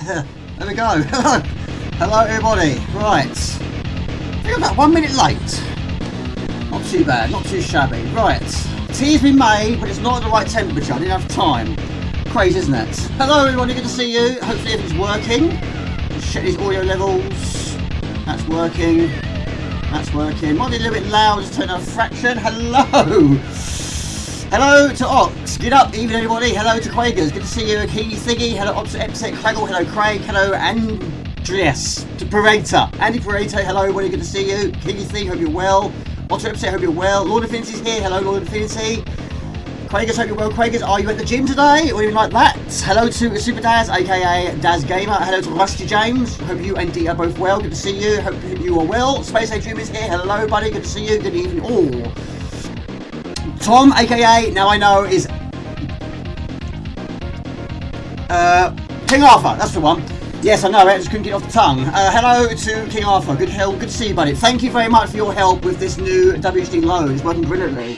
There we go. Hello everybody. Right. I think I'm about 1 minute late. Not too bad, not too shabby. Right. Tea's been made, but it's not at the right temperature. I didn't have time. Crazy, isn't it? Hello everybody, good to see you. Hopefully everything's working. Just check these audio levels. That's working. That's working. Might be a little bit loud, just turn down a fraction. Hello! Hello to Ox. Get up, even everybody. Hello to Quagers. Good to see you. Key Thiggy. Hello Ox Epsec. Craggle. Hello Craig. Hello Andreas. To Parata. Andy Parata. Hello everybody. Good to see you. Key Thig. Hope you're well. Otto Epsec. Hope you're well. Lord Infinity's here. Hello Lord Infinity. Quagers. Hope you're well. Quagers. Are you at the gym today? Or even like that? Hello to Super Daz, aka Daz Gamer. Hello to Rusty James. Hope you and Dee are both well. Good to see you. Hope you are well. Space Age Dream is here. Hello buddy. Good to see you. Good evening all. Tom, aka, now I know, is King Arthur, that's the one. Yes, I know it, I just couldn't get it off the tongue. Hello to King Arthur, good to see you, buddy. Thank you very much for your help with this new WHDload, it's working brilliantly.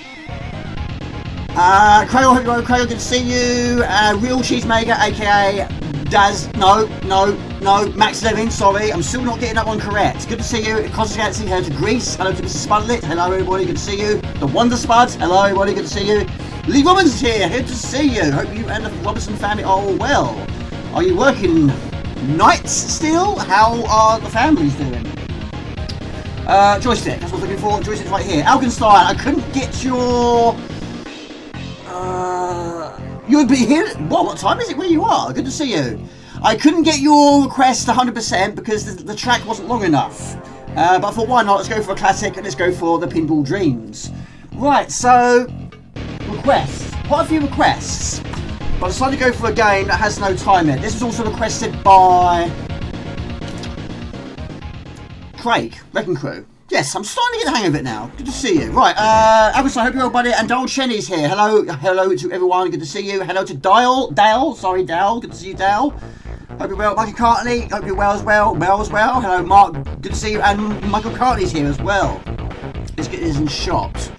Cradle, hope you're well. Cradle, good to see you. Real Cheesemaker, aka Daz, no, Max Levin, sorry, I'm still not getting that one correct. Good to see you. Constantly, hello to Greece, hello to Mr. Spudlet, hello everybody, good to see you. The Wonder Spuds, hello everybody, good to see you. Lee Robinson's here, good to see you. Hope you and the Robinson family are all well. Are you working nights still? How are the families doing? Joystick, that's what I was looking for. Joystick's right here. Alkenstein, I couldn't get your... You would be here. What time is it where you are? Good to see you. I couldn't get your request 100% because the track wasn't long enough. But for why not? Let's go for a classic and let's go for the Pinball Dreams. Right, so requests. Quite a few requests. But I decided to go for a game that has no time in. This was also requested by Craig, Wrecking Crew. Yes, I'm starting to get the hang of it now. Good to see you. Right, Abigail, I hope you're well, buddy. And Dal Cheney's here. Hello to everyone. Good to see you. Hello to Dale. Good to see you, Dale. Hope you're well. Michael Cartney, hope you're well as well. Hello, Mark. Good to see you. And Michael Cartney's here as well. Let's get this in shot.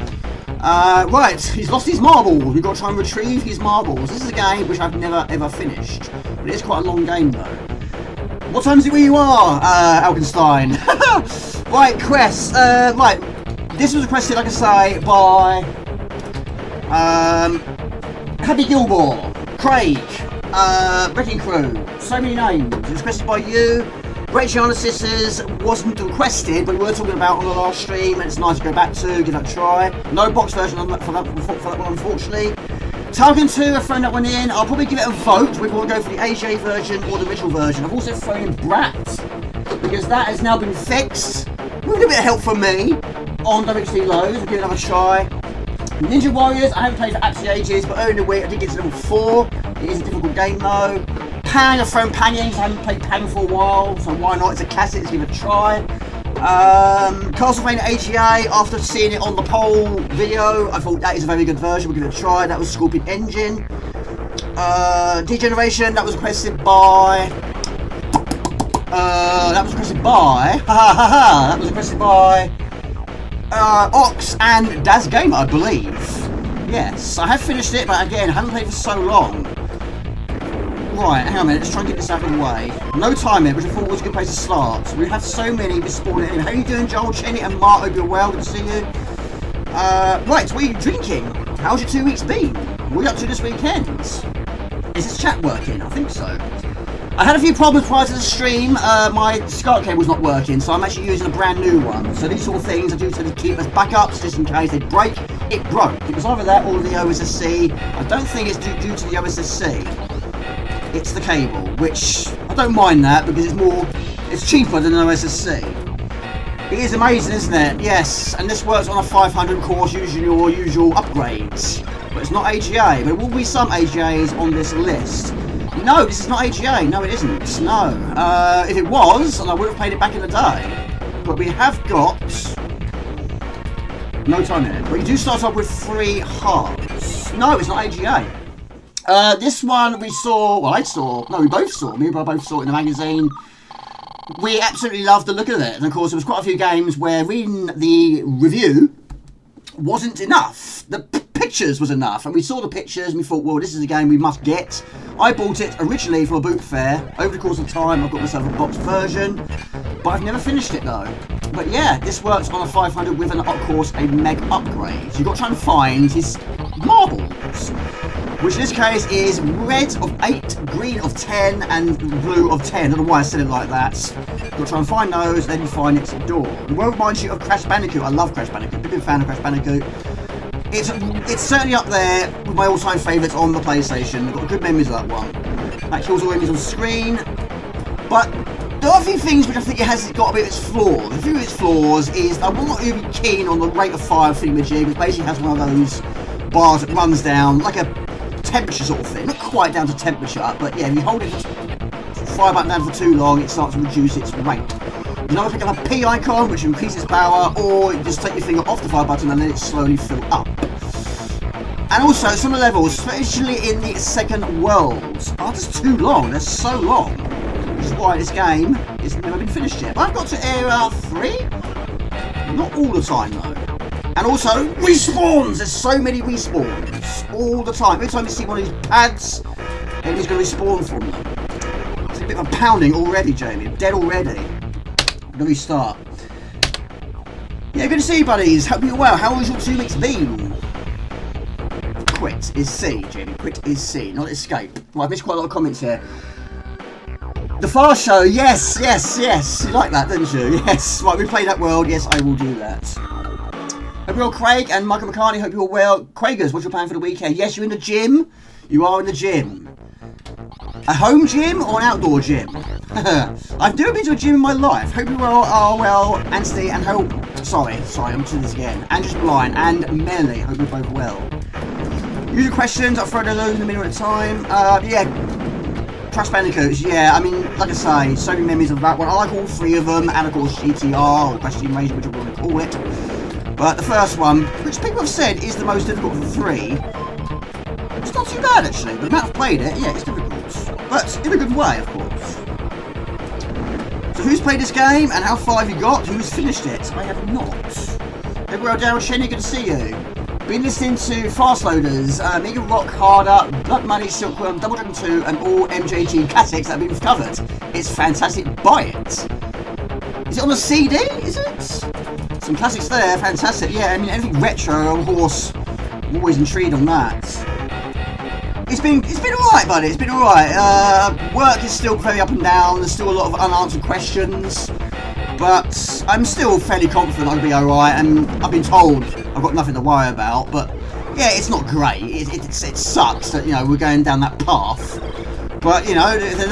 Right, he's lost his marbles. We've got to try and retrieve his marbles. This is a game which I've never ever finished. But it is quite a long game though. What time is it where you are, Alkenstein? Right, Quest. Right, this was requested, like I say, by Happy Gilmore, Craig, Wrecking Crew. So many names. It was requested by you. Great Giana Sisters wasn't requested, but we were talking about on the last stream, and it's nice to go back to, give that a try. No box version for that one, unfortunately. Turrican 2, I've thrown that one in. I'll probably give it a vote. We want to go for the AJ version or the original version. I've also thrown in Brat, because that has now been fixed. With a little bit of help from me on WHDload. We'll give it another try. Ninja Warriors, I haven't played for absolutely ages, but earlier in the week I did get to level 4. It is a difficult game though. Pang, I've thrown Pang in, so I haven't played Pang for a while, so why not? It's a classic, let's give it a try. Castlevania AGA, after seeing it on the poll video, I thought that is a very good version, we'll give it a try. That was Scorpion Engine. Degeneration, that was requested by... that was requested by Ox and Daz Gamer, I believe. Yes, I have finished it, but again, I haven't played for so long. Right, hang on a minute, let's try and get this out of the way. No time in, which I thought was a good place to start. We have so many respawning in. How are you doing, Joel, Chenny, and Mark? Hope you're well, good to see you. Right, what are you drinking? How's your 2 weeks been? What are you up to this weekend? Is this chat working? I think so. I had a few problems prior to the stream. My SCART cable's not working, so I'm actually using a brand new one. So these sort of things I do to keep as backups, just in case they break. It broke. It was either that or the OSSC. I don't think it's due to the OSSC. It's the cable, which I don't mind that because it's cheaper than an OSSC. It is amazing, isn't it? Yes, and this works on a 500 course using your usual upgrades. But it's not AGA. There will be some AGAs on this list. No, this is not AGA. No, it isn't. No. If it was, and I would have played it back in the day. But we have got no time in it. But you do start off with 3 hearts. No, it's not AGA. This one we saw, well we both saw, me and I both saw it in the magazine. We absolutely loved the look of it, and of course there was quite a few games where reading the review wasn't enough. The pictures was enough, and we saw the pictures and we thought, well, this is a game we must get. I bought it originally from a boot fair. Over the course of time, I've got myself a boxed version, but I've never finished it though. But yeah, this works on a 500 with an, of course, a meg upgrade. So you've got to try and find his marbles, which in this case is red of 8, green of 10, and blue of 10. I don't know why I said it like that. You've got to try and find those, then you find its door. The world reminds you of Crash Bandicoot. I love Crash Bandicoot. Big fan of Crash Bandicoot. It's certainly up there with my all-time favourites on the PlayStation. I've got good memories of that one. That kills all enemies on screen. But there are a few things which I think it has got a bit of its flaws. A few of its flaws is I'm not really keen on the rate of fire thingamajig, which basically has one of those bars that runs down like a temperature sort of thing. Not quite down to temperature, but yeah, if you hold it fire button down for too long, it starts to reduce its rate. You can either pick up a P icon, which increases power, or you just take your finger off the fire button and let it slowly fill up. And also, some of the levels, especially in the second world, are just too long. They're so long. Which is why this game has never been finished yet. But I've got to area 3. Not all the time, though. And also, respawns! There's so many respawns. All the time. Every time you see one of these pads, enemies going to respawn from them. It's a bit of a pounding already, Jamie. I'm dead already. I'm going to restart. Yeah, good to see you, buddies. Hope you're well. How has your 2 weeks been? Quit is C, Jamie. Quit is C, not escape. Well, I've missed quite a lot of comments here. The Far Show, yes, yes, yes. You like that, didn't you? Yes. Right, we play that world. Yes, I will do that. Hope you're all Craig and Michael McCartney. Hope you're all well. Craigers, what's your plan for the weekend? Yes, you're in the gym. You are in the gym. A home gym or an outdoor gym? I've never been to a gym in my life. Hope you all are well, Anthony, and hope... Sorry, I'm doing this again. Andrew's blind, and Melanie. Hope you're both well. Usual questions, I'll throw those in a minute at a time. Yeah, Crash Bandicoots, yeah, I mean, like I say, so many memories of that one. I like all 3 of them, and of course GTR, or Crash Team Racing, which I'm going to call it. But the first one, which people have said is the most difficult of the 3, it's not too bad actually. The amount I've played it, yeah, it's difficult. But in a good way, of course. So who's played this game, and how far have you got? Who's finished it? I have not. Everywhere Daryl Shenny, good to see you. Been listening to Fast Loaders, Amiga Rock Harder, Blood Money, Silkworm, Double Dragon 2, and all MJG classics that have been covered. It's fantastic. Buy it. Is it on a CD? Is it? Some classics there. Fantastic. Yeah, I mean, anything retro, of course, I'm always intrigued on that. It's been alright, buddy. It's been alright. Work is still very up and down. There's still a lot of unanswered questions. But I'm still fairly confident I'll be alright, and I've been told I've got nothing to worry about. But yeah, it's not great. It sucks that, you know, we're going down that path. But, you know, they're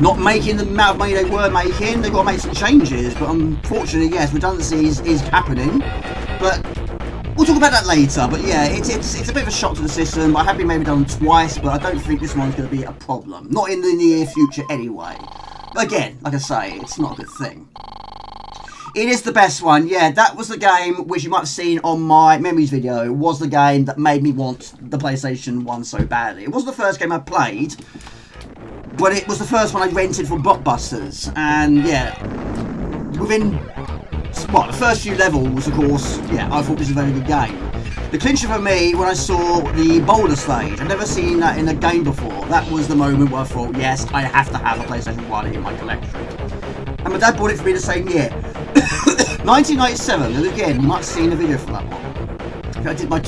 not making the amount of money they were making. They've got to make some changes. But unfortunately, yes, redundancy is happening. But we'll talk about that later. But yeah, it's a bit of a shock to the system. I have been maybe done twice, but I don't think this one's going to be a problem. Not in the near future anyway. Again, like I say, it's not a good thing. It is the best one. Yeah, that was the game which you might have seen on my memories video. It was the game that made me want the PlayStation 1 so badly. It wasn't the first game I played, but it was the first one I rented from Blockbusters. And yeah, within, well, the first few levels, of course, yeah, I thought this was a very good game. The clincher for me, when I saw the boulder stage, I'd never seen that in a game before. That was the moment where I thought, yes, I have to have a PlayStation 1 in my collection. And my dad bought it for me the same year. 1997, and again, you might have seen the video for that one. I did my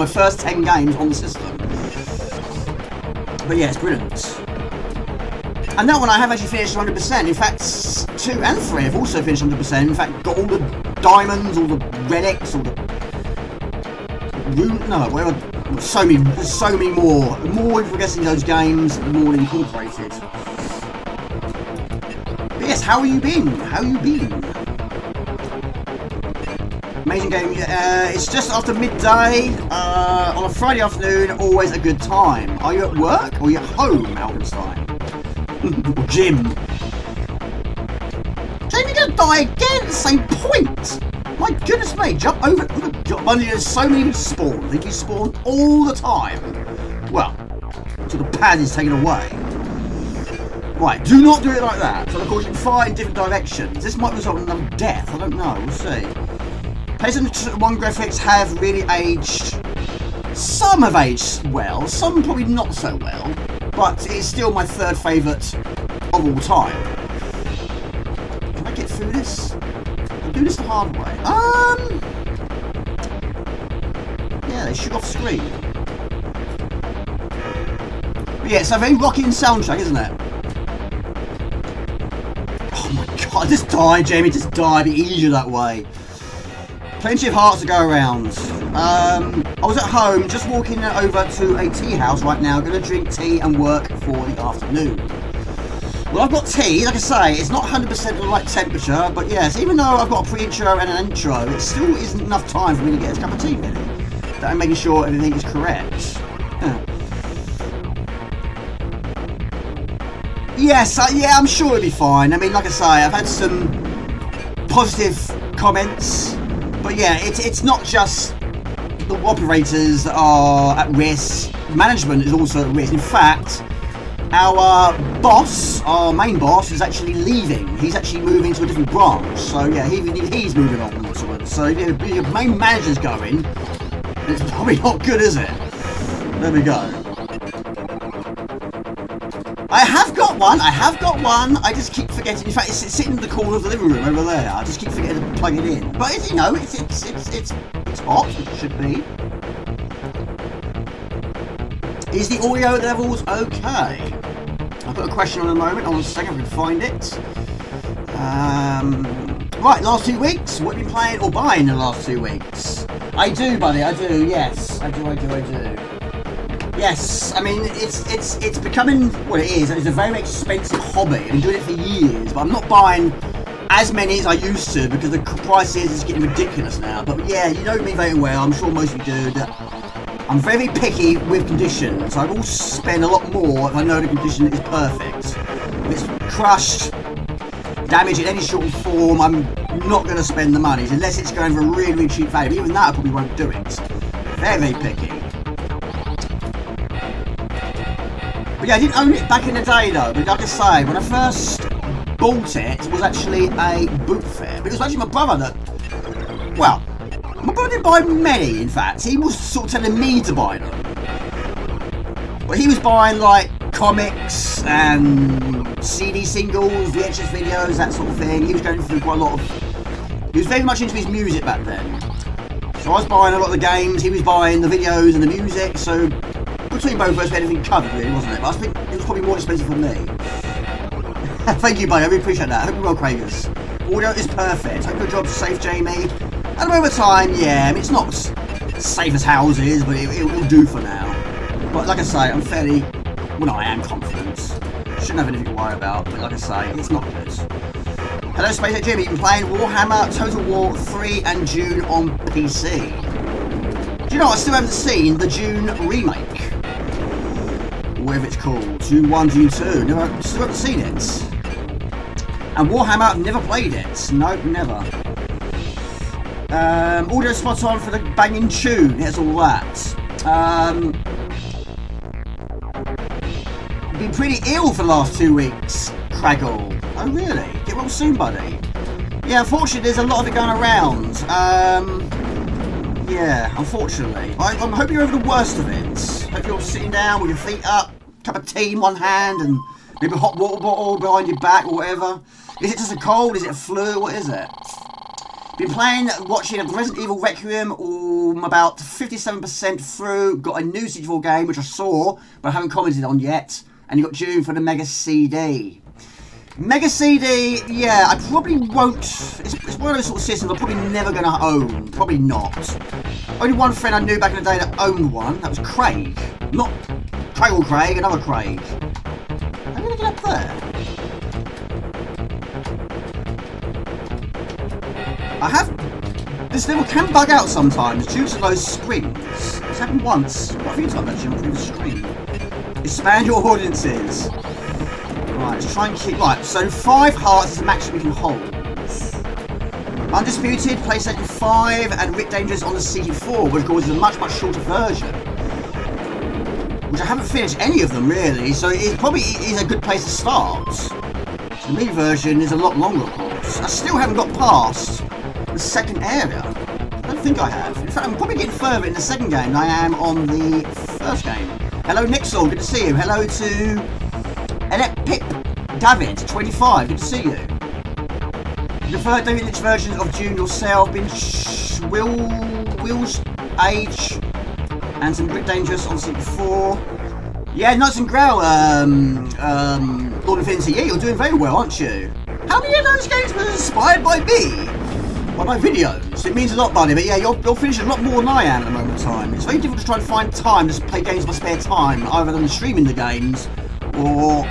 first 10 games on the system. But yeah, it's brilliant. And that one I have actually finished 100%. In fact, 2 and 3 have also finished 100%. In fact, got all the diamonds, all the relics, all the... No, whatever. So many more. The more you're progressing those games, the more incorporated. But yes, how have you been? How have you been? Amazing game. It's just after midday on a Friday afternoon. Always a good time. Are you at work or are you at home, Alkenstein? Or gym? Jamie, you're gonna die again at the same point. My goodness me, jump over. There's so many spawn. They spawn all the time. Well, until the pad is taken away. Right, do not do it like that. So of course you can fire in different directions. This might result in another death. I don't know. We'll see. PlayStation 1 graphics have really aged. Some have aged well, some probably not so well, but it's still my third favourite of all time. Can I get through this? I'll do this the hard way. Yeah, they shoot off screen. But yeah, it's a very rocking soundtrack, isn't it? Oh my god, just die, Jamie, just die. It'd be easier that way. Plenty of hearts to go around. I was at home, just walking over to a tea house right now, going to drink tea and work for the afternoon. Well, I've got tea, like I say, it's not 100% the right temperature, but yes, even though I've got a pre-intro and an intro, it still isn't enough time for me to get a cup of tea ready. That I'm making sure everything is correct. Yes, yeah, I'm sure it'll be fine. I mean, like I say, I've had some positive comments, but yeah, it's not just the operators that are at risk. Management is also at risk. In fact, our boss, our main boss, is actually leaving. He's actually moving to a different branch. So yeah, he's moving on to it. So yeah, your main manager's going. It's probably not good, is it? There we go. I have got one. I just keep forgetting. In fact, it's sitting in the corner of the living room over there. I just keep forgetting to plug it in. But it's, you know, it's hot, which it should be. Is the audio levels okay? I've got a question on a moment. Hold on a second, I can find it. Right, last 2 weeks. What have you been playing or buying in the last 2 weeks? I do, buddy. I do. Yes, I do. Yes, I mean it's becoming what it is. It's a very expensive hobby. I've been doing it for years, but I'm not buying as many as I used to because the prices is getting ridiculous now. But yeah, you know me very well. I'm sure most of you do. That I'm very picky with condition, so I will spend a lot more if I know the condition is perfect. If it's crushed, damaged in any sort of form, I'm not going to spend the money unless it's going for a really, really cheap value. Even that I probably won't do it. Very, very picky. But yeah, I didn't own it back in the day though. But like I say, when I first bought it, it was actually a boot fair. But it was actually my brother that, well, my brother didn't buy many, in fact. He was sort of telling me to buy them. Well, he was buying like comics and CD singles, VHS videos, that sort of thing. He was going through quite a lot of... He was very much into his music back then. So I was buying a lot of the games, he was buying the videos and the music, so between both of us we had everything covered really, wasn't it? But I think it was probably more expensive for me. Thank you, buddy, I really appreciate that. I hope you're well, Cravers. Audio is perfect. Hope your job's safe, Jamie. And over time, yeah, I mean, it's not safe as houses, but it'll do for now. But like I say, I'm fairly... Well, no, I am confident. Shouldn't have anything to worry about, but like I say, it's not good. Hello, Space Jimmy. You've been playing Warhammer Total War 3 and Dune on PC. Do you know, I still haven't seen the Dune remake. Whatever it's called. Dune 1, Dune 2. Still haven't seen it. And Warhammer, I've never played it. Nope, never. Audio spot on for the banging tune. Here's all that. Been pretty ill for the last 2 weeks, Craggle. Oh really? Get well soon, buddy. Yeah, unfortunately there's a lot of it going around. Yeah, unfortunately. I'm hoping you're over the worst of it. Hope you're sitting down with your feet up, cup of tea in one hand and maybe a hot water bottle behind your back or whatever. Is it just a cold? Is it a flu? What is it? Been watching a Resident Evil Requiem, I'm about 57% through. Got a new Siege game which I saw, but I haven't commented on yet. And you got June for the Mega CD. Mega CD, yeah, I probably won't. It's one of those sort of systems I'm probably never going to own. Probably not. Only one friend I knew back in the day that owned one. That was Craig. Not Craig, another Craig. How am I going to get up there? I have... This level can bug out sometimes due to those springs. It's happened once, quite a few times actually on the previous screen. Expand your audiences. Right, let's try and keep... Right, so 5 hearts is the maximum we can hold. Undisputed, PlayStation 5 and Rick Dangerous on the CD4, which of course is a much, much shorter version. Which I haven't finished any of them really, so it probably is a good place to start. So the Mii version is a lot longer of course. I still haven't got past the second area. don't think I have. In fact, I'm probably getting further in the second game than I am on the first game. Hello, Nixel, good to see you. Hello to Pip David, 25, good to see you. The third David Lynch versions of June yourself, been Will's Age, and some Brit Dangerous on Seat 4. Yeah, Nuts and Growl, Lord Infinity, yeah, you're doing very well, aren't you? How many of those games were inspired by me? By my videos? It means a lot, buddy, but yeah, you're finishing a lot more than I am at the moment in time. It's very difficult to try and find time to play games in my spare time, either than streaming the games, or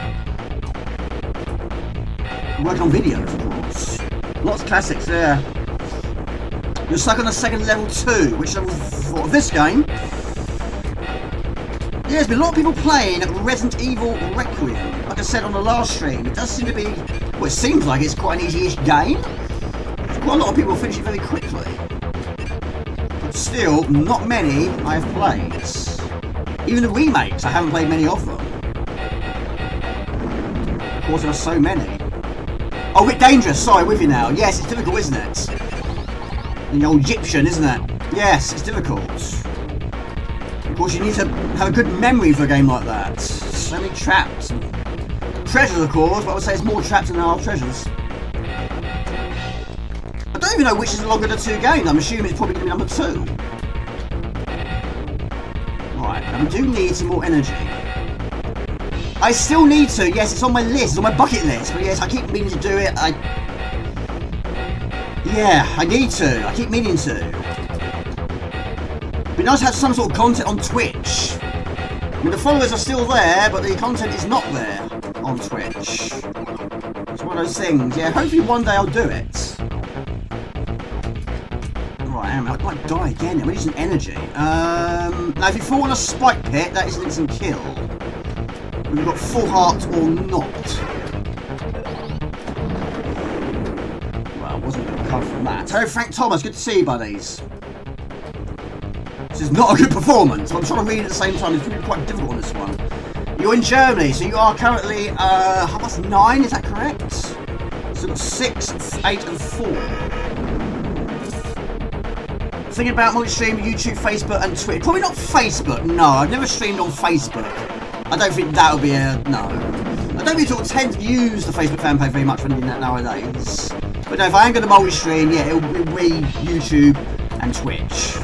working on videos, of course. Lots of classics, yeah. You're stuck on the second level 2, which level 4 of this game? Yeah, there's been a lot of people playing Resident Evil Requiem. Like I said on the last stream, it does seem to be, well, it seems like it's quite an easy-ish game. Quite a lot of people finish it very quickly. But still, not many I have played. Even the remakes, I haven't played many of them. Of course, there are so many. Oh, a bit dangerous, sorry, with you now. Yes, it's difficult, isn't it? The old Egyptian, isn't it? Yes, it's difficult. Of course, you need to have a good memory for a game like that. So many traps. Treasures, of course, but I would say it's more traps than there are treasures. I don't even know which is the longer of the two games. I'm assuming it's probably going to be number 2. Right, now we do need some more energy. I still need to, yes, it's on my list, it's on my bucket list, but yes, I keep meaning to do it. Yeah, I need to, I keep meaning to. It'd be nice to have some sort of content on Twitch. I mean, the followers are still there, but the content is not there on Twitch. It's one of those things, yeah, hopefully one day I'll do it. Right, I might die again, I need some energy. Now if you fall in a spike pit, that is an instant kill. We've got full heart or not. Well, I wasn't going to recover from that. Hello Frank Thomas, good to see you, buddies. This is not a good performance. I'm trying to read at the same time. It's really quite difficult on this one. You're in Germany, so you are currently 9, is that correct? So we've got 6, 8 and 4. Thinking about multi-stream, YouTube, Facebook and Twitter. Probably not Facebook, no. I've never streamed on Facebook. I don't think that'll be a no. I don't really tend to use the Facebook fan page very much when doing that nowadays. But no, if I am going to multi-stream, yeah, it'll be YouTube and Twitch.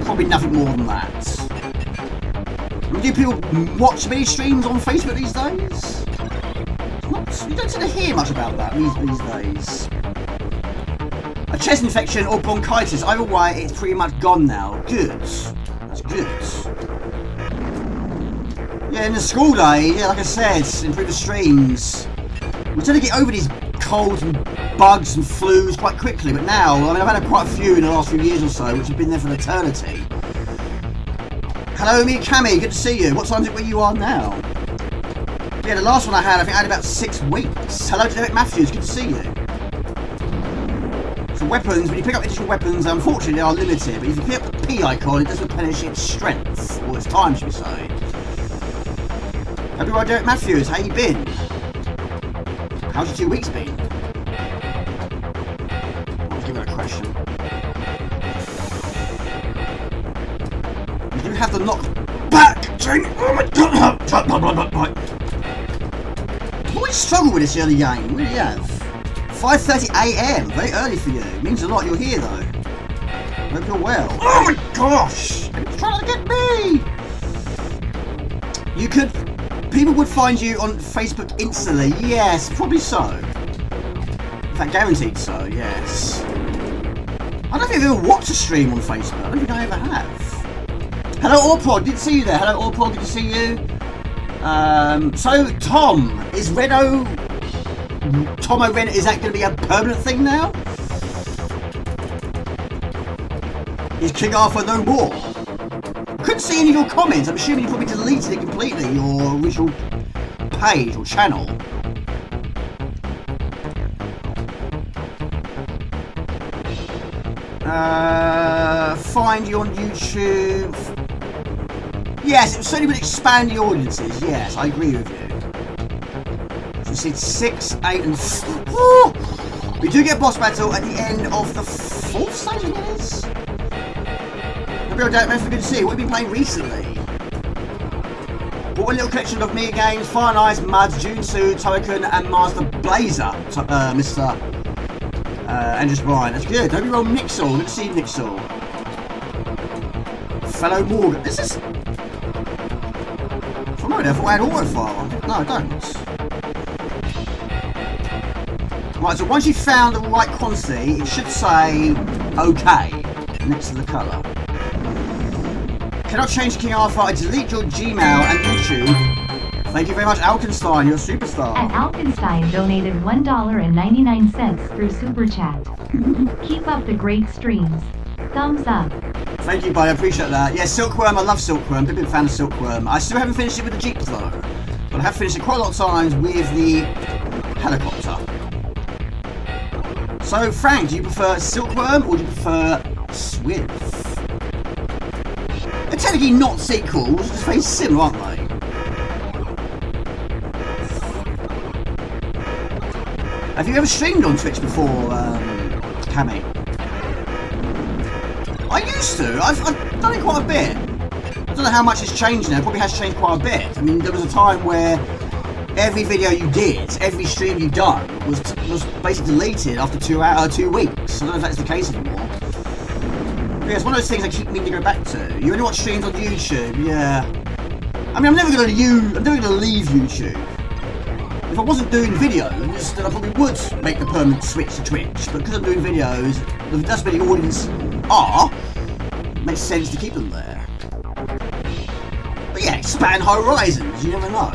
Probably nothing more than that. I mean, do people watch many streams on Facebook these days? You don't tend to hear much about that these days. A chest infection or bronchitis, either way, it's pretty much gone now. Good. That's good. Yeah, in the school day, yeah, like I said in previous streams, we tend to get over these colds and bugs and flus quite quickly, but now, I mean, I've had quite a few in the last few years or so, which have been there for an eternity. Hello, me, Cammy, good to see you. What time is it where you are now? Yeah, the last one I think I had about 6 weeks. Hello to Derek Matthews, good to see you. So weapons, when you pick up additional weapons, unfortunately they are limited, but if you pick up the P icon, it does replenish its strength, or its time, should we say. Happy right, Derek Matthews, how you been? How's your 2 weeks been? I'll give it a question. You do have the knock back training. Oh my god! I always struggle with this early game, really have. 5:30 AM, very early for you. It means a lot you're here though. Hope you're well. Oh my gosh! You're trying to get me! You could. People would find you on Facebook instantly. Yes, probably so. In fact, guaranteed so, yes. I don't think I've ever watched a stream on Facebook. I don't think I ever have. Hello, Orprod. Didn't see you there. Hello, Orprod. Good to see you. So, Tom, is Tomo Reno, is that going to be a permanent thing now? Is King Arthur no more? Couldn't see any of your comments. I'm assuming you probably deleted it completely, your original page or channel. Find you on YouTube. Yes, it certainly would expand the audiences. Yes, I agree with you. So you said 6, 8 and 4. We do get a boss battle at the end of the 4th stage, I guess. Real Dad, man, good to see you. What have you been playing recently? Bought a little collection of Amiga games, Fire and Ice, Muds, Junsu, Turrican, and Master Blazer, Mr. And just Ryan. That's good. Hope you roll Nixel. Good to see you, Nixel. Fellow Morgan. This is... For a moment, I thought I had autofile on. No, I don't. Right, so once you've found the right quantity, it should say OK next to the colour. Cannot change King Arthur. I delete your Gmail and YouTube. Thank you very much, Alkenstein. You're a superstar. And Alkenstein donated $1.99 through Super Chat. Keep up the great streams. Thumbs up. Thank you, buddy. I appreciate that. Yeah, Silkworm. I love Silkworm. Big fan of Silkworm. I still haven't finished it with the Jeep though, but I have finished it quite a lot of times with the helicopter. So, Frank, do you prefer Silkworm or do you prefer Swift? They're technically not sequels, just very similar, aren't they? Have you ever streamed on Twitch before, Cammy? I used to. I've done it quite a bit. I don't know how much it's changed now. It probably has changed quite a bit. I mean, there was a time where every video you did, every stream you done, was basically deleted after 2 weeks. I don't know if that's the case anymore. But yeah, it's one of those things I keep meaning to go back to. You only watch streams on YouTube, yeah. I mean, I'm never gonna leave YouTube. If I wasn't doing videos, then I probably would make the permanent switch to Twitch. But because I'm doing videos, that's where the audience are. It makes sense to keep them there. But yeah, expand horizons. You never know.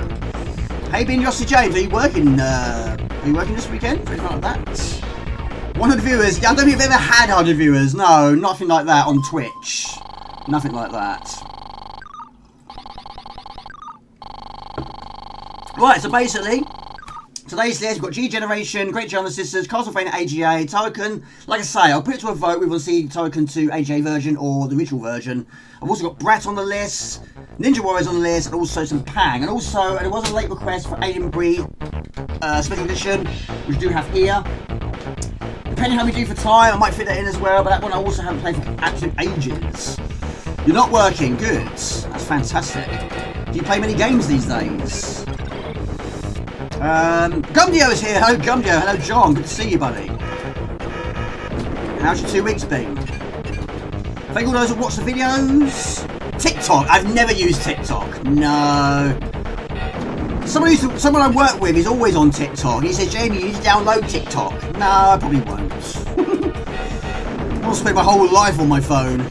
Hey, Ben Jossie James, are you working this weekend? Or anything like that? 100 viewers. Yeah, I don't think I've ever had 100 viewers. No, nothing like that on Twitch. Nothing like that. Right, so basically, today's list, we've got G Generation, Great Giana Sisters, Castlevania AGA, Turrican. Like I say, I'll put it to a vote. We will see Turrican 2 AGA version or the original version. I've also got Brat on the list, Ninja Warriors on the list, and also some Pang. And also, there was a late request for Alien Breed Special Edition, which we do have here. Depending how we do for time, I might fit that in as well, but that one I also haven't played for absolute ages. You're not working, good. That's fantastic. Do you play many games these days? Gumdio is here. Hello, Gumdio. Hello, John. Good to see you, buddy. How's your 2 weeks been? Thank all those who watch the videos. TikTok. I've never used TikTok. No. Someone I work with is always on TikTok. He says, Jamie, you need to download TikTok. No, I probably won't. I'll spend my whole life on my phone.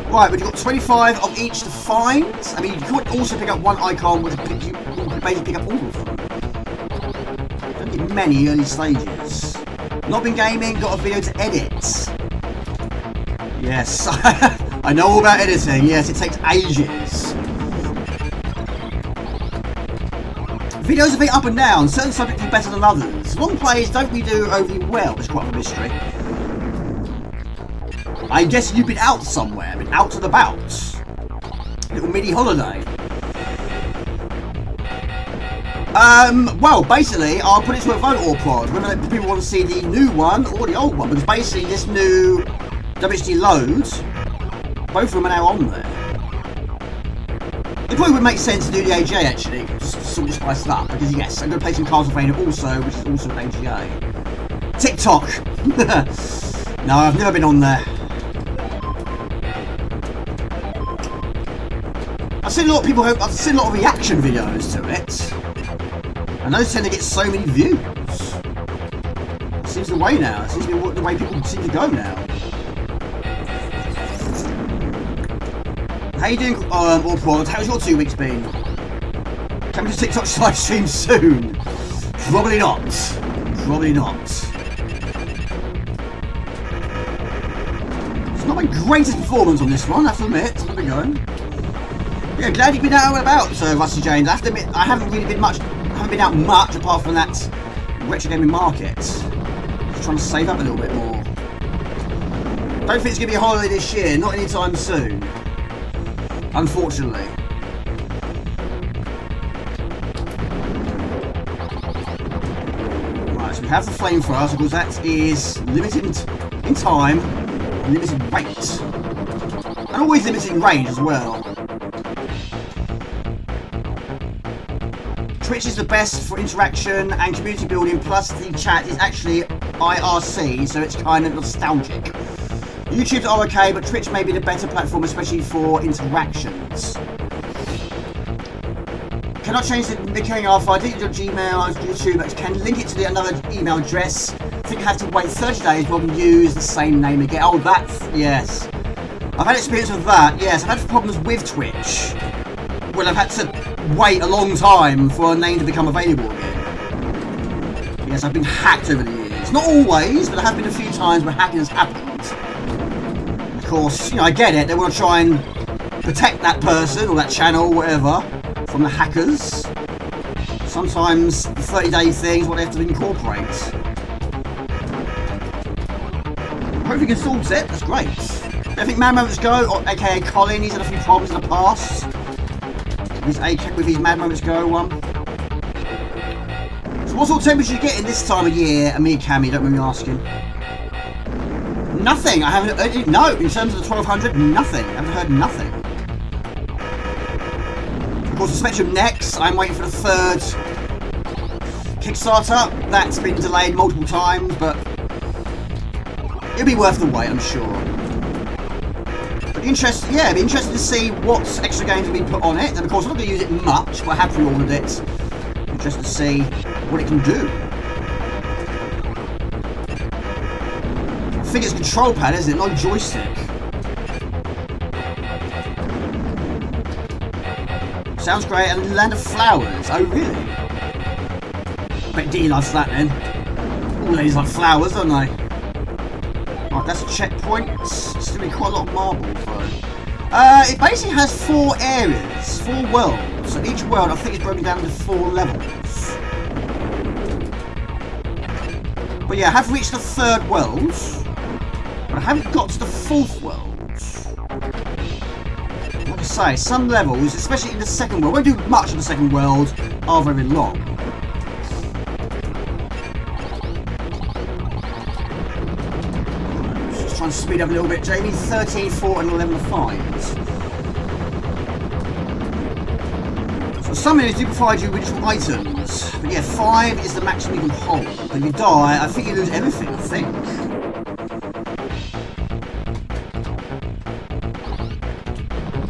Right, but you've got 25 of each to find. I mean, you could also pick up one icon, which you basically pick up all of them. Don't get many early stages. Not been gaming, got a video to edit. Yes, I know all about editing. Yes, it takes ages. Videos are a bit up and down. Certain subjects are better than others. Long plays don't we do overly well. It's quite a mystery. I guess you've been out somewhere, been out and about. Little mini holiday. Well, basically, I'll put it to a vote or prod, whether people want to see the new one or the old one, because basically this new WHDload, both of them are now on there. It probably would make sense to do the AGA actually, just sort of spice it up, because yes, I'm going to play some Castlevania also, which is also an AGA. TikTok! No, I've never been on there. I've seen a lot of reaction videos to it, and those tend to get so many views. It seems the way now. It seems to be the way people seem to go now. How you doing, all prod? How's your 2 weeks been? Coming to TikTok live stream soon? Probably not. Probably not. It's not my greatest performance on this one, I have to admit. How's it going? Yeah, glad you've been out and about, Rusty James. I have to admit, I haven't really been much. I haven't been out much apart from that retro gaming market. Just trying to save up a little bit more. Don't think it's going to be a holiday this year. Not anytime soon. Unfortunately. Right, so we have the flamethrower, because that is limited in time, and limited weight. And always limited range as well. Twitch is the best for interaction and community building, plus the chat is actually IRC, so it's kind of nostalgic. YouTube's are okay, but Twitch may be the better platform, especially for interactions. Cannot change the recurring alpha. I did your Gmail, YouTube, but can link it to another email address. I think I have to wait 30 days before we use the same name again. Oh, that's, yes. I've had experience with that, yes. I've had problems with Twitch. Well, I've had to wait a long time for a name to become available again. Yes, I've been hacked over the years. Not always, but there have been a few times where hacking has happened. Of course, you know, I get it. They want to try and protect that person or that channel or whatever from the hackers. Sometimes the 30-day thing is what they have to incorporate. Hopefully you can sort it. That's great. I think Mad Moments Go, or aka Colin, he's had a few problems in the past. With his Mad Moments Go one. So what sort of temperature are you getting this time of year, Amiga Cammy, don't mind me asking? Nothing, I haven't, no, in terms of the 1200, nothing, I haven't heard nothing. Of course, the Spectrum Next, I'm waiting for the third Kickstarter. That's been delayed multiple times, but it'll be worth the wait, I'm sure. But interesting, yeah, it'll be interesting to see what extra games will be put on it. And of course, I'm not going to use it much, but I have pre-ordered it. Interesting to see what it can do. I think it's a control pad, isn't it? Not a joystick. Sounds great. And Land of Flowers. Oh, really? I bet Dee loves that then. All ladies like flowers, don't they? Right, that's a checkpoint. Still need quite a lot of marbles, though. It basically has 4 areas, 4 worlds. So each world, I think, is broken down into 4 levels. But yeah, I have reached the 3rd world. But I haven't got to the 4th world. Like I say, some levels, especially in the 2nd world, won't do much in the 2nd world, are very long. Just trying to speed up a little bit, Jamie. 13, 4 and 11 5s. So some areas do provide you with additional items. But yeah, 5 is the maximum you can hold. But if you die, I think you lose everything, I think.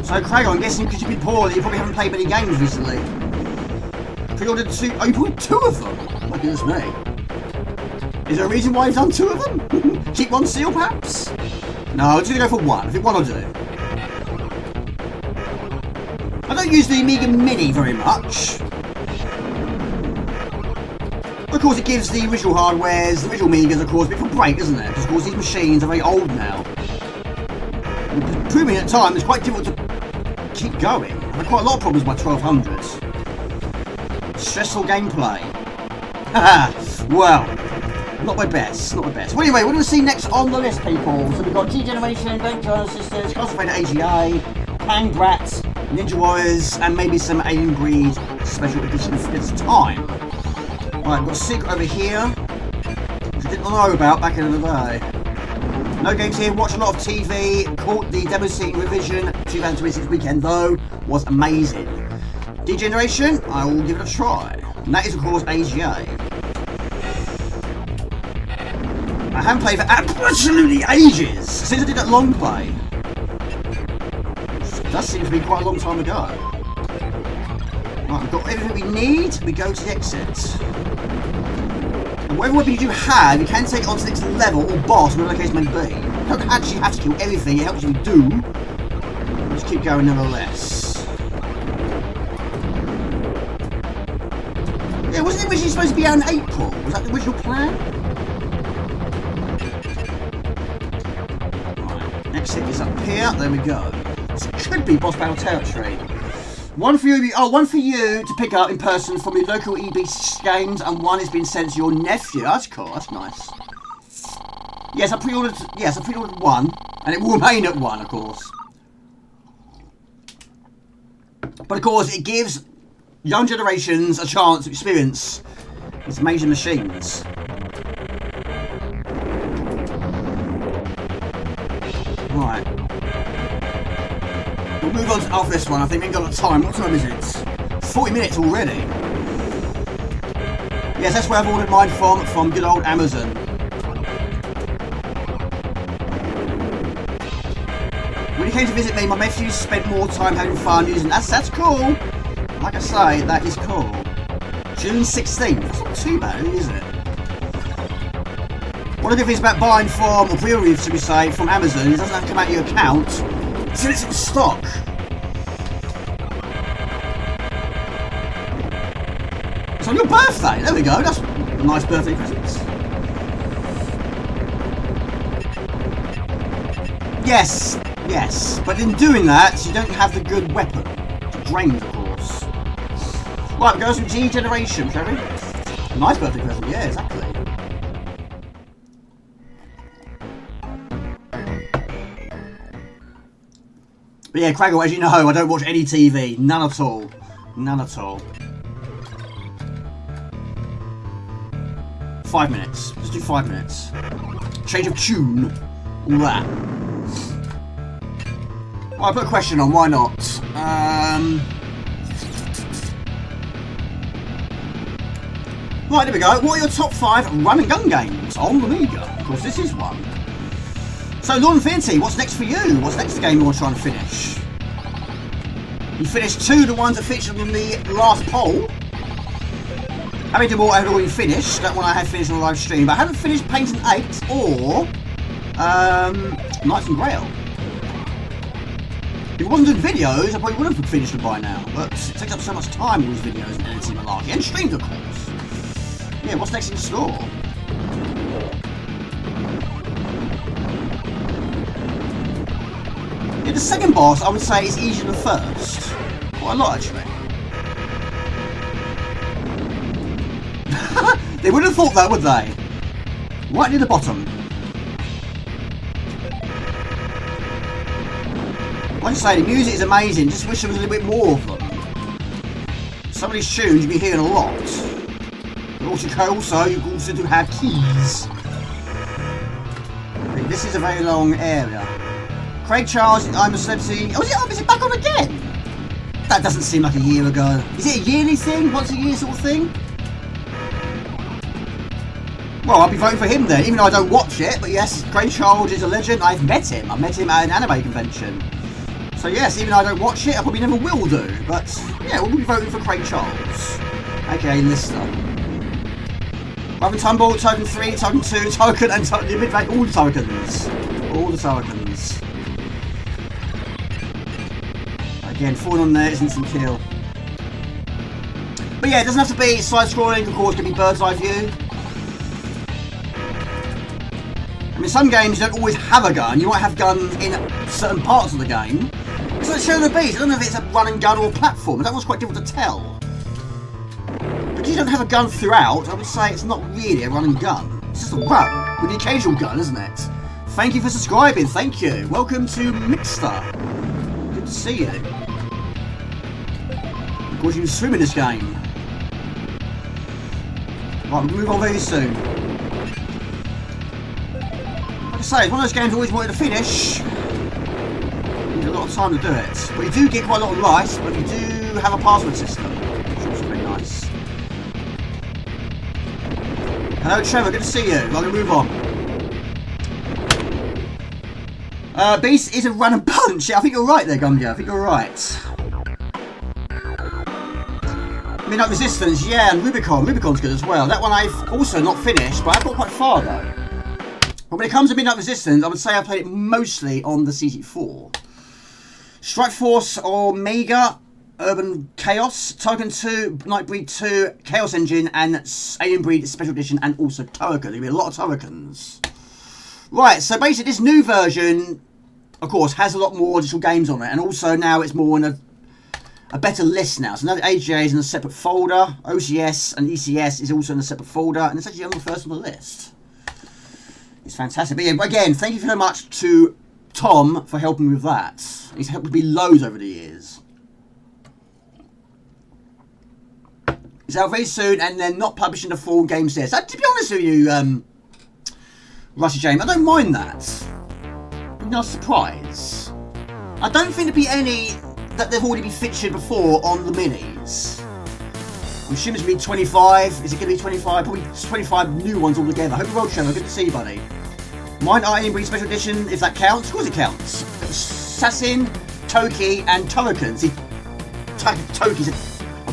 So Craig, I'm guessing because you've been poor that you probably haven't played many games recently. Pre-ordered 2, oh you bought 2 of them? My goodness me. Is there a reason why you've done 2 of them? Keep one seal perhaps? No, I'm just going to go for 1. I think 1 will do. I don't use the Amiga Mini very much. Of course it gives the original hardwares, the original Amigas of course, a bit of a break, isn't it? Because of course these machines are very old now. And proving at times it's quite difficult to keep going. I've had quite a lot of problems with my 1200s. Stressful gameplay. Haha, well, not my best, not my best. Well anyway, what do we see next on the list, people? So we've got G-Generation, Great Giana Sisters, Concentrated AGA, Pang Brat, Ninja Warriors, and maybe some Alien Breed special edition for this time. Right, I've got a secret over here, which I didn't know about back in the day. No games here, watched a lot of TV, caught the demo scene revision 2026 weekend though, was amazing. D-Generation, I will give it a try. And that is of course AGA. I haven't played for absolutely ages, since I did that long play. Which does seem to be quite a long time ago. Right, we've got everything we need, we go to the exit. And whatever weapon you do have, you can take it on to the next level or boss, whatever the case may be. You don't actually have to kill everything, it helps you do. Let's keep going nevertheless. Yeah, wasn't it originally supposed to be out in April? Was that the original plan? Right, exit is up here, there we go. This could be boss battle territory. One for you to pick up in person from your local EB games, and one is being sent to your nephew. That's cool. That's nice. Yes, I pre-ordered 1, and it will remain at 1, of course. But of course, it gives young generations a chance to experience these amazing machines. Right. we'll move on to after this one. I think we ain't got a lot of time. What time is it? 40 minutes already. Yes, that's where I've ordered mine from good old Amazon. When he came to visit me, my nephews spent more time having fun using... That's cool. Like I say, that is cool. June 16th. That's not too bad, is it? One of the things about buying from, or pre-ordering, should we say, from Amazon, it doesn't have to come out of your account until it's in stock. It's on your birthday. There we go. That's a nice birthday present. Yes, yes. But in doing that, you don't have the good weapon. It drains, of course. Right, we go to G Generation, shall we? A nice birthday present. Yeah, exactly. But yeah, Craggle, as you know, I don't watch any TV. None at all. None at all. 5 minutes. Let's do 5 minutes. Change of tune. All that. Well, I put a question on. Why not? Right, there we go. What are your top 5 run and gun games on the Amiga? Of course, this is one. So, Lord Infinity, what's next for you? What's the next game you want to try and finish? You finished 2 of the ones that featured in the last poll. I mean, the more I had already finished, that one I had finished on the live stream, but I haven't finished Painting 8 or Knights and Grail. If it wasn't doing videos, I probably would have finished them by now, but it takes up so much time, all these videos and editing malarkey, and streamed, of course. Yeah, what's next in store? Yeah, the second boss, I would say, is easier than the first. Quite a lot, actually. They wouldn't have thought that, would they? Right near the bottom. Like I say, the music is amazing. Just wish there was a little bit more of them. Some of these tunes you'll be hearing a lot. But also, you also do have keys. This is a very long area. Craig Charles, I'm a Celebrity. Oh, is it back on again? That doesn't seem like a year ago. Is it a yearly thing? Once a year sort of thing? Well, I'll be voting for him then, even though I don't watch it. But yes, Craig Charles is a legend. I've met him. I met him at an anime convention. So yes, even though I don't watch it, I probably never will do. But yeah, we'll be voting for Craig Charles. Okay, Lister. Robin Tumble, Token 3, Token 2, Token and Token, all the tokens. All the tokens. Again, falling on there is instant kill. But yeah, it doesn't have to be side-scrolling, of course, it can be bird's eye view. I mean, some games you don't always have a gun, you might have guns in certain parts of the game. It's like Shadow of the Beast, I don't know if it's a run and gun or a platform, that one's quite difficult to tell. Because you don't have a gun throughout, I would say it's not really a run and gun. It's just a run, with the occasional gun, isn't it? Thank you for subscribing, thank you. Welcome to Mixter. Good to see you. Of course, you can swim in this game. Right, we'll move on very soon. Like I say, it's one of those games I always wanted to finish. You need a lot of time to do it. But you do get quite a lot of life, but you do have a password system. Which is also very nice. Hello Trevor, good to see you. I'm going to move on. Beast is a run and punch. Yeah, I think you're right there, Gunga. I think you're right. Midnight Resistance, yeah, and Rubicon. Rubicon's good as well. That one I've also not finished, but I've got quite far though. But when it comes to Midnight Resistance, I would say I played it mostly on the CT4. Strike Force or Amiga, Urban Chaos, Token 2, Nightbreed 2, Chaos Engine, and Alien Breed Special Edition, and also Turrican. There'll be a lot of Turricans. Right, so basically this new version, of course, has a lot more digital games on it, and also now it's more in a better list now. So now the AGA is in a separate folder, OCS and ECS is also in a separate folder, and it's actually on the first on the list. It's fantastic. But yeah, again, thank you very much to Tom for helping me with that. He's helped me loads over the years. It's out very soon, and they're not publishing the full game set. So, to be honest with you, Rusty James, I don't mind that. It's a nice surprise. I don't think there'll be any that they've already been featured before on the minis. I'm assuming it's going to be 25. Is it going to be 25? Probably 25 new ones altogether. Hope you're well, Trevor. Good to see you, buddy. Mine are in special edition, if that counts. Of course it counts. Sassin, Toki, and Turrican. See, Toki's a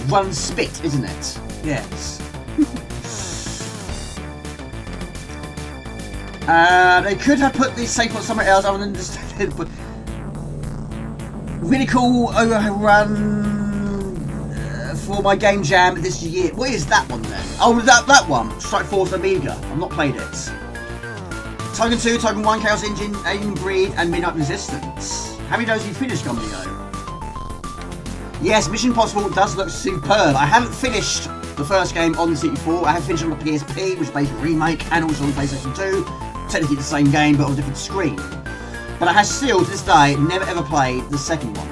run spit, isn't it? Yes. They could have put the safe on somewhere else other than just but really cool overrun for my game jam this year. What is that one then? Oh, that one. Strike Force Amiga. I've not played it. Turrican 2, Turrican 1, Chaos Engine, Alien Breed, and Midnight Resistance. How many of those have you finished, Gumbio? Yes, Mission Impossible does look superb. I haven't finished the first game on the CT4. I have finished it on the PSP, which is basically a remake, and also on PlayStation 2. Technically the same game, but on a different screen. But I have still, to this day, never ever played the second one.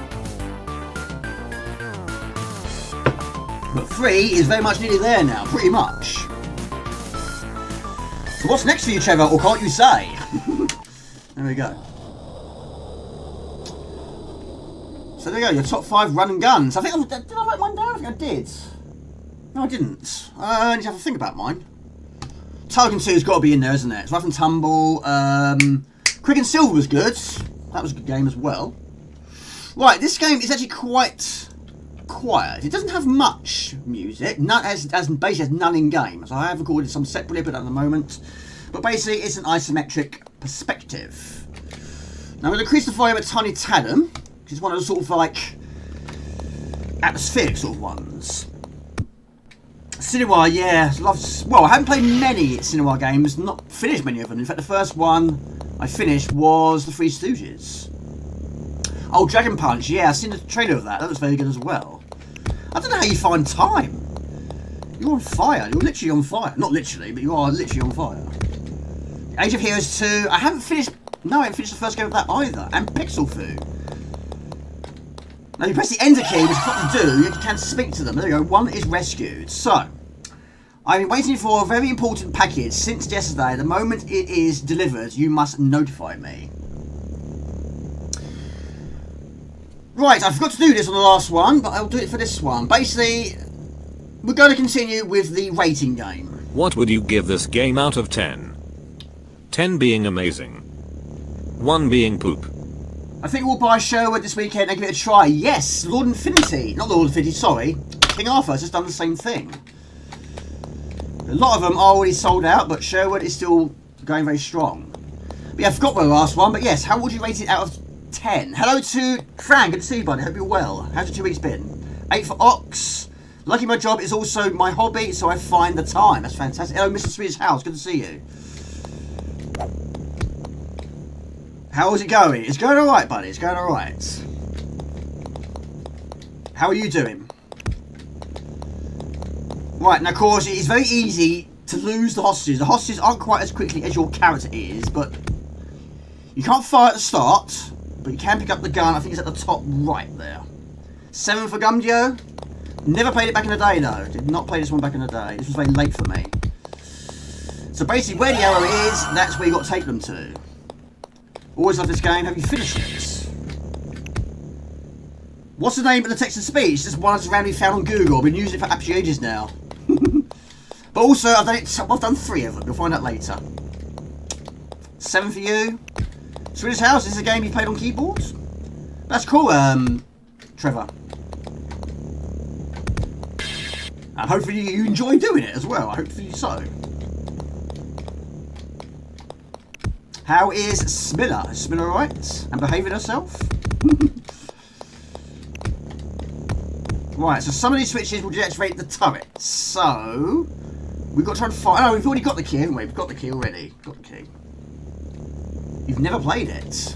But 3 is very much nearly there now, pretty much. So what's next for you, Trevor, or can't you say? There we go. So there you go, your top 5 run and guns. I think did I write mine down? I think I did. No, I didn't. I need to have a think about mine. Turrican 2's got to be in there, isn't it? It's Rough and Tumble. Quick and Silver was good. That was a good game as well. Right, this game is actually quite quiet. It doesn't have much music. None, basically has none in game. So I have recorded some separately, but at the moment. But basically, it's an isometric perspective. Now I'm going to increase the volume a tiny tadum, because it's one of the sort of like atmospheric sort of ones. Cinema, yeah, well, I haven't played many Cinema games, not finished many of them. In fact, the first one I finished was The Three Stooges. Oh, Dragon Punch, yeah, I've seen the trailer of that. That was very good as well. I don't know how you find time. You're on fire. You're literally on fire. Not literally, but you are literally on fire. Age of Heroes 2. I haven't finished. No, I haven't finished the first game of that either. And Pixel Fu. Now you press the enter key, which is what to do, you can speak to them. There you go, one is rescued. So, I've been waiting for a very important package since yesterday. The moment it is delivered, you must notify me. Right, I forgot to do this on the last one, but I'll do it for this one. Basically, we're going to continue with the rating game. What would you give this game out of 10? 10 being amazing. 1 being poop. I think we'll buy Sherwood this weekend and give it a try. Yes, Lord Infinity. Not Lord Infinity, sorry. King Arthur has just done the same thing. A lot of them are already sold out, but Sherwood is still going very strong. But yeah, I forgot the last one, but yes, how would you rate it out of 10? Hello to Frank, good to see you, buddy. Hope you're well. How's your 2 weeks been? 8 for Ox. Lucky my job is also my hobby, so I find the time. That's fantastic. Hello, Mr. Swedish House. Good to see you. How is it going? It's going alright, buddy. It's going alright. How are you doing? Right, now of course, it is very easy to lose the hostages. The hostages aren't quite as quickly as your character is, but you can't fire at the start, but you can pick up the gun. I think it's at the top right there. 7 for Gumdio. Never played it back in the day, though. Did not play this one back in the day. This was very late for me. So basically, where the arrow is, that's where you got to take them to. Always love this game. Have you finished it? What's the name of the text to speech? This one I just randomly found on Google. I've been using it for absolutely ages now. But also, I've done 3 of them. You'll find out later. 7 for you. Swedish House. This is a game you played on keyboard. That's cool, Trevor. And hopefully you enjoy doing it as well. Hopefully so. How is Smilla? Is Smilla alright? And behaving herself? Right, so some of these switches will deactivate the turrets. So, we've got to try and find... Oh, we've already got the key, haven't we? We've got the key already. Got the key. You've never played it.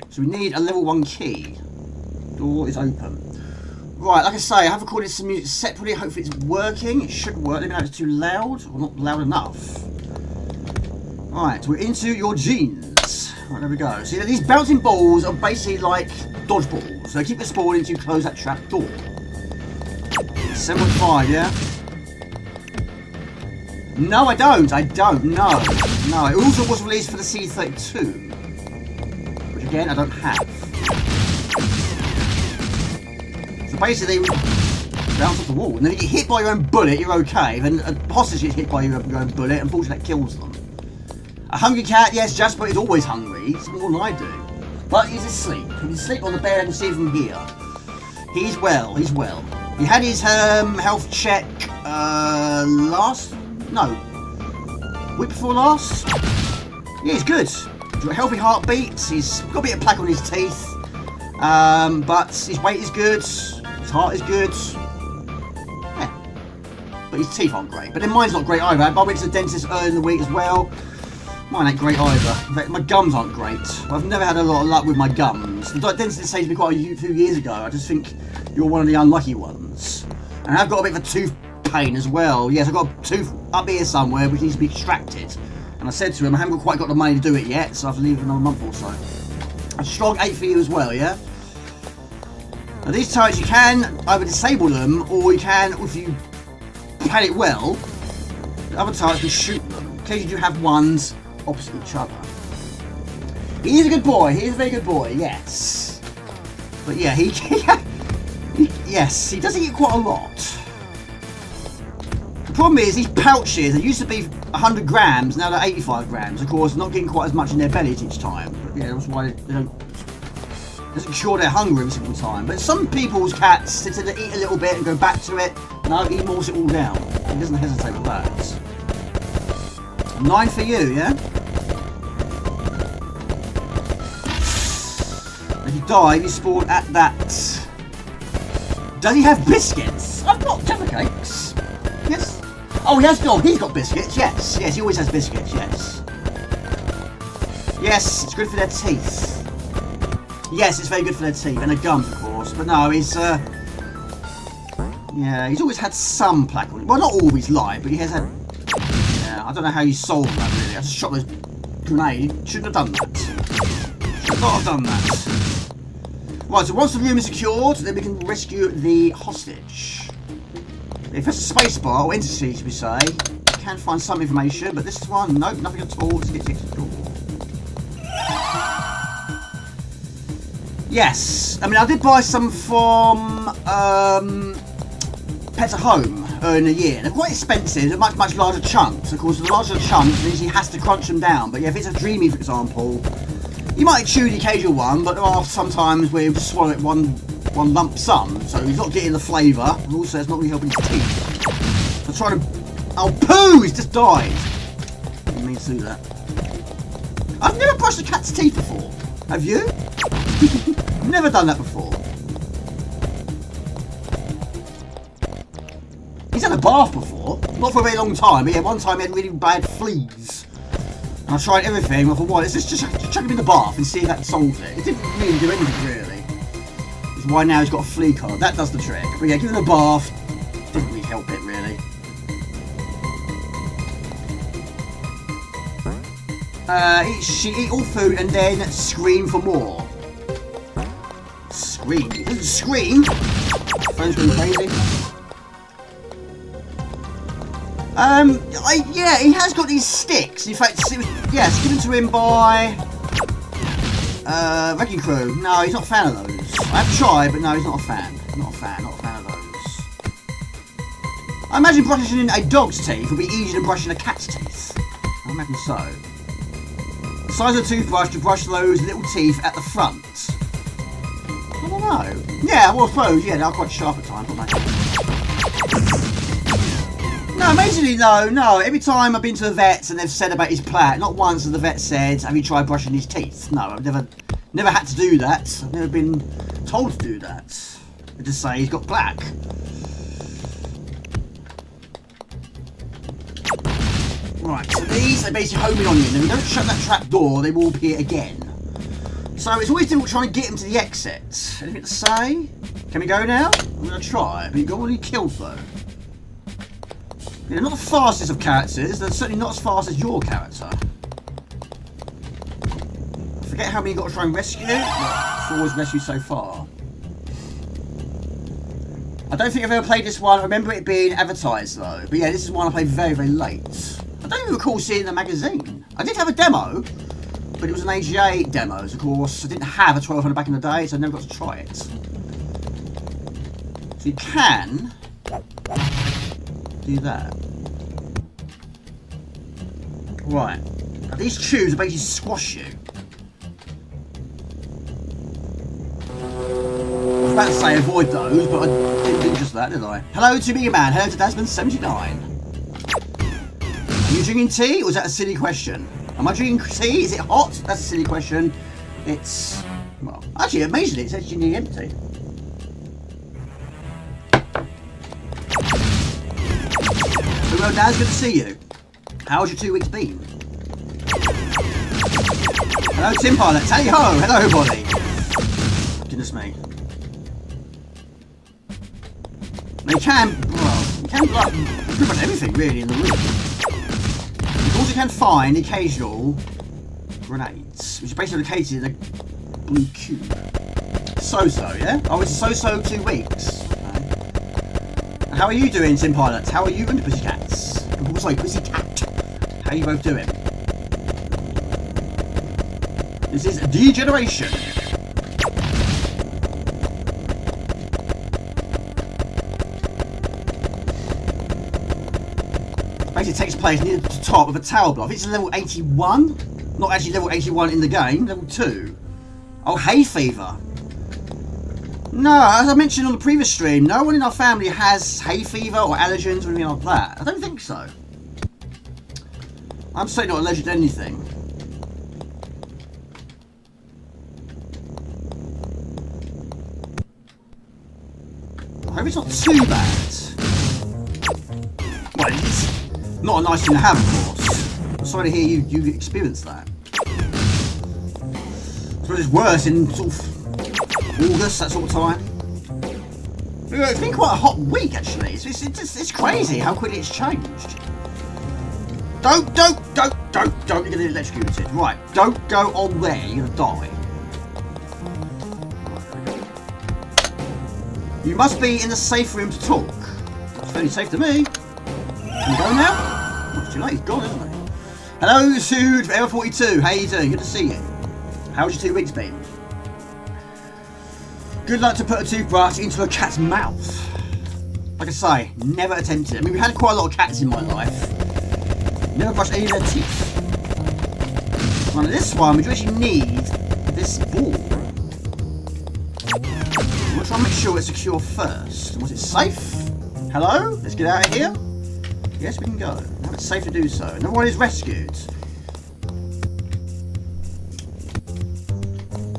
So we need a level 1 key. Door is open. Right, like I say, I have recorded some music separately. Hopefully it's working. It should work. Let me know if it's too loud or not loud enough. Right, we're into your genes. Right, there we go. See, these bouncing balls are basically like dodgeballs. So keep the spawn until you close that trap door. 7.5, yeah? No, I don't. I don't. No. No, it also was released for the C32. Which, again, I don't have. basically bounce off the wall. And then if you get hit by your own bullet, you're okay. Then a hostage gets hit by your own bullet, unfortunately that kills them. A hungry cat, yes, Jasper is always hungry. It's more than I do. But he's asleep. He's asleep on the bed, I can see from here. He's well, he's well. He had his health check week before last? Yeah, he's good. He's got a healthy heartbeat, he's got a bit of plaque on his teeth. But his weight is good, his heart is good. Yeah. But his teeth aren't great. But then mine's not great either. I went to the dentist earlier in the week as well. Mine ain't great either. In fact, my gums aren't great. I've never had a lot of luck with my gums. The dentist said to me quite a few years ago, I just think you're one of the unlucky ones. And I've got a bit of a tooth pain as well. Yes, I've got a tooth up here somewhere which needs to be extracted. And I said to him, I haven't quite got the money to do it yet, so I have to leave it another month or so. A strong 8 for you as well, yeah? Now these turrets, you can either disable them, or you can, if you plan it well, the other turrets can shoot them. Occasionally you have ones opposite each other. He is a good boy. He is a very good boy. Yes. But yeah, yes, he does eat quite a lot. The problem is these pouches. They used to be 100 grams. Now they're 85 grams. Of course, not getting quite as much in their bellies each time. But yeah, that's why they don't. Doesn't cure their hunger every single time. But some people's cats tend to eat a little bit and go back to it. No, he maws it all down. He doesn't hesitate with that. 9 for you, yeah? If you dive, you spawn at that. Does he have biscuits? I've got Jaffa cakes. Yes. Oh, he's got biscuits, yes. Yes, he always has biscuits, yes. Yes, it's good for their teeth. Yes, it's very good for their teeth. And their gums, of course. But no, he's, yeah, he's always had some plaque on him. Well, not all of his life, but he has had... Yeah, I don't know how you solved that, really. I just shot those grenade. Shouldn't have done that. Should not have done that. Right, so once the room is secured, then we can rescue the hostage. If you press the spacebar, or enter C, should we say, you can find some information, but this one, nope, nothing at all. Let's get to the door. Yes, I mean, I did buy some from Pet at Home earlier in the year. They're quite expensive, they're much larger chunks. Of course, the larger the chunks means he has to crunch them down. But yeah, if it's a Dreamy, for example, you might chew the occasional one, but there are some times where you just swallow it one lump sum, so he's not getting the flavour, and also it's not really helping his teeth. So trying to... Oh, poo! He's just died. I didn't mean to do that. I've never brushed a cat's teeth before. Have you? Never done that before. He's had a bath before. Not for a very long time, but yeah, one time he had really bad fleas. And I tried everything. I thought, well, let's just chuck him in the bath and see if that solves it. It didn't really do anything, really. Which is why now he's got a flea collar. That does the trick. But yeah, give him a bath didn't really help it, really. Eat all food and then scream for more. Scream? He doesn't scream. Phone's going crazy. Yeah, he has got these sticks. In fact, yeah, it's given to him by Wrecking Crew. No, he's not a fan of those. I have tried, but no, he's not a fan. Not a fan of those. I imagine brushing a dog's teeth would be easier than brushing a cat's teeth. I imagine so. The size of a toothbrush to brush those little teeth at the front. I don't know. Yeah, well, I suppose, yeah, they're quite sharp at times, aren't they? No, amazingly, no. Every time I've been to the vets and they've said about his plaque, not once has the vet said, have you tried brushing his teeth? No, I've never had to do that. I've never been told to do that. They just say he's got plaque. Right, so these are basically homing on you. And if you don't shut that trap door, they will appear again. So it's always difficult trying to get him to the exit. Anything to say? Can we go now? I'm going to try, but you've got all your kills though. They're not the fastest of characters, they're certainly not as fast as your character. I forget how many you've got to try and rescue. Well, 4 was rescued so far. I don't think I've ever played this one. I remember it being advertised though. But yeah, this is one I played very, very late. I don't even recall seeing the magazine. I did have a demo, but it was an AGA demo. Of course, I didn't have a 1200 back in the day, so I never got to try it. So you can do that. Right. Now these tubes basically squash you. I was about to say avoid those, but I didn't do just that, did I? Hello to Amiga Man, hello to Dasman79. Are you drinking tea, or is that a silly question? Am I drinking tea? Is it hot? That's a silly question. It's, well, actually, amazingly, it's actually nearly empty. Well, Daz, good to see you. How's your 2 weeks been? Hello, Tim Pilot. Hey ho! Hello, everybody. Goodness me. They can, well, you can like pretty much everything really in the room. You also can find occasional grenades, which are basically located in a blue cube. So-so, yeah? Oh, it's so-so 2 weeks. Okay. How are you doing, Tim Pilot? How are you and the Pussycats? Oh, sorry, Pussycat. How are you both doing? This is Degeneration. Basically, it takes place near the top of a tower block. It's level 81. Not actually level 81 in the game, level 2. Oh, hay fever. No, as I mentioned on the previous stream, no one in our family has hay fever or allergens or anything like that. I don't think so. I'm certainly not allergic to anything. I hope it's not too bad. Well, it's not a nice thing to have, of course. I'm sorry to hear you experienced that. I suppose it's worse in sort of August, that sort of time. It's been quite a hot week, actually. It's crazy how quickly it's changed. Don't, you're going to get electrocuted. Right, don't go on there, you're going to die. You must be in the safe room to talk. It's fairly safe to me. Can you go now? Oh, it's too late, he's gone, isn't he? Hello, Sood, Forever 42. How you doing? Good to see you. How's your 2 weeks been? Good luck to put a toothbrush into a cat's mouth. Like I say, never attempted it. I mean, we've had quite a lot of cats in my life. Never brushed any of their teeth. Now, this one, we do actually need this ball. We'll try and make sure it's secure first. Was it safe? Hello? Let's get out of here. Yes, we can go. Now it's safe to do so. No one is rescued.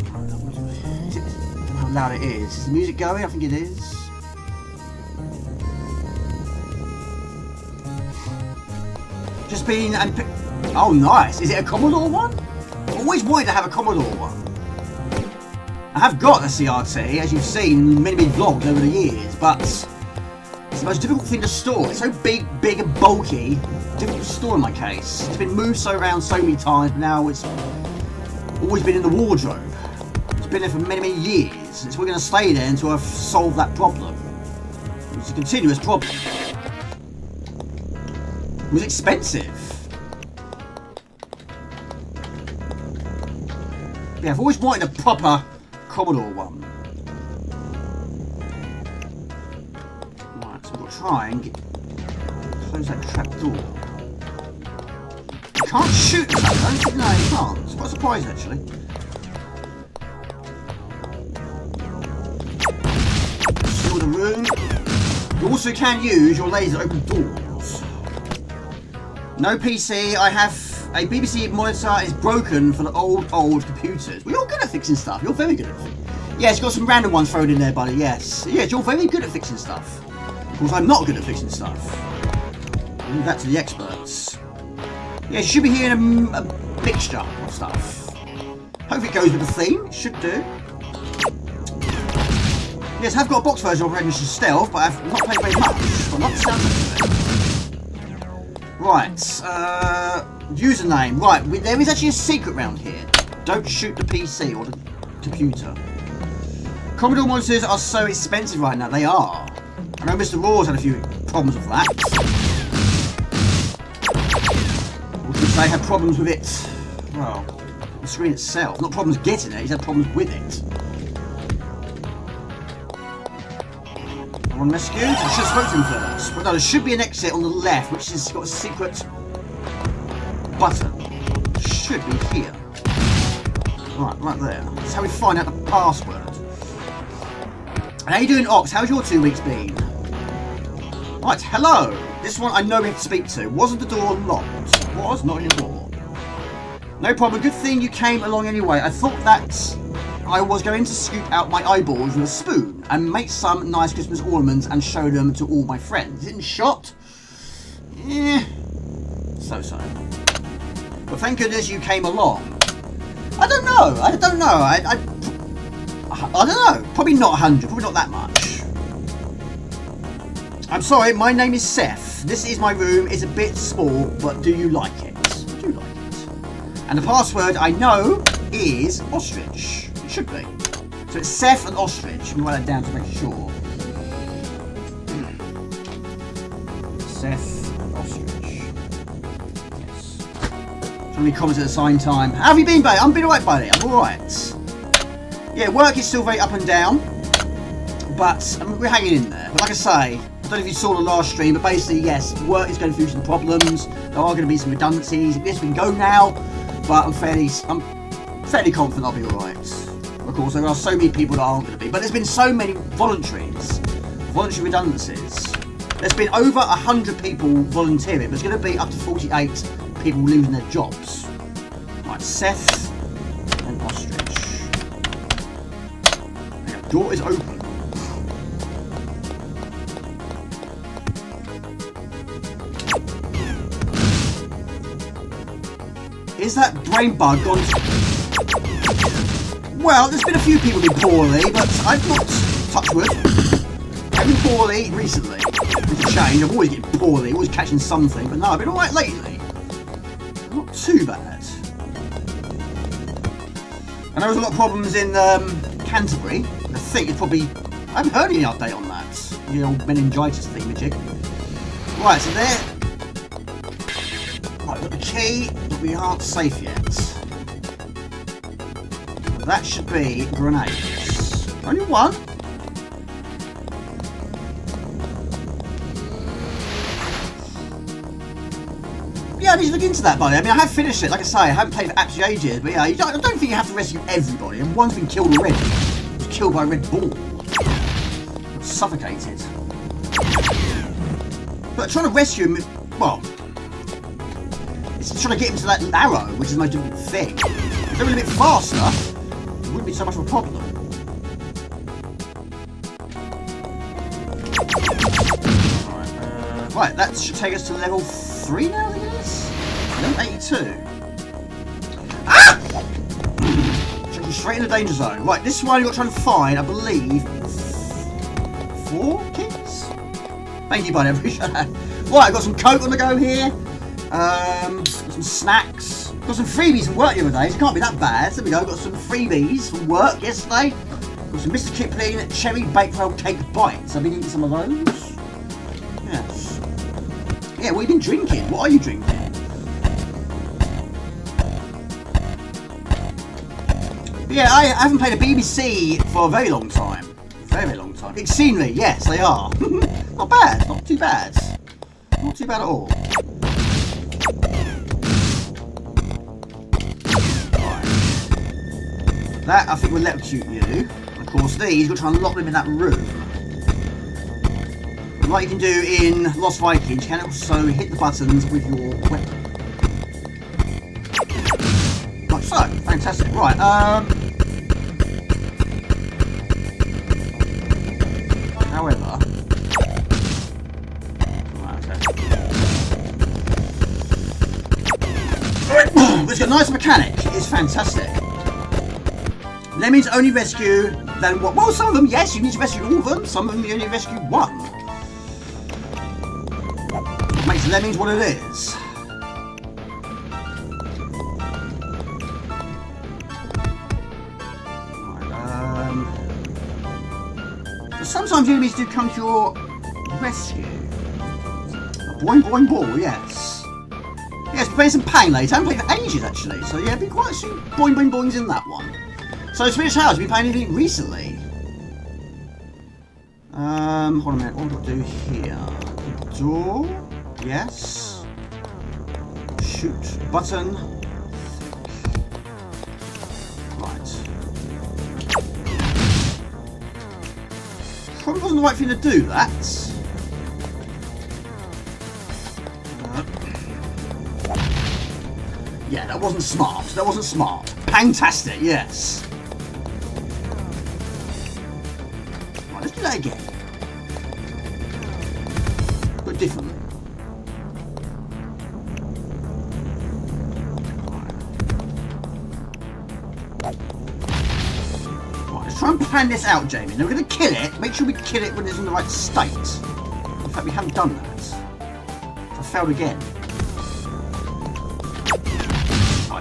I don't know how loud it is. Is the music going? I think it is. Just been and oh, nice. Is it a Commodore one? I've always wanted to have a Commodore one. I have got a CRT, as you've seen in many vlogs over the years, but it's the most difficult thing to store. It's so big and bulky, difficult to store in my case. It's been moved around so many times, but now it's always been in the wardrobe. It's been there for many years. We're going to stay there until I've solved that problem. It's a continuous problem. It was expensive. Yeah, I've always wanted a proper Commodore one. Right, so we've got to try and close that trap door. You can't shoot that, I don't think, no, you can't. It's quite surprising, actually. Seal the room. You also can use your laser to open doors. No PC, I have a BBC monitor is broken for the old computers. Well, you're good at fixing stuff. You're very good at fixing. Yes, you've got some random ones thrown in there, buddy. Yes. Yes, you're very good at fixing stuff. Of course, I'm not good at fixing stuff. I'll leave that to the experts. Yeah, you should be hearing a mixture of stuff. Hopefully it goes with the theme. It should do. Yes, I've got a box version of Operation Stealth, but I've not played very much. But I love the sound of it. Right, username. Right, there is actually a secret round here. Don't shoot the PC or the computer. Commodore monitors are so expensive right now. They are. I know Mr. Raw's had a few problems with that. They had problems with it. Well, the screen itself. Not problems getting it. He's had problems with it. One rescue. I should have spoken to him first. But no, there should be an exit on the left, which has got a secret button. Should be here. Right there. That's how we find out the password. And how you doing, Ox? How's your 2 weeks been? Right, hello. This one I know we have to speak to. Wasn't the door locked? Was? Not anymore. No problem. Good thing you came along anyway. I thought that I was going to scoop out my eyeballs with a spoon and make some nice Christmas ornaments and show them to all my friends. Isn't shot? Eh. So. But thank goodness you came along. I don't know. I don't know. I don't know. Probably not 100. Probably not that much. I'm sorry. My name is Seth. This is my room. It's a bit small, but do you like it? I do like it. And the password I know is ostrich. It should be. So it's Seth and ostrich. Let me write that down to make sure. Seth and ostrich. Yes. So many comments at the same time. How have you been, buddy? I'm been alright, buddy. I'm alright. Yeah, work is still very up and down, but we're hanging in there. But like I say, I don't know if you saw the last stream, but basically, yes, work is going through some problems. There are going to be some redundancies. Yes, we can go now, but I'm fairly confident I'll be alright. Of course, there are so many people that aren't going to be, but there's been so many voluntary redundancies. There's been over 100 people volunteering, but it's going to be up to 48 people losing their jobs. Right, Seth and ostrich. Door is open. Is that brain bug gone? Well, there's been a few people doing poorly, but I've not, touch wood, I've been poorly recently. It's a shame, I'm always getting poorly, always catching something, but no, I've been alright lately. Not too bad. I know there's a lot of problems in Canterbury. I think it's probably... I haven't heard any update on that. The old meningitis thingamajig. Right, so there... Right, we've got the key, but we aren't safe yet. That should be grenades. Only one? Yeah, I need to look into that, buddy. I mean, I have finished it. Like I say, I haven't played for absolutely ages, but yeah, I don't think you have to rescue everybody. And one's been killed already. He was killed by a red ball. Suffocated. But trying to rescue him, well, it's trying to get him to that arrow, which is the most difficult thing. If they were a bit faster, it wouldn't be so much of a problem. Right, that should take us to level 3 now, I guess? Level 82. Ah! Take you straight in the danger zone. Right, this one you've got to try and find, I believe, 4 keys? Thank you, buddy, I appreciate that. Right, I've got some coke on the go here. Got some snacks. Got some freebies from work the other day, so it can't be that bad. There we go, got some freebies from work yesterday. Got some Mr. Kipling cherry baked roll cake bites. I've been eating some of those. Yes. Yeah, what have you been drinking? What are you drinking? But yeah, I haven't played a BBC for a very long time. Very long time. Big scenery, yes, they are. Not bad, not too bad. Not too bad at all. Right. That, I think, will electrocute you. And of course, these, you've got to try and lock them in that room. Like you can do in Lost Vikings, you can also hit the buttons with your weapon. Like so, fantastic. Right, however... Right, okay. It's got a nice mechanic, it's fantastic. Lemmings only rescue then what? Well, some of them, yes, you need to rescue all of them. Some of them you only rescue one. Makes lemmings what it is. Right, so sometimes enemies do come to your rescue. A boing boing ball, yes. Yes, we're playing some pain later. I haven't played for ages actually, so yeah, been quite a few boing boing boings in that one. So Swedish House, have you been playing anything recently? Hold on a minute, what do I do here? Door, yes. Shoot, button. Right. Probably wasn't the right thing to do, that. Yeah, that wasn't smart. That wasn't smart. Fantastic, yes. Right, let's do that again. But differently. Right, let's try and plan this out, Jamie. Now we're going to kill it. Make sure we kill it when it's in the right state. In fact, we haven't done that. So I failed again.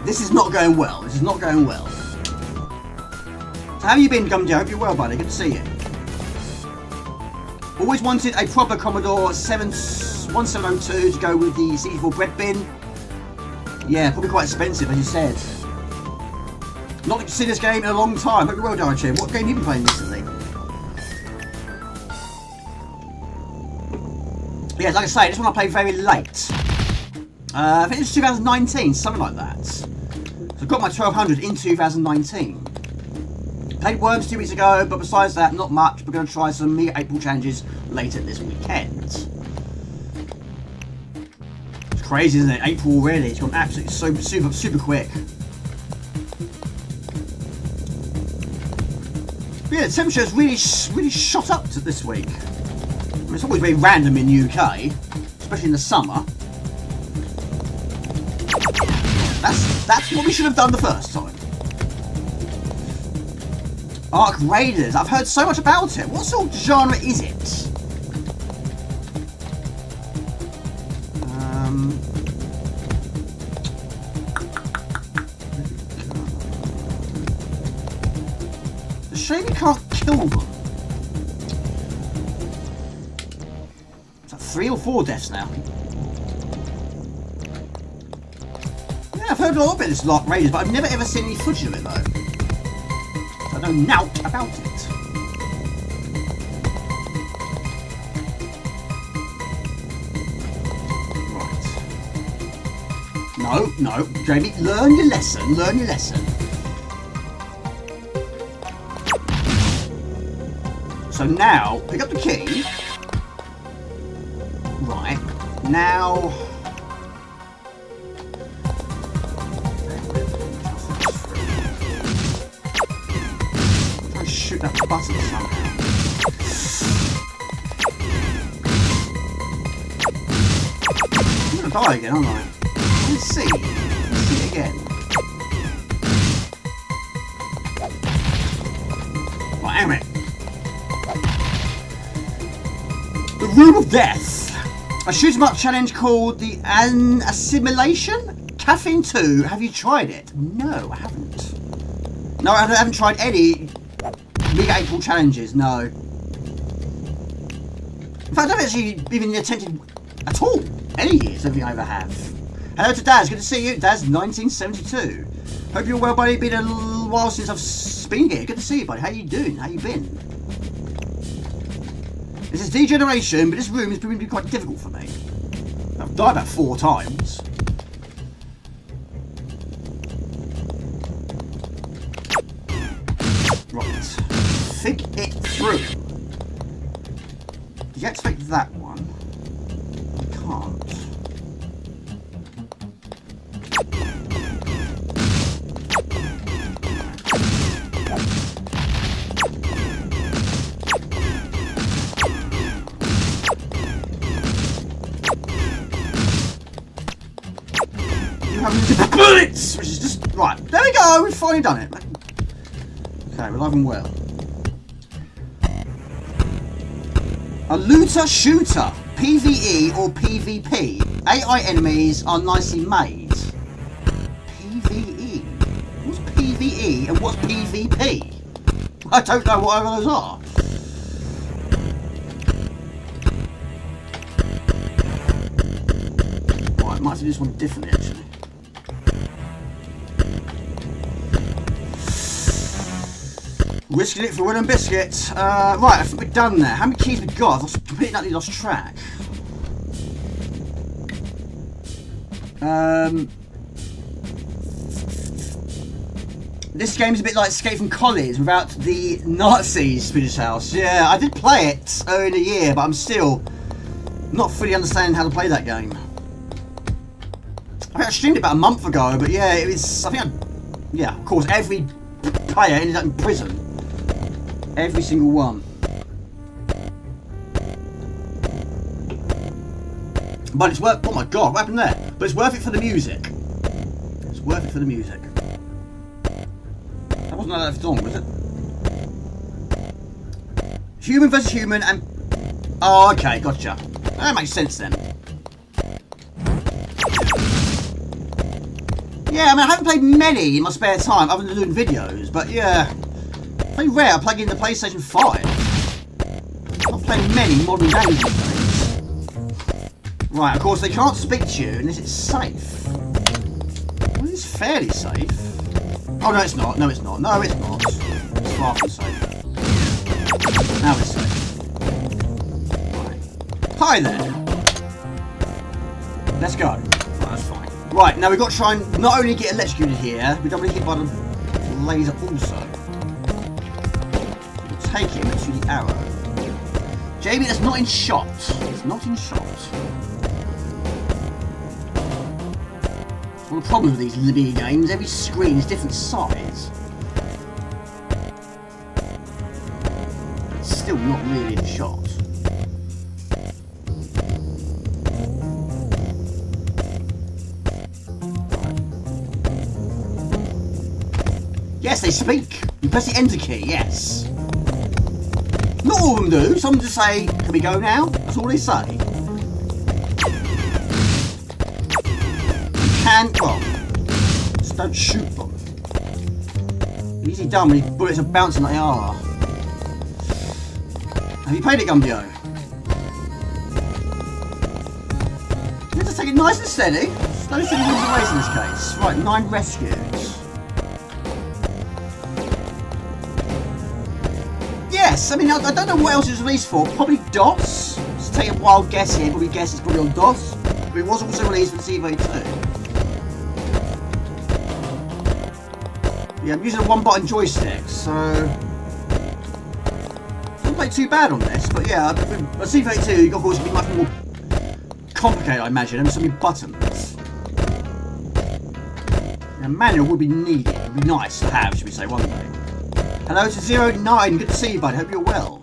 This is not going well. This is not going well. So how have you been, Gumdy? I hope you're well, buddy. Good to see you. Always wanted a proper Commodore 1702 to go with the 64 bread bin. Yeah, probably quite expensive, as you said. Not to see this game in a long time. Hope you're well, Darachim. What game have you been playing recently? Yeah, like I say, this one I played very late. I think it's 2019, something like that. So I got my 1200 in 2019. Played Worms 2 weeks ago, but besides that, not much. We're going to try some Amiga April challenges later this weekend. It's crazy, isn't it? April already. It's gone absolutely super quick. But yeah, the temperature has really shot up to this week. I mean, it's always very random in the UK, especially in the summer. That's what we should have done the first time. Ark Raiders. I've heard so much about it. What sort of genre is it? The shame you can't kill them. Is that 3 or 4 deaths now? I've heard a lot about this Ark Raiders, but I've never ever seen any footage of it though. I know nout about it. Right. No, Jamie, learn your lesson, So now, pick up the key. Right, now... Shoot that button somehow. I'm gonna die again, aren't I? Let's see. Let's see it again. Right, hang on a minute. The Room of Death. A shoot 'em up challenge called the Assimilation? Caffeine 2. Have you tried it? No, I haven't. No, I haven't tried any Big April challenges, no. In fact, I don't actually even attempted at all any years, everything I ever have. Hello to Daz, good to see you. Daz 1972. Hope you're well, buddy. Been a little while since I've been here. Good to see you, buddy. How you doing? How you been? This is Degeneration, but this room is proving to be quite difficult for me. I've died about 4 times. Right. Think it through. Deactivate that one. I can't. You have bullets, which is just right. There we go. We've finally done it. Okay, we're alive and well. A looter shooter, PvE or PvP. AI enemies are nicely made. PvE? What's PvE and what's PvP? I don't know what either of those are. Right, might have to do this one differently actually. Risking it for wooden biscuit. Right, I think we're done there. How many keys we got? I've completely lost track. This game's a bit like Escape from College without the Nazis, Spinach House. Yeah, I did play it earlier in the year, but I'm still not fully understanding how to play that game. I think I streamed it about a month ago, but yeah, it was. Yeah, of course, every player ended up in prison. Every single one. But it's worth. Oh my god, what happened there? But it's worth it for the music. It's worth it for the music. That wasn't that long, was it? Human versus human and. Oh, okay, gotcha. That makes sense then. Yeah, I mean, I haven't played many in my spare time other than doing videos, but yeah. Very rare I plug in the PlayStation 5. Not playing many modern games these days. Right, of course, they can't speak to you unless it's safe. Well, it's fairly safe. Oh, no, it's not. No, it's not. No, it's not. It's far from safe. Now it's safe. Right. Hi there. Let's go. Right, that's fine. Right, now we've got to try and not only get electrocuted here, we don't want to hit by the laser also. We'll take him to the arrow. Jamie, that's not in shot. It's not in shot. Well, the problem with these Libby games, every screen is different size. It's still not really in shot. Yes, they speak. You press the enter key, yes. Not all of them do. Some just say, can we go now? That's all they say. Well, just don't shoot them. Easy done when these bullets are bouncing like they are. Have you played it, Gumbio? You have to take it nice and steady. Slow steady wins the race in this case. Right, 9 rescues. Yes, I mean, I don't know what else it's released for. Probably DOS. Let's take a wild guess here. Probably guess it's probably on DOS. But it was also released for CV2. Yeah, I'm using a one-button joystick, so don't play too bad on this. But yeah, with CV2, you've got to be much more complicated, I imagine, and so many buttons. A manual would be needed. It would be nice to have, should we say, one day. Hello to 09. Good to see you, bud. Hope you're well.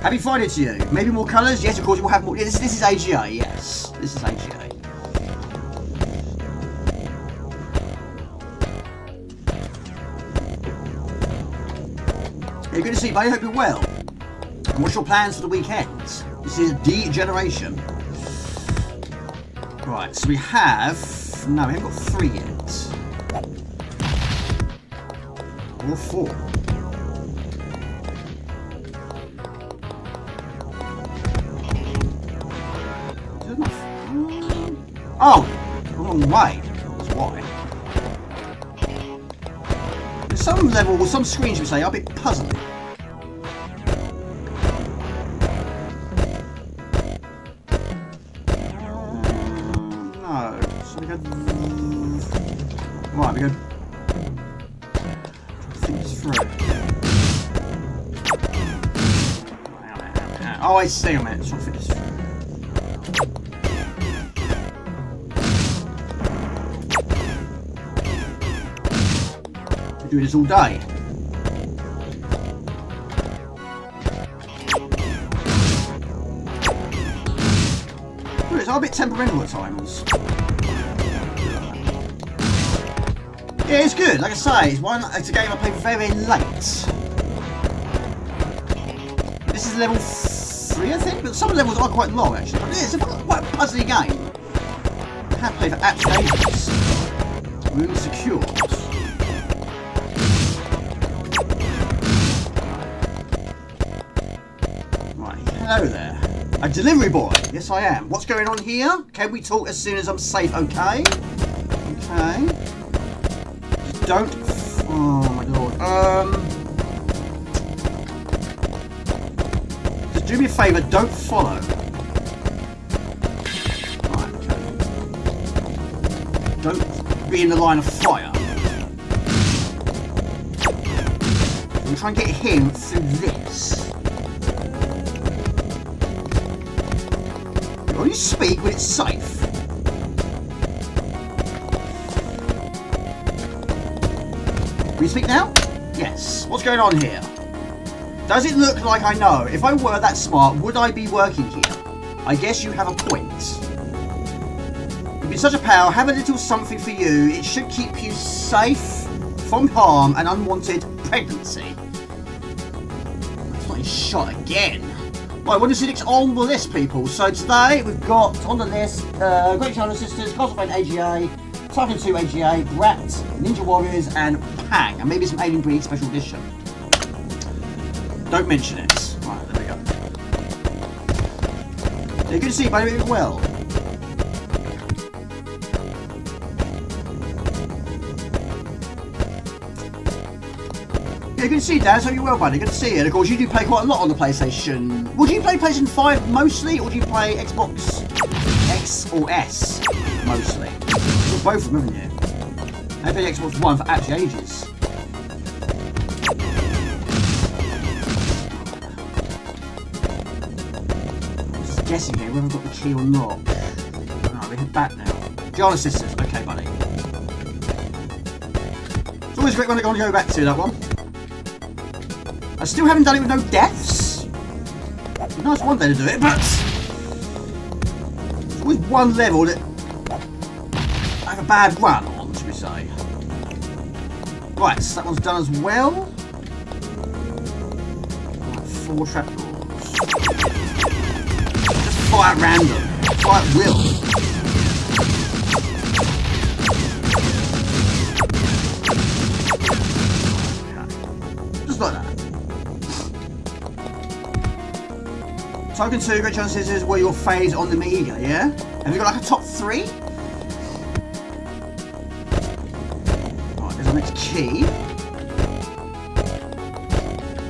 Happy Friday to you. Maybe more colours? Yes, of course, we'll have more. This is AGA, yes. This is AGA. Yeah, good to see you, buddy. Hope you're well. And what's your plans for the weekend? This is D-Generation. Right, so we have... No, we haven't got 3 yet. Or 4. Oh! Wrong way. That's why. Some levels, some screens, we say, are a bit puzzling. No. So we go... Right, we go... Think this through. Oh, I see, a minute. Let's try to think this through. Do this all day. It's a bit temperamental at times. Yeah, it's good. Like I say, it's a game I play very late. This is level 3, I think, but some levels are quite long actually. But it's quite a puzzly game. I have played for actual ages. Room secured. Hello there. A delivery boy. Yes, I am. What's going on here? Can we talk as soon as I'm safe? Okay. Okay. Don't. Oh my lord. favour, don't follow. Right, okay. Don't be in the line of fire. We'll try and get him through this. You only speak when it's safe. Will you speak now? Yes. What's going on here? Does it look like I know? If I were that smart, would I be working here? I guess you have a point. You've been such a pal, have a little something for you. It should keep you safe from harm and unwanted pregnancy. That's not his shot again. Right, what is it on the list, people? So today we've got on the list Great Giana Sisters, Castlevania AGA, Turrican 2 AGA, Brat, Ninja Warriors, and Pang, and maybe some Alien Breed Special Edition. Don't mention it. Right, there we go. So you can see by doing it well. Yeah, you can see, Dad, so you well, buddy. Good to see you. And of course, you do play quite a lot on the PlayStation. Would you play PlayStation 5 mostly, or do you play Xbox X or S mostly? You've got both of them, haven't you? I played Xbox One for actually ages. Guessing here whether I've got the key or not. Alright, we head back now. Giana Sisters, okay, buddy. It's always a great one to go back to, that one. I still haven't done it with no deaths. It's a nice one day to do it, but there's always one level that I have a bad run on, should we say. Right, so that one's done as well. Right, 4 trapdoors. Fire at random. Fire at will. Just like that. Turrican 2, Great Giana Sisters were your phase on the Amiga, yeah? Have you got like a top 3? Alright, there's our next key.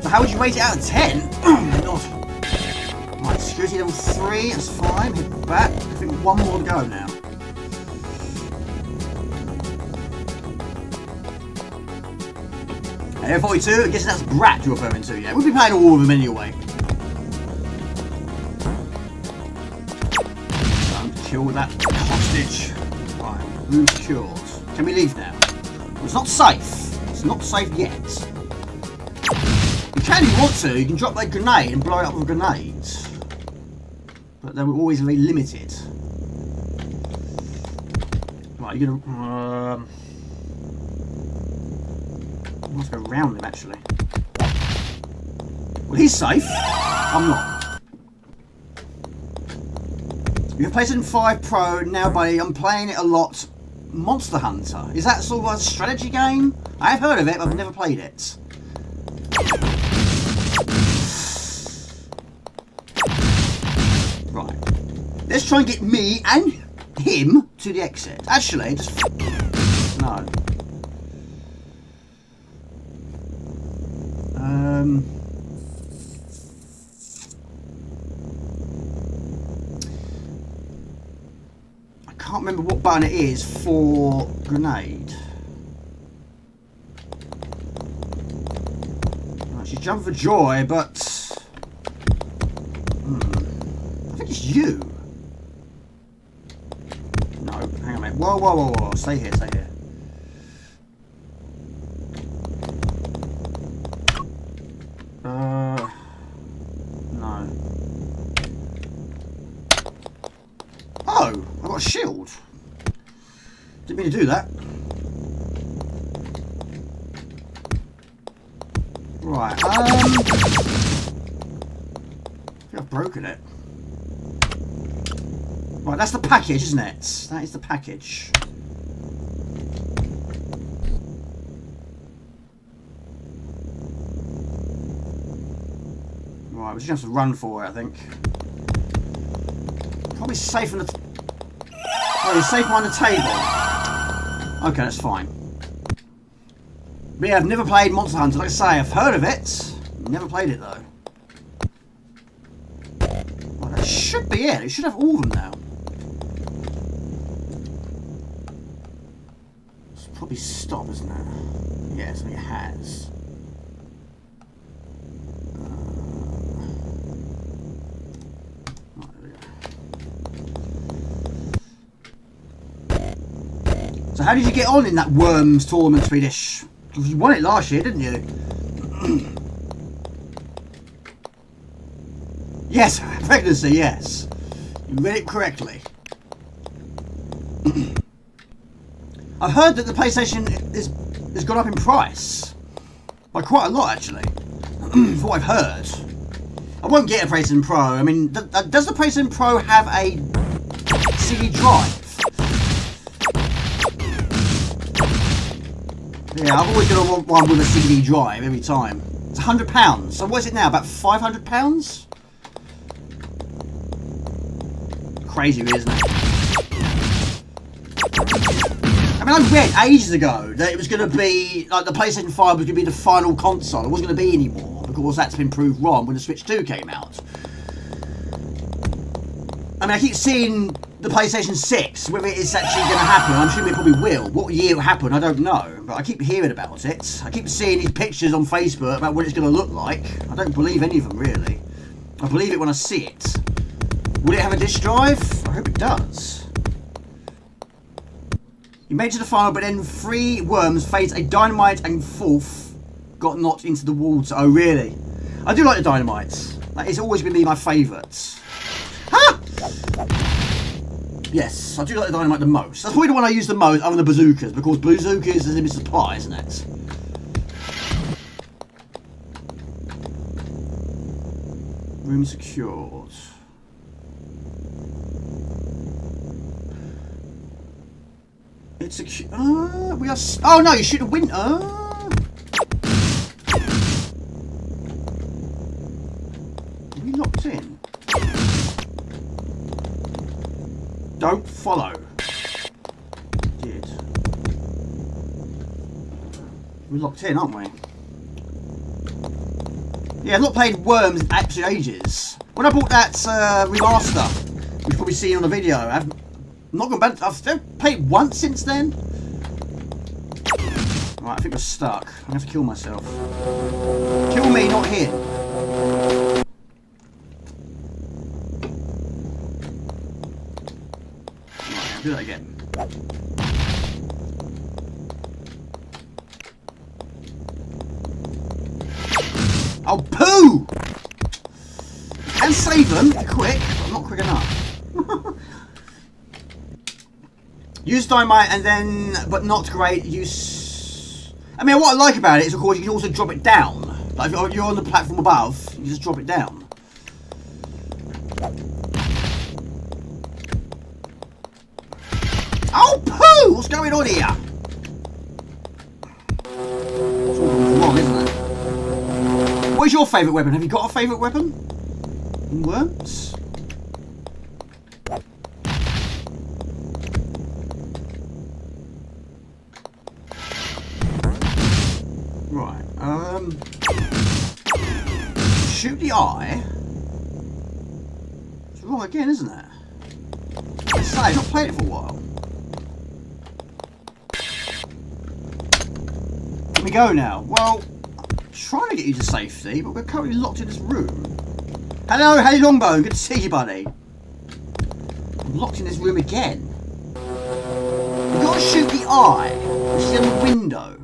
So how would you rate it out of 10? Not. Right, security level 3, that's fine. Hit back. I think one more to go now. Area 42, I guess that's Brat you're referring to, yeah? We'll be playing all of them anyway. Time to kill that hostage. Right, room secured. Can we leave now? Well, it's not safe. It's not safe yet. You can if you want to. You can drop that grenade and blow it up with a grenade. But they were always very limited. Right, you're gonna let's go round him actually. Well, he's safe. I'm not. You have PlayStation 5 Pro now, buddy. I'm playing it a lot. Monster Hunter. Is that sort of a strategy game? I have heard of it, but I've never played it. Right. Let's try and get me and him to the exit. Actually, just... No. I can't remember what button it is for grenade. Right, she's jumping for joy, but... I think it's you. No, hang on, mate. Whoa, whoa, whoa, whoa. Stay here, stay here. No. Oh, I've got a shield. Didn't mean to do that. Right, I think I've broken it. Right, that's the package, isn't it? That is the package. Right, we just have to run for it, I think. Probably safe on the... Oh, it's safe behind the table. Okay, that's fine. But yeah, I've never played Monster Hunter. Like I say, I've heard of it. Never played it, though. should be it. It should have all of them now. It's probably stop, isn't it? Yeah, so it has. Right, there we go. So how did you get on in that Worms tournament, Swedish? You won it last year, didn't you? Yes, pregnancy, yes. You read it correctly. I've heard that the PlayStation has gone up in price. By quite a lot, actually. From what I've heard. I won't get a PlayStation Pro. I mean, does the PlayStation Pro have a CD drive? Yeah, I've always got one with a CD drive every time. It's £100. So what is it now? About £500? Crazy, isn't it? I mean, I read ages ago that it was going to be, like, the PlayStation 5 was going to be the final console. It wasn't going to be anymore, because that's been proved wrong when the Switch 2 came out. I mean, I keep seeing the PlayStation 6, whether it's actually going to happen. I'm assuming it probably will. What year it will happen, I don't know. But I keep hearing about it. I keep seeing these pictures on Facebook about what it's going to look like. I don't believe any of them, really. I believe it when I see it. Will it have a disk drive? I hope it does. You made it to the final, but then 3 Worms faced a Dynamite and 4th got knocked into the water. Oh, really? I do like the Dynamites. That is always going to be my favourite. Ha! Yes, I do like the Dynamite the most. That's probably the one I use the most other than the Bazookas, because Bazookas is a limited supply, isn't it? Room secured. It's secure. We are. Oh no, you should have win. Are we locked in? Don't follow. Did. We're locked in, aren't we? Yeah, I've not played Worms in absolute ages. When I bought that remaster, which you've probably seen on the video, I've not gone back. I've played once since then. Right, I think we're stuck. I'm gonna have to kill myself. Kill me, not him. Right, I'll do that again. Oh, poo! I can save them quick, but not quick enough. Use Dynamite and then, but not great, use... I mean, what I like about it is, of course, you can also drop it down. Like, if you're on the platform above, you just drop it down. Oh, poo! What's going on here? It's all wrong, isn't it? What is your favourite weapon? Have you got a favourite weapon? In Worms? Right, shoot the eye. It's wrong again, isn't it? I say, I've not played it for a while. Here we go now. Well, I'm trying to get you to safety, but we're currently locked in this room. Hello, hey Longbone, good to see you, buddy. I'm locked in this room again. We've got to shoot the eye, which is in the window.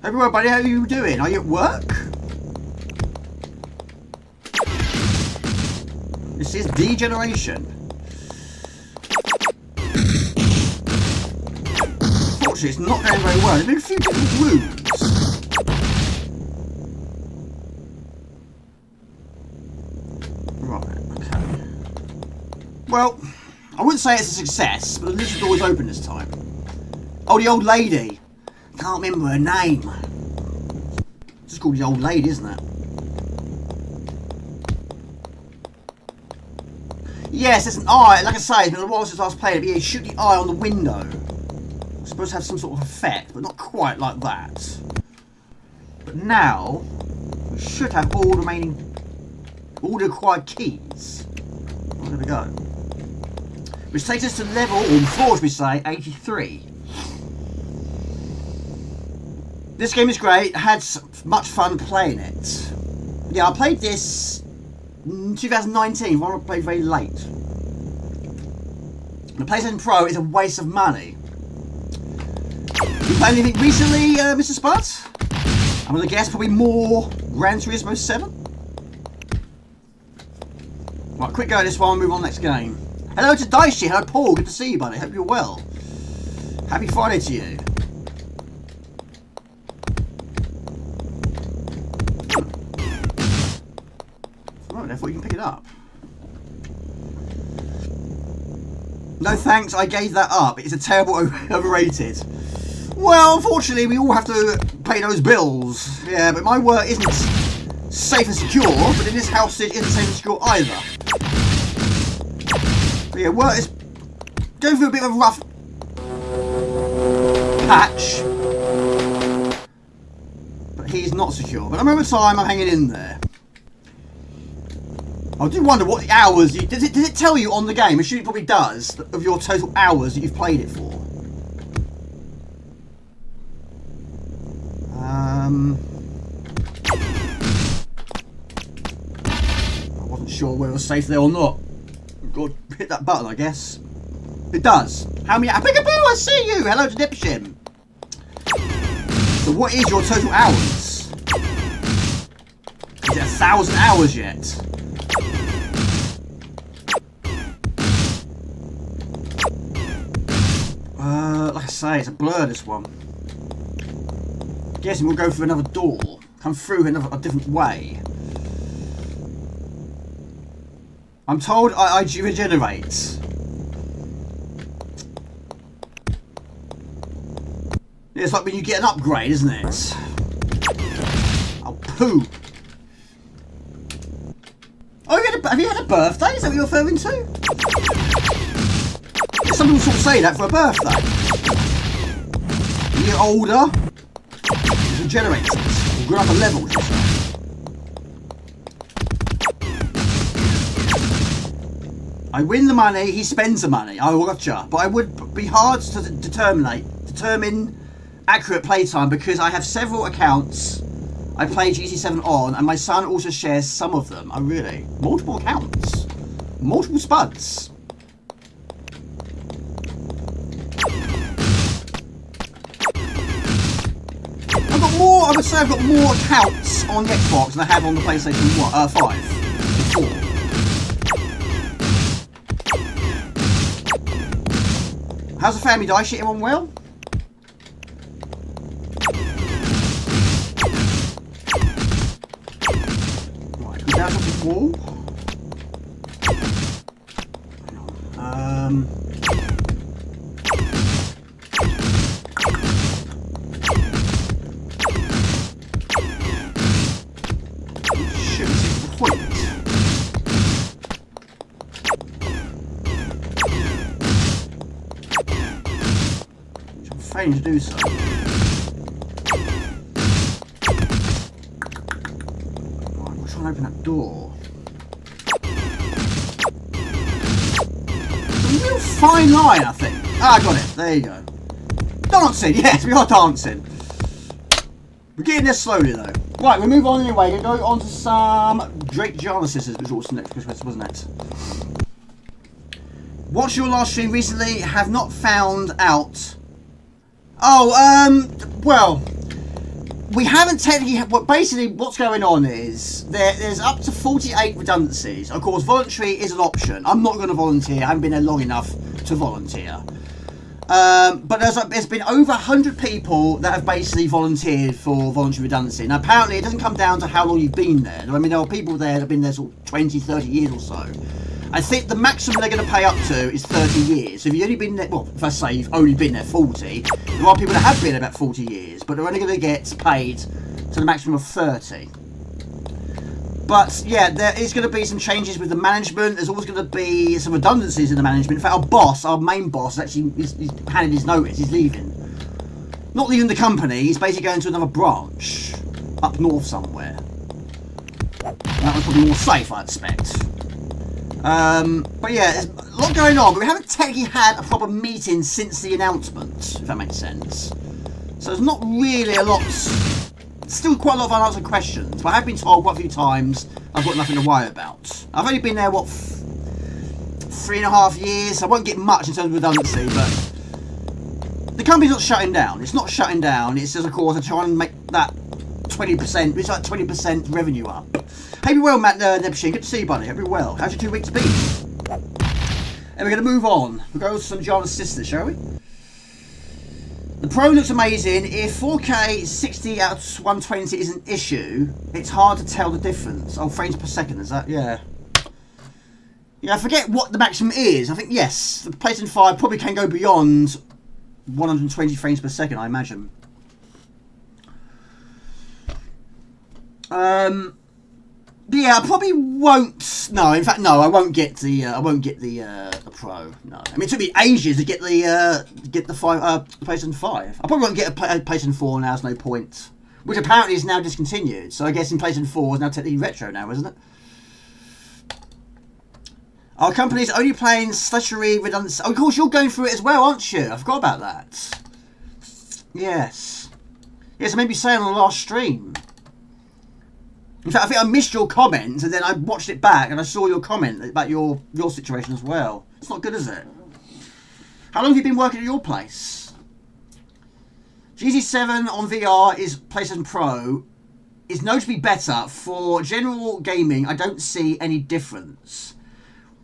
Everyone, buddy, how are you doing? Are you at work? This is degeneration. Unfortunately, it's not going very well. There's been a few different rooms. Right, okay. Well, I wouldn't say it's a success, but at least the door's open this time. Oh, the old lady. Can't remember her name. It's just called the old lady, isn't it? Yes, there's an eye. Like I say, it's been a while since I was playing it, but yeah, you shoot the eye on the window. It's supposed to have some sort of effect, but not quite like that. But now, should have all the required keys. Oh, there we go. Which takes us to level, or floor as we say, 83. This game is great. I had much fun playing it. Yeah, I played this in 2019, when I played very late. The PlayStation Pro is a waste of money. You played anything recently, Mr. Spud? I'm going to guess probably more Gran Turismo 7. Right, quick go at this one, move on to the next game. Hello to Daishi, hello Paul, good to see you, buddy. Hope you're well. Happy Friday to you. Right, I thought you can pick it up. No thanks, I gave that up. It's a terrible overrated. Well, unfortunately, we all have to pay those bills. Yeah, but my work isn't safe and secure, but in this house it isn't safe and secure either. But yeah, work is going through a bit of a rough patch. But he's not secure. But over time, I'm hanging in there. I do wonder what the hours... Does it tell you on the game? I'm sure it probably does, of your total hours that you've played it for. I wasn't sure whether it was safe there or not. Got to hit that button, I guess. It does. How many... Peekaboo, I see you! Hello to Dipshim. So what is your total hours? Is it 1,000 hours yet? Like I say, it's a blur, this one. Guessing we'll go through another door. Come through a different way. I'm told I regenerate. It's like when you get an upgrade, isn't it? Oh, poo. Oh, have you had a birthday? Is that what you're referring to? Some people sort of say that for a birthday. When you get older, it regenerates it. You grow up a level, should I say. I win the money, he spends the money. I gotcha. But I would be hard to determine accurate playtime because I have several accounts I play GT7 on, and my son also shares some of them. Oh, really? Multiple accounts? Multiple spuds? I would say I've got more accounts on the Xbox than I have on the PlayStation 5. 4. How's the family die? Shit, everyone well? Right, go down to the wall. To do so. Right, we'll try and open that door. It's a real fine line, I think. Ah, I got it. There you go. Dancing, yes, we are dancing. We're getting there slowly though. Right, we'll move on anyway. We're going to go on to some Drake Giana Sisters, which was also next Christmas, wasn't it? Watched your last stream recently, have not found out. Oh, well, we haven't technically... Basically, what's going on is there's up to 48 redundancies. Of course, voluntary is an option. I'm not going to volunteer. I haven't been there long enough to volunteer. But there's been over 100 people that have basically volunteered for voluntary redundancy. Now, apparently, it doesn't come down to how long you've been there. I mean, there are people there that have been there sort of 20, 30 years or so. I think the maximum they're going to pay up to is 30 years. So if you've only been there, well, if I say you've only been there 40, there are people that have been there about 40 years, but they're only going to get paid to the maximum of 30. But yeah, there is going to be some changes with the management. There's always going to be some redundancies in the management. In fact, our boss, our main boss, actually he's handed his notice. He's leaving. Not leaving the company. He's basically going to another branch up north somewhere. That was probably more safe, I expect. But yeah, there's a lot going on, but we haven't technically had a proper meeting since the announcement, if that makes sense. So there's not really a lot, still quite a lot of unanswered questions, but I have been told quite a few times I've got nothing to worry about. I've only been there, what, 3.5 years? I won't get much in terms of redundancy, but the company's not shutting down. It's not shutting down, it's just, of course, they're trying to make that 20%, it's like 20% revenue up. Hope you're well, Matt Nebshin. Good to see you, buddy. Hope you're well. How's your 2 weeks been? And we're going to move on. We'll go to some Giana's sisters, shall we? The Pro looks amazing. If 4K 60 out of 120 is an issue, it's hard to tell the difference. Oh, frames per second, is that? Yeah. Yeah, I forget what the maximum is. I think, yes, the PlayStation 5 probably can go beyond 120 frames per second, I imagine. Yeah, I probably won't. No, in fact, no. I won't get the. I won't get the Pro. No, I mean it took me ages to get the PlayStation 5. I probably won't get a PlayStation 4 now. There's no point. Which apparently is now discontinued. So I guess in PlayStation 4 is now technically retro now, isn't it? Our company's only playing statutory redundancy. Oh, of course, you're going through it as well, aren't you? I forgot about that. Yes. Yes, I maybe saying on the last stream. In fact, I think I missed your comment, and then I watched it back, and I saw your comment about your situation as well. It's not good, is it? How long have you been working at your place? GZ7 on VR is PlayStation Pro is notably better. For general gaming, I don't see any difference.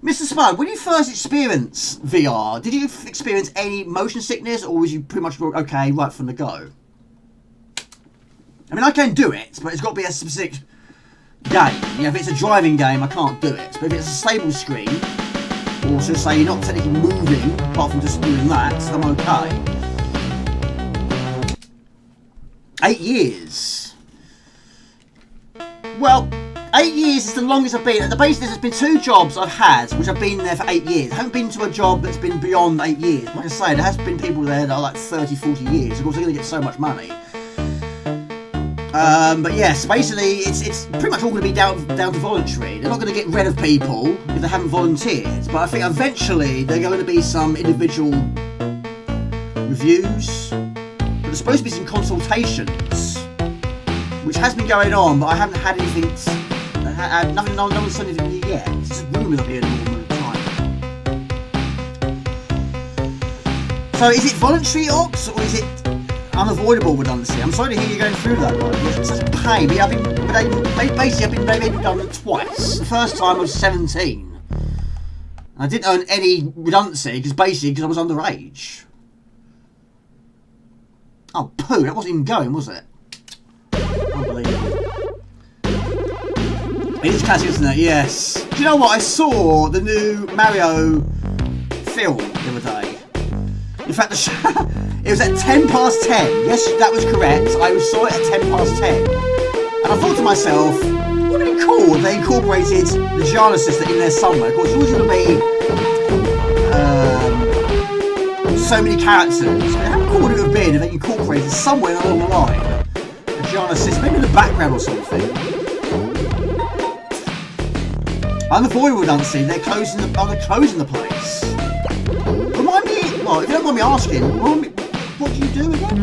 Mr. Spud, when you first experienced VR, did you experience any motion sickness, or was you pretty much okay right from the go? I mean, I can do it, but it's got to be a specific game. You know, if it's a driving game, I can't do it. But if it's a stable screen, or to say you're not technically moving, apart from just doing that, I'm okay. 8 years. Well, 8 years is the longest I've been. At the basis, there's been 2 jobs I've had, which I've been there for 8 years. I haven't been to a job that's been beyond 8 years. Like I say, there has been people there that are like 30, 40 years. Of course, they're going to get so much money. But yes, basically, it's pretty much all going to be down to voluntary. They're not going to get rid of people if they haven't volunteered. But I think eventually there are going to be some individual reviews. But there's supposed to be some consultations, which has been going on, but I haven't had anything. Nothing. No one's said anything yet. It's just rumours up here all the time. So is it voluntary, Ox, or is it unavoidable redundancy? I'm sorry to hear you going through that, though. It's such a pain. I've been made redundant twice. The first time I was 17. I didn't earn any redundancy because I was underage. Oh, poo! That wasn't even going, was it? Unbelievable. It is classic, isn't it? Yes. Do you know what? I saw the new Mario film the other day. In fact, it was at 10 past 10. Yes, that was correct. I saw it at 10 past 10. And I thought to myself, what would it be cool if they incorporated the Giana sister in there somewhere? Of course, it's always going to be so many characters. But how cool would it have been if they incorporated somewhere along the line the Giana sister, maybe in the background or something? Unavoidable redundancy, they're closing the place. Remind me, well, if you don't mind me asking, what do you do again?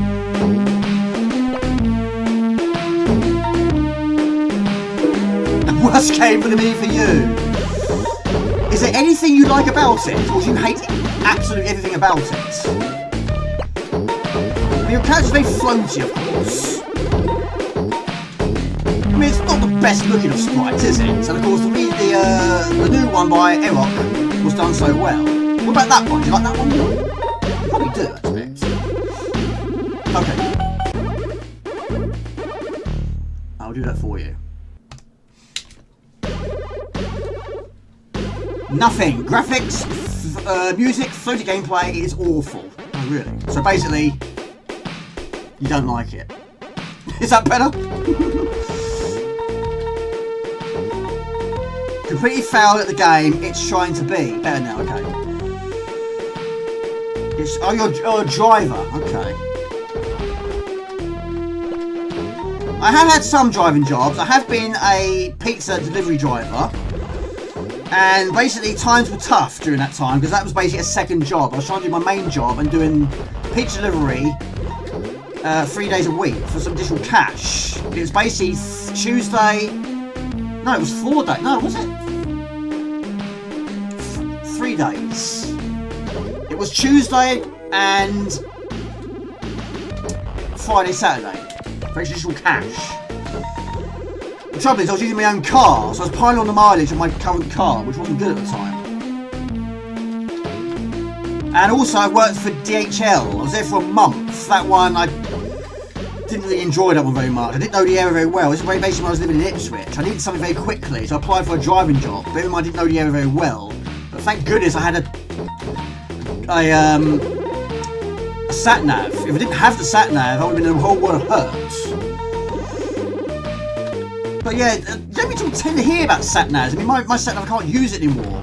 The worst game for me for you. Is there anything you like about it, or do you hate absolutely everything about it? I mean, your character's very floaty, of course. I mean, it's not the best looking of sprites, is it? And of course, the new one by Erok was done so well. What about that one? Do you like that one? You probably do, I expect. Okay. I'll do that for you. Nothing. Graphics, music, floaty gameplay is awful. Oh, really? So basically, you don't like it. Is that better? Completely failed at the game it's trying to be. Better now, okay. You're a driver, okay. I have had some driving jobs. I have been a pizza delivery driver. And basically times were tough during that time because that was basically a second job. I was trying to do my main job and doing pizza delivery 3 days a week for some additional cash. It was basically Tuesday. No, it was 4 days. No, was it? 3 days. It was Tuesday and Friday, Saturday for additional cash. The trouble is I was using my own car, so I was piling on the mileage of my current car, which wasn't good at the time. And also I worked for DHL. I was there for a month. That one, I didn't really enjoy that one very much. I didn't know the area very well. This is basically when I was living in Ipswich. I needed something very quickly, so I applied for a driving job. But even I didn't know the area very well. But thank goodness I had a sat-nav. If I didn't have the sat-nav, I would have been in a whole world of hurt. But yeah, don't we tend to hear about sat-navs? I mean, my sat-nav, I can't use it anymore.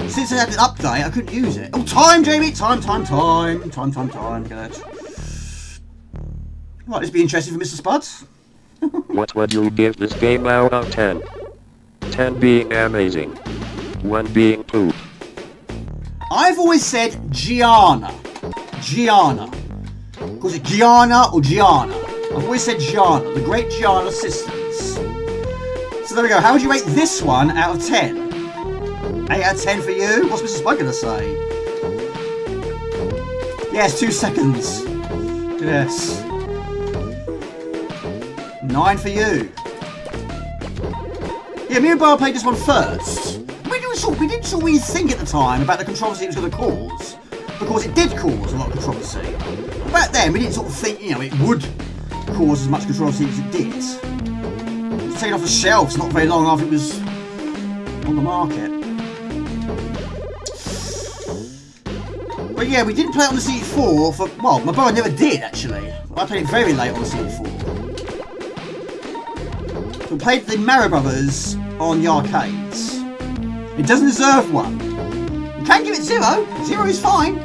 Since I had an update, I couldn't use it. Oh, time, Jamie! Time. Good. Right, this will be interesting for Mr. Spuds. What would you give this game out of 10? 10 being amazing. 1 being poop. I've always said Giana. Was it Giana or Giana? I've always said Giana, the great Giana sisters. So there we go. How would you rate this one out of 10? 8 out of 10 for you? What's Mr. Spud gonna say? Yes, 2 seconds. Yes. 9 for you. Yeah, me and Bar played this one first. We didn't really think at the time about the controversy it was going to cause. Because it did cause a lot of controversy. But back then, we didn't sort of think, it would cause as much controversy as it did. It was taken off the shelves not very long after it was on the market. But yeah, we didn't play it on the CD4 for, well, my brother never did actually. I played it very late on the CD4. We played the Mario Brothers on the arcades. It doesn't deserve 1. You can give it 0. 0 is fine.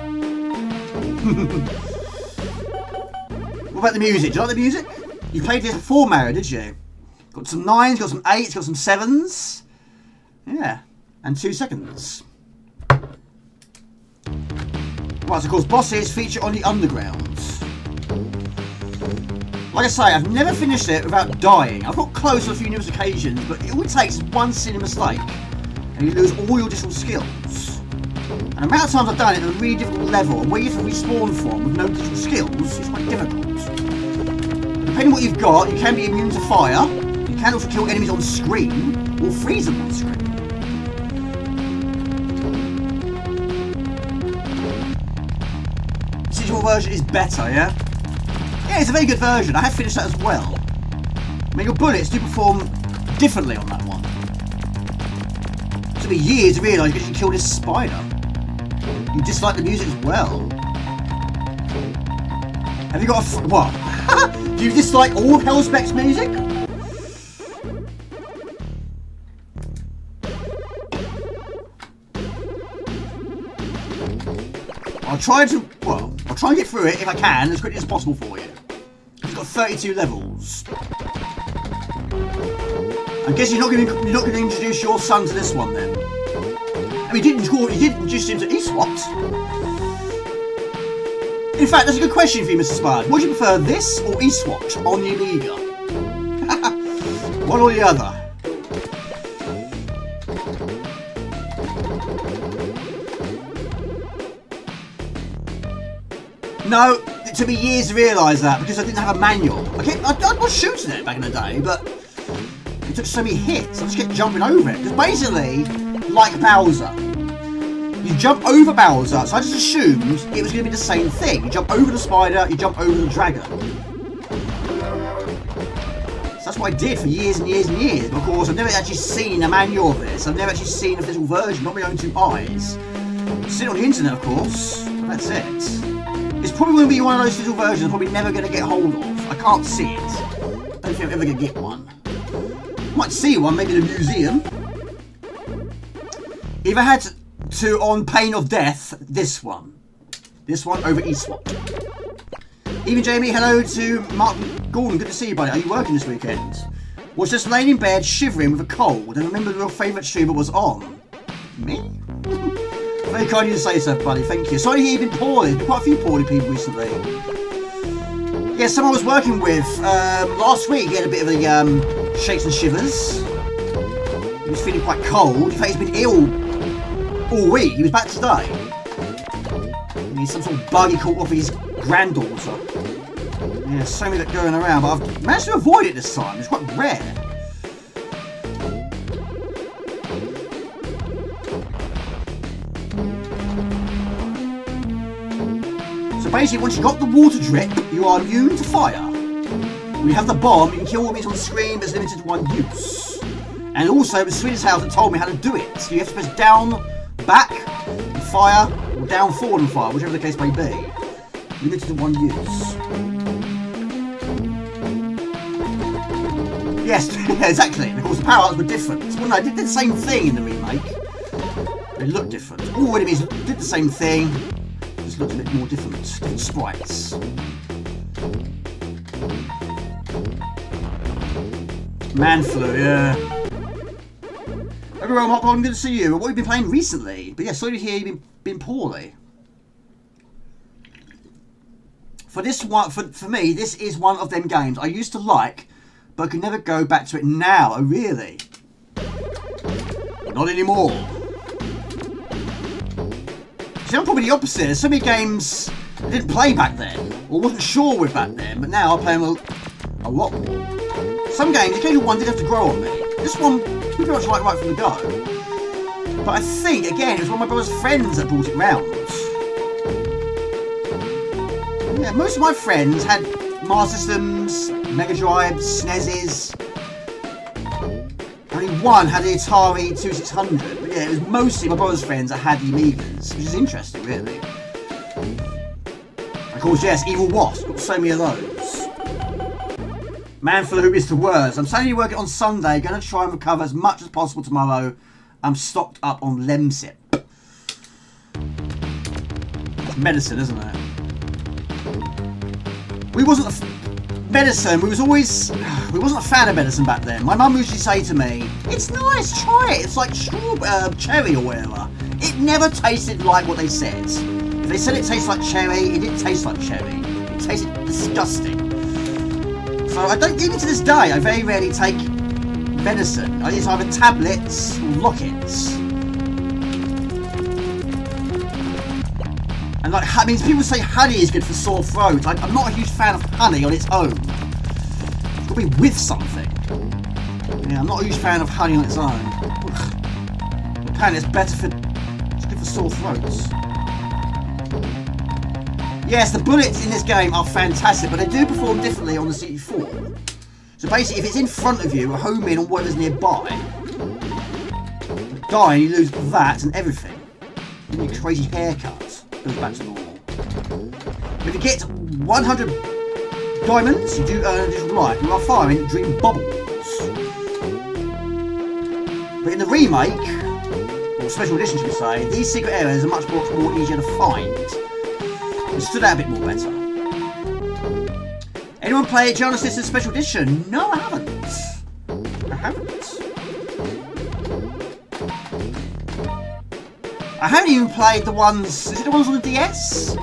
What about the music? Do you like the music? You played this before Mario, did you? Got some 9s, got some 8s, got some 7s. Yeah. And 2 seconds. Right, so of course bosses feature on the underground. Like I say, I've never finished it without dying. I've got close on a few numerous occasions, but it only takes one silly mistake and you lose all your additional skills. And the amount of times I've done it at a really difficult level, and where you have to respawn from with no additional skills, is quite difficult. Depending on what you've got, you can be immune to fire, you can also kill enemies on screen, or freeze them on screen. The digital version is better, yeah? Yeah, it's a very good version. I have finished that as well. I mean, your bullets do perform differently on that one. It took me years to realise you can kill this spider. You dislike the music as well. Have you got a... what? Do you dislike all of Hellspec's music? I'll try and get through it if I can as quickly as possible for you. It's got 32 levels. I guess you're not going to introduce your son to this one then. I mean, you did introduce him to eSWAT. In fact, that's a good question for you, Mr. Spud. Would you prefer this or eSWAT on the Amiga? One or the other? No, it took me years to realise that because I didn't have a manual. I was shooting it back in the day, but it took so many hits. I just kept jumping over it. Because basically, like Bowser, you jump over Bowser, so I just assumed it was going to be the same thing. You jump over the spider, you jump over the dragon. So that's what I did for years and years and years. But of course, I've never actually seen a manual of this. I've never actually seen a physical version, not my own 2 eyes. I've seen it on the internet, of course. That's it. It's probably going to be one of those physical versions I'm probably never going to get hold of. I can't see it. I don't think I'm ever going to get one. Might see one, maybe in a museum. If I had to, on pain of death, this one. This one over eSWAT. Even Jamie, hello to Mark Gordon. Good to see you, buddy. Are you working this weekend? Was just laying in bed shivering with a cold and remember your favourite tuber was on. Me? Very kind of you to say so, buddy. Thank you. Sorry to hear you've been poorly. There's been quite a few poorly people recently. Yeah, someone I was working with last week, he had a bit of a shakes and shivers. He was feeling quite cold. In fact, he's been ill all week. He was back today. And he's some sort of bug he caught off his granddaughter. Yeah, so many that going around, but I've managed to avoid it this time. It's quite rare. So basically, once you got the water drip, you are immune to fire. When you have the bomb, you can kill all enemies on the screen, but it's limited to one use. And also, it was Swedish House that told me how to do it. So you have to press down, back, and fire, or down, forward, and fire, whichever the case may be. Limited to one use. Yes, exactly. And of course, the power-ups were different. Well, no, they did the same thing in the remake. They looked different. All enemies did the same thing, just looked a bit more different. Different sprites. Man flu, yeah. Everyone, I'm good to see you. What have you been playing recently? But yeah, sorry to hear you've been poorly. For this one, for me, this is one of them games I used to like, but I could never go back to it now. Oh, really? Not anymore. See, I'm probably the opposite. There's so many games I didn't play back then, or wasn't sure with back then, but now I play them a lot more. Some games, the occasional one did have to grow on me. This one, pretty much like right from the go. But I think, again, it was one of my brother's friends that brought it round. Yeah, most of my friends had Master Systems, Mega Drives, SNESes. Only one had the Atari 2600. But yeah, it was mostly my brother's friends that had the Amigas, which is interesting, really. Of course, yes, Evil Wasp. Got so many of those. Man flu is the worst. I'm sadly working on Sunday. Going to try and recover as much as possible tomorrow. I'm stocked up on Lemsip. It's medicine, isn't it? We wasn't medicine. We wasn't a fan of medicine back then. My mum used to say to me, "It's nice, try it. It's like cherry or whatever." It never tasted like what they said. If they said it tastes like cherry, it didn't taste like cherry. It tasted disgusting. So I don't, even to this day, I very rarely take medicine. I use either tablets or lockets. And like, I mean, people say honey is good for sore throat. I'm not a huge fan of honey on its own. It's got to be with something. Yeah, I'm not a huge fan of honey on its own. Apparently it's good for sore throats. Yes, the bullets in this game are fantastic, but they do perform differently on the CD4. So basically, if it's in front of you, or home in, or whatever's nearby, you die and you lose that and everything. And your crazy haircut goes back to normal. If you get 100 diamonds, you do just right. You are firing dream bubbles. But in the remake, or special edition, should we say, these secret areas are much more easier to find. It stood out a bit more better. Anyone play Giana Sisters Special Edition? No, I haven't. I haven't even played the ones... Is it the ones on the DS?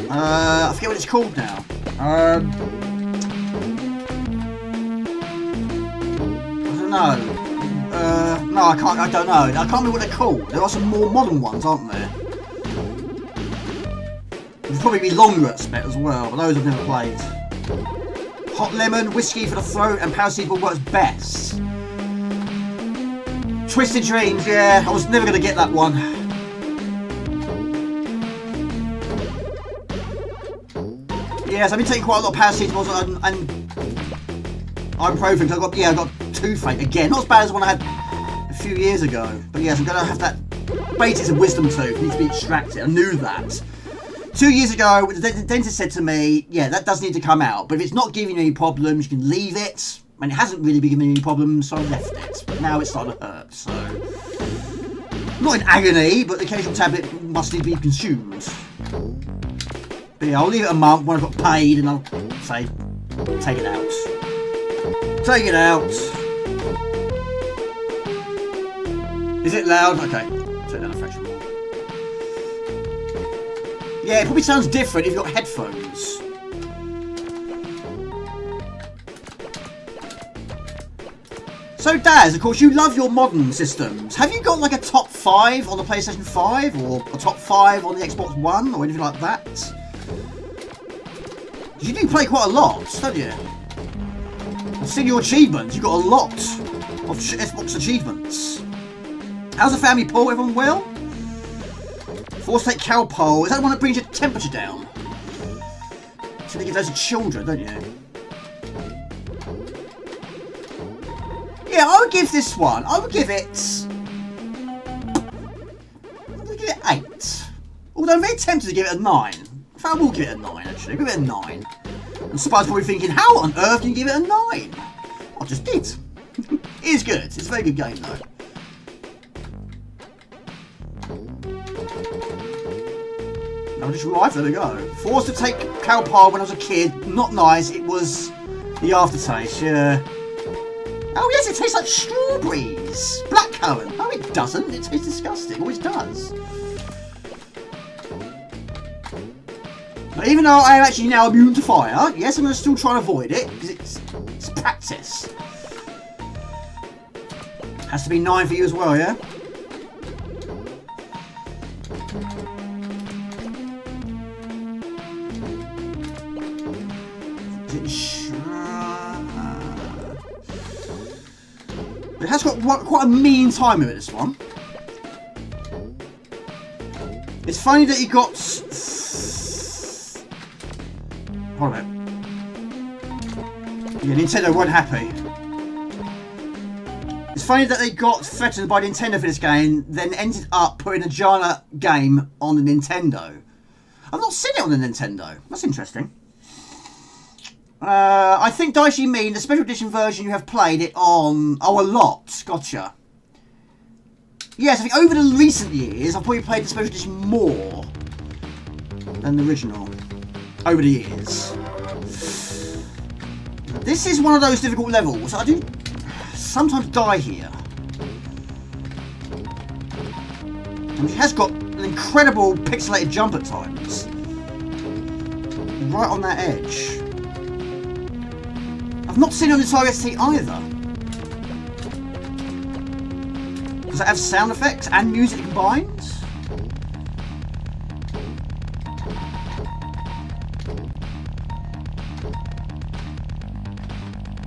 I forget what it's called now. I don't know. No, I don't know. I can't remember what they're called. There are some more modern ones, aren't there? It'll probably be longer at spec as well, but those I've never played. Hot lemon, whiskey for the throat, and paracetamol works best. Twisted Dreams, yeah, I was never going to get that one. Yes, I've been taking quite a lot of paracetamol and ibuprofen. I got toothache again. Not as bad as the one I had a few years ago, but yes, I'm going to have that. Basically, it's a wisdom tooth. It needs to be extracted. I knew that. 2 years ago, the dentist said to me, yeah, that does need to come out, but if it's not giving you any problems, you can leave it. And it hasn't really been giving me any problems, so I left it. But now it's starting to hurt, so... Not in agony, but the occasional tablet must need to be consumed. But yeah, I'll leave it a month when I've got paid and I'll say, take it out. Take it out. Is it loud? Okay. Turn down a fraction more. Yeah, it probably sounds different if you've got headphones. So Daz, of course, you love your modern systems. Have you got like a top 5 on the PlayStation 5 or a top 5 on the Xbox One or anything like that? You do play quite a lot, don't you? I've seen your achievements. You've got a lot of Xbox achievements. How's the family, Paul? Everyone well? Force take cow pole. Is that the one that brings your temperature down? So you give those to children, don't you? Yeah, I would give this one. I would give it 8. Although I'm very tempted to give it a 9. In fact, I will give it a 9 actually. Give it a 9. And Spider's probably thinking, how on earth can you give it a 9? I just did. It is good. It's a very good game though. No, just life, there we go. Forced to take cow pole when I was a kid. Not nice. It was the aftertaste, yeah. Oh yes, it tastes like strawberries. Blackcurrant. No, it doesn't. It tastes disgusting. It always does. But even though I am actually now immune to fire, yes, I'm going to still try and avoid it because it's practice. Has to be 9 for you as well, yeah? It has got quite a mean timer with this one. It's funny that you got... Hold on a minute. Yeah, Nintendo weren't happy. It's funny that they got threatened by Nintendo for this game, then ended up putting a Giana game on the Nintendo. I've not seen it on the Nintendo. That's interesting. I think, Daishi, you mean the special edition version you have played it on... Oh, a lot. Gotcha. Yes, I think over the recent years, I've probably played the special edition more than the original. Over the years. This is one of those difficult levels. I do sometimes die here. And it has got an incredible pixelated jump at times. Right on that edge. I've not seen it on the Atari ST either. Does it have sound effects and music combined?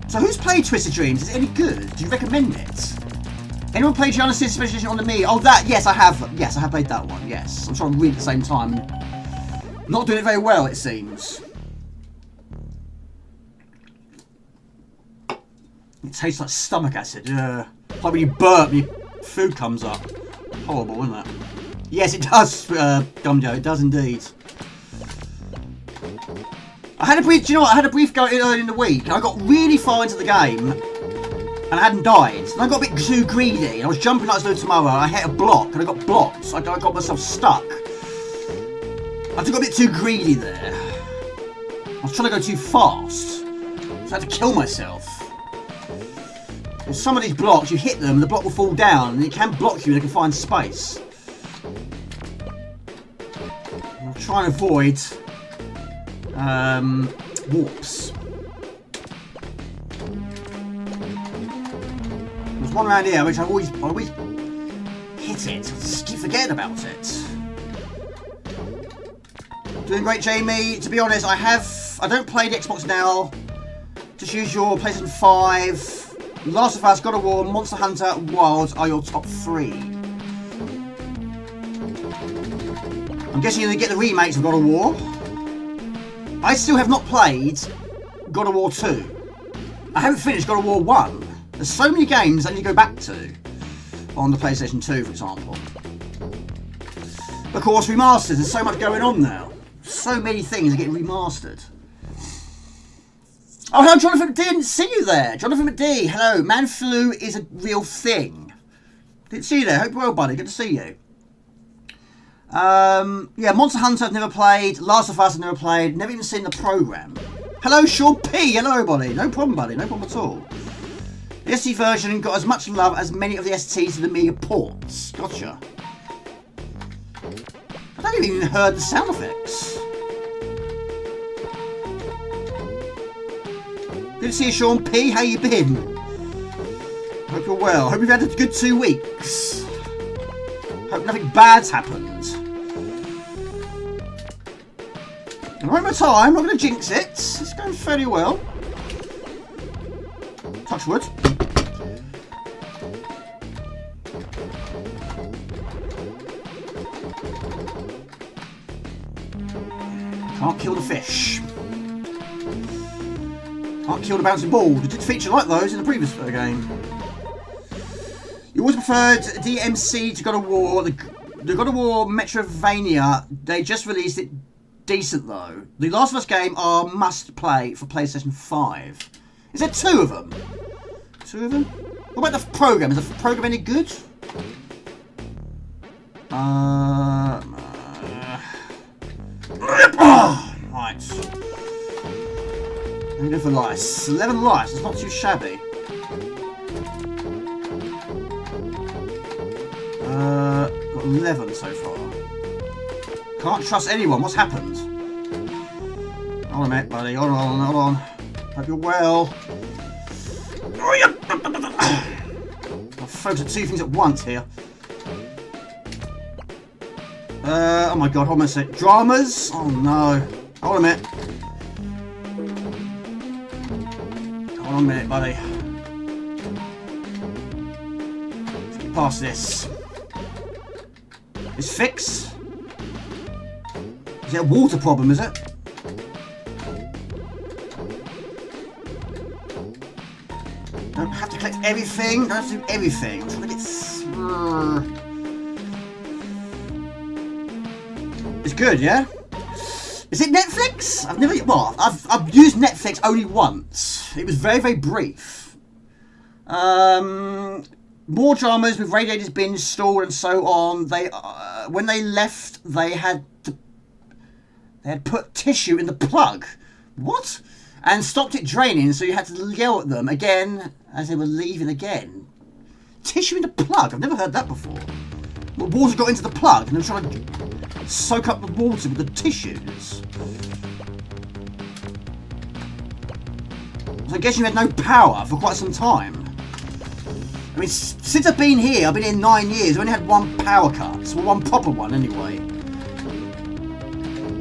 So who's played Twisted Dreams? Is it any good? Do you recommend it? Anyone played Giana's Special Edition on the Mii? Oh, that, yes, I have. Yes, I have played that one, yes. I'm trying to read at the same time. Not doing it very well, it seems. It tastes like stomach acid. Like when you burp, your food comes up. Horrible, isn't it? Yes, it does, Gumjo. It does indeed. I had a brief. Do you know what? I had a brief go early in the week, and I got really far into the game, and I hadn't died. And I got a bit too greedy. And I was jumping like I was doing tomorrow. And I hit a block, and I got blocked. So I got myself stuck. I got a bit too greedy there. I was trying to go too fast, so I had to kill myself. And some of these blocks, you hit them, the block will fall down, and it can block you, and it can find space. I'm trying to avoid warps. There's one around here which I always hit it. I just keep forgetting about it. Doing great, Jamie. To be honest, I don't play the Xbox now. Just use your PlayStation 5. Last of Us, God of War, Monster Hunter, Wilds are your top 3. I'm guessing you're going to get the remakes of God of War. I still have not played God of War 2. I haven't finished God of War 1. There's so many games I need to go back to on the PlayStation 2, for example. Of course, remasters. There's so much going on now. So many things are getting remastered. Oh, hello, Jonathan McD. Didn't see you there. Jonathan McD, hello. Man flu is a real thing. Didn't see you there. Hope you're well, buddy. Good to see you. Yeah, Monster Hunter I've never played. Last of Us I've never played. Never even seen the program. Hello, Sean P. Hello, everybody. No problem, buddy. No problem at all. The ST version got as much love as many of the STs of the Amiga ports. Gotcha. I don't even heard the sound effects. Good to see you, Sean P. How you been? Hope you're well. Hope you've had a good 2 weeks. Hope nothing bad's happened. And one more time, I'm not going to jinx it. It's going fairly well. Touch wood. Can't kill the fish. Can't kill the bouncing ball. It did feature like those in the previous game. You always preferred DMC to God of War. The God of War Metrovania, they just released it decent though. The Last of Us game are must play for PlayStation 5. Is there 2 of them? 2 of them? What about the program? Is the program any good? Right. Let me go for lice. 11 lice. It's not too shabby. Got 11 so far. Can't trust anyone. What's happened? Hold on a minute, buddy. Hold on, hold on. Hope you're well. I'll focus on 2 things at once here. Oh my god, hold on a sec. Dramas? Oh no. Hold on a minute. Hold on a minute, buddy. Let's get past this. It's fixed. Is it a water problem, is it? Don't have to collect everything. Don't have to do everything. I'm trying to get through. It's good, yeah? Is it Netflix? I've never... Well, I've used Netflix only once. It was very, very brief. More dramas with radiators being installed and so on. They when they left, they had put tissue in the plug. What? And stopped it draining, so you had to yell at them again as they were leaving again. Tissue in the plug? I've never heard that before. The water got into the plug and they were trying to soak up the water with the tissues. So I guess you had no power for quite some time. I mean, since I've been here, I've been here 9 years, I've only had 1 power cut. So 1 proper one anyway.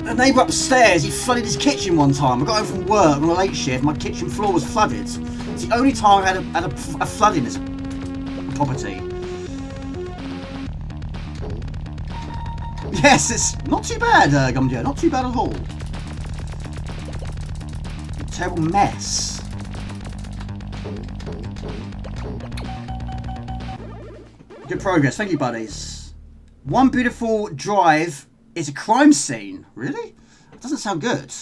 The neighbour upstairs, he flooded his kitchen one time. I got home from work on a late shift, my kitchen floor was flooded. It's the only time I had a flood in this property. Yes, it's not too bad, Gumdio, not too bad at all. A terrible mess. Good progress, thank you, buddies. One beautiful drive is a crime scene. Really? That doesn't sound good.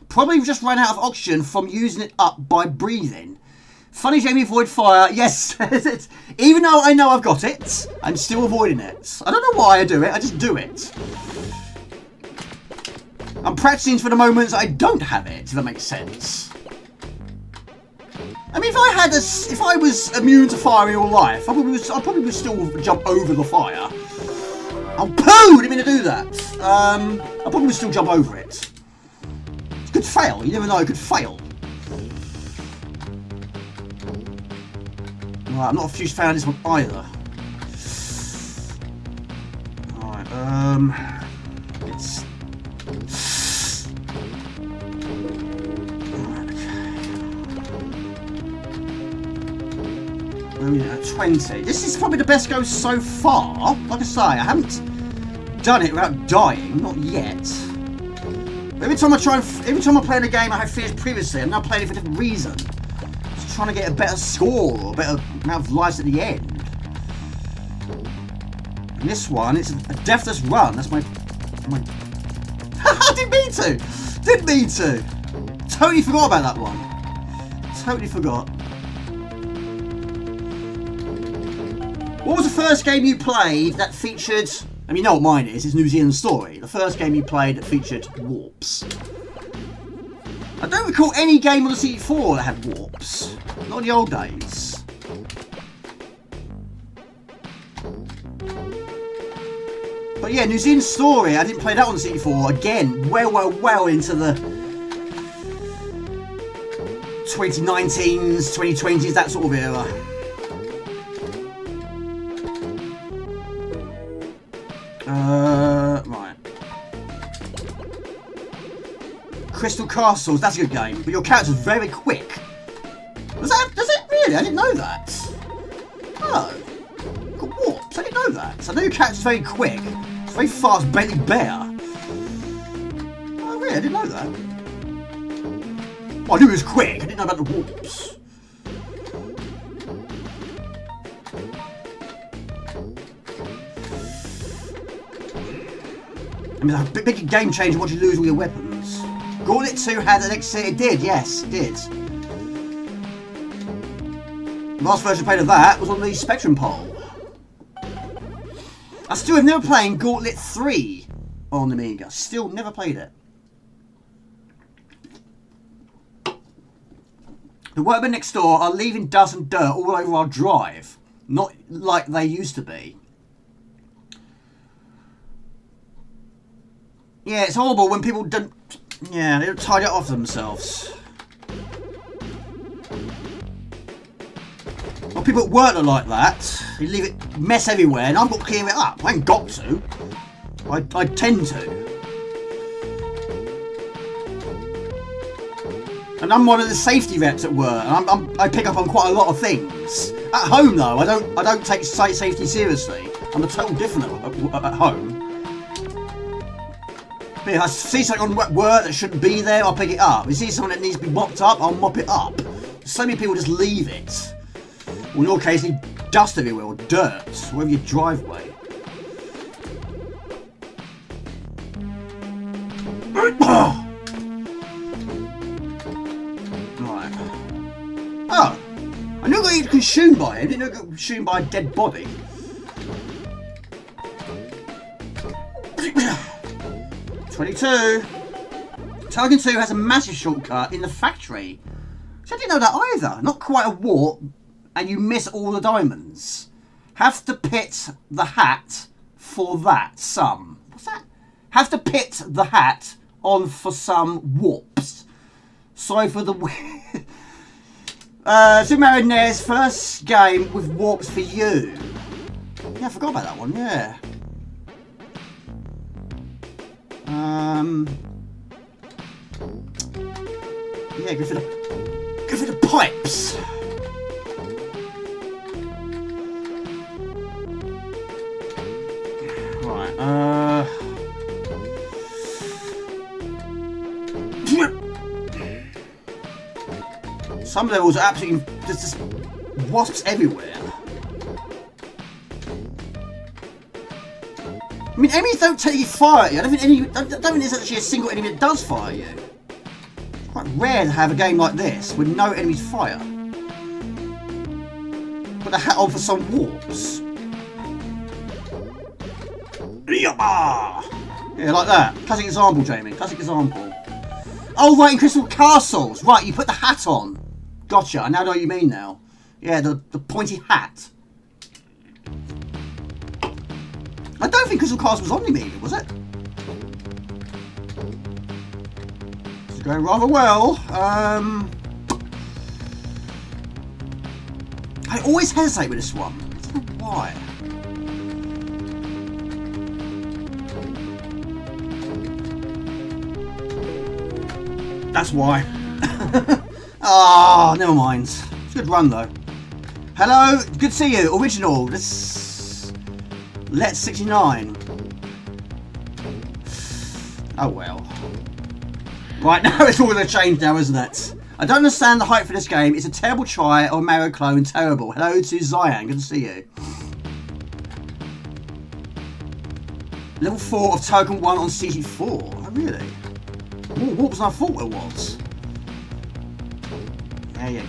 Probably just ran out of oxygen from using it up by breathing. Funny Jamie avoid fire. Yes, even though I know I've got it, I'm still avoiding it. I don't know why I do it, I just do it. I'm practicing for the moments I don't have it, if that makes sense. I mean, if I was immune to fire in real life, I probably would still jump over the fire. Oh, poo! Didn't mean to do that. I probably would still jump over it. It could fail. You never know. It could fail. Right, I'm not a huge fan of this one either. Alright, it's... Alright, 20. This is probably the best go so far. Like I say, I haven't done it without dying, not yet. Every time I play in a game I have finished previously, I'm now playing it for a different reason. Just trying to get a better score or a better amount of lives at the end. And this one, it's a deathless run. That's my I didn't mean to. Didn't mean to. Totally forgot about that one. Totally forgot. What was the first game you played that featured I mean, you know what mine is. It's New Zealand Story. The first game you played that featured warps. I don't recall any game on the CD4 that had warps. Not in the old days. But yeah, New Zealand Story, I didn't play that on the CD4. Again, well into the 2019s, 2020s, that sort of era. Right. Crystal Castles, that's a good game, but your character's very quick. Does it really? I didn't know that. Oh. Got warps, I didn't know that. I know your character's very quick. It's very fast, Bentley Bear. Oh really? I didn't know that. Well, I knew he was quick, I didn't know about the warps. I mean, it's a big game changer once you lose all your weapons. Gauntlet 2 had an exit. It did, yes, it did. The last version I played of that was on the Spectrum Pole. I still have never played Gauntlet 3 on Amiga. Still never played it. The workmen next door are leaving dust and dirt all over our drive. Not like they used to be. Yeah, it's horrible when people don't... Yeah, they don't tidy it off themselves. Well, people at work are like that. They leave it mess everywhere, and I've got to clear it up. I ain't got to. I tend to. And I'm one of the safety reps at work. And I pick up on quite a lot of things. At home, though, I don't take safety seriously. I'm a total different at home. If I see something on work that shouldn't be there, I'll pick it up. If you see something that needs to be mopped up, I'll mop it up. So many people just leave it. Or in your case, leave dust everywhere, or dirt, all over your driveway. Right. Oh. I knew I got consumed by it. I didn't know I got consumed by a dead body. 22. Turrican 2 has a massive shortcut in the factory. So I didn't know that either. Not quite a warp, and you miss all the diamonds. Have to pit the hat for that some. What's that? Have to pit the hat on for some warps. Sorry for the... Super Mario NES first game with warps for you. Yeah, I forgot about that one, yeah. Yeah, go for the pipes. Right, some levels are absolutely just wasps everywhere. I mean, enemies don't take fire at you. I don't think there's actually a single enemy that does fire you. It's quite rare to have a game like this with no enemies fire. Put the hat on for some warps. Yeah, like that. Classic example, Jamie. Classic example. Oh, right, in Crystal Castles. Right, you put the hat on. Gotcha. I now know what you mean now. Yeah, the pointy hat. I don't think Crystal Castle was on the Amiga, was it? It's going rather well. I always hesitate with this one. I don't know why. That's why. Ah, never mind. It's a good run though. Hello, good to see you. Original. Let's 69. Oh well. Right, now it's all going to change now, isn't it? I don't understand the hype for this game. It's a terrible try of a Mario clone. Terrible. Hello to Zion. Good to see you. Level 4 of Turrican 1 on CT4. Oh, really? More warps than I thought it was. There you go.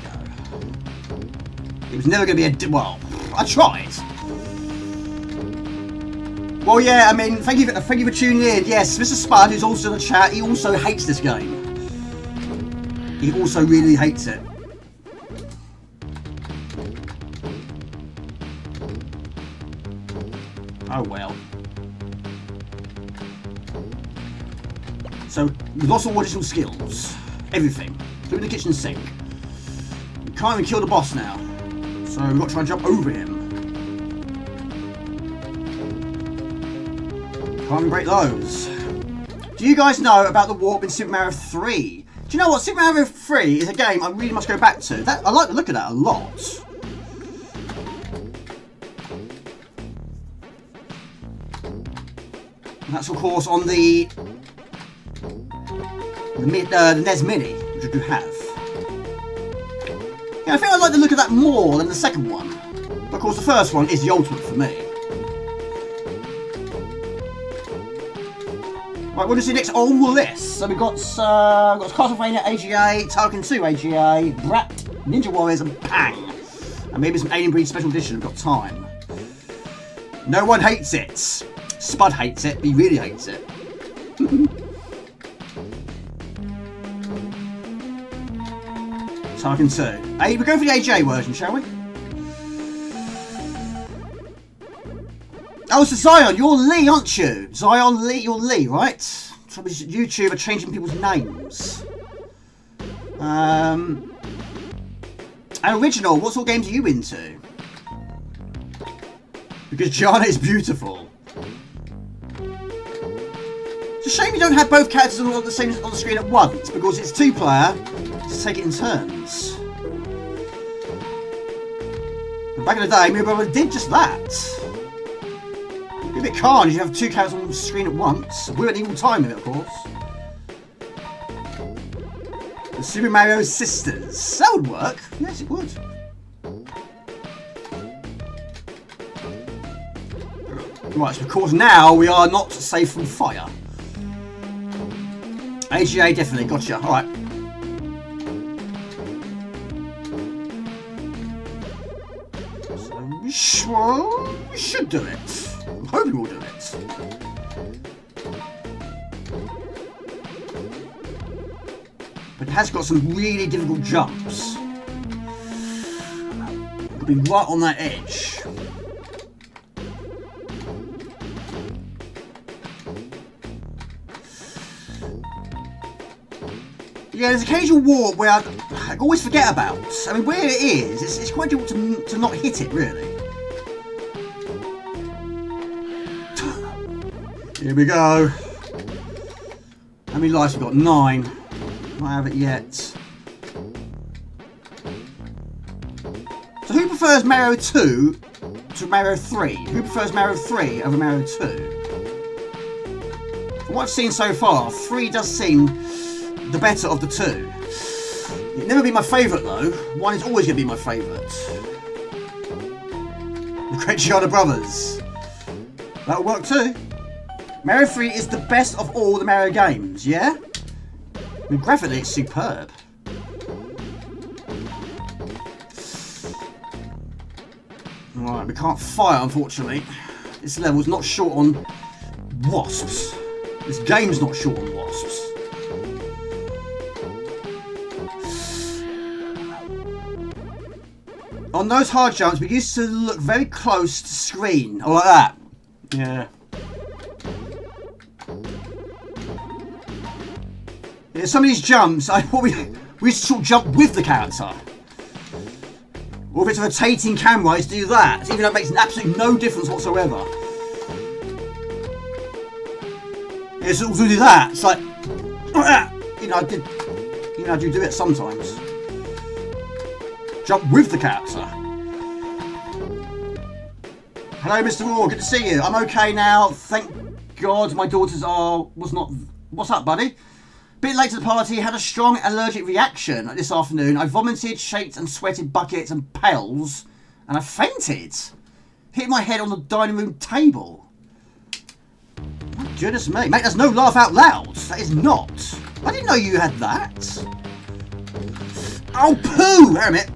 It was never going to be a... Well, I tried. Well, yeah, I mean, thank you for tuning in. Yes, Mr. Spud, who's also in the chat, he also hates this game. He also really hates it. Oh well. So, we lost all additional skills. Everything. Including the kitchen sink. We can't even kill the boss now. So, we've got to try and jump over him. Can't even break those. Do you guys know about the warp in Super Mario 3? Do you know what? Super Mario 3 is a game I really must go back to. I like the look of that a lot. And that's of course on the NES Mini, which I do have. Yeah, I think I like the look of that more than the second one. But of course the first one is the ultimate for me. Right, what do you see next on the list? So we've got Castlevania AGA, Turrican 2 AGA, Brat, Ninja Warriors and Pang. And maybe some Alien Breed Special Edition, we've got time. No one hates it. Spud hates it, he really hates it. Turrican 2. Hey, we're going for the AGA version, shall we? Oh, so Zion, you're Lee, aren't you? Zion Lee, you're Lee, right? So YouTube are changing people's names. And Original, what sort of games are you into? Because Giana is beautiful. It's a shame you don't have both characters on the screen at once, because it's 2-player, just take it in turns. And back in the day, me and brother did just that. If it can't, you have 2 characters on the screen at once. We're at equal time with it, of course. The Super Mario Sisters. That would work. Yes, it would. Right, so of course now we are not safe from fire. AGA definitely, gotcha. Alright. So we should do it. I'm hoping we'll do it. But it has got some really difficult jumps. It'll be right on that edge. Yeah, there's occasional warp where I always forget about. I mean, where it is, it's quite difficult to not hit it, really. Here we go. How many lives have we got? 9. Not have it yet. So who prefers Mario 2 to Mario 3? Who prefers Mario 3 over Mario 2? From what I've seen so far, 3 does seem the better of the 2. It'll never be my favourite though. 1 is always going to be my favourite. The Great Giana Brothers. That'll work too. Mario 3 is the best of all the Mario games, yeah? I mean, graphically it's superb. Right, we can't fire unfortunately. This level's not short on wasps. This game's not short on wasps. On those hard jumps, we used to look very close to screen, or like that. Yeah. Yeah, some of these jumps, we used to sort of jump with the character. Or if it's a rotating camera, I used to do that. Even though it makes absolutely no difference whatsoever. Yeah, so also do that. It's like, you know, I do do it sometimes. Jump with the character. Hello, Mr. Raw. Good to see you. I'm okay now. Thank God my daughters was not... What's up, buddy? Bit late to the party. Had a strong allergic reaction this afternoon. I vomited, shaked and sweated buckets and pails. And I fainted. Hit my head on the dining room table. My goodness me. Mate, that's no laugh out loud. That is not. I didn't know you had that. Oh, poo! Wait a minute.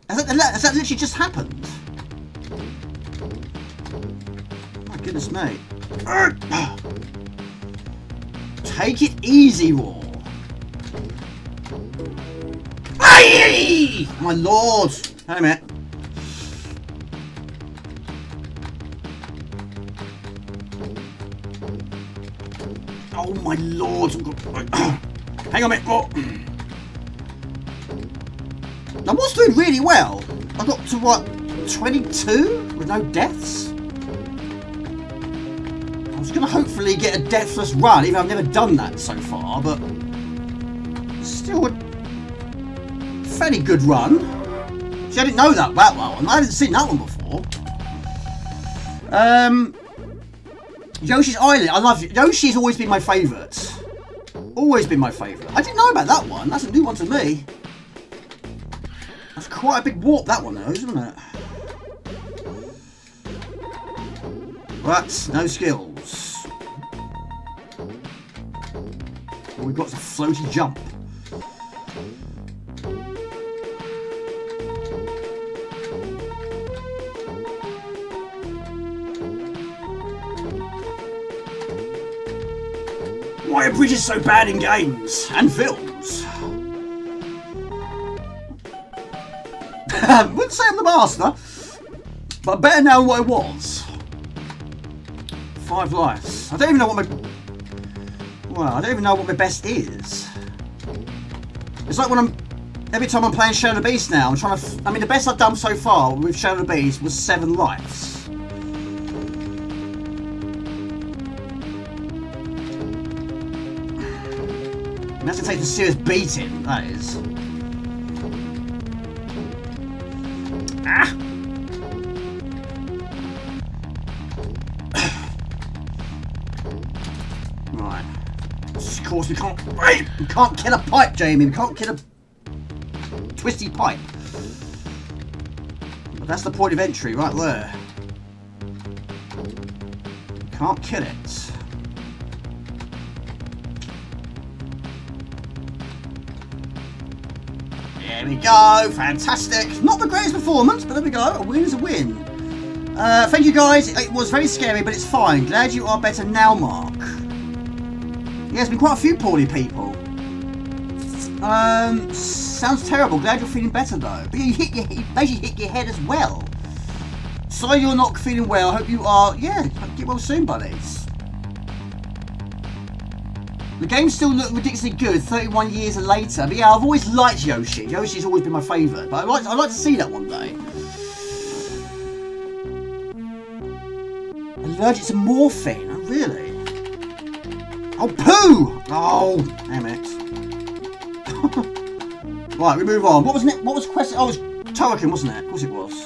Has that literally just happened? Goodness me. Take it easy, Raw. Aye! My lord. Hang on a minute. Oh my lord. Hang on a minute. Oh. I was doing really well. I got to what, 22 with no deaths? I was going to hopefully get a deathless run, even though I've never done that so far, but still a fairly good run. See, I didn't know that well, and I haven't seen that one before. Yoshi's Island. I love Yoshi's always been my favourite. Always been my favourite. I didn't know about that one. That's a new one to me. That's quite a big warp, that one, though, isn't it? But no skills. All we've got is a floaty jump. Why are bridges so bad in games and films? I wouldn't say I'm the master, but better now than what I was. 5 lives. I don't even know what my... Well, I don't even know what my best is. It's like when I'm... Every time I'm playing Shadow of the Beast now, I'm trying to... I mean, the best I've done so far with Shadow of the Beast was 7 lives. And that's to take a serious beating, that is. Ah! Right. Of course, we can't. Wait! We can't kill a pipe, Jamie. We can't kill a twisty pipe. But that's the point of entry, right there. Can't kill it. There we go, fantastic. Not the greatest performance, but there we go. A win is a win. Thank you guys. It was very scary, but it's fine. Glad you are better now, Mark. Yeah, there's been quite a few poorly people. Sounds terrible. Glad you're feeling better though. But you basically hit your head as well. Sorry you're not feeling well. I hope you are. Yeah, get well soon, buddies. The games still look ridiculously good 31 years later, but yeah, I've always liked Yoshi. Yoshi's always been my favourite, but I'd like to see that one day. Allergic to morphine? Oh, really? Oh, poo! Oh, damn it. Right, we move on. What was it? What was the question? Oh, it was Turrican, wasn't it? Of course it was.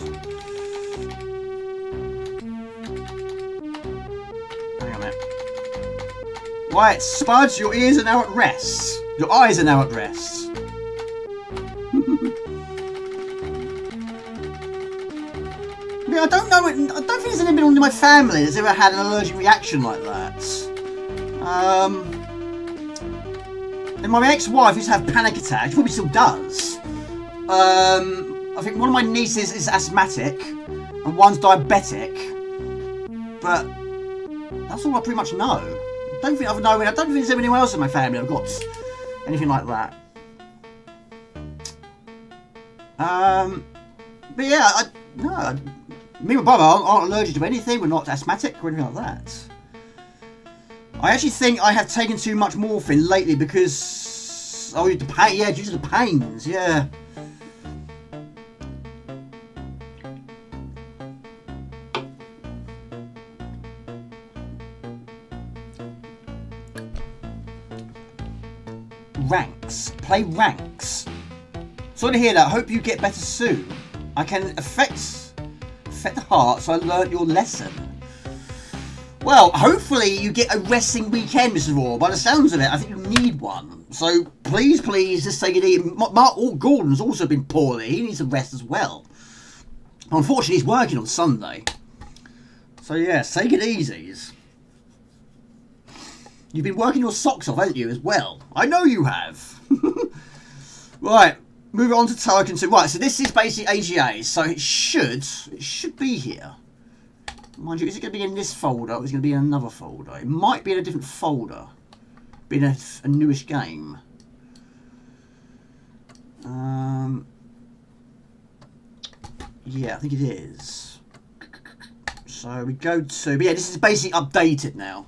Hang on a minute. Right, Spuds, your ears are now at rest. Your eyes are now at rest. Yeah, I don't know. I don't think there's anyone in my family that's ever had an allergic reaction like that. And my ex-wife used to have panic attacks. She probably still does. I think one of my nieces is asthmatic, and one's diabetic. But that's all I pretty much know. I don't think there's anyone else in my family I've got anything like that. But yeah, me and my brother aren't allergic to anything. We're not asthmatic or anything like that. I actually think I have taken too much morphine lately because the pain. Yeah, due to the pains. Yeah. Ranks. Play ranks. Sorry to hear that. Hope you get better soon. I can affect the heart, so I learnt your lesson. Well, hopefully you get a resting weekend, Mr. Raw. By the sounds of it, I think you need one. So please, just take it easy. Mark Gordon's also been poorly. He needs a rest as well. Unfortunately, he's working on Sunday. So yes, take it easy. You've been working your socks off, haven't you, as well? I know you have. Right, moving on to Turrican 2. Right, so this is basically AGA, so it should be here. Mind you, is it going to be in this folder or is it going to be in another folder? It might be in a different folder. Being a newish game. Yeah, I think it is. So we go to... But yeah, this is basically updated now.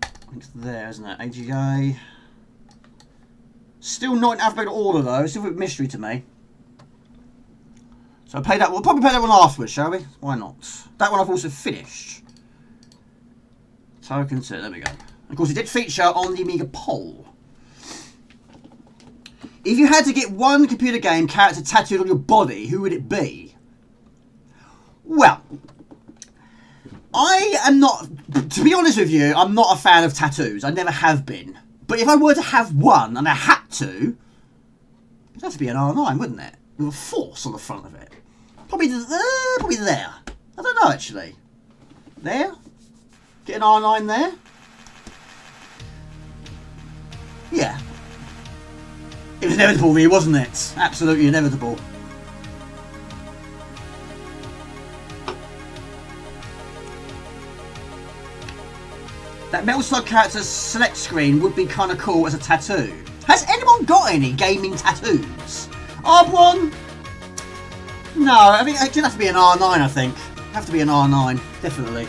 I think it's there, isn't it? AGA. Still not in alphabetical order, though. Still a mystery to me. So play that. We'll probably play that one afterwards, shall we? Why not? That one I've also finished. Turrican 2. There we go. Of course, it did feature on the Amiga poll. If you had to get one computer game character tattooed on your body, who would it be? Well, I am not... To be honest with you, I'm not a fan of tattoos. I never have been. But if I were to have one, and I had to, it'd have to be an R9, wouldn't it? With a force on the front of it. Probably there. I don't know, actually. There? Get an R9 there? Yeah. It was inevitable, really, wasn't it? Absolutely inevitable. That Metal Slug character's select screen would be kind of cool as a tattoo. Has anyone got any gaming tattoos? Arbron? No, I mean, it have to be an R9, I think. Have to be an R9, definitely.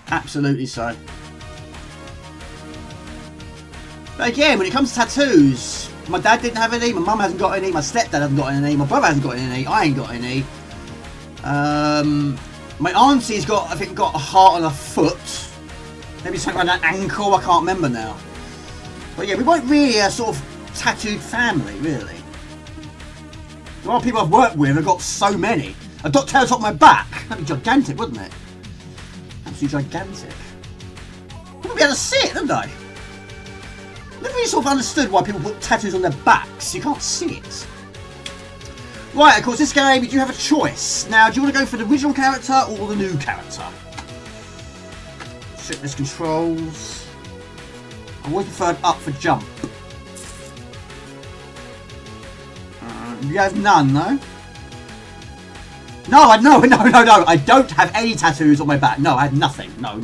Absolutely so. But again, when it comes to tattoos, my dad didn't have any, my mum hasn't got any, my stepdad hasn't got any, my brother hasn't got any, I ain't got any. My auntie's got, I think, got a heart on her foot. Maybe something like that ankle, I can't remember now. But yeah, we weren't really a sort of tattooed family, really. A lot of people I've worked with have got so many. A dot tail top my back. That'd be gigantic, wouldn't it? Absolutely gigantic. Wouldn't be able to see it, wouldn't I? Never really sort of understood why people put tattoos on their backs. You can't see it. Right, of course, this game, you do have a choice. Now, do you want to go for the original character or the new character? Fitness controls. I always preferred up for jump. You have none, no? No, I don't have any tattoos on my back. No, I had nothing. No.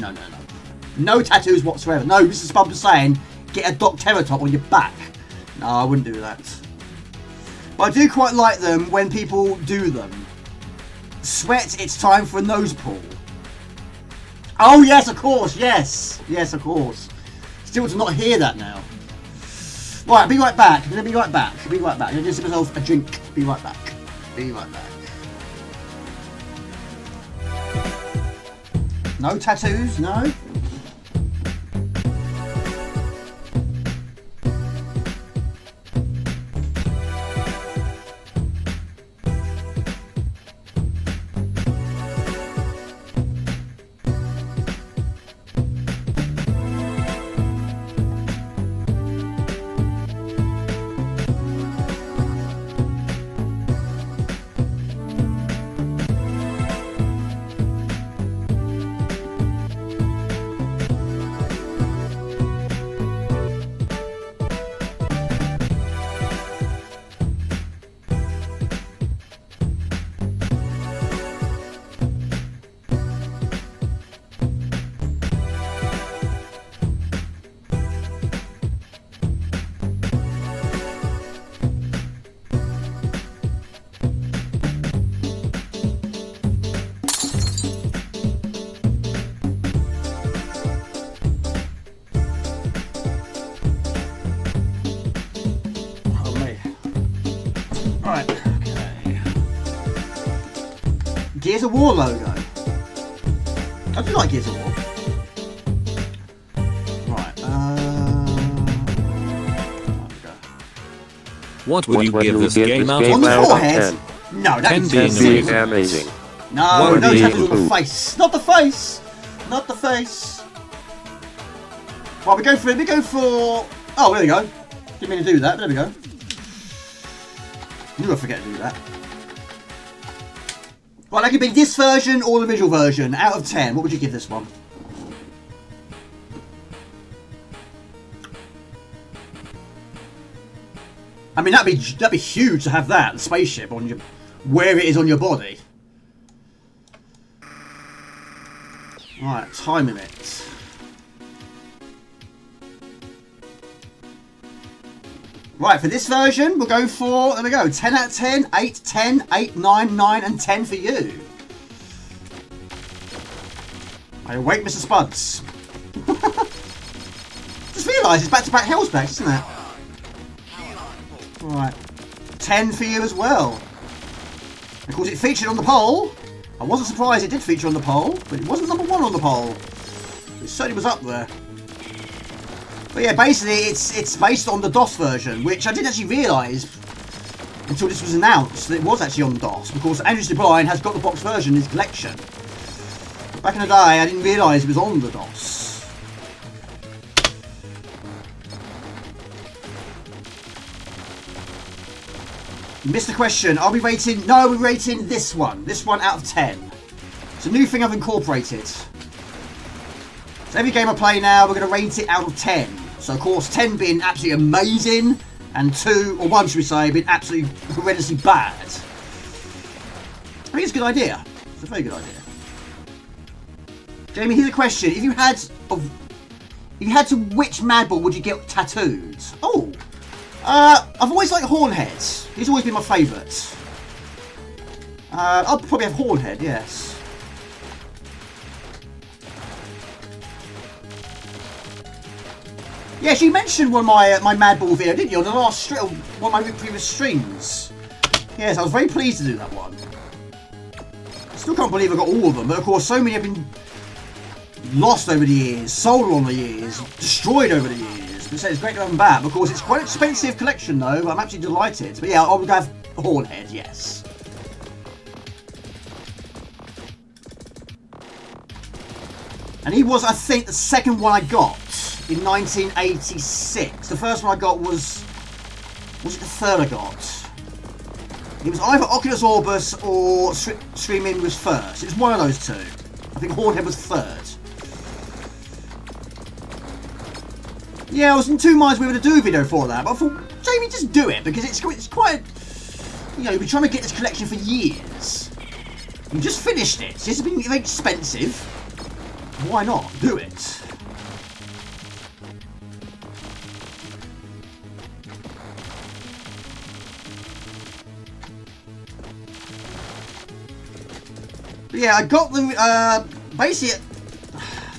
No tattoos whatsoever. No, Mr. Spud was saying, get a Doc Terratop on your back. No, I wouldn't do that. But I do quite like them when people do them. Sweat, it's time for a nose pull. Oh, yes, of course, yes. Yes, of course. Still to not hear that now. Right, I'll be right back. I'm going to be right back. I'm going to just give myself a drink. Be right back. Be right back. No tattoos, no? Right, okay. Gears of War logo. I do like Gears of War. Right, What would you give this game out on of the forehead? 10? No, that 10 is being Amazing. No, One no being tattoos on the face. Not the face. Not the face. Right, we go for. Oh, there we go. Didn't mean to do that. There we go. Knew I forget to do that. Right, that could be this version or the original version. Out of 10, what would you give this one? I mean, that'd be huge to have that, the spaceship on your, where it is on your body. Right, time limit. Right, for this version, we'll go for, there we go, 10 out of 10, 8, 10, 8, 9, 9, and 10 for you. I await Mr. Spuds. Just realised it's back-to-back Hellspecks, isn't it? Right. 10 for you as well. Of course, it featured on the poll. I wasn't surprised it did feature on the poll, but it wasn't number 1 on the poll. It certainly was up there. But yeah, basically, it's based on the DOS version, which I didn't actually realise until this was announced that it was actually on DOS, because Andrew Blind has got the box version in his collection. But back in the day, I didn't realise it was on the DOS. You missed the question. Are we rating? No, we're rating this one. This one out of 10. It's a new thing I've incorporated. So every game I play now, we're going to rate it out of 10. So of course, 10 being absolutely amazing, and 2, or 1 should we say, being absolutely horrendously bad. I think it's a good idea. It's a very good idea. Jamie, here's a question. If you had to, which Madball would you get tattooed? Oh, I've always liked Hornhead. He's always been my favourite. I'll probably have Hornhead, yes. Yes, you mentioned one of my Madball video, didn't you, on the last one of my previous streams? Yes, I was very pleased to do that one. I still can't believe I got all of them, but of course so many have been lost over the years, sold on the years, destroyed over the years. But it's great to have them back. Of course, it's quite an expensive collection though, but I'm absolutely delighted. But yeah, I would have Hornhead, yes. And he was, I think, the second one I got in 1986. The first one I got was it the third I got? It was either Oculus Orbis or Streaming was first. It was one of those two. I think Hornhead was third. Yeah, I was in 2 minds whether to do a video for that, but I thought, Jamie, just do it, because it's quite, you know, you've been trying to get this collection for years. You just finished it. This has been very expensive. Why not? Do it. But yeah, I got the, basically,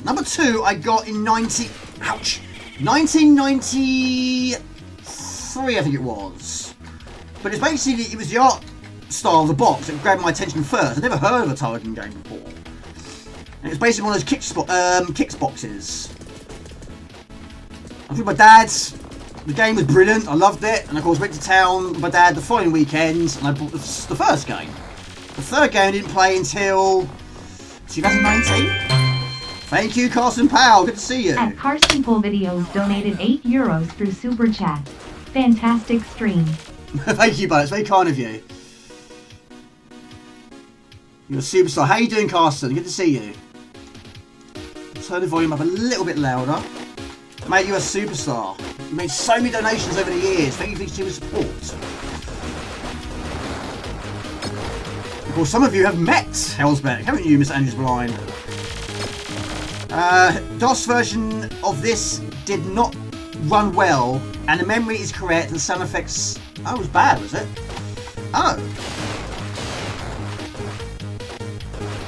number 2 I got in 1993, I think it was. But it's basically, it was the art style of the box that grabbed my attention first. I'd never heard of a Turrican game before. And it's basically one of those kicks boxes. I think my dad's, the game was brilliant, I loved it, and of course went to town with my dad the following weekend, and I bought the first game. The third game I didn't play until 2019. Thank you, Carson Powell. Good to see you. At Carson Pool Videos donated €8 through Super Chat. Fantastic stream. Thank you, bud. It's very kind of you. You're a superstar. How you doing, Carson? Good to see you. Turn the volume up a little bit louder. Mate, you're a superstar. You made so many donations over the years. Thank you for your support. Of course, some of you have met Hellsbeck, haven't you, Mr. Andrews Blind? DOS version of this did not run well, and the memory is correct, and the sound effects... Oh, it was bad, was it? Oh.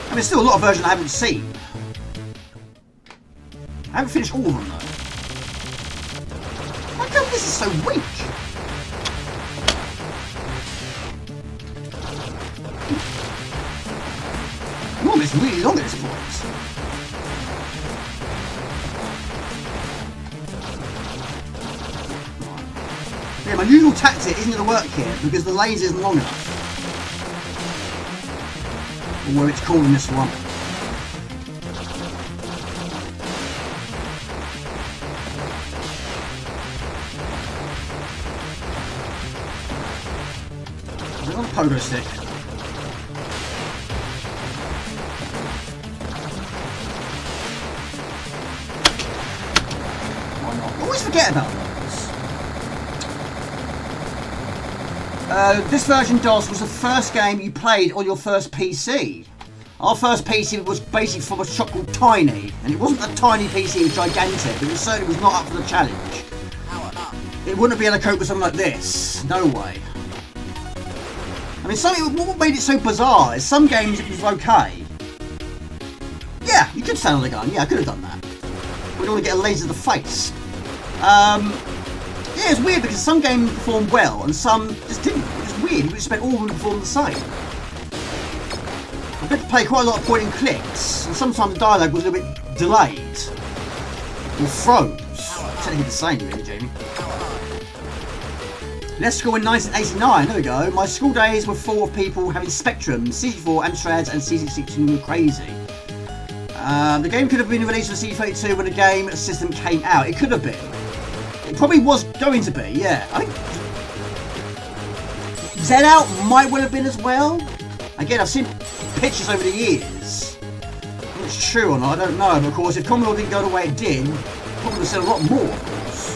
I mean, still a lot of versions I haven't seen. I haven't finished all of them, though. How come this is so weak? Oh, it's really long at this point. Yeah, my usual tactic isn't going to work here because the laser isn't long enough. Or where it's called in this one. I've got a pogo stick. Why not? I always forget about those. This version DOS was the first game you played on your first PC. Our first PC was basically from a shop called Tiny, and it wasn't a tiny PC, it was gigantic, but it certainly was not up for the challenge. It wouldn't have been able to cope with something like this. No way. I mean, what made it so bizarre is some games it was okay. Yeah, you could stand on the gun. Yeah, I could have done that. We don't want to get a laser to the face. Yeah, it's weird because some games performed well and some just didn't. It was weird. You would expect all of them to perform the same. I had to play quite a lot of point and clicks, and sometimes the dialogue was a little bit delayed or froze. Technically the same, really, Jamie. Let's go in 1989. There we go. My school days were full of people having Spectrums, CG4, Amstrads, and C66 were crazy. The game could have been released for C32 when the game system came out. It could have been. It probably was going to be, yeah. I think Z-Out might well have been as well. Again, I've seen pictures over the years. Whether it's true or not, I don't know. But of course, if Commodore didn't go the way it did, probably would have said a lot more, of course.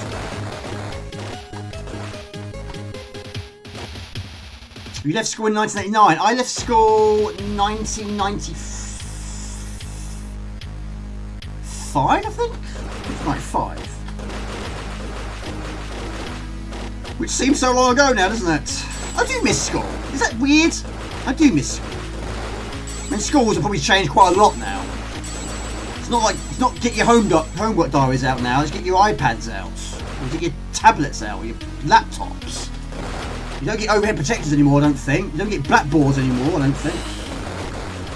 You left school in 1989. I left school 1995, I think? It's 95. Which seems so long ago now, doesn't it? I do miss school. Is that weird? I do miss school. I mean, schools have probably changed quite a lot now. It's not get your homework diaries out now. It's get your iPads out, or get your tablets out, or your laptops. You don't get overhead protectors anymore, I don't think. You don't get blackboards anymore, I don't think.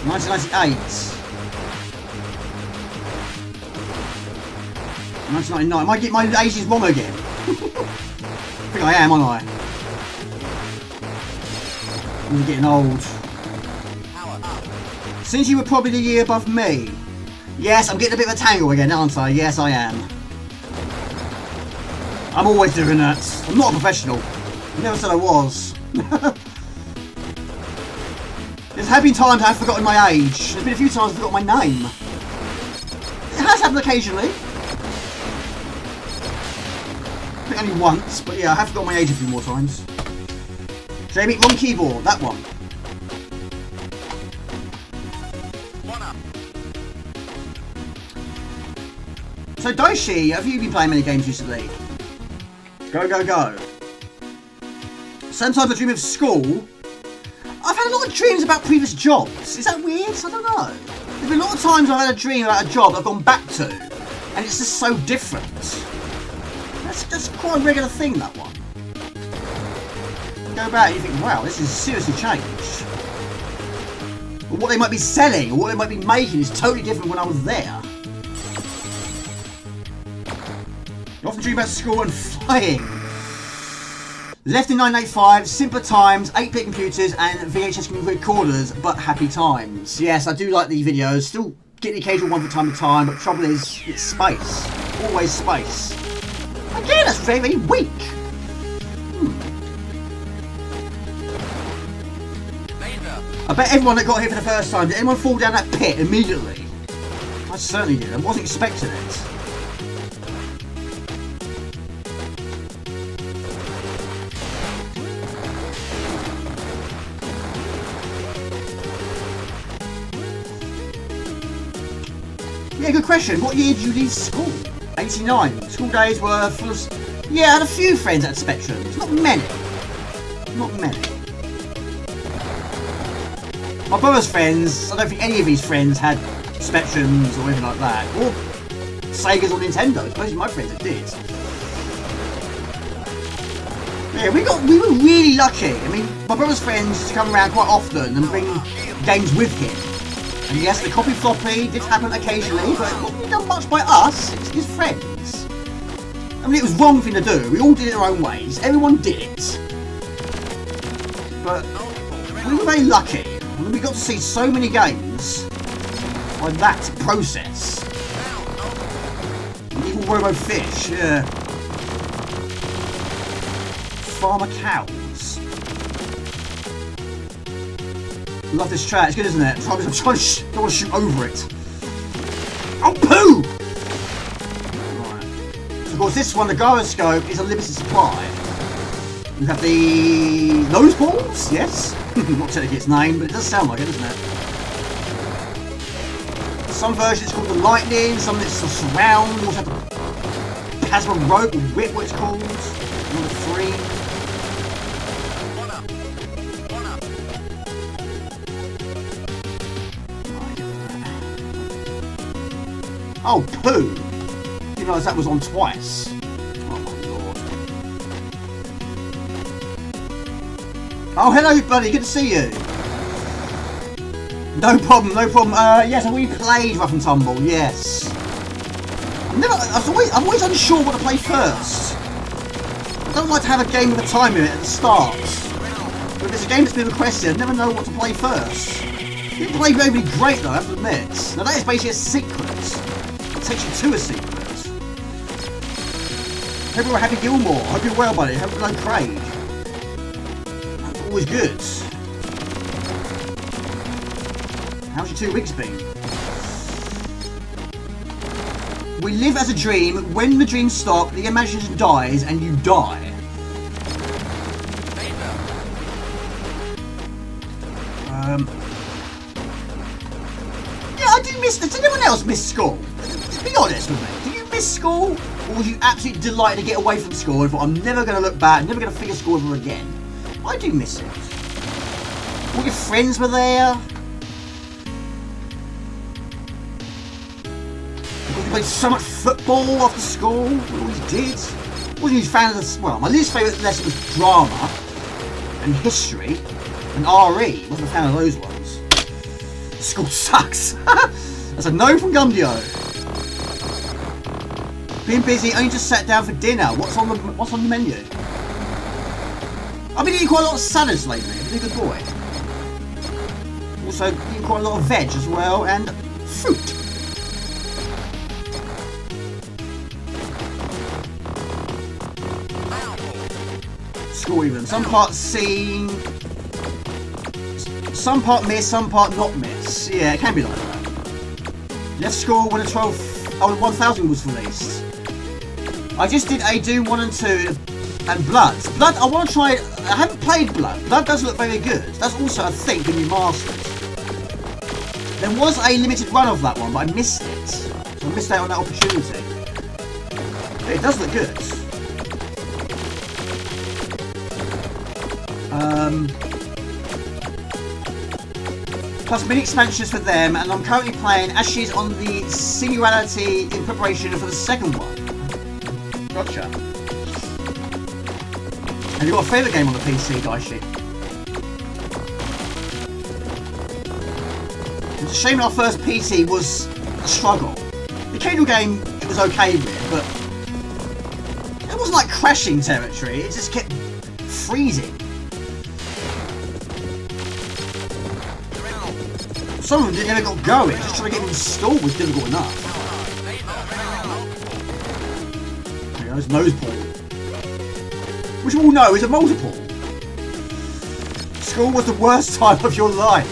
1998. 1999. I might get my ages wrong again. I think I am, aren't I? I'm getting old. Since you were probably the year above me. Yes, I'm getting a bit of a tangle again, aren't I? Yes, I am. I'm always doing that. I'm not a professional. I never said I was. There's have been times I've forgotten my age. There's been a few times I've forgotten my name. It has happened occasionally. I think only once, but yeah, I have forgotten my age a few more times. Jamie, wrong keyboard, that one. So Daishi, have you been playing many games recently? Go, go, go. Sometimes I dream of school. I've had a lot of dreams about previous jobs. Is that weird? I don't know. There's been a lot of times I've had a dream about a job I've gone back to, and it's just so different. That's quite a regular thing, that one. You go back and you think, wow, this is seriously changed. But what they might be selling, or what they might be making is totally different when I was there. You often dream about school and flying. Left in 1985, simpler times, 8-bit computers and VHS recorders, but happy times. Yes, I do like the videos, still get the occasional one from time to time, but trouble is, it's space. Always space. Again, that's very, very weak. I bet everyone that got here for the first time, did anyone fall down that pit immediately? I certainly did, I wasn't expecting it. Yeah, good question. What year did you leave school? 89. School days were full of... Yeah, I had a few friends at Spectrums. Not many. Not many. My brother's friends, I don't think any of his friends had Spectrums or anything like that. Or Segas or Nintendos. Most of my friends did. Yeah, we were really lucky. I mean, my brother's friends used to come around quite often and bring games with him. And yes, the copy floppy did happen occasionally, but it wasn't done much by us, it's his friends. I mean, it was the wrong thing to do. We all did it our own ways. Everyone did it. But we were very lucky. I mean, we got to see so many games by that process. Evil Robo Fish, yeah. Farmer Cows. Love this track, it's good, isn't it? I'm trying to don't want to shoot over it. Oh, poo! Right. So, of course, this one, the gyroscope, is a limited supply. You have the nose balls, yes. Not technically its name, but it does sound like it, doesn't it? Some versions called the lightning, some it's the surround, you also have the plasma rope or whip, what it's called. Number 3. Oh, poo! Didn't realise that was on twice. Oh my lord. Oh, hello buddy, good to see you. No problem, no problem. Yes, we played Rough and Tumble, yes. I'm always unsure what to play first. I don't like to have a game with a time limit at the start. But if it's a game that's been requested, I never know what to play first. You play very great though, I have to admit. Now that is basically a secret. It takes you to a secret. Hope you're happy Gilmore. Hope you're well, buddy. Hope you're Craig. That's always good. How's your 2 weeks been? We live as a dream. When the dream stops, the imagination dies and you die. Yeah, I do miss. Does anyone else miss school? Be honest with me. Do you miss school? Or was you absolutely delighted to get away from school and thought, I'm never going to look back, never going to figure school ever again? I do miss it. All your friends were there. We played so much football after school. We always did. Wasn't a huge fan of this. Well, my least favourite lesson was drama and history and RE. Wasn't a fan of those ones. School sucks. That's a no from Gumdio. Been busy. Only just sat down for dinner. What's on the menu? I've been eating quite a lot of salads lately. I've been a good boy. Also eating quite a lot of veg as well and fruit. School even. Some parts seen, some part miss, some part not miss. Yeah, it can be like that. Left school when the 1000 was released. I just did a Doom 1 and 2 and Blood. Blood, I want to try. I haven't played Blood. Blood does look very good. That's also, I think, the new Masters. There was a limited run of that one, but I missed it. So I missed out on that opportunity. But it does look good. Plus mini expansions for them, and I'm currently playing Ashes on the Singularity in preparation for the second one. Gotcha. Have you got a favourite game on the PC, Daishi? It's a shame our first PC was a struggle. The occasional game it was okay with, but it wasn't like crashing territory, it just kept freezing. Some of them never got going, just trying to get them installed was difficult enough. There goes nose pull. Which you all know is a multiple. School was the worst time of your life.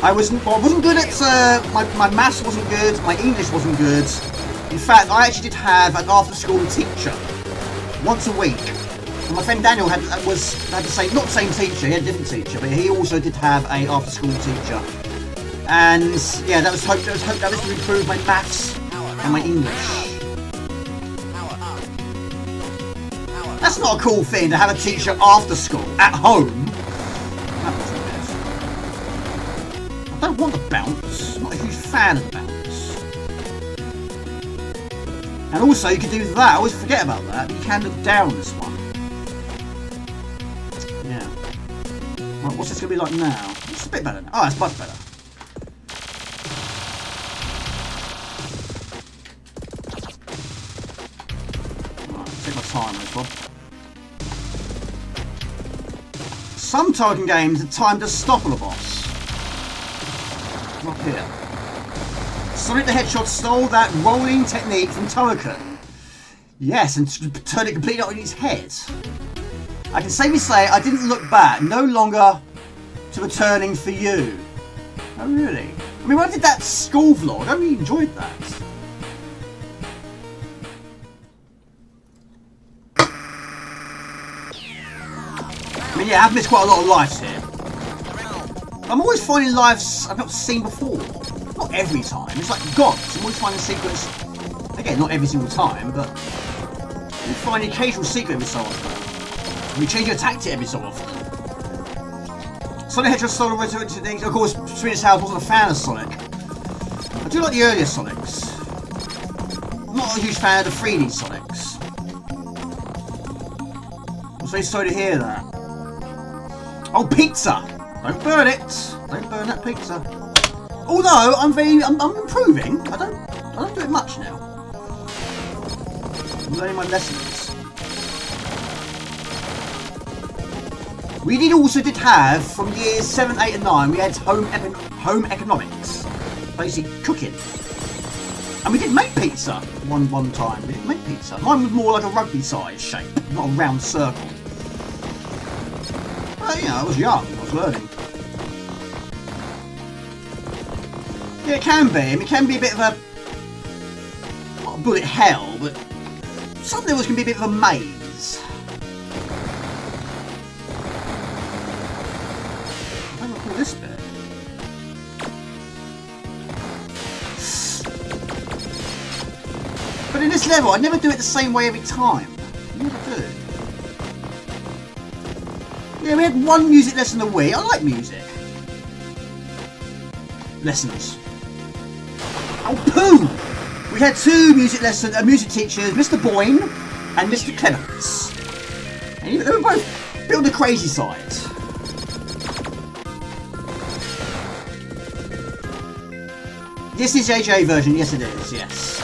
I wasn't good at, my maths wasn't good, my English wasn't good. In fact, I actually did have an after-school teacher. Once a week. And my friend Daniel had the same, not the same teacher, he had a different teacher, but he also did have a after-school teacher. And yeah, that was to improve my maths and my English. That's not a cool thing to have a teacher after school, at home. That wasn't good. I don't want the bounce. I'm not a huge fan of the bounce. And also, you can do that. I always forget about that, but you can look down this one. Yeah. Right, what's this going to be like now? It's a bit better now. Oh, it's much better. Right, take my time on this one. Some Turrican games, the time does stop on a boss. Not here. Sonic the Hedgehog stole that rolling technique from Turrican. Yes, and turned it completely on its head. I can safely say I didn't look back, no longer to returning for you. Oh really? I mean, when I did that school vlog, I really enjoyed that. I mean, yeah, I've missed quite a lot of lives here. I'm always finding lives I've not seen before. Not every time. It's like gods. I'm always finding secrets. Again, not every single time, but you find an occasional secret every so often. You change your tactic every so often. Sonic Hedgehog Sonic resurrected things. Of course, Swedish House wasn't a fan of Sonic. I do like the earlier Sonics. I'm not a huge fan of the 3D Sonics. I'm very sorry to hear that. Oh, pizza! Don't burn it. Don't burn that pizza. Although I'm improving. I don't do it much now. I'm learning my lessons. We did have from years 7, 8 and 9 we had home economics. Basically cooking. And we did make pizza one time. We did make pizza. Mine was more like a rugby size shape, not a round circle. But you know, I was young, I was learning. Yeah, it can be. I mean, it can be a bit of a not a bullet hell, but some levels can be a bit of a maze. I don't recall this bit. But in this level, I never do it the same way every time. I never do. Yeah, we had one music lesson a week. I like music. Lessons. Oh, poo! We had two music teachers, Mr. Boyne and Mr. Clements. And they were both a bit on the crazy side. This is the AJ version, yes it is, yes.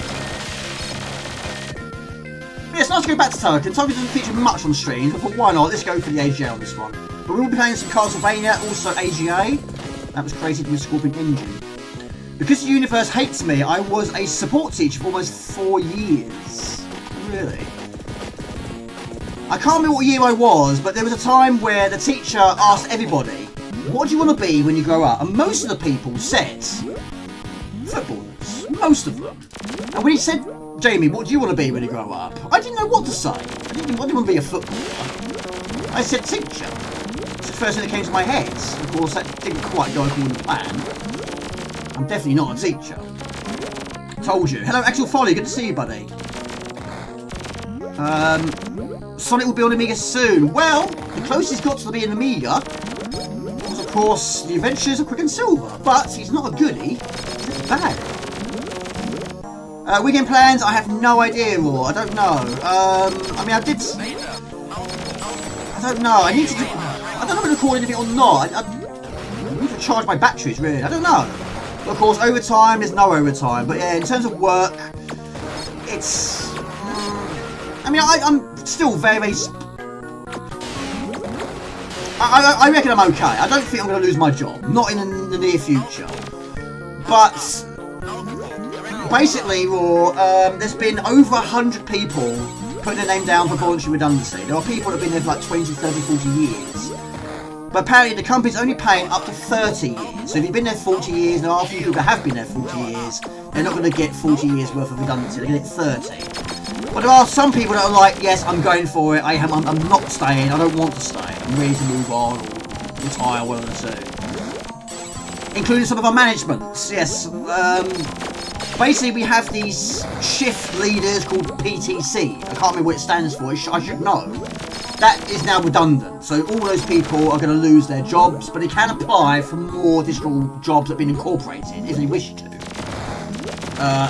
Yeah, it's nice to go back to Turrican. Turrican doesn't feature much on stream, but why not? Let's go for the AGA on this one. But we will be playing some Castlevania, also AGA. That was created in the Scorpion engine. Because the universe hates me, I was a support teacher for almost 4 years. Really? I can't remember what year I was, but there was a time where the teacher asked everybody, what do you want to be when you grow up? And most of the people said, footballers. Most of them. And when he said, Jamie, what do you want to be when you grow up? I didn't know what to say. I didn't want to be a footballer. I said teacher. It's the first thing that came to my head. Of course, that didn't quite go according to plan. I'm definitely not a teacher. Told you. Hello, Axel Folly. Good to see you, buddy. Sonic will be on Amiga soon. Well, the closest got to be an Amiga was, of course, The Adventures of Quick and Silver. But he's not a goodie. He's bad. Weekend plans? I have no idea, Raw. I don't know. I mean, I did. I don't know. I need to. I don't know if I'm recording anything or not. I need to charge my batteries. Really, I don't know. But of course, overtime. There's no overtime. But yeah, in terms of work, it's. I mean, I'm still very. I reckon I'm okay. I don't think I'm going to lose my job. Not in the near future. But. Basically, Raw, there's been over 100 people putting their name down for voluntary redundancy. There are people that have been there for like 20, 30, 40 years. But apparently the company's only paying up to 30 years. So if you've been there 40 years, there are a few people that have been there 40 years, they're not going to get 40 years worth of redundancy, they're going to get 30. But there are some people that are like, yes, I'm going for it, I'm not staying, I don't want to stay, I'm ready to move on, or retire, whatever to do. Including some of our managements, yes. Basically, we have these shift leaders called PTC. I can't remember what it stands for. I should know. That is now redundant. So all those people are going to lose their jobs, but they can apply for more additional jobs that have been incorporated if they wish to.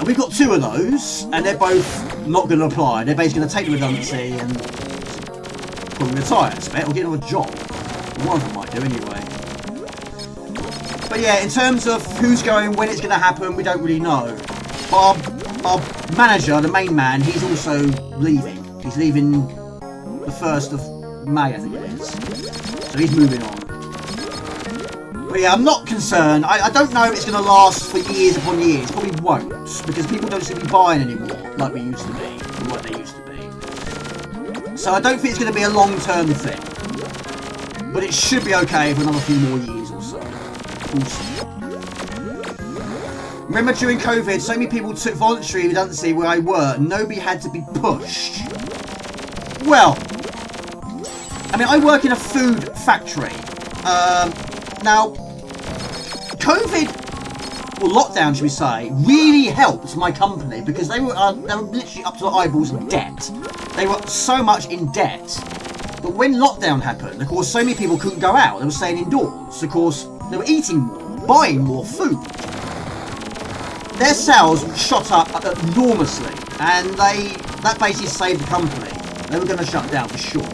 We've got 2 of those, and they're both not going to apply. They're basically going to take the redundancy and probably retire, I expect, or get another job. One of them might do anyway. But yeah, in terms of who's going, when it's going to happen, we don't really know. But our manager, the main man, he's also leaving. He's leaving the 1st of May, I think it is. So he's moving on. But yeah, I'm not concerned. I don't know if it's going to last for years upon years. Probably won't. Because people don't seem to be buying anymore like we used to be. Or like they used to be. So I don't think it's going to be a long-term thing. But it should be okay for another few more years or so. Remember during COVID, so many people took voluntary redundancy where I work. Nobody had to be pushed. Well, I mean, I work in a food factory. Now, COVID, or lockdown should we say, really helped my company because they were literally up to the eyeballs in debt. They were so much in debt. But when lockdown happened, of course, so many people couldn't go out. They were staying indoors. Of course, they were eating more, buying more food. Their sales shot up enormously, and that basically saved the company. They were going to shut down for sure.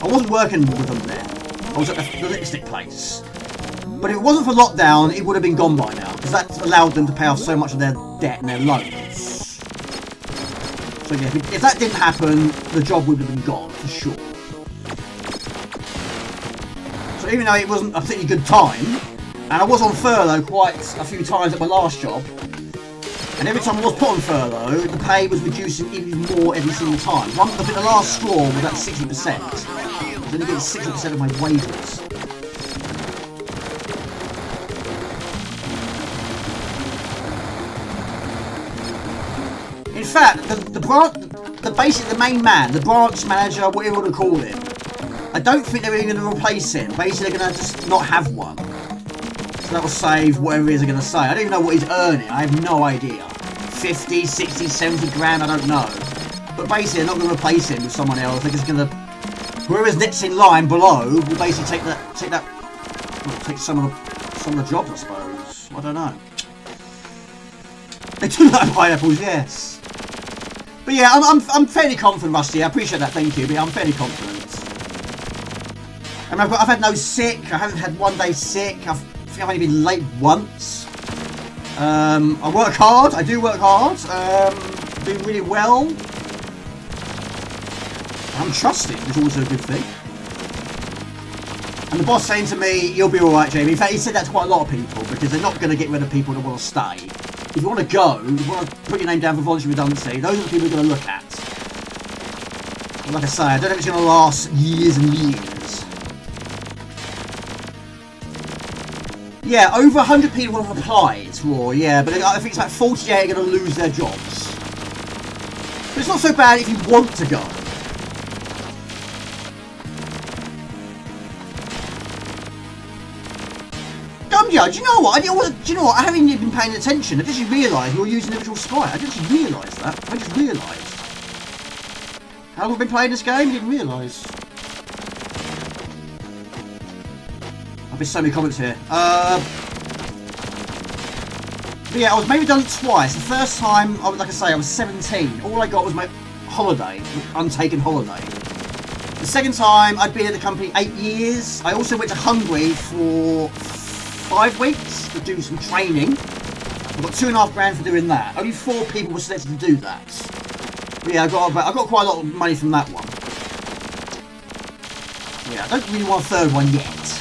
I wasn't working with them then. I was at the lipstick place. But if it wasn't for lockdown, it would have been gone by now, because that allowed them to pay off so much of their debt and their loans. So yeah, if that didn't happen, the job would have been gone for sure. So even though it wasn't a particularly good time, and I was on furlough quite a few times at my last job, and every time I was put on furlough, the pay was reducing even more every single time. I think the last straw was about 60%. I was only getting 60% of my wages. In fact, the main man, the branch manager, whatever you want to call him, I don't think they're even going to replace him. Basically, they're going to just not have one. So that will save whatever it is they're going to say. I don't even know what he's earning. I have no idea. 50, 60, 70 grand, I don't know. But basically, they're not going to replace him with someone else. They're just going to... Whoever's next in line below will basically take some of the jobs, I suppose. I don't know. They do like pineapples, yes. But yeah, I'm fairly confident, Rusty. I appreciate that, thank you. But yeah, I'm fairly confident. And I've had no sick. I haven't had one day sick. I think I've only been late once. I work hard. I do work hard. Do really well. I'm trusted, which is also a good thing. And the boss saying to me, "You'll be all right, Jamie." In fact, he said that to quite a lot of people because they're not going to get rid of people that want to stay. If you want to go, if you want to put your name down for voluntary redundancy, those are the people you're going to look at. But like I say, I don't know if it's going to last years and years. Yeah, over 100 people have applied for, yeah, but I think it's about 48 are going to lose their jobs. But it's not so bad if you want to go. Gumja, do you know what? I haven't even been paying attention. I just realised you're using the original sprite. I just realised that. I just realised. How long have I been playing this game? I didn't realise. I've been so many comments here. But yeah, I was made redundant twice. The first time, like I say, I was 17. All I got was my holiday, untaken holiday. The second time, I'd been at the company 8 years. I also went to Hungary for 5 weeks to do some training. I got $2.5 grand for doing that. Only 4 people were selected to do that. But yeah, I got quite a lot of money from that one. Yeah, I don't really want a third one yet.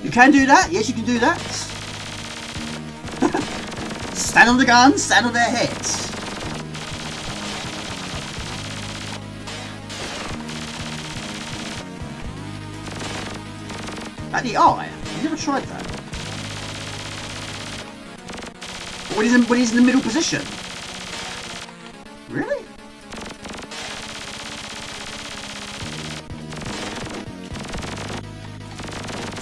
You can do that? Yes, you can do that. Stand on the gun, stand on their heads. At the eye? I've never tried that. When he's in the middle position? Really?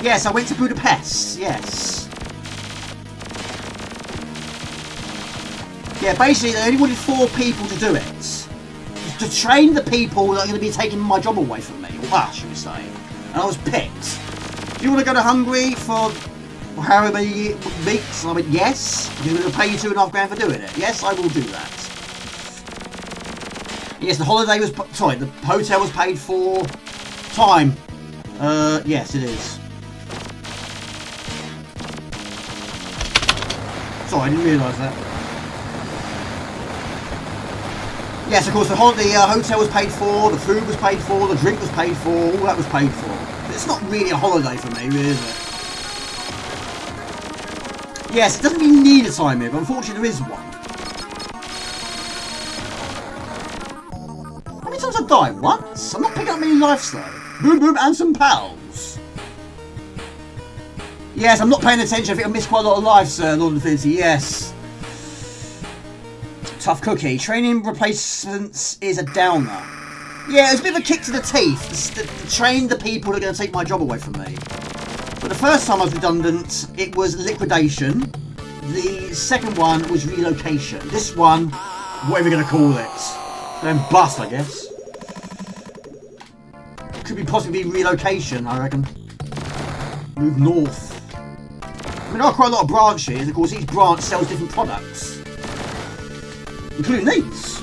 Yes, I went to Budapest, yes. Yeah, basically they only wanted 4 people to do it. To train the people that are going to be taking my job away from me, or us, should we say. And I was picked. Do you want to go to Hungary for however many weeks? And I went, yes. You're going to pay you $2.5 grand for doing it. Yes, I will do that. Yes, the holiday was... Sorry, the hotel was paid for. Time. Yes, it is. Sorry, I didn't realise that. Yes, of course, the hotel was paid for, the food was paid for, the drink was paid for, all that was paid for. It's not really a holiday for me, really, is it? Yes, it doesn't really need a time here, but unfortunately there is one. How many times have I died? Once? I'm not picking up many lives though. Boom boom and some pals. Yes, I'm not paying attention. I think I missed quite a lot of lives, sir, Lord Infinity. Yes. Tough cookie. Training replacements is a downer. Yeah, it's a bit of a kick to the teeth to train the people who are going to take my job away from me. But the first time I was redundant, it was liquidation. The second one was relocation. This one, whatever you're going to call it. Then bust, I guess. Could be possibly relocation, I reckon. Move north. I mean, there are quite a lot of branches. Of course, each branch sells different products. Including these.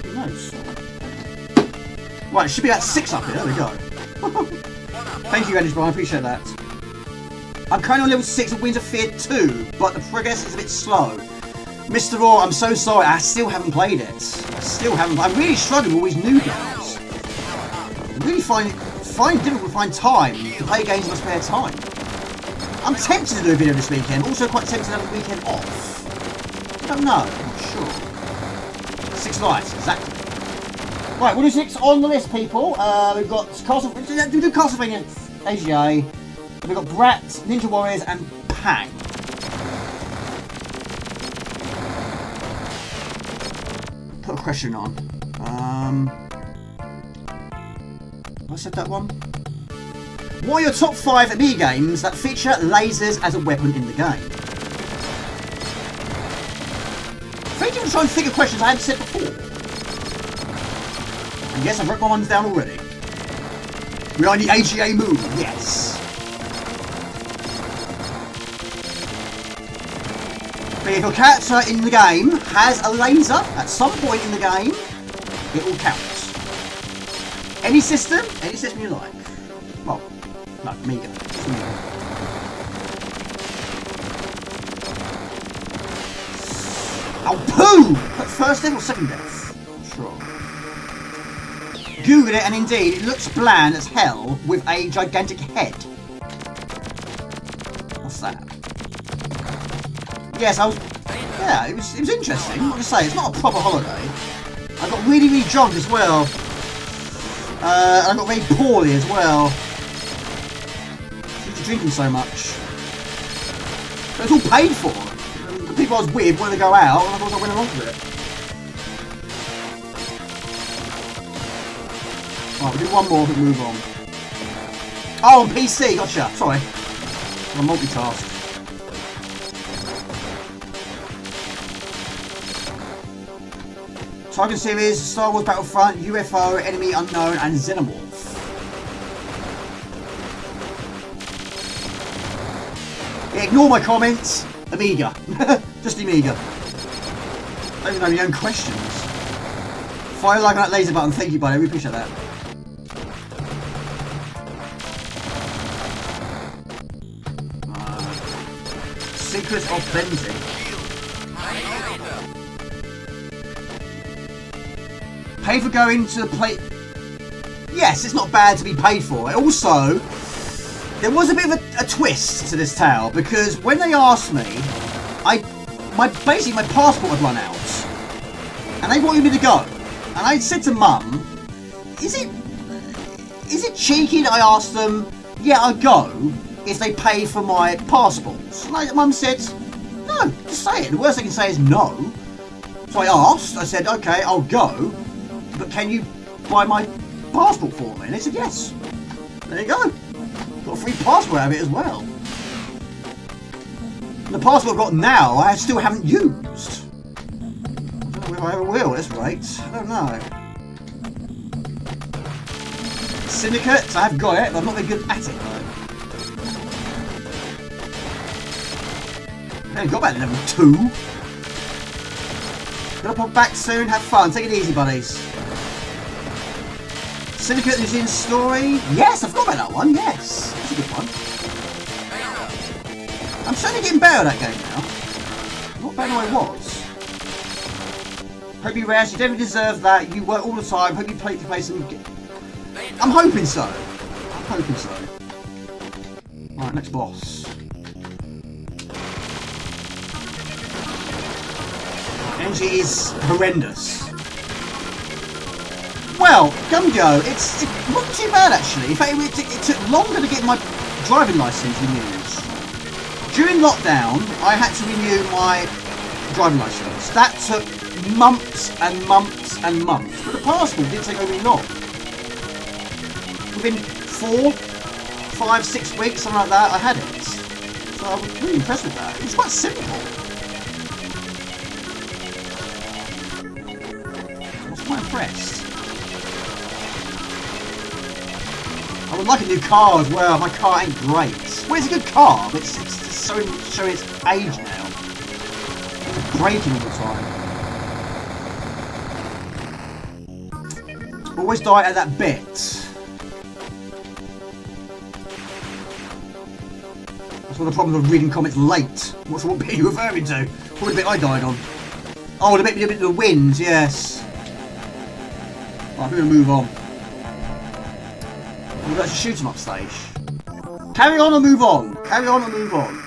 Who knows? Right, it should be about 6 up here. There we go. Thank you, English Brian. I appreciate that. I'm currently on level 6 of Winds of Fear 2, but the progress is a bit slow. Mr. Raw, I'm so sorry. I still haven't played it. I'm really struggling with all these new games. I really find it difficult to find time to play games in my spare time. I'm tempted to do a video this weekend, but also quite tempted to have a weekend off. I don't know. I'm not sure. 6 lives, exactly. Right, we'll do 6 on the list, people. We've got Castlevania. We do Castlevania AGA. We've got Brat, Ninja Warriors, and Pang. Put a question on. I said that one. What are your top 5 Amiga games that feature lasers as a weapon in the game? I think I'm trying to think of questions I hadn't said before. And yes, I've wrote my ones down already. We are in the AGA mood, yes. But if your character in the game has a laser at some point in the game, it will count. Any system you like. Well, no, Amiga. Oh, poo! First death or second death? Sure. Googled it, and indeed, it looks bland as hell with a gigantic head. What's that? Yes, yeah, it was interesting. Like I say, it's not a proper holiday. I got really, really drunk as well. I got very poorly as well. Due to drinking so much. But it's all paid for. The people I was with wanted to go out, and of course I went along with it. Right, we'll do one more, but move on. Oh, on PC, gotcha. Sorry. I'm multitask. Target series, Star Wars Battlefront, UFO, Enemy Unknown, and Xenomorph. Yeah, ignore my comments. Amiga. Just Amiga. I don't even know your own questions. Fire like on that laser button. Thank you, buddy. We appreciate that. Secrets of Benzing. Pay for going to the play. Yes, it's not bad to be paid for it. Also, there was a bit of a twist to this tale because when they asked me, basically my passport had run out, and they wanted me to go. And I said to Mum, "Is it cheeky that I asked them? Yeah, I'll go if they pay for my passports." And Mum said, "No, just say it. The worst they can say is no." So I asked. I said, "Okay, I'll go. But can you buy my passport for me?" And they said yes. There you go. Got a free passport out of it as well. And the passport I've got now, I still haven't used. I don't know if I ever will at this rate. I don't know. Syndicate, I have got it, but I'm not very good at it though. I only got about level 2. Gonna pop back soon, have fun, take it easy buddies. Syndicate is in story. Yes, I've got about that one, yes. That's a good one. I'm certainly getting better at that game now. Not better than I was. Hope you rest, you definitely deserve that. You work all the time, hope you play some. I'm hoping so. I'm hoping so. Right, next boss. Energy is horrendous. Well, Gumgo, it wasn't too bad actually. In fact, it took longer to get my driving licence renewed. During lockdown, I had to renew my driving licence. That took months and months and months. But the passport didn't take very long. Within 4, 5, 6 weeks, something like that, I had it. So I was really impressed with that. It was quite simple. I was quite impressed. I would like a new car as well. My car ain't great. Well, it's a good car, but it's showing its age now. It's breaking all the time. Always die at that bit. That's one of the problems of reading comments late. What bit are you referring to? What the bit I died on? Oh, the bit of the wind, yes. Right, I'm going to move on. We'll actually shoot him up stage. Carry on or move on? Carry on or move on?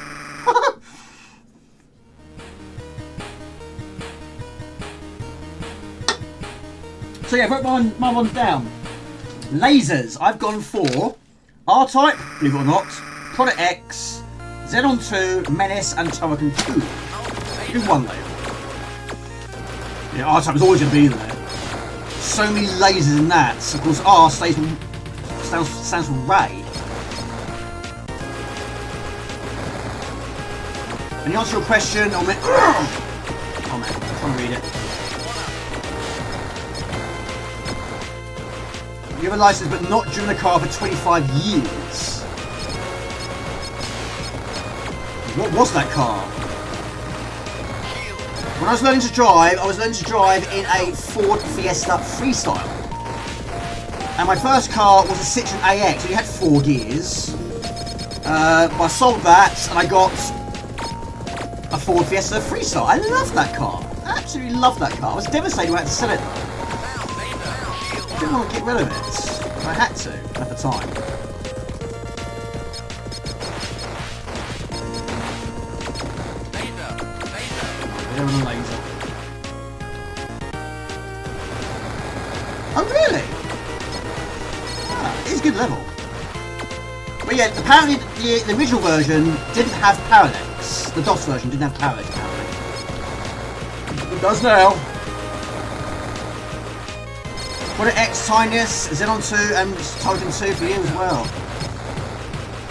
So yeah, wrote my ones down. Lasers, I've gone for R-Type, believe it or not, Product X, Xenon 2, Menace, and Turrican 2. Do one layer. Yeah, R-Type is always going to be there. So many lasers in that. Of course, R stands for Ray. And the answer to your question, oh man, I'm trying to read it. You have a license but not driven a car for 25 years. What was that car? When I was learning to drive, in a Ford Fiesta Freestyle. And my first car was a Citroen AX, so you had 4 gears. I sold that and I got a Ford Fiesta Freestyle. I loved that car. I absolutely loved that car. I was devastated when I had to sell it though. I didn't want to get rid of it. I had to at the time. There was a laser. Oh really? It's a good level. But yeah, apparently the original version didn't have parallax. The DOS version didn't have parallax apparently. It does now. What an X, Tinus, Xenon 2 and Turrican 2 for you as well.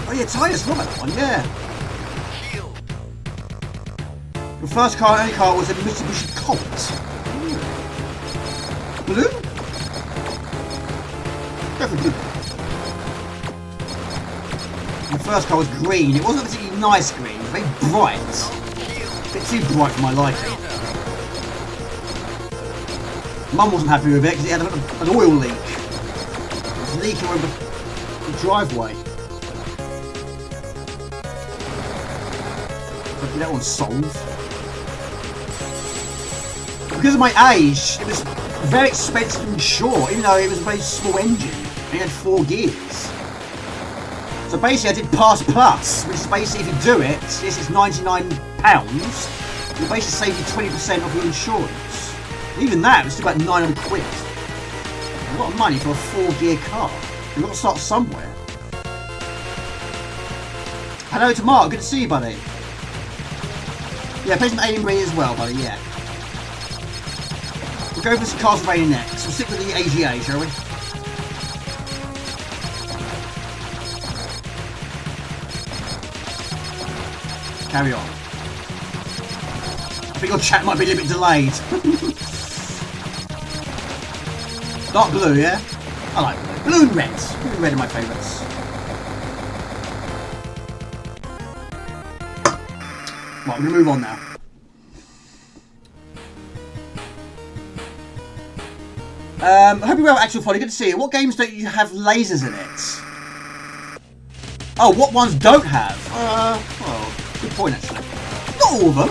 Oh yeah, Tinus, what about that one? Yeah. Your first car and only car was a Mitsubishi Colt. Blue? Definitely blue. My first car was green. It wasn't a particularly nice green. It was very bright. A bit too bright for my liking. Mum wasn't happy with it because it had an oil leak. It was leaking over the driveway. Hopefully that one's solved. Because of my age, it was very expensive to insure, even though it was a very small engine and it had 4 gears. So basically I did Pass Plus, which is basically if you do it, this is £99, it basically saves you 20% of your insurance. Even that was still about 900 quid. A lot of money for a 4-gear car. You've got to start somewhere. Hello to Mark, good to see you, buddy. Yeah, play some Alien Green as well, buddy, yeah. We'll go for some Castlevania next. We'll stick with the AGA, shall we? Carry on. I think your chat might be a little bit delayed. Dark blue, yeah? I like blue. Blue and red. Blue and red are my favourites. Right, we're going to move on now. I hope you're well, Actual Folly. Good to see you. What games don't you have lasers in it? Oh, what ones don't have? Well, good point actually. Not all of them.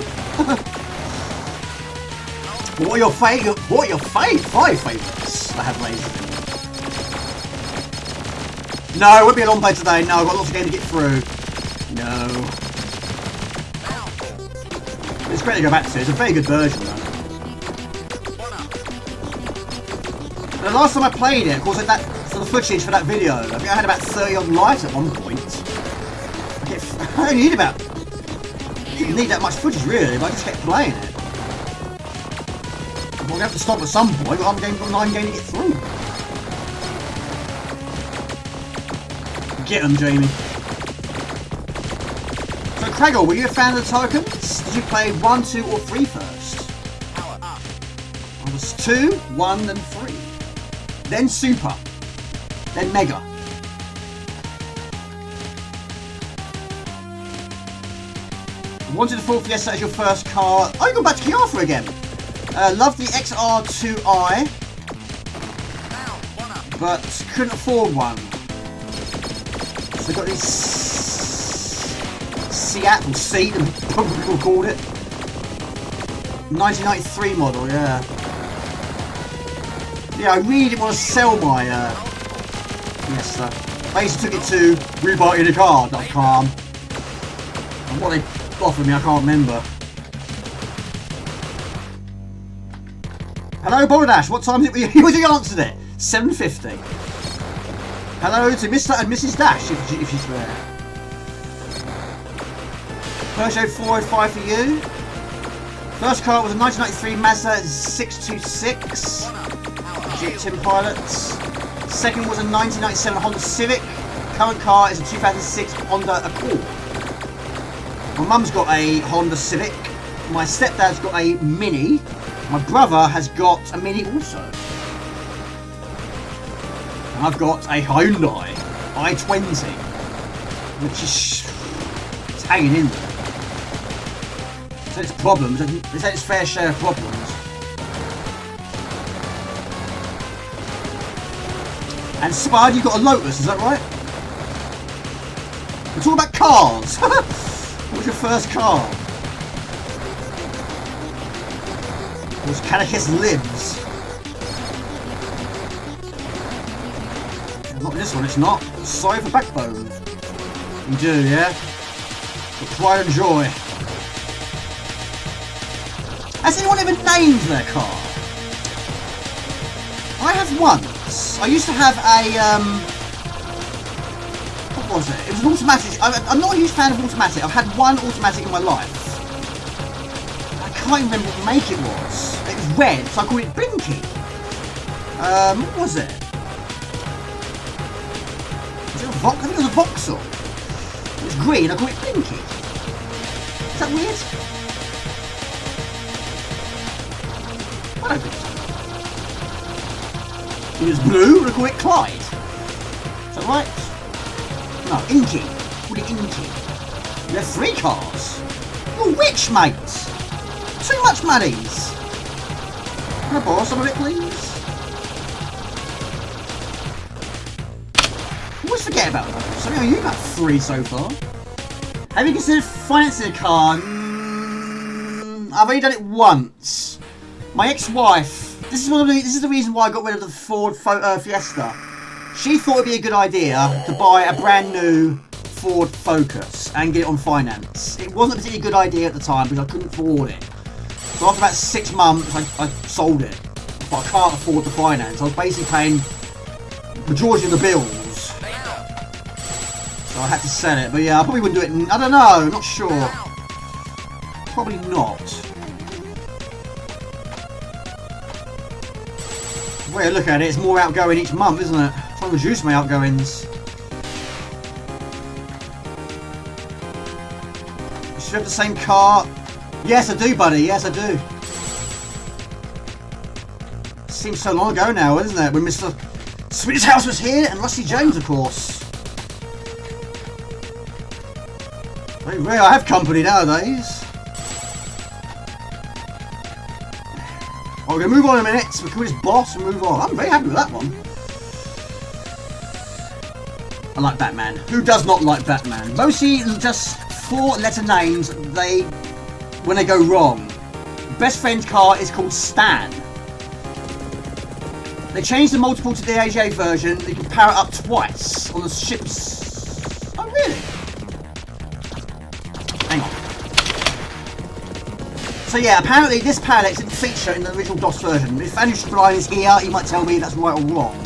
What are your five favourites that have lasers in them? No, it won't be a long play today. No, I've got lots of games to get through. No. It's great to go back to. It's a very good version though. The last time I played it, of course, like for the footage for that video, I think I had about 30 odd lives at one point. I only didn't need that much footage really, but I just kept playing it. Well, we have to stop at some point, but I'm got 9 games to get through. Get them, Jamie. So, Craigle, were you a fan of the Turricans? Did you play 1, 2, or 3 first? I was 2, 1, and 3. Then Super. Then Mega. Wanted the Ford Fiesta as your first car. Oh, you got back to Giana again. Loved the XR2i, but couldn't afford one. So got this Seat or Seat, probably people called it. 1993 model, yeah. Yeah, I really didn't want to sell my Fiesta. Basically took it to WeBuyInACar.com. And what they offered me, I can't remember. Hello, Bolodash. What time is it? He already answered it. 7:50. Hello to Mr. and Mrs. Dash, if she's there. Peugeot 405 for you. First car was a 1993 Mazda 626. Jeep Tim Pilots. Second was a 1997 Honda Civic. Current car is a 2006 Honda Accord. My mum's got a Honda Civic. My stepdad's got a Mini. My brother has got a Mini also. And I've got a Hyundai i20, which is it's hanging in there. It's had its problems. It's had its fair share of problems. And Spud, you've got a Lotus, is that right? We're talking about cars. What was your first car? It was Catechist Lives. Not this one, it's not. Sorry for Backbone. You do, yeah? But pride and joy. Has anyone ever named their car? I have once. I used to have a, what was it? It was an automatic. I'm not a huge fan of automatic. I've had one automatic in my life. I can't even remember what make it was. It was red, so I called it Blinky. What was it? Was it a Vox? I think it was a Vauxhall. It was green, I called it Blinky. Is that weird? I don't think so. It was blue, and I call it Clyde. Is that right? No, Inky. Call it Inky. You have 3 cars. You're rich, mate. Too much monies. Can I borrow some of it, please? Always forget about those. So, you've got 3 so far. Have you considered financing a car? I've only done it once. My ex-wife. This is the reason why I got rid of the Ford Fiesta. She thought it'd be a good idea to buy a brand new Ford Focus and get it on finance. It wasn't a particularly good idea at the time because I couldn't afford it. So after about 6 months, I sold it. But I can't afford the finance. I was basically paying the majority of the bills. So I had to sell it. But yeah, I probably wouldn't do it. I don't know. I'm not sure. Probably not. The way I look at it, it's more outgoing each month, isn't it? Trying to reduce my outgoings. You still have the same car? Yes, I do, buddy. Yes, I do. Seems so long ago now, isn't it? When Mr. Swedish House was here, and Rusty Jones, of course. Very rare I have company nowadays. Oh, we're going to move on in a minute. So we call this boss and move on. I'm very happy with that one. I like Batman. Who does not like Batman? Mostly just 4-letter names when they go wrong. Best friend's car is called Stan. They changed the multiple to the AJ version. You can power it up twice on the ships. Oh, really? Hang on. So yeah, apparently this palette didn't feature in the original DOS version. If Andrew Strapline is here, he might tell me that's right or wrong.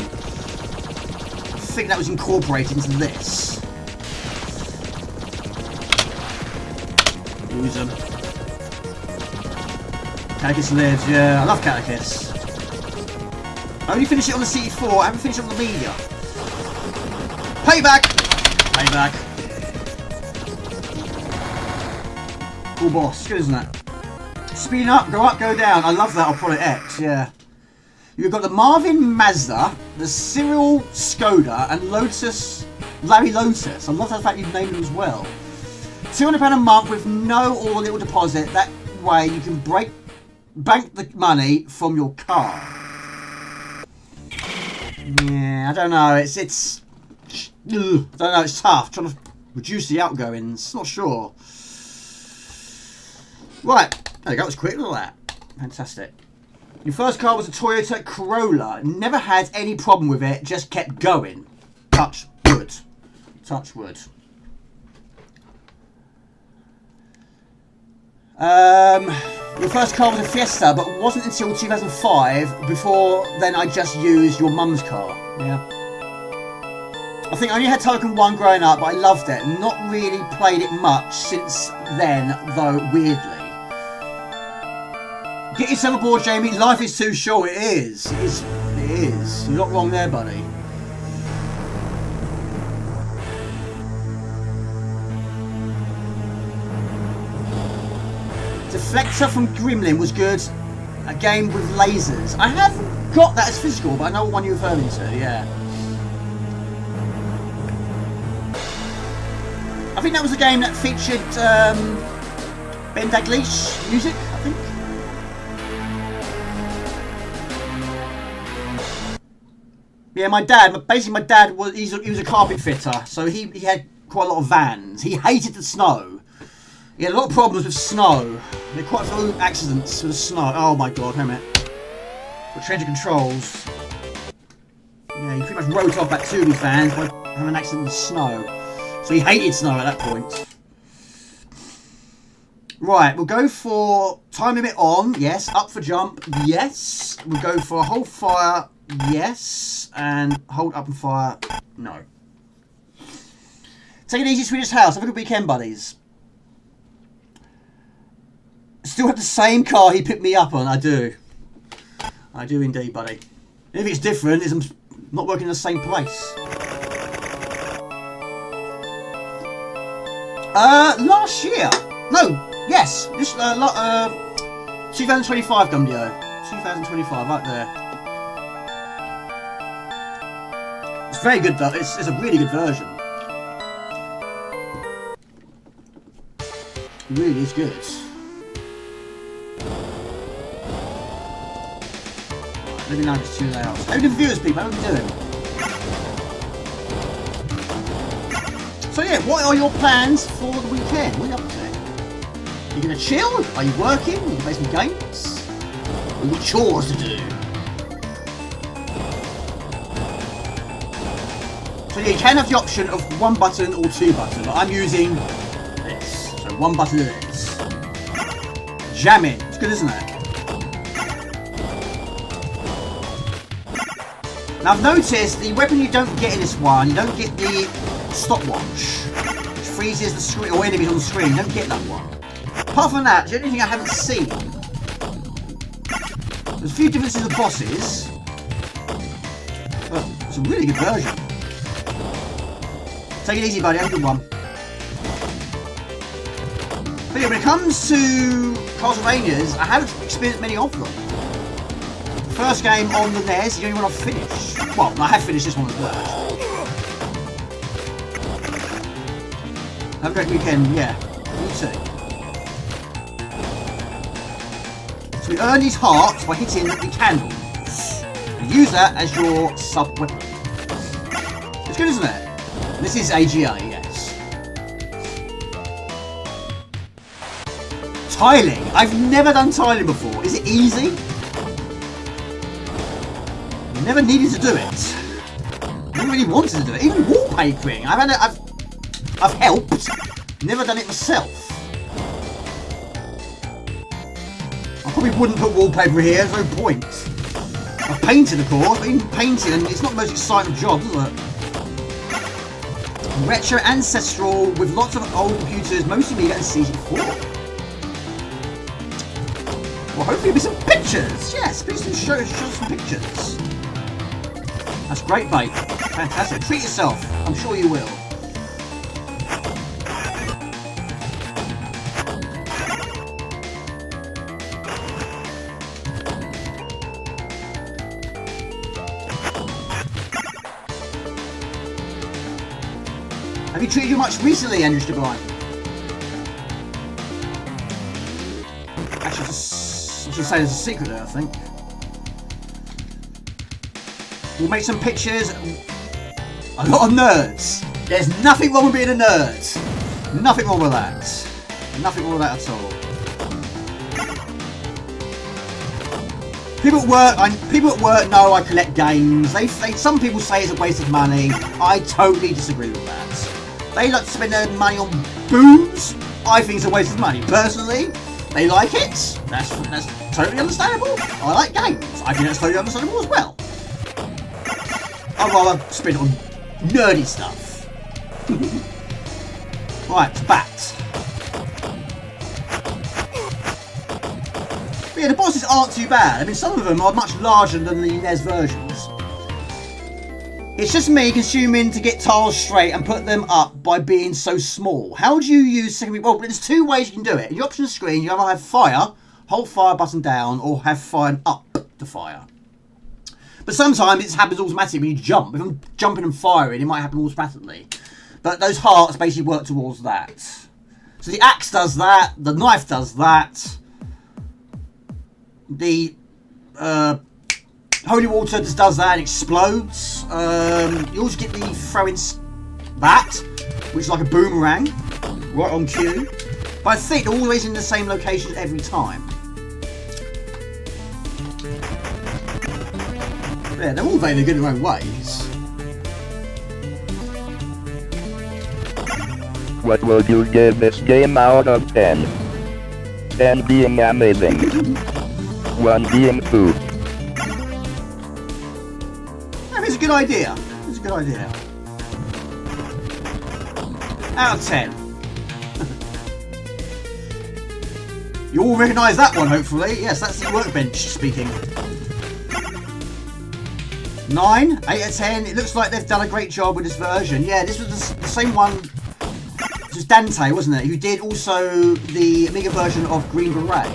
I think that was incorporated into this. Use them. Calicus lives, yeah. I love Calicus. I only finished it on the CE4, I haven't finished it on the Amiga. Payback! Payback. Cool boss, good isn't it? Speed up, go down. I love that on Product X, yeah. You've got the Marvin Mazda, the Cyril Skoda, and Lotus, Larry Lotus. I love the fact you've named them as well. £200 a month with no or little deposit. That way you can bank the money from your car. Yeah, I don't know. It's I don't know. It's tough trying to reduce the outgoings. Not sure. Right, there you go. It's quick. Look at that. Fantastic. Your first car was a Toyota Corolla. Never had any problem with it. Just kept going. Touch wood. Touch wood. Your first car was a Fiesta, but it wasn't until 2005. Before then, I just used your mum's car. Yeah. I think I only had Turrican 1 growing up, but I loved it. Not really played it much since then, though, weirdly. Get yourself aboard, Jamie. Life is too short. It is. It is. You're not wrong there, buddy. Deflector from Gremlin was good. A game with lasers. I haven't got that as physical, but I know what one you're referring to, yeah. I think that was a game that featured Ben Daglish music, I think. Yeah, my dad was he was a carpet fitter, so he had quite a lot of vans. He hated the snow. He had a lot of problems with snow. He had quite a few accidents with the snow. Oh my god, hang on a minute. Got change of controls. Yeah, he pretty much wrote off back to his vans by having an accident with snow. So he hated snow at that point. Right, we'll go for time limit on, yes. Up for jump, yes. We'll go for hold fire, yes. And hold up and fire, no. Take it easy, Swedish House. Have a good weekend, buddies. Still have the same car he picked me up on, I do. I do indeed, buddy. If it's different, it's I'm not working in the same place. Last year. No, yes. This 2025 WO. 2025, right there. It's very good though. It's a really good version. It really is good. Let me know if it's too loud. How are the viewers, people? How are we doing? So yeah, what are your plans for the weekend? What are you up to? You gonna chill? Are you working? Are you gonna play some games? Or you got chores to do? So yeah, you can have the option of 1 button or 2 buttons. But I'm using this. So 1 button it is. Jamming. It's good, isn't it? Now I've noticed the weapon you don't get in this one, you don't get the stopwatch, which freezes the screen or enemies on the screen. You don't get that one. Apart from that, the only thing I haven't seen. There's a few differences of bosses, but it's a really good version. Take it easy, buddy. Have a good one. But yeah, when it comes to Castlevanias, I haven't experienced many of them. First game on the NES, the only one I've finished. Well, I have finished this one as well, actually. Have a great weekend, yeah. You too. So we earn these hearts by hitting the candles. And use that as your sub-weapon. It's good, isn't it? This is AGA, yes. Tiling. I've never done tiling before. Is it easy? Never needed to do it. Never really wanted to do it. Even wallpapering. I've helped. Never done it myself. I probably wouldn't put wallpaper here. There's no point. I've painted, of course, but even painting, and it's not the most exciting job, is it? Retro ancestral with lots of old computers, mostly Amiga and CG4. Well, I hopefully with some pictures. Yes, please do show some pictures. That's great, mate. Fantastic. Treat yourself. I'm sure you will. Have you treated you much recently, Andrew Sublime? Actually, I should say there's a secret there, I think. We'll make some pictures. A lot of nerds. There's nothing wrong with being a nerd. Nothing wrong with that. Nothing wrong with that at all. People at work know I collect games. Some people say it's a waste of money. I totally disagree with that. They like to spend their money on booze. I think it's a waste of money. Personally, they like it. That's totally understandable. I like games. I think that's totally understandable as well. I'd rather spend it on nerdy stuff. Right, bats. But yeah, the bosses aren't too bad. I mean, some of them are much larger than the NES versions. It's just me consuming to get tiles straight and put them up by being so small. How do you use secondary? Well, there's two ways you can do it. In the options screen, you either have fire, hold fire button down, or have fire and up the fire. But sometimes it happens automatically when you jump. If I'm jumping and firing, it might happen automatically. But those hearts basically work towards that. So the axe does that, the knife does that, the holy water just does that and explodes. You also get the throwing that, which is like a boomerang, right on cue. But I think they're always in the same location every time. Yeah, they're all very good in their own ways. What will you give this game out of 10? 10 being amazing. 1 being poo. It's a good idea. It's a good idea. Out of 10. You all recognise that one, hopefully. Yes, that's the workbench speaking. 9, 8 out of 10. It looks like they've done a great job with this version. Yeah, this was the same one. This was Dante, wasn't it? Who did also the Amiga version of Green Beret.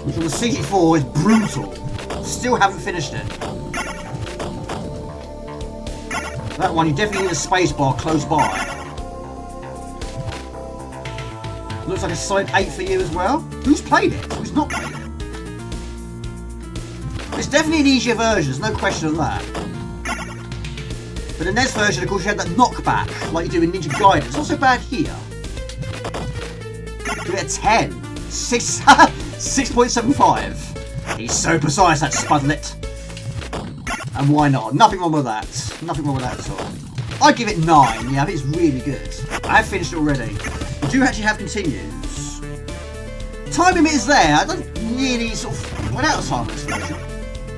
Which on the CD4 is brutal. Still haven't finished it. That one, you definitely need a spacebar close by. Looks like a solid 8 for you as well. Who's played it? Who's not played it? It's definitely an easier version, there's no question of that. But the NES version, of course, you had that knockback, like you do in Ninja Gaiden. It's not so bad here. Give it a 10. 6.75. He's so precise, that Spudlet. And why not? Nothing wrong with that. Nothing wrong with that at all. I'd give it 9. Yeah, I think it's really good. I have finished it already. We do actually have continues. Time limit is there. I don't really sort of run out of time on this version.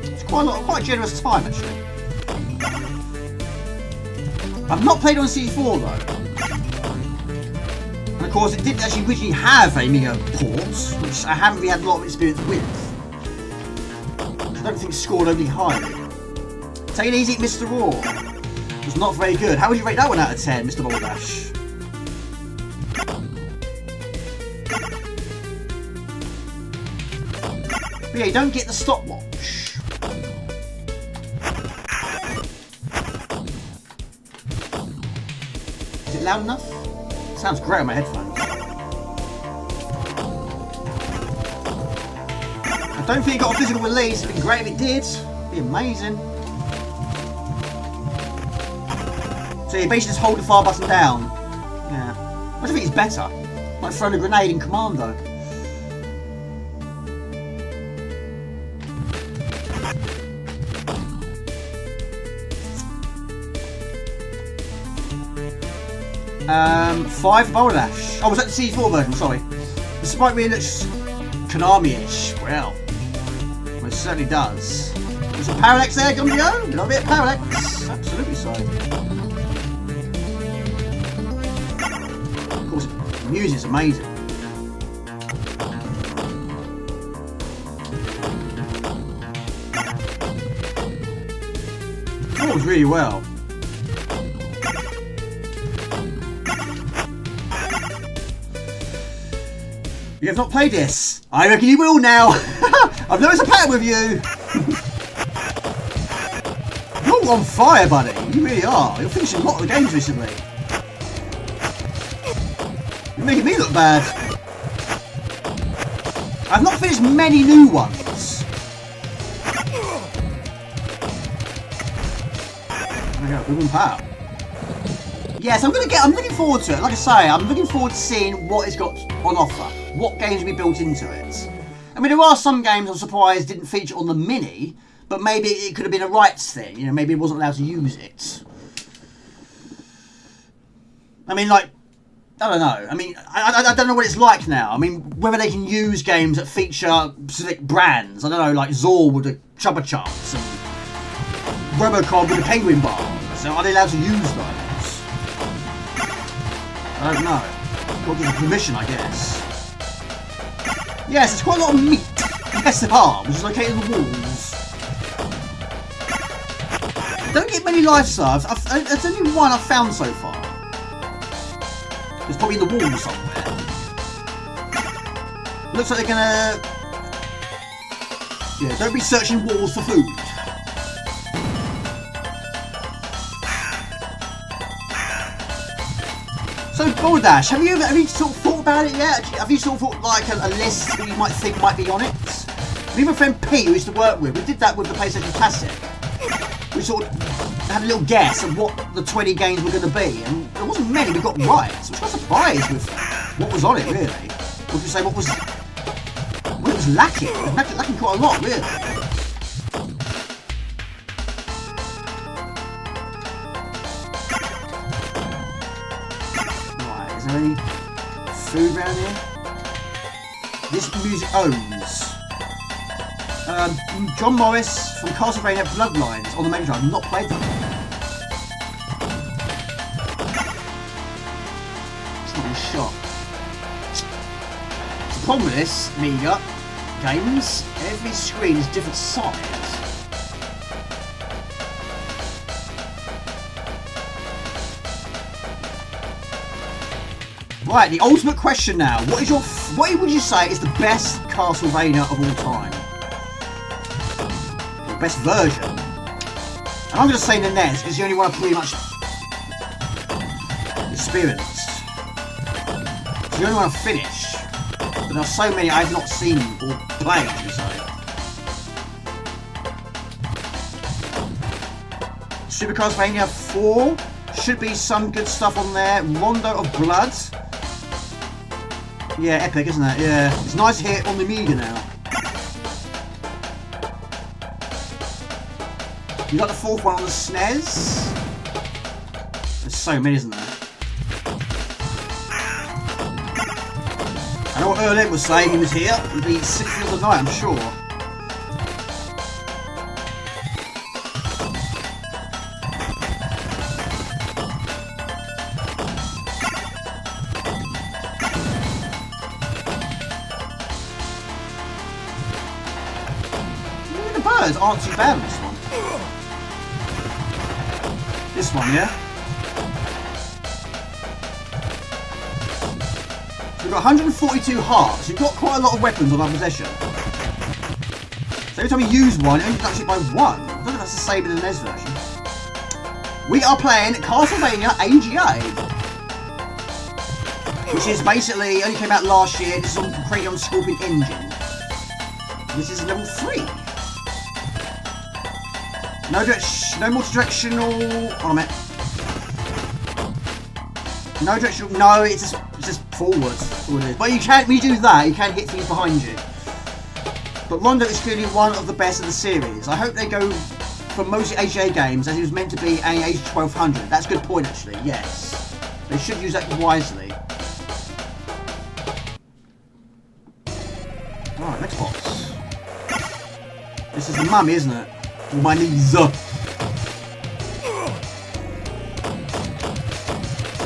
It's quite a generous time actually. I've not played on CD4 though. And of course, it didn't actually originally have a Amiga port, which I haven't really had a lot of experience with. I don't think it scored overly highly. Take it easy, Mr. Raw. It was not very good. How would you rate that one out of 10, Mr. Baldash? But yeah, you don't get the stopwatch. Is it loud enough? It sounds great on my headphones. I don't think it got a physical release. It'd be great if it did. It'd be amazing. So you basically just hold the fire button down. Yeah. I just think it's better. Like throwing a grenade in Commando. Five Baldash. Oh, was that the C4 version? Sorry. The sprite really looks Konami-ish. Well, it certainly does. There's some parallax there, Gumby. A little bit of parallax. Absolutely so. Of course, the music's amazing. performs really well. You have not played this. I reckon you will now. I've noticed a pattern with you. You're on fire, buddy. You really are. You're finishing a lot of the games recently. You're making me look bad. I've not finished many new ones. There we go, good one, pal. Yes, I'm looking forward to it. Like I say, I'm looking forward to seeing what it's got on offer. What games will be built into it. I mean, there are some games I'm surprised didn't feature on the Mini, but maybe it could have been a rights thing. You know, maybe it wasn't allowed to use it. I mean, like, I don't know. I mean, I don't know what it's like now. I mean, whether they can use games that feature specific brands. I don't know, like Zor with the Chubba Chups and Robocop with the Penguin Bars. So are they allowed to use those? I don't know. Got to get permission, I guess. Yes, there's quite a lot of meat. Yes, there are, which is located in the walls. Don't get many life subs. There's only one I've found so far. It's probably in the wall somewhere. Looks like they're gonna... Yeah, don't be searching walls for food. So, Baldash, have you sort of thought about it yet? Have you sort of thought like a list that you might think might be on it? Me and my friend Pete, who we used to work with, we did that with the PlayStation Classic. We sort of had a little guess of what the 20 games were going to be, and there wasn't many we got right. So I was quite surprised with what was on it, really. Or if you say what was lacking. It was lacking quite a lot, really. Right, is there any food around here? This music owns. John Morris from Castlevania Bloodlines on the Mega Drive. I've not played that one. It's not a shot. The problem with this Amiga games, every screen is different size. Right, the ultimate question now. What would you say is the best Castlevania of all time? Best version. And I'm going to say the NES because it's the only one I've pretty much experienced. It's the only one I've finished. But there are so many I've not seen or played, should we say. Super Castlevania 4 should be some good stuff on there. Rondo of Blood. Yeah, epic, isn't it? Yeah. It's nice to hear it on the Amiga now. You got the fourth one on the SNES. There's so many, isn't there? I know what Erlen was saying. He was here. It'd be Symphony of the Night, I'm sure. The birds aren't too bad on this one. This one, yeah? So we've got 142 hearts. You've got quite a lot of weapons on our possession. So every time you use one, you only touch it by one. I don't know if that's the same in the NES version. We are playing Castlevania AGA. Which is basically, only came out last year. This is on Crayon Scorpion Engine. This is level 3. No multi-directional. Oh, man. No directional. No, it's just forwards. That's all it is. But you can, when you do that, you can hit things behind you. But Rondo is clearly one of the best of the series. I hope they go for mostly HA games as it was meant to be an H1200. That's a good point, actually. Yes, they should use that wisely. Alright, next box. This is the mummy, isn't it? On my knees.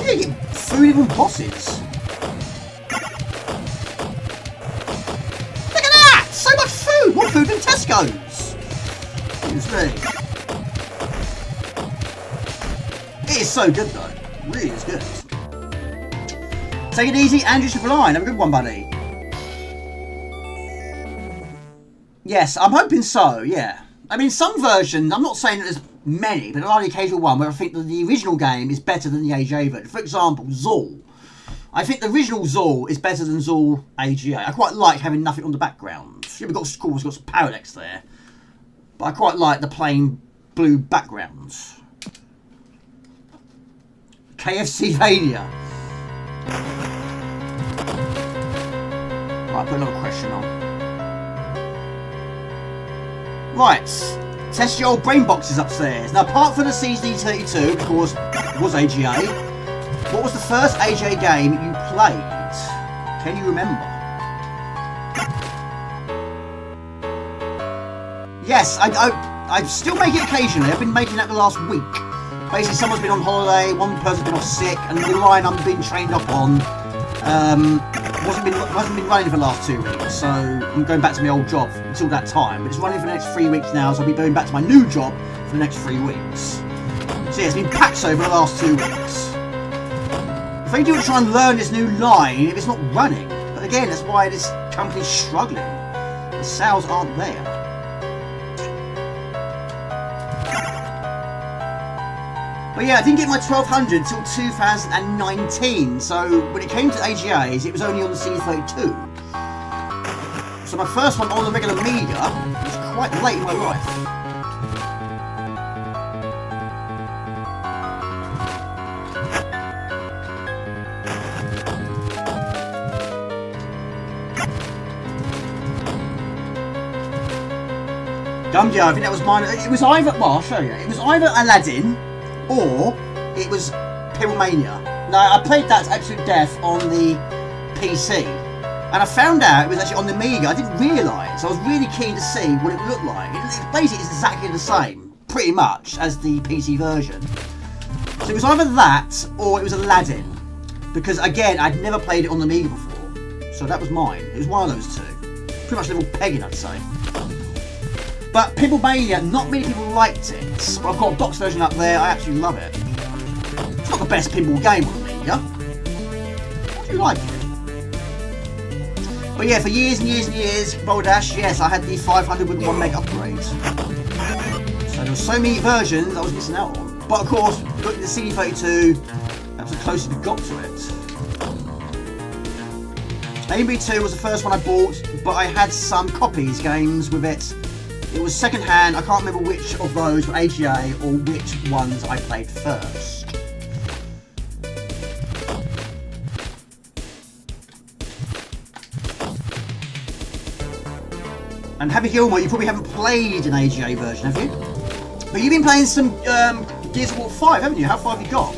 You get food even bosses. Look at that! So much food! More food than Tesco's! Excuse me. It is so good though. Really is good. Take it easy, Andrew Sublime. Have a good one, buddy. Yes, I'm hoping so, yeah. I mean, some versions, I'm not saying that there's many, but there are the occasional one where I think that the original game is better than the AGA version. For example, Zool. I think the original Zool is better than Zool AGA. I quite like having nothing on the background. Yeah, we've got some parallax there. But I quite like the plain blue background. KFC Mania. Right, put another question on. Right, test your old brain boxes upstairs. Now, apart from the CD32, because it was AGA, what was the first AGA game you played? Can you remember? Yes, I still make it occasionally. I've been making that the last week. Basically, someone's been on holiday, one person's been off sick, and the line I'm being trained up on hasn't been running for the last 2 weeks, so I'm going back to my old job until that time. But it's running for the next 3 weeks now, so I'll be going back to my new job for the next 3 weeks. So yeah, it's been packed over the last 2 weeks. If I do try and learn this new line, if it's not running, but again, that's why this company's struggling. The sales aren't there. But yeah, I didn't get my 1200 until 2019, so when it came to AGAs, it was only on the CD32. So my first one on the regular Amiga was quite late in my life. Gumdio, I think that was mine. It was either, well, I'll show you. It was either Aladdin, or it was Pyromania. Now, I played that to absolute death on the PC, and I found out it was actually on the Amiga. I didn't realise. I was really keen to see what it looked like. It basically is exactly the same, pretty much, as the PC version. So it was either that, or it was Aladdin, because again, I'd never played it on the Amiga before. So that was mine. It was one of those two. Pretty much level pegging, I'd say. But Pyromania, not many people liked it. But I've got a box version up there, I absolutely love it. It's not the best pinball game on Amiga. I do like it. But yeah, for years and years and years, Boldash, yes, I had the 500 with 1 meg upgrade. So there were so many versions I was missing out on. But of course, looking at the CD32, that was the closest we got to it. AB2 was the first one I bought, but I had some copies games with it. It was second hand. I can't remember which of those were AGA or which ones I played first. And Happy Gilmore, you probably haven't played an AGA version, have you? But you've been playing some Gears of War 5, haven't you? How far have you got?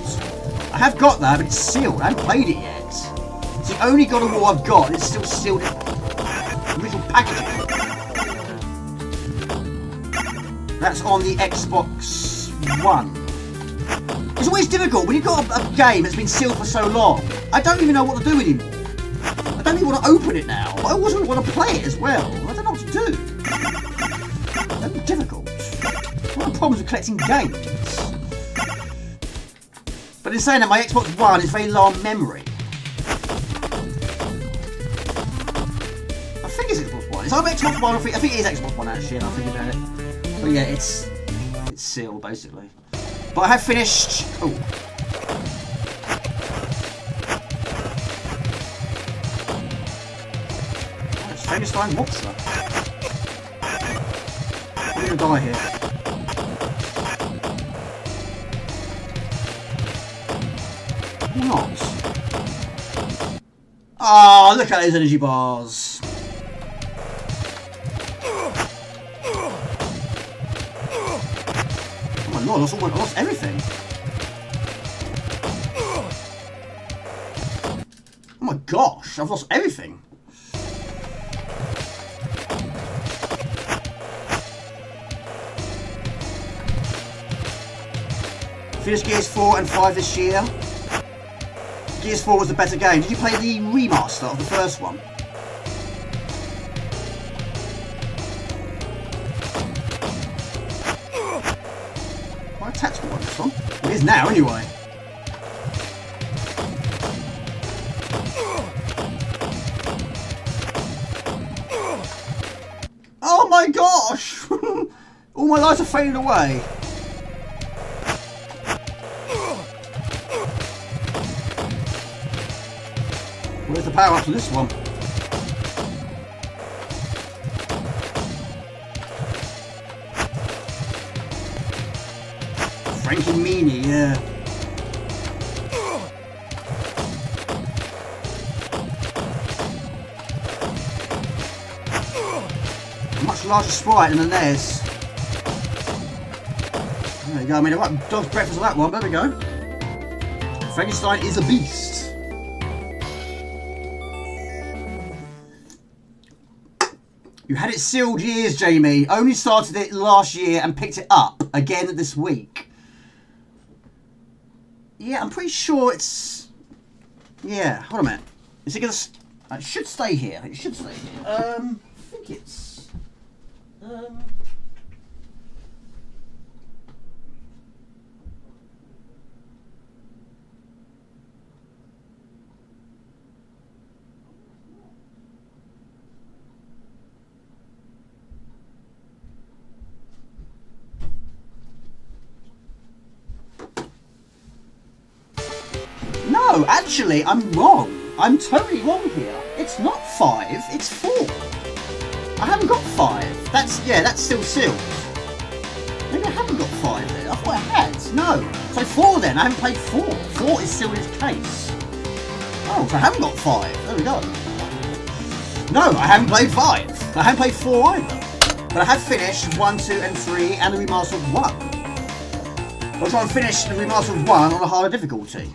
I have got that, but it's sealed. I haven't played it yet. It's the only God of War I've got. It's still sealed in original packaging. That's on the Xbox One. It's always difficult when you've got a game that's been sealed for so long. I don't even know what to do anymore. I don't even want to open it now. But I also want to play it as well. I don't know what to do. It's very difficult. One of the problems with collecting games. But in saying that, my Xbox One is very low on memory. I think it's Xbox One. It's either Xbox One or I think it is Xbox One actually, and I'm thinking about it. But yeah, it's sealed basically. But I have finished. Oh. It's Frankenstein monster. I'm gonna die here. Or not. Oh, look at those energy bars. I lost everything. Oh my gosh, I've lost everything. Finished Gears 4 and 5 this year. Gears 4 was the better game. Did you play the remaster of the first one? Tactical one, this one. is now, anyway. Oh my gosh! All my lives are fading away. Where's the power up to this one? Frankie Meanie, yeah. Much larger sprite than the NES. There you go, I made a right dog's breakfast of that one, there we go. Frankenstein is a beast. You had it sealed years, Jamie. Only started it last year and picked it up again this week. Yeah, I'm pretty sure it's... Yeah, hold on a minute. Is it gonna... It should stay here. It should stay here. I think it's... No, actually, I'm wrong. I'm totally wrong here. It's not 5, it's 4. I haven't got 5. That's still sealed. Maybe I haven't got 5 then. I thought I had. No. So 4 then. I haven't played 4. 4 is still in its case. Oh, so I haven't got 5. There we go. No, I haven't played 5. I haven't played 4 either. But I have finished 1, 2, and 3 and the remaster of 1. I'll try and finish the remaster of 1 on a harder difficulty.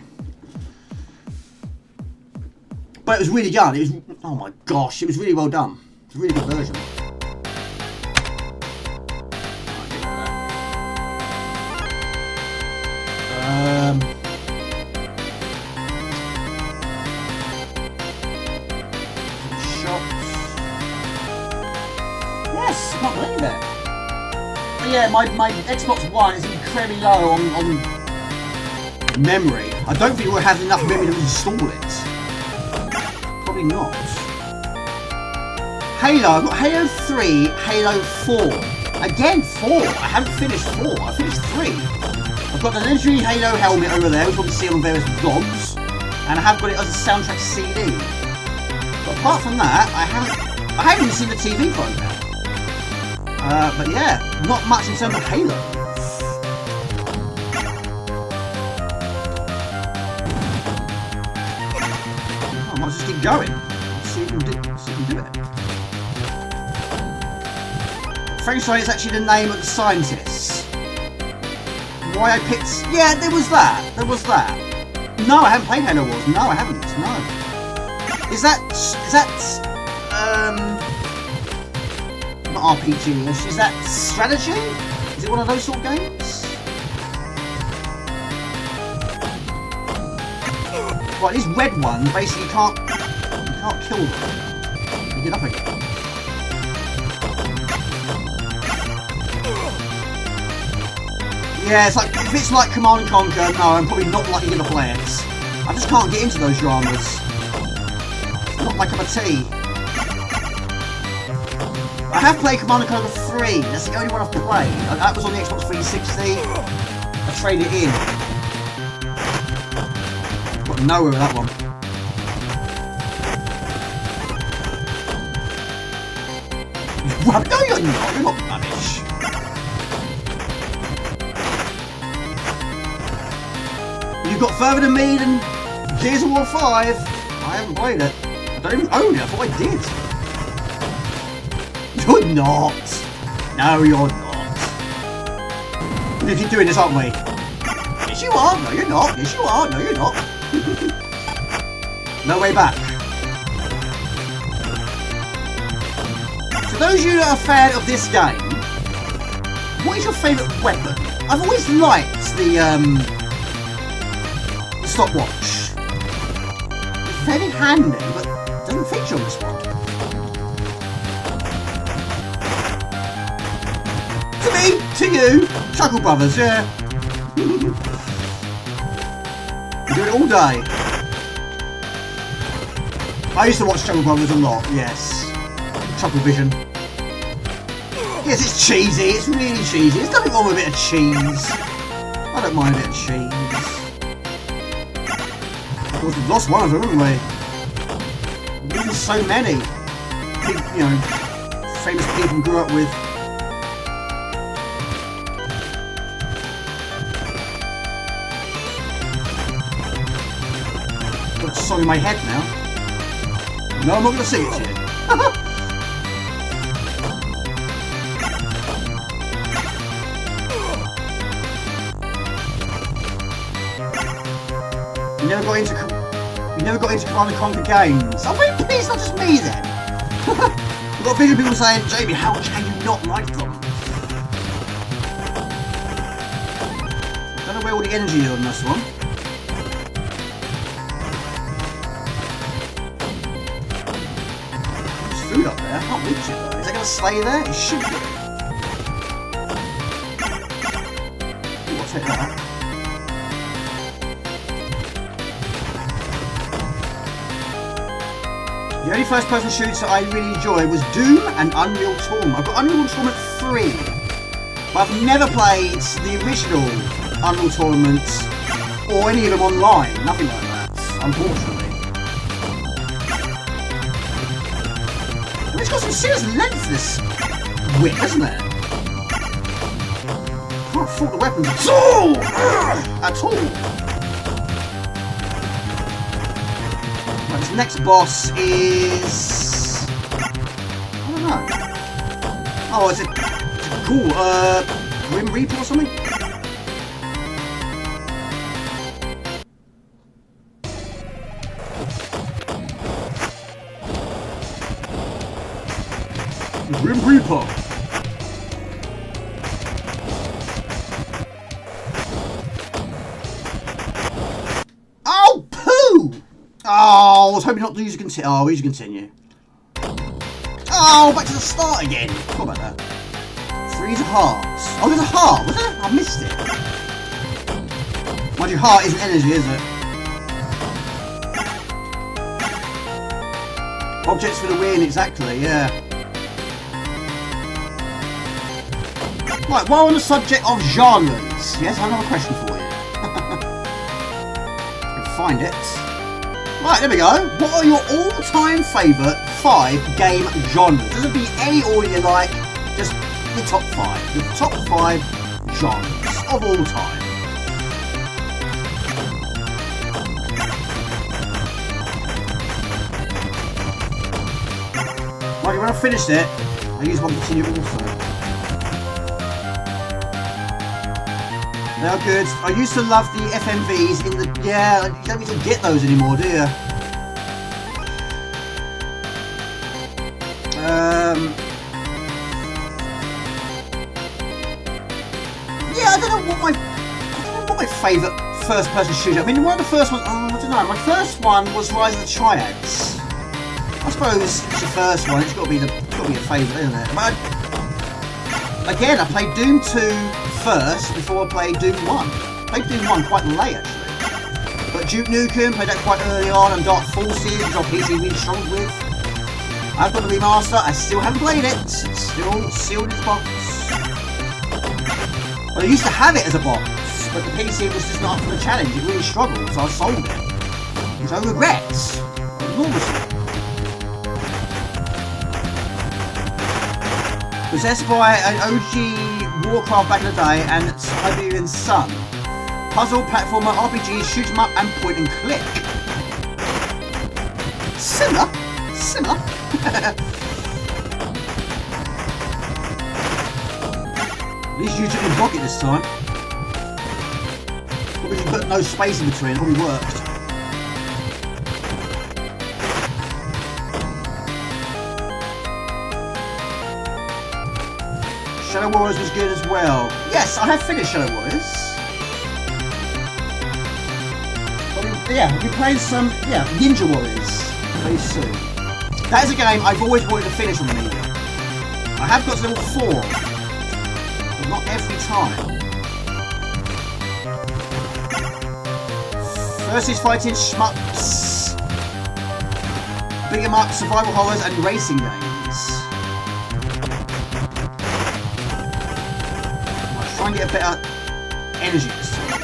But it was really done. It was, oh my gosh, it was really well done. It's a really good version. Shots. Yes, I can't believe it. But yeah, my Xbox One is incredibly low on memory. I don't think we'll have enough memory to install it. Probably not. Halo, I've got Halo 3, Halo 4. Again, 4. I haven't finished 4. I finished 3. I've got the legendary Halo helmet over there, which you can see on various vlogs, and I have got it as a soundtrack CD. But apart from that, I haven't even seen the TV program. But yeah, not much in terms of Halo. I might just keep going. See if we can do it. Frankenstein is actually the name of the scientists. Why I picked... Yeah, there was that. There was that. No, I haven't played Halo Wars. No, I haven't. No. Is that... Not RPG. Is that strategy? Is it one of those sort of games? Right, these red ones basically you can't kill them. You get up again. Yeah, it's like if it's like Command and Conquer, no, I'm probably not likely gonna play it. I just can't get into those genres. Not my cup of tea. I have played Command and Conquer 3. That's the only one I've played. That was on the Xbox 360. I traded it in. Got nowhere with that one. No, you're not. You're not rubbish. You've got further than me than Gears of War 5. I haven't played it. I don't even own it. I thought I did. You're not. No, you're not. We keep doing this, aren't we? Yes, you are. No, you're not. Yes, you are. No, you're not. No way back. For those of you that are a fan of this game, what is your favourite weapon? I've always liked the stopwatch. It's very handy, but it doesn't feature on this one. To me, to you, Chuckle Brothers, yeah. We do it all day. I used to watch Jungle Brothers a lot, yes. Chuckle Vision. Yes, it's cheesy, it's really cheesy. There's nothing wrong with a bit of cheese. I don't mind a bit of cheese. Of course, we've lost one of them, haven't we? We're losing so many. Big, you know, famous people we grew up with. Got a song in my head now. No, I'm not going to sing it to you. You never got into Command & Conquer games. Oh wait, please, not just me then. I've got a few people saying, Jamie, how can you not like them? I don't know where all the energy is on this one. There's food up there, I can't reach it though. Is it going to stay there? It should be. Ooh, I'll take that. The only first-person shooter I really enjoyed was Doom and Unreal Tournament. I've got Unreal Tournament 3, but I've never played the original Unreal Tournament or any of them online. Nothing like that, unfortunately. I mean, it's got some serious length, this whip, hasn't it? Can't fault the weapons at all! At all! This next boss is... I don't know. Oh, is it cool? Grim Reaper or something? Grim Reaper! Oh, poo! Oh, I was hoping not to use a continue. Oh, use a continue. Oh, back to the start again. What about that? Freeze a heart. Oh, there's a heart, was there? I missed it. Mind you, heart isn't energy, is it? Objects for the win, exactly, yeah. Right, while on the subject of genres, yes, I have another question for you. I can find it. Right, there we go. What are your all-time favourite 5 game genres? Doesn't be any order you like, just your top 5. Your top 5 genres of all time. Right, when I finished it, I used one continue also. They are good. I used to love the FMVs in the... Yeah, you don't need to get those anymore, do you? Yeah, I don't know what my favourite first-person shooter... I mean, one of the first ones... Oh, I don't know. My first one was Rise of the Triads. I suppose it's the first one. It's got to be a favourite, isn't it? But again, I played Doom 2... first before I played Doom 1. I played Doom 1 quite late actually. But Duke Nukem, played that quite early on, and Dark Forces, which our PC really struggled with. I've got the remaster, I still haven't played it. It's still sealed in its box. But I used to have it as a box, but the PC was just not up for the challenge. It really struggled, so I sold it. Which I regret enormously. Possessed by an OG Warcraft back in the day and Siberian Sun. Puzzle, platformer, RPG, shoot 'em up and point and click. Simmer? Simmer? At least you took the rocket this time. Probably just put no space in between, it probably worked. Shadow Warriors was good as well. Yes, I have finished Shadow Warriors. Yeah, we'll be playing some, Ninja Warriors very soon. That is a game I've always wanted to finish on the Amiga. I have got to level 4, but not every time. First is fighting shmups, beat 'em up, survival horrors, and racing games. I'll try and get a better energy this time.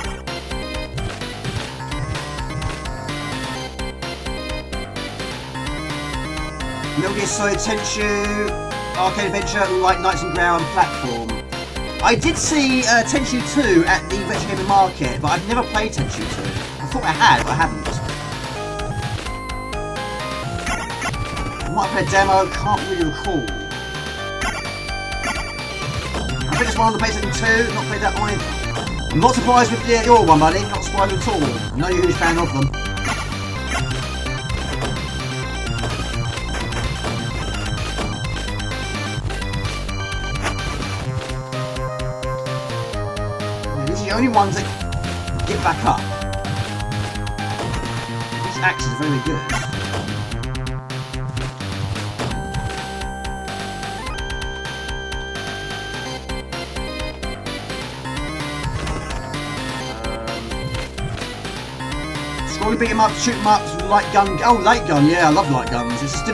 Metal Gear Solid Tenchu, arcade adventure like Knights and Ground platform. I did see Tenchu 2 at the Retro Gaming Market, but I've never played Tenchu 2. I thought I had, but I haven't. I might have played a demo, can't really recall. I think it's one on the PlayStation 2, not played that either. I'm not surprised with your one, buddy, not surprised at all. I know you're a huge fan of them. The only ones that get back up. These axes are very good. Scrolling, beat 'em up, shoot 'em up, light gun. Oh, light gun, yeah, I love light guns. It's just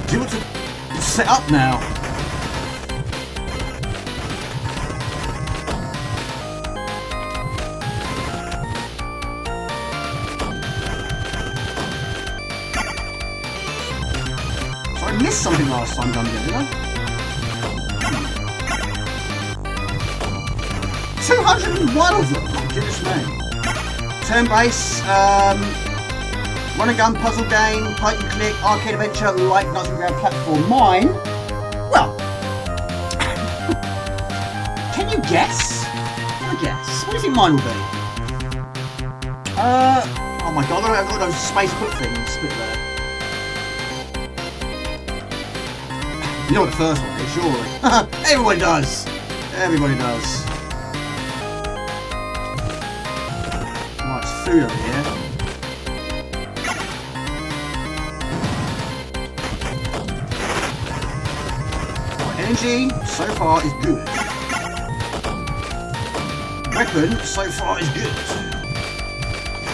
difficult to set up now. I missed something last time, didn't I? 201 of them! Oh, goodness me. Turn-based, run and gun puzzle game, point and click, arcade adventure, like Knights and Ground platform. Mine? Well, can you guess? Can I guess? What do you think mine will be? Oh my god, I've got those space put things. Put there. You know what the first one is, surely. Everybody does. Everybody does. Right, it's food over here. Right, energy so far is good. Weapon so far is good.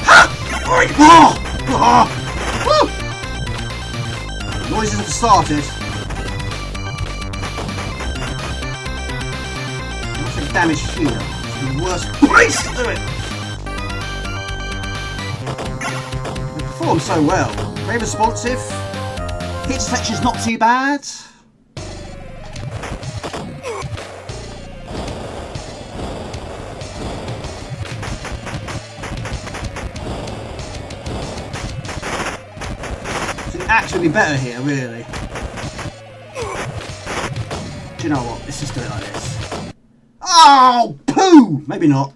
Ha! Right. Oh! Oh! Noises have started. Damage here. It's the worst place to do it. They perform so well. Very responsive. Hit detection's not too bad. So the axe would be better here, really. Do you know what? Let's just do it like this. Oh, poo! Maybe not.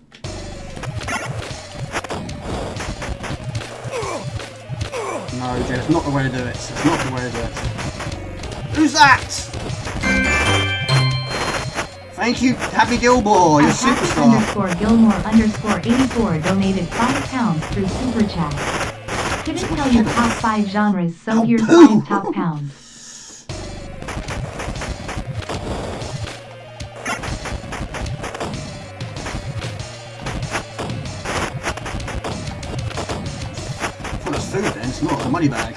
No, Jay, it's not the way to do it. It's not the way to do it. Who's that? Thank you, Happy Gilmore. You're a superstar. _Gilmore_84 donated £5 through Super Chat. Couldn't tell your top 5 genres, so here's 5 top pounds. Food then, it's not a money bag.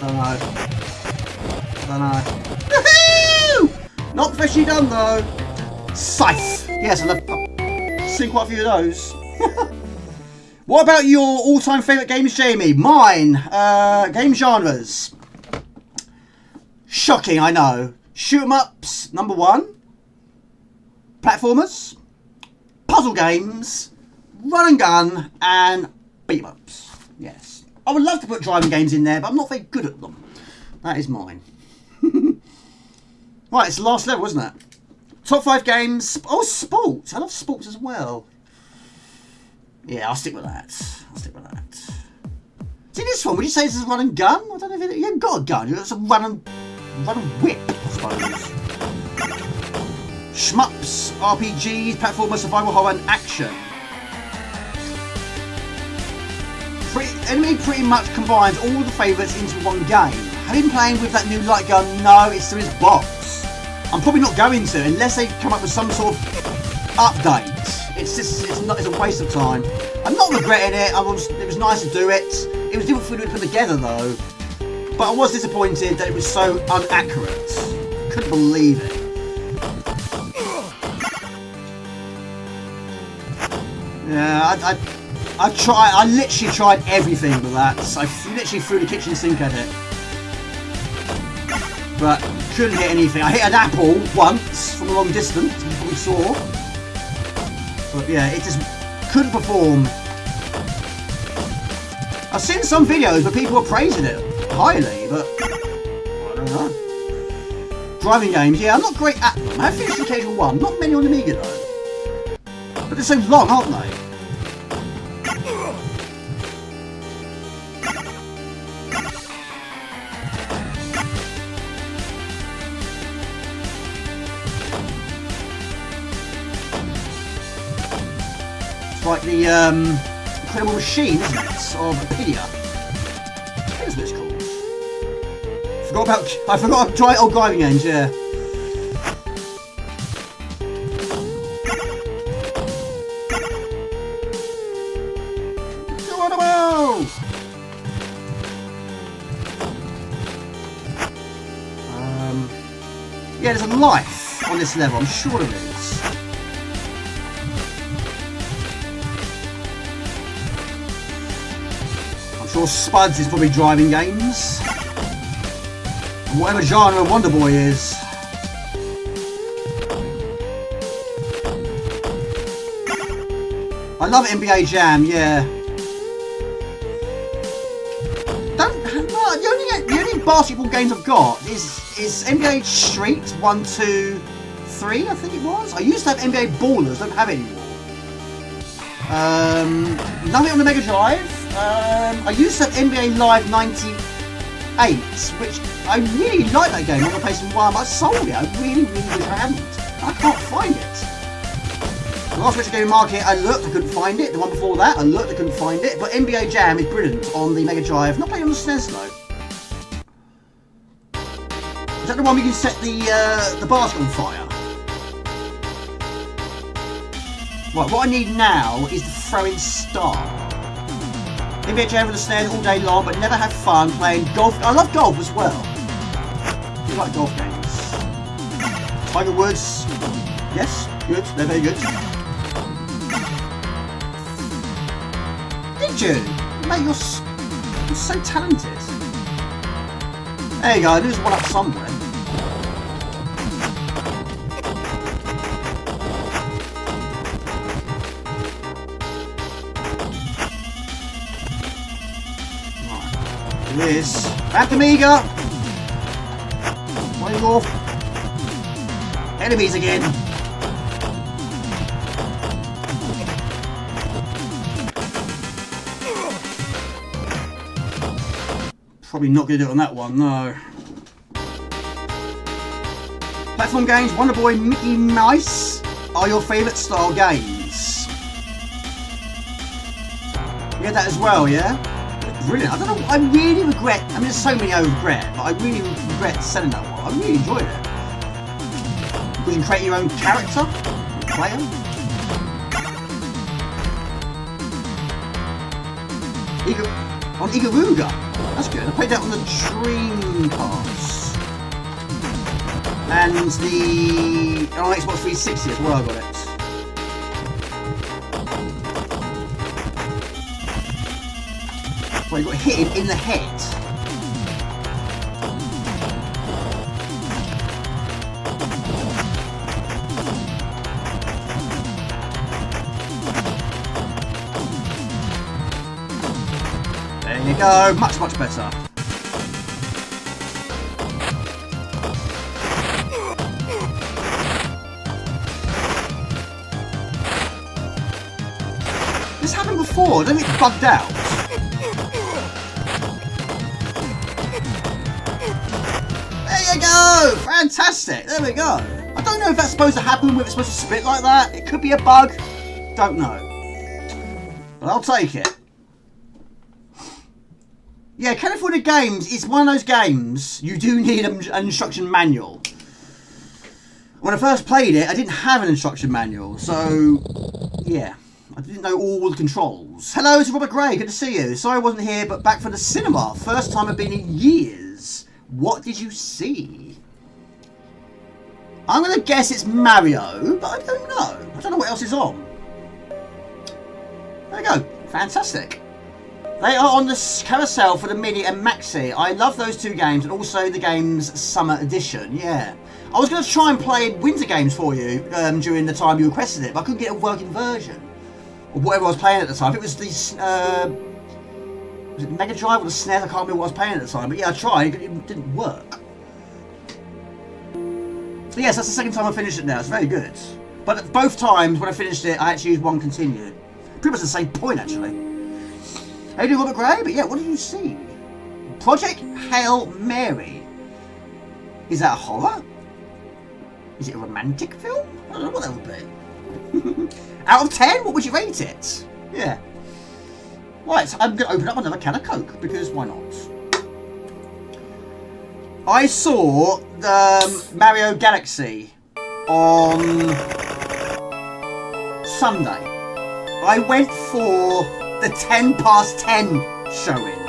I don't know. Woohoo! Not professionally done though. Scythe. Yes, I've seen quite a few of those. What about your all-time favourite games, Jamie? Mine, game genres. Shocking, I know. Shoot 'em ups, number 1. Platformers. Puzzle games. Run and gun. And beat 'em ups. Yes. I would love to put driving games in there, but I'm not very good at them. That is mine. Right, it's the last level, isn't it? Top 5 games. Oh, sports. I love sports as well. Yeah, I'll stick with that. I'll stick with that. See this one, would you say this is run and gun? I don't know if you haven't got a gun, it's a run and whip, I suppose. Shmups, RPGs, platformer, survival horror and action. Enemy pretty much combines all the favourites into one game. Have you been playing with that new light gun? No, it's through his box. I'm probably not going to unless they come up with some sort of update. It's a waste of time. I'm not regretting it. It was nice to do it. It was difficult to put together though. But I was disappointed that it was so inaccurate. Couldn't believe it. Yeah, I literally tried everything with that. I literally threw the kitchen sink at it. But couldn't hit anything. I hit an apple once from a long distance, as you probably saw. But yeah, it just couldn't perform. I've seen some videos where people are praising it highly, but I don't know. Driving games, yeah, I'm not great at them. I have finished the occasional one, not many on Amiga though. But they're so long, aren't they? It's like the incredible machine, isn't it? Of Apidia. That's what it's called. I forgot to try old driving games, yeah. Yeah, there's a life on this level, I'm sure there is. I'm sure Spuds is probably driving games. And whatever genre Wonder Boy is. I love NBA Jam, yeah. The only basketball games I've got is NBA Street 1, 2, 3, I think it was. I used to have NBA Ballers, don't have it anymore. Nothing on the Mega Drive. I used to have NBA Live 98, which I really like that game on the PlayStation 1, but I sold it. I really wish I hadn't. I can't find it. The last Retro Gaming Market, I looked, I couldn't find it. The one before that, I looked, I couldn't find it. But NBA Jam is brilliant on the Mega Drive. Not playing on the SNES though. Is that the one we can set the basket on fire? Right, what I need now is the throwing star. NBA Jam with the SNES all day long, but never had fun playing golf. I love golf as well. I do like golf games. Tiger Woods. Yes, good. They're very good. Did you? Mate, you're so talented. There you go, there's one up somewhere. Right. It is. Back to Amiga! Why you off? Enemies again! Probably not going to do it on that one, no. Platform games, Wonder Boy, Mickey Mouse are your favourite style games. You get that as well, yeah? Brilliant. I don't know, I really regret, I mean there's so many I regret, but I really regret selling that one. I really enjoyed it. Because you can create your own character, player. On Igaruga. That's good. I played that on the Dreamcast. And on Xbox 360 as well, I got it. Well, you got hit him in the head. There you go, much better. This happened before, I don't think it's bugged out. There you go! Fantastic, there we go. I don't know if that's supposed to happen when it's supposed to split like that. It could be a bug, don't know. But I'll take it. Yeah, California Games is one of those games you do need an instruction manual. When I first played it, I didn't have an instruction manual, so yeah, I didn't know all the controls. Hello, it's Robert Gray, good to see you. Sorry I wasn't here, but back from the cinema. First time I've been in years. What did you see? I'm going to guess it's Mario, but I don't know. I don't know what else is on. There we go. Fantastic. They are on the carousel for the Mini and Maxi. I love those two games and also the game's Summer Edition. Yeah. I was going to try and play winter games for you during the time you requested it, but I couldn't get a working version. Or whatever I was playing at the time. If it was the was it Mega Drive or the SNES? I can't remember what I was playing at the time. But yeah, I tried. It didn't work. So yes, that's the second time I finished it now. It's very good. But both times when I finished it, I actually used one continue. Pretty much the same point, actually. How you doing, Robert Gray? But yeah, what did you see? Project Hail Mary. Is that a horror? Is it a romantic film? I don't know what that would be. Out of 10, what would you rate it? Yeah. Right, so I'm going to open up another can of Coke, because why not? I saw the Mario Galaxy on Sunday. I went for the 10 past 10 showing.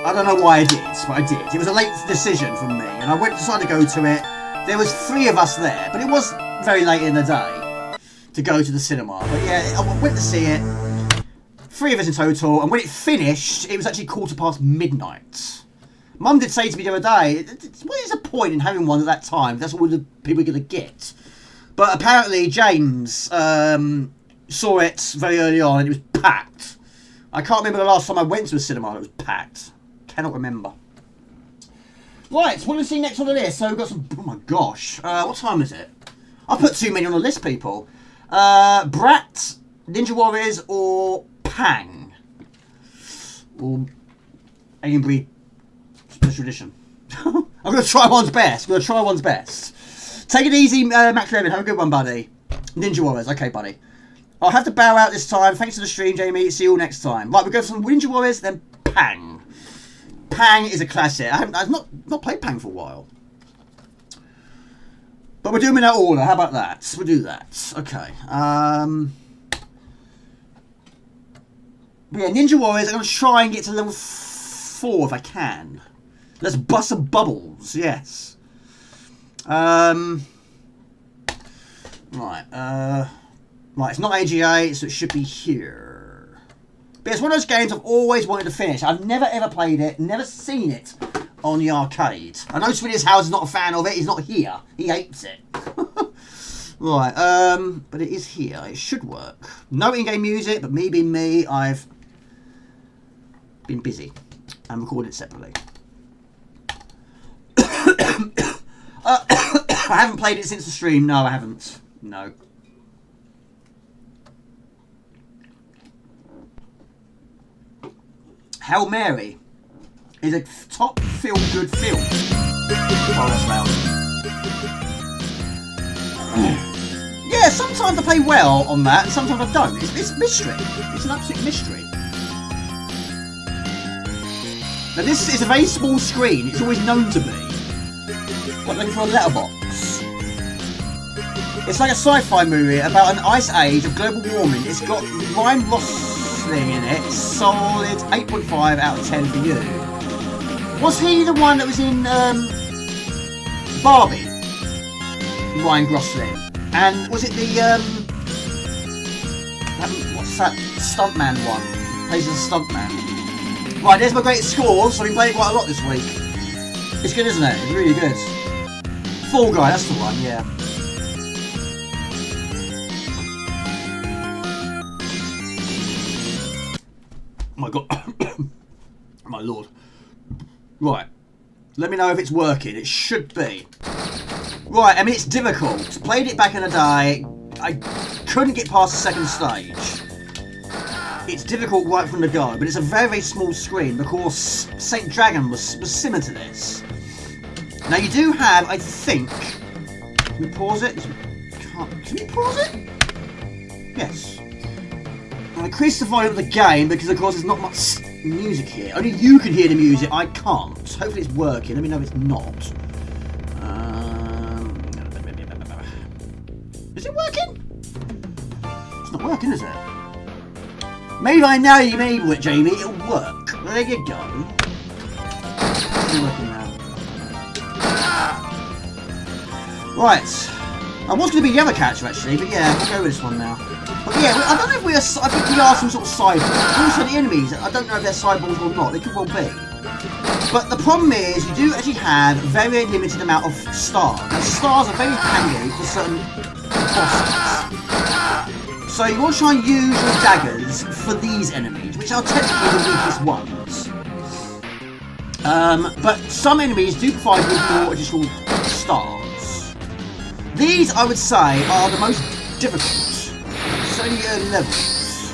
I don't know why I did, but I did. It was a late decision from me, and I decided to go to it. There was 3 of us there, but it was very late in the day to go to the cinema. But yeah, I went to see it. 3 of us in total, and when it finished, it was actually midnight. Mum did say to me the other day, what is the point in having one at that time? That's all the people are going to get. But apparently James saw it very early on and it was packed. I can't remember the last time I went to a cinema that was packed. Cannot remember. Right, what do we see next on the list? So we've got some... Oh my gosh. What time is it? I put too many on the list, people. Brat, Ninja Warriors, or Pang? Or Alien Breed Special Edition. I'm going to try one's best. Take it easy, Max Raven. Have a good one, buddy. Ninja Warriors. Okay, buddy. I'll have to bow out this time. Thanks for the stream, Jamie. See you all next time. Right, we'll go from Ninja Warriors, then Pang. Pang is a classic. I've not played Pang for a while. But we're doing them in that order. How about that? We'll do that. Okay. But yeah, Ninja Warriors, I'm going to try and get to level 4 if I can. Let's bust some bubbles. Yes. Right. Right, it's not AGA, so it should be here. But it's one of those games I've always wanted to finish. I've never ever played it, never seen it on the arcade. I know Sweeney's House is not a fan of it, he's not here. He hates it. Right, but it is here. It should work. No in-game music, but me being me, I've been busy and recorded separately. I haven't played it since the stream. No, I haven't. No. Hail Mary is a top feel-good film. Oh, that's loud. Yeah, sometimes I play well on that, and sometimes I don't. It's mystery. It's an absolute mystery. Now, this is a very small screen. It's always known to be. What, looking for a letterbox? It's like a sci-fi movie about an ice age of global warming. It's got Ryan Gosling in it. Solid 8.5 out of 10 for you. Was he the one that was in Barbie? Ryan Gosling. And was it the what's that stuntman one? Plays as a stuntman. Right, there's my greatest score. So I've been playing quite a lot this week. It's good, isn't it? It's really good. Fall Guy, that's the one. Yeah. Oh my god. My lord. Right. Let me know if it's working. It should be. Right, I mean, it's difficult. Played it back in the day. I couldn't get past the second stage. It's difficult right from the go, but it's a very, very small screen because Saint Dragon was similar to this. Now, you do have, I think... Can we pause it? Can you pause it? Yes. I'll increase the volume of the game because, of course, there's not much music here. Only you can hear the music, I can't. Hopefully it's working. Let me know if it's not. Is it working? It's not working, is it? Maybe I know you may it, Jamie. It'll work. There you go. It's working now. Right. I was going to be the other catcher actually, but yeah, we'll go with this one now. But yeah, I don't know if we are. I think we are some sort of cyborg. Also, the enemies. I don't know if they're cyborgs or not. They could well be. But the problem is, you do actually have a very limited amount of stars. Now, stars are very handy for certain bosses. So you want to try and use your daggers for these enemies, which are technically the weakest ones. But some enemies do provide you with more additional stars. These, I would say, are the most difficult. Certainly early levels.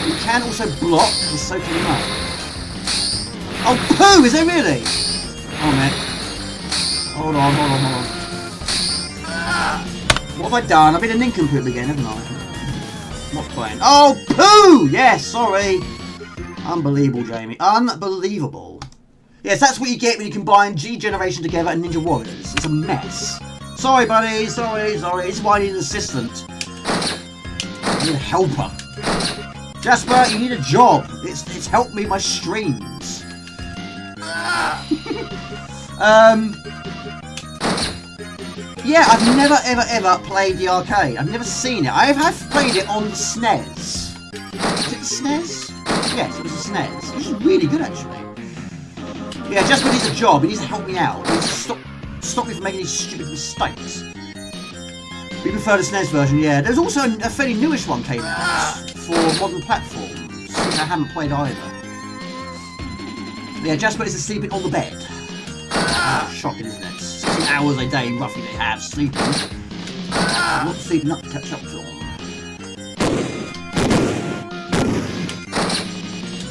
You can also block and soak them up. Oh, poo! Is there really? Oh, man. Hold on. What have I done? I've been a nincompoop again, haven't I? Not playing. Oh, poo! Yes, sorry. Unbelievable, Jamie. Unbelievable. Yes, that's what you get when you combine G Generation together and Ninja Warriors. It's a mess. Sorry, buddy. Sorry. This is why I need an assistant. I need a helper. Jasper, you need a job. It's helped me my streams. Yeah, I've never ever played the arcade. I've never seen it. I have played it on the SNES. Is it the SNES? Yes, it was the SNES. Which is really good actually. Yeah, Jasper needs a job. He needs to help me out. He needs to stop me from making these stupid mistakes. We prefer the SNES version, yeah. There's also a fairly newish one came out for modern platforms, which I haven't played either. Yeah, Jasper is sleeping on the bed. Oh, shocking, isn't it? 16 hours a day, roughly, they have sleeping. I'm not sleeping up to catch up to them.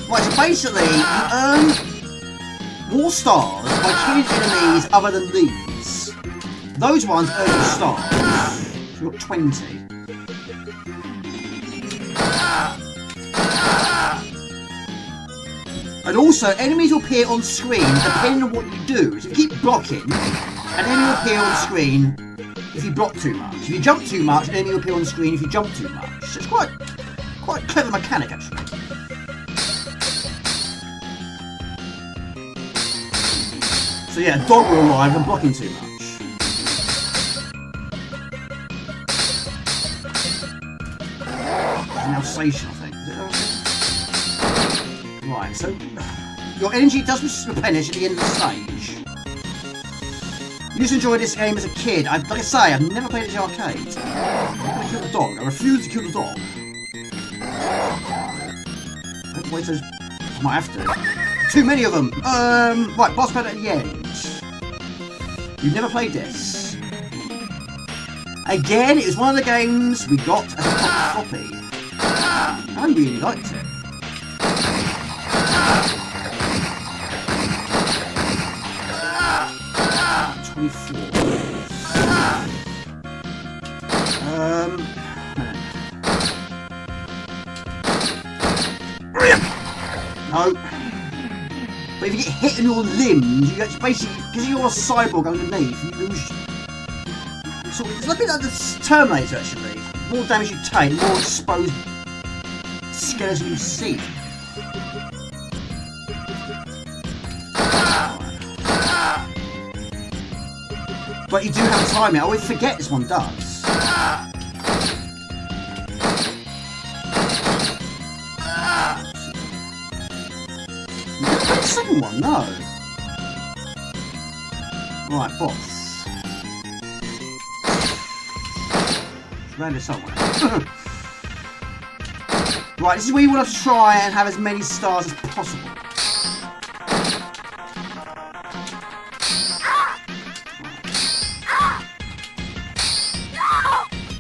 Right, so basically, you earn more stars by killing enemies other than these. Those ones earn you stars. So we've got 20. And also, enemies will appear on screen depending on what you do. So if you keep blocking, an enemy will appear on screen if you block too much. If you jump too much, an enemy will appear on screen if you jump too much. So it's quite a clever mechanic, actually. So yeah, a dog will arrive when blocking too much. An Alsatian, I think. Is it Alsatian? Right, so your energy does replenish at the end of the stage. You used to enjoy this game as a kid. Like I say, I've never played it in the arcade. I'm going to kill the dog. I refuse to kill the dog. Wait, I might have to. Too many of them. Right, boss battle at the end. You've never played this. Again, it was one of the games we got as a copy. I really liked it. No. But if you get hit in your limbs, you actually basically, because you're a cyborg underneath, you lose. So it's a bit like the Terminator actually. The more damage you take, the more exposed skeleton you see. But you do have a timer. I always forget this one does. The second one, no. Right, boss. It's around here somewhere. Right, this is where you want to try and have as many stars as possible.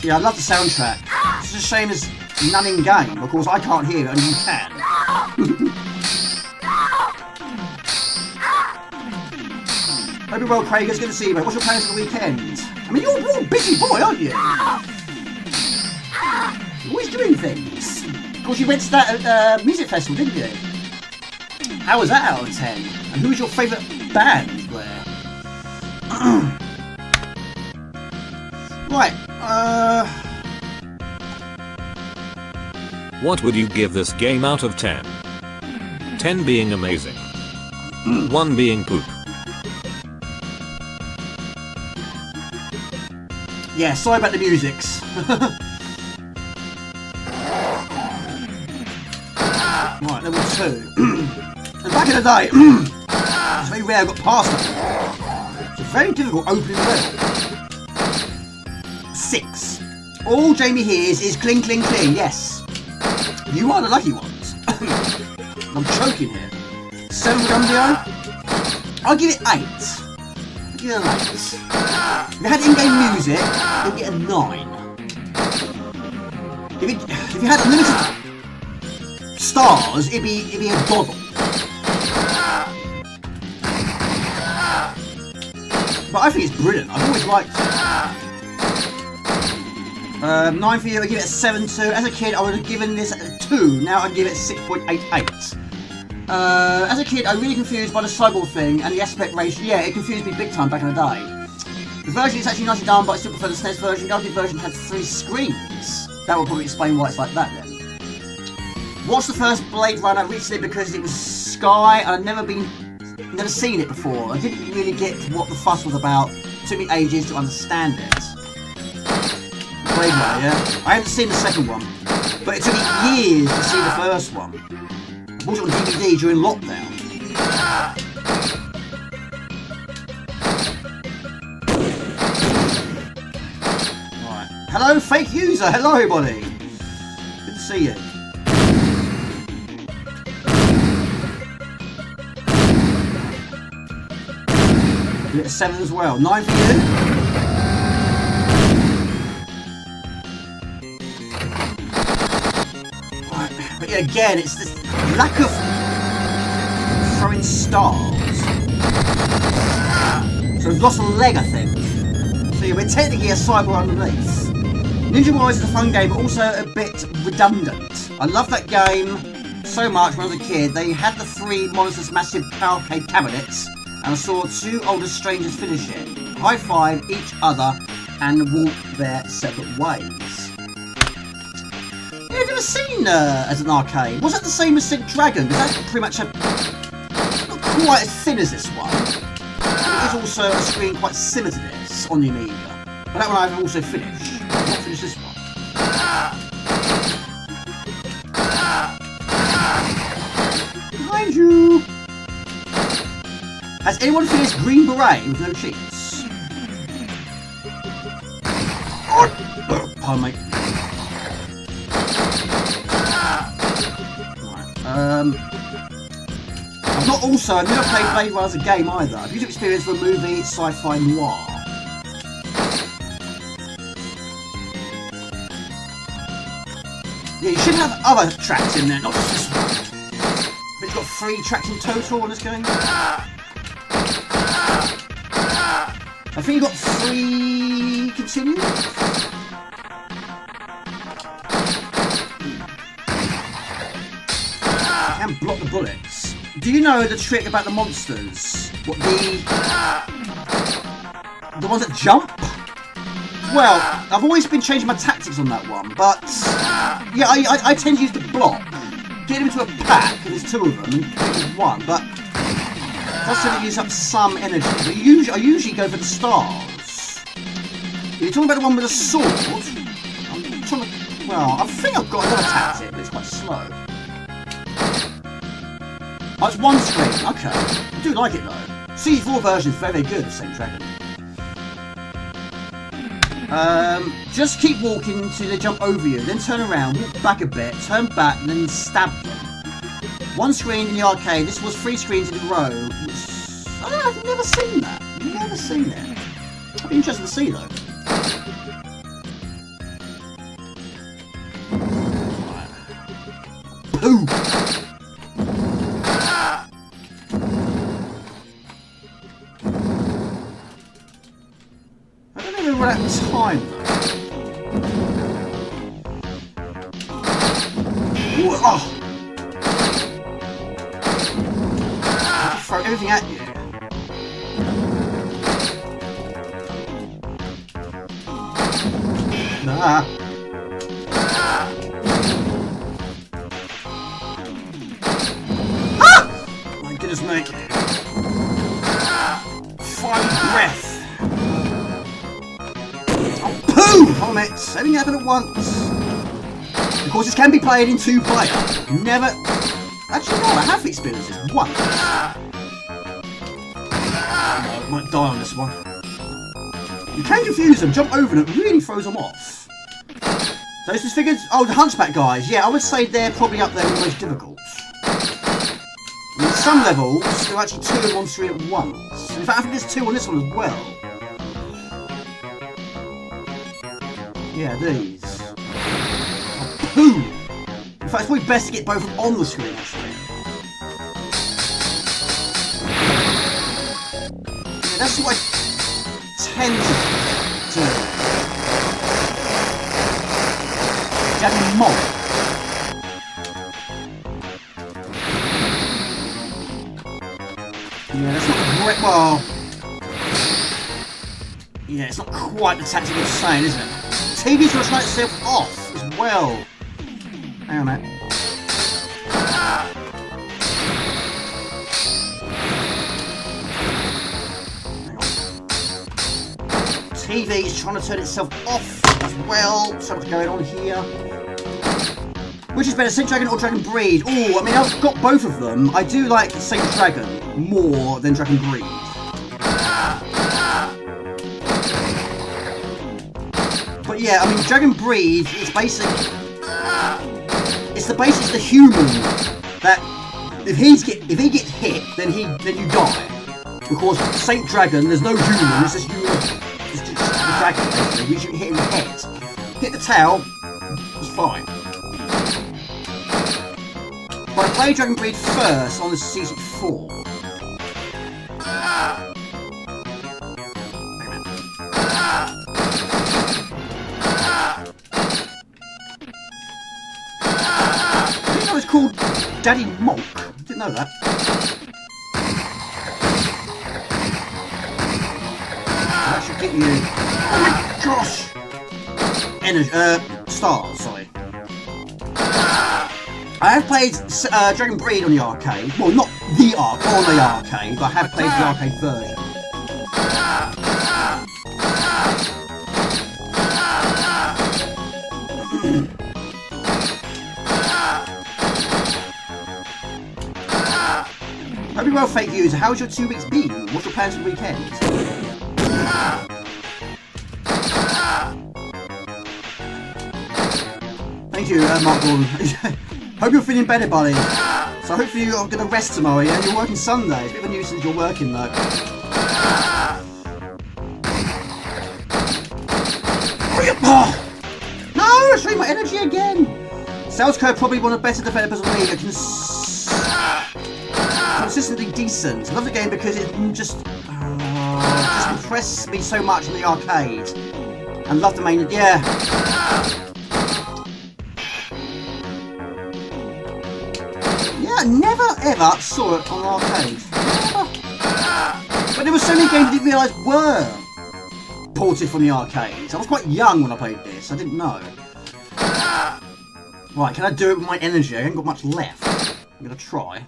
Yeah, I love the soundtrack. It's a shame there's none in game. Of course, I can't hear it, only you can. Hope you're well, Craig. It's good to see you, mate. What's your plans for the weekend? I mean, you're a busy boy, aren't you? Always doing things. Of course, you went to that music festival, didn't you? How was that out of 10? And who was your favourite band there? Right, What would you give this game out of 10? 10 being amazing. 1 being poop. yeah, sorry about the musics. Right, level 2. And back in the day, it's very rare I got past that. It's a very difficult opening level. 6. All Jamie hears is cling, cling, cling. Yes. You are the lucky ones. I'm choking here. 7 for Gumbio. I'll give it 8. I'll give it an 8. If you had in-game music, you'll get a 9. If you had unlimited stars, it'd be a doddle. But I think it's brilliant. I've always liked it. 9 for you, I give it a 7.2. As a kid, I would have given this a 2. Now I give it a 6.88. As a kid, I was really confused by the cyborg thing and the aspect ratio. Yeah, it confused me big time back in the day. The version is actually nicely done, but I still prefer the SNES version. The arcade version had 3 screens. That would probably explain why it's like that then. Watched the first Blade Runner recently because it was Sky, and I'd never seen it before. I didn't really get what the fuss was about. It took me ages to understand it. Blade Runner, yeah? I haven't seen the second one, but it took me years to see the first one. I bought it on DVD during lockdown. Right. Hello, fake user. Hello, everybody. Good to see you. Give it a 7 as well. 9 for you. Right. But yeah, again, it's this lack of throwing stars. So we've lost a leg, I think. So yeah, we're technically a cyber underneath. Ninja Warriors is a fun game, but also a bit redundant. I love that game so much when I was a kid. They had the 3 monsters' massive arcade cabinets, and I saw 2 older strangers finish it, high-five each other, and walk their separate ways. Yeah, I've never seen as an arcade. Was that the same as Sick Dragon? Because that's pretty much not quite as thin as this one. It is also a screen quite similar to this on the Amiga. But that one I've also finished. I've not finished this one. Behind you! Has anyone finished Green Beret with no cheats? Oh, pardon me. Right. I've never played Blade Runner as a game either. I've used experience for a movie, sci-fi noir. Yeah, you should have other tracks in there, not just this one. But it's got 3 tracks in total on this game. I think you got 3 continues. And block the bullets. Do you know the trick about the monsters? What the ones that jump? Well, I've always been changing my tactics on that one, but yeah, I tend to use the block, get them into a pack, and there's 2 of them, and pick one, but that's going to use up some energy. But I usually go for the stars. If you're talking about the one with a sword, I'm trying to, well, I think I've got another tactic, but it's quite slow. Oh, it's 1 screen, okay. I do like it though. C4 version is very, very good of Saint Dragon. Just keep walking until they jump over you, then turn around, walk back a bit, turn back, and then stab them. 1 screen in the arcade. This was 3 screens in a row. I've never seen that. Never seen it. I'd be interested to see though. Poop! I don't know if we're out of time though. Ooh, oh. Throw everything at you. Ah. My goodness me. Fiery breath. Oh, poo! Vomit. Everything happened at once. Of course, this can be played in 2-player. Never... Actually, no, I have experienced this once. I might die on this one. You can confuse them, jump over them, it really throws them off. Those disfigured... Oh, the Hunchback guys. Yeah, I would say they're probably up there with the most difficult. In some levels, there are actually 2 on screen at once. In fact, I think there's 2 on this one as well. Yeah, these. Oh, poo! In fact, it's probably best to get both of them on the screen, actually. Yeah, that's what I tend to do. Daddy Mob. Yeah, that's not great. Well, yeah, it's not quite the tactic it's saying, is it? TV's going to turn itself off as well. Hang on a minute. TV is trying to turn itself off as well. Something's going on here. Which is better, Saint Dragon or Dragon Breed? Oh, I mean, I've got both of them. I do like Saint Dragon more than Dragon Breed. But yeah, I mean, Dragon Breed is basically... It's the basis, the human, that if he gets hit, then you die. Because Saint Dragon, there's no human, it's just human. It's just the dragon, basically. You should hit in the head. Hit the tail, it's fine. But I played Dragon Breed first on the C64. I think that was called Daddy Monk. Didn't know that. That should get you... Oh my gosh! Energy, stars, sorry. I have played Dragon Breed on the arcade. Well, not the arcade, but I have played the arcade version. Hope you're well, fake user. How's your 2 weeks been? What's your plans for the weekend? Thank you, Mark Gordon. Hope you're feeling better, buddy. So hopefully you're going to rest tomorrow, yeah? You're working Sunday. It's a bit of a nuisance you're working, though. Oh! No, I strained my energy again. Sales Code probably one of the better developers on Amiga. Consistently decent. I love the game because it just impressed me so much in the arcade. And love the main... Yeah. I never ever saw it on arcade. Never. But there were so many games I didn't realise were ported from the arcades. I was quite young when I played this, I didn't know. Right, can I do it with my energy? I haven't got much left. I'm going to try.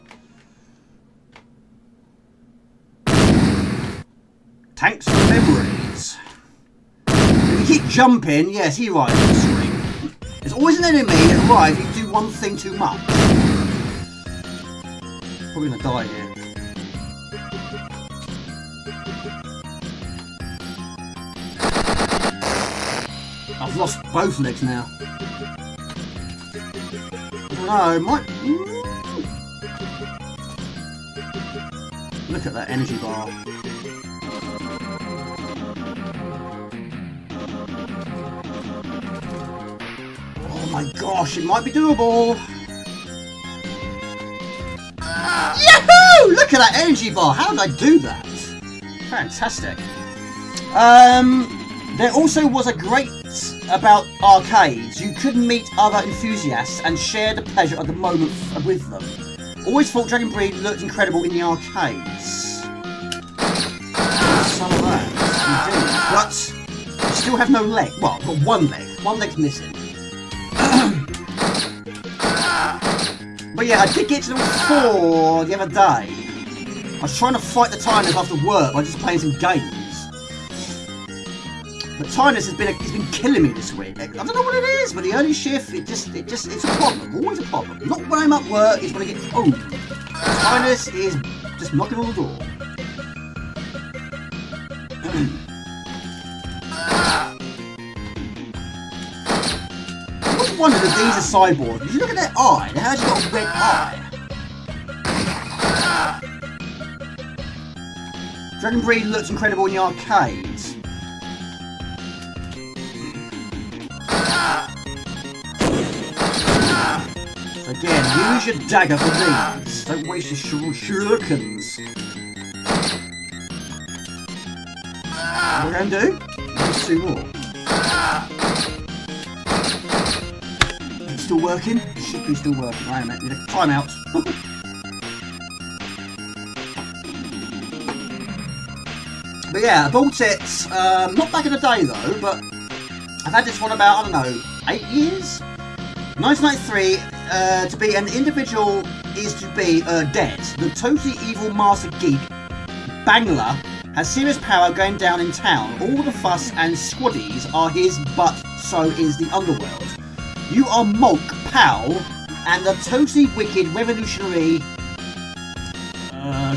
Tanks for memories. If you keep jumping, yes, he arrives on the screen. There's always an enemy that arrives if you do one thing too much. Probably gonna die here. I've lost both legs now. I don't know, might... Look at that energy bar. Oh my gosh, it might be doable. Yahoo! Look at that energy bar. How did I do that? Fantastic. There also was a great about arcades, you could meet other enthusiasts and share the pleasure of the moment with them. Always thought Dragon Breed looked incredible in the arcades. Some of that, indeed. But you still have no leg. Well, I've got one leg. One leg's missing. But yeah, I did get to level 4 the other day. I was trying to fight the tiredness after work by just playing some games. But tiredness it's been killing me this week. I don't know what it is, but the early shift, it's a problem. Always a problem. Not when I'm at work, it's when I get home. Tiredness is just knocking on the door. I was wondering if these are cyborgs. If you look at their eye, they actually got a red eye. Dragon Breed looks incredible in the arcades. So again, use your dagger for these. Don't waste your shurikens. What we're going to do? Let's do more. It's still working? It should be still working. Wait a minute, need a timeout. But yeah, I bought it, not back in the day though, but I've had this one about, I don't know, 8 years? 1993, to be an individual is to be dead. The totally evil master geek, Bangla, has serious power going down in town. All the fuss and squaddies are his, but so is the underworld. You are Mulk, Pal, and the totally wicked revolutionary,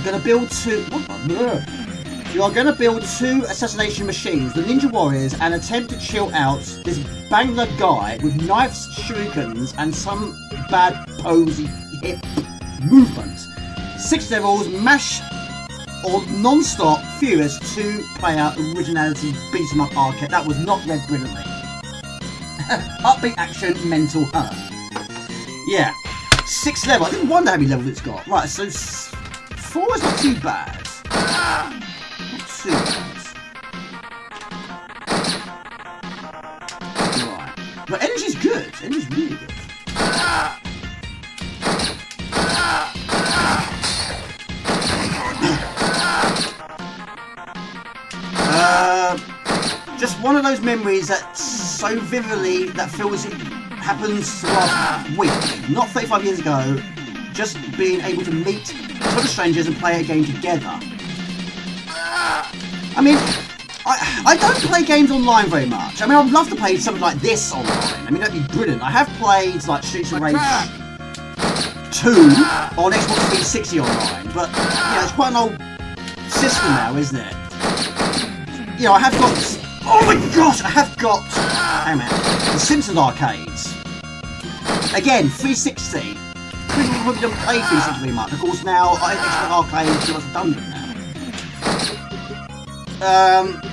gonna build two... You are going to build 2 assassination machines, the Ninja Warriors, and attempt to chill out this Bangla guy with knives, shurikens, and some bad posy hip movement. 6 levels, mash or non-stop, furious 2-player originality beat 'em up arcade. That was not read brilliantly. Upbeat action, mental, Yeah, 6 level. I didn't wonder how many levels it's got. Right, so 4 is not too bad. Right. But energy's good. Energy's really good. Just one of those memories that so vividly that feels it happens last week, not 35 years ago. Just being able to meet total strangers and play a game together. I mean, I don't play games online very much. I mean, I'd love to play something like this online. I mean, that'd be brilliant. I have played like Streets of Rage 2 on Xbox 360 online, but yeah, it's quite an old system now, isn't it? You know, I have got... Oh my gosh, I have got... Hang on, the Simpsons arcades. Again, 360. People probably don't play 360 very much. Of course, now Xbox arcades are redundant now.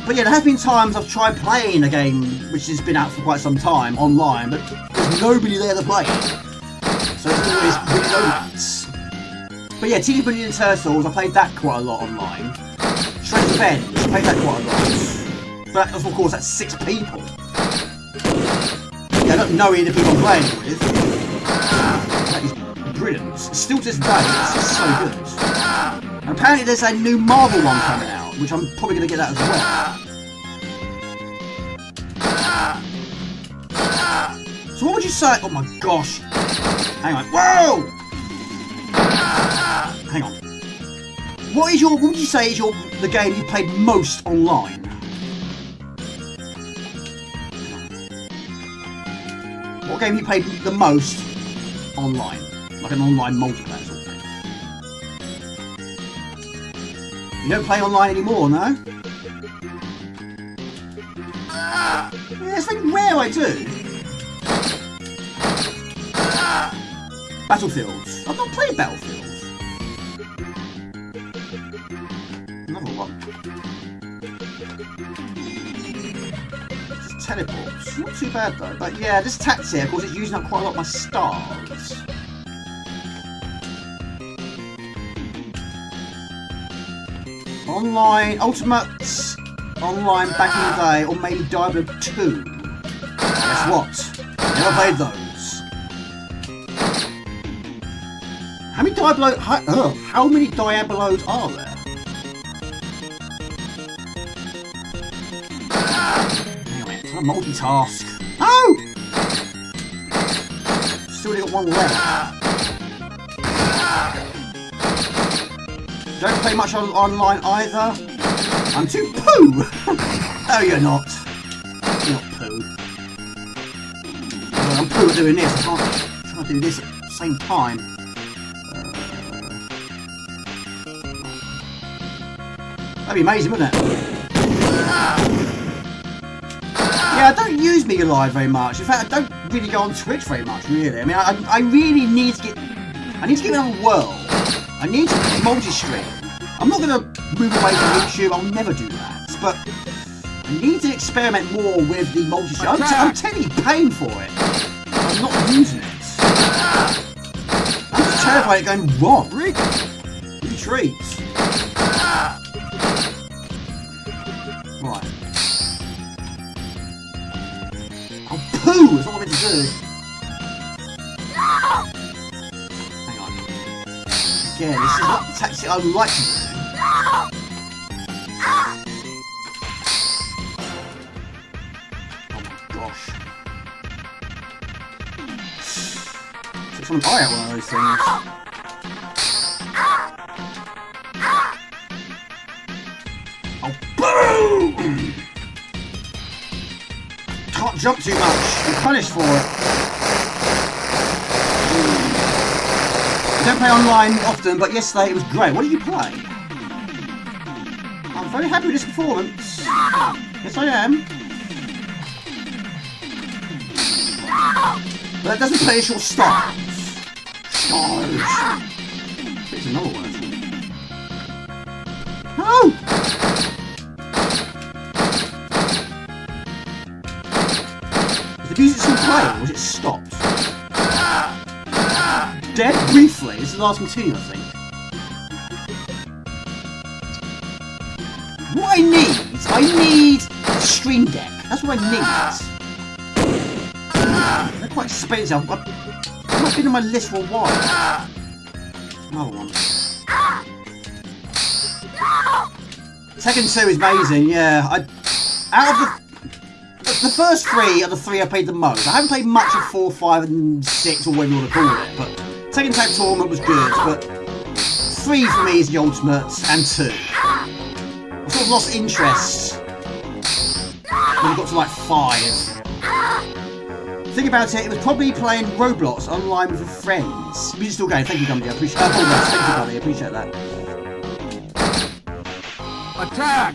But yeah, there have been times I've tried playing a game which has been out for quite some time online, but there's nobody there to play it. So it's always really romance. But yeah, Teenage Mutant Ninja Turtles, I played that quite a lot online. Shredder's Revenge, I played that quite a lot. But of course, that's 6 people. Yeah, I don't know any of the people I'm playing with. That is brilliant. Still to this day, it's so good. And apparently there's a new Marvel one coming out, which I'm probably going to get that as well. So what would you say? Oh my gosh. Hang on. Whoa! Hang on. What would you say is the game you played most online? What game you played the most online? Like an online multiplayer sort of thing. You don't play online anymore, no? Yeah, it's like rare I do. Battlefields. I've not played Battlefields. Another one. Just teleports. Not too bad though. But yeah, this tactic, of course, it's using up quite a lot of my stars. Online, Ultimates, online back in the day, or maybe Diablo 2. Guess what? Never played those. How many Diablo? How many Diablos are there? Damn it! It's a multitask. Oh! Still only got one left. Don't play much online either. I'm too poo! No, you're not. You're not poo. Well, I'm poo at doing this. I can't do this at the same time. That'd be amazing, wouldn't it? Yeah, I don't use Amiga Live very much. In fact, I don't really go on Twitch very much, really. I mean, I really need to get... I need to get another world. I need to multi-stream. I'm not going to move away from YouTube. I'll never do that. But I need to experiment more with the multi-stream. I'm telling you, paying for it. I'm not using it. I'm just terrified of it going wrong. Retreats. Right. Oh, poo! That's all I meant to do. Hang on. Again, this is not the tactic I would like to do. Oh my gosh. Took someone to buy out one of those things. Oh, boom! Can't jump too much. You're punished for it. I don't play online often, but yesterday it was great. What did you play? I'm very happy with this performance. Yes, I am. But that doesn't finish your stars. Stars. It's another one, isn't it? No! Is the music still playing, or was it stopped? Dead briefly. This is the last continue, I think. What I need a Stream Deck. That's what I need. They're quite expensive. I've been on my list for a while. Another one. Tekken 2 is amazing. Yeah, out of the first three are the three I played the most. I haven't played much of 4, 5, and 6, or whatever you want to call it. But Tekken Tag Tournament was good. But 3 for me is the ultimate, and 2. I sort of lost interest when it got to like 5. Think about it, it was probably playing Roblox online with friends. You're still going, thank you, Gumby, I appreciate that. Thank you, buddy, I appreciate that. Attack!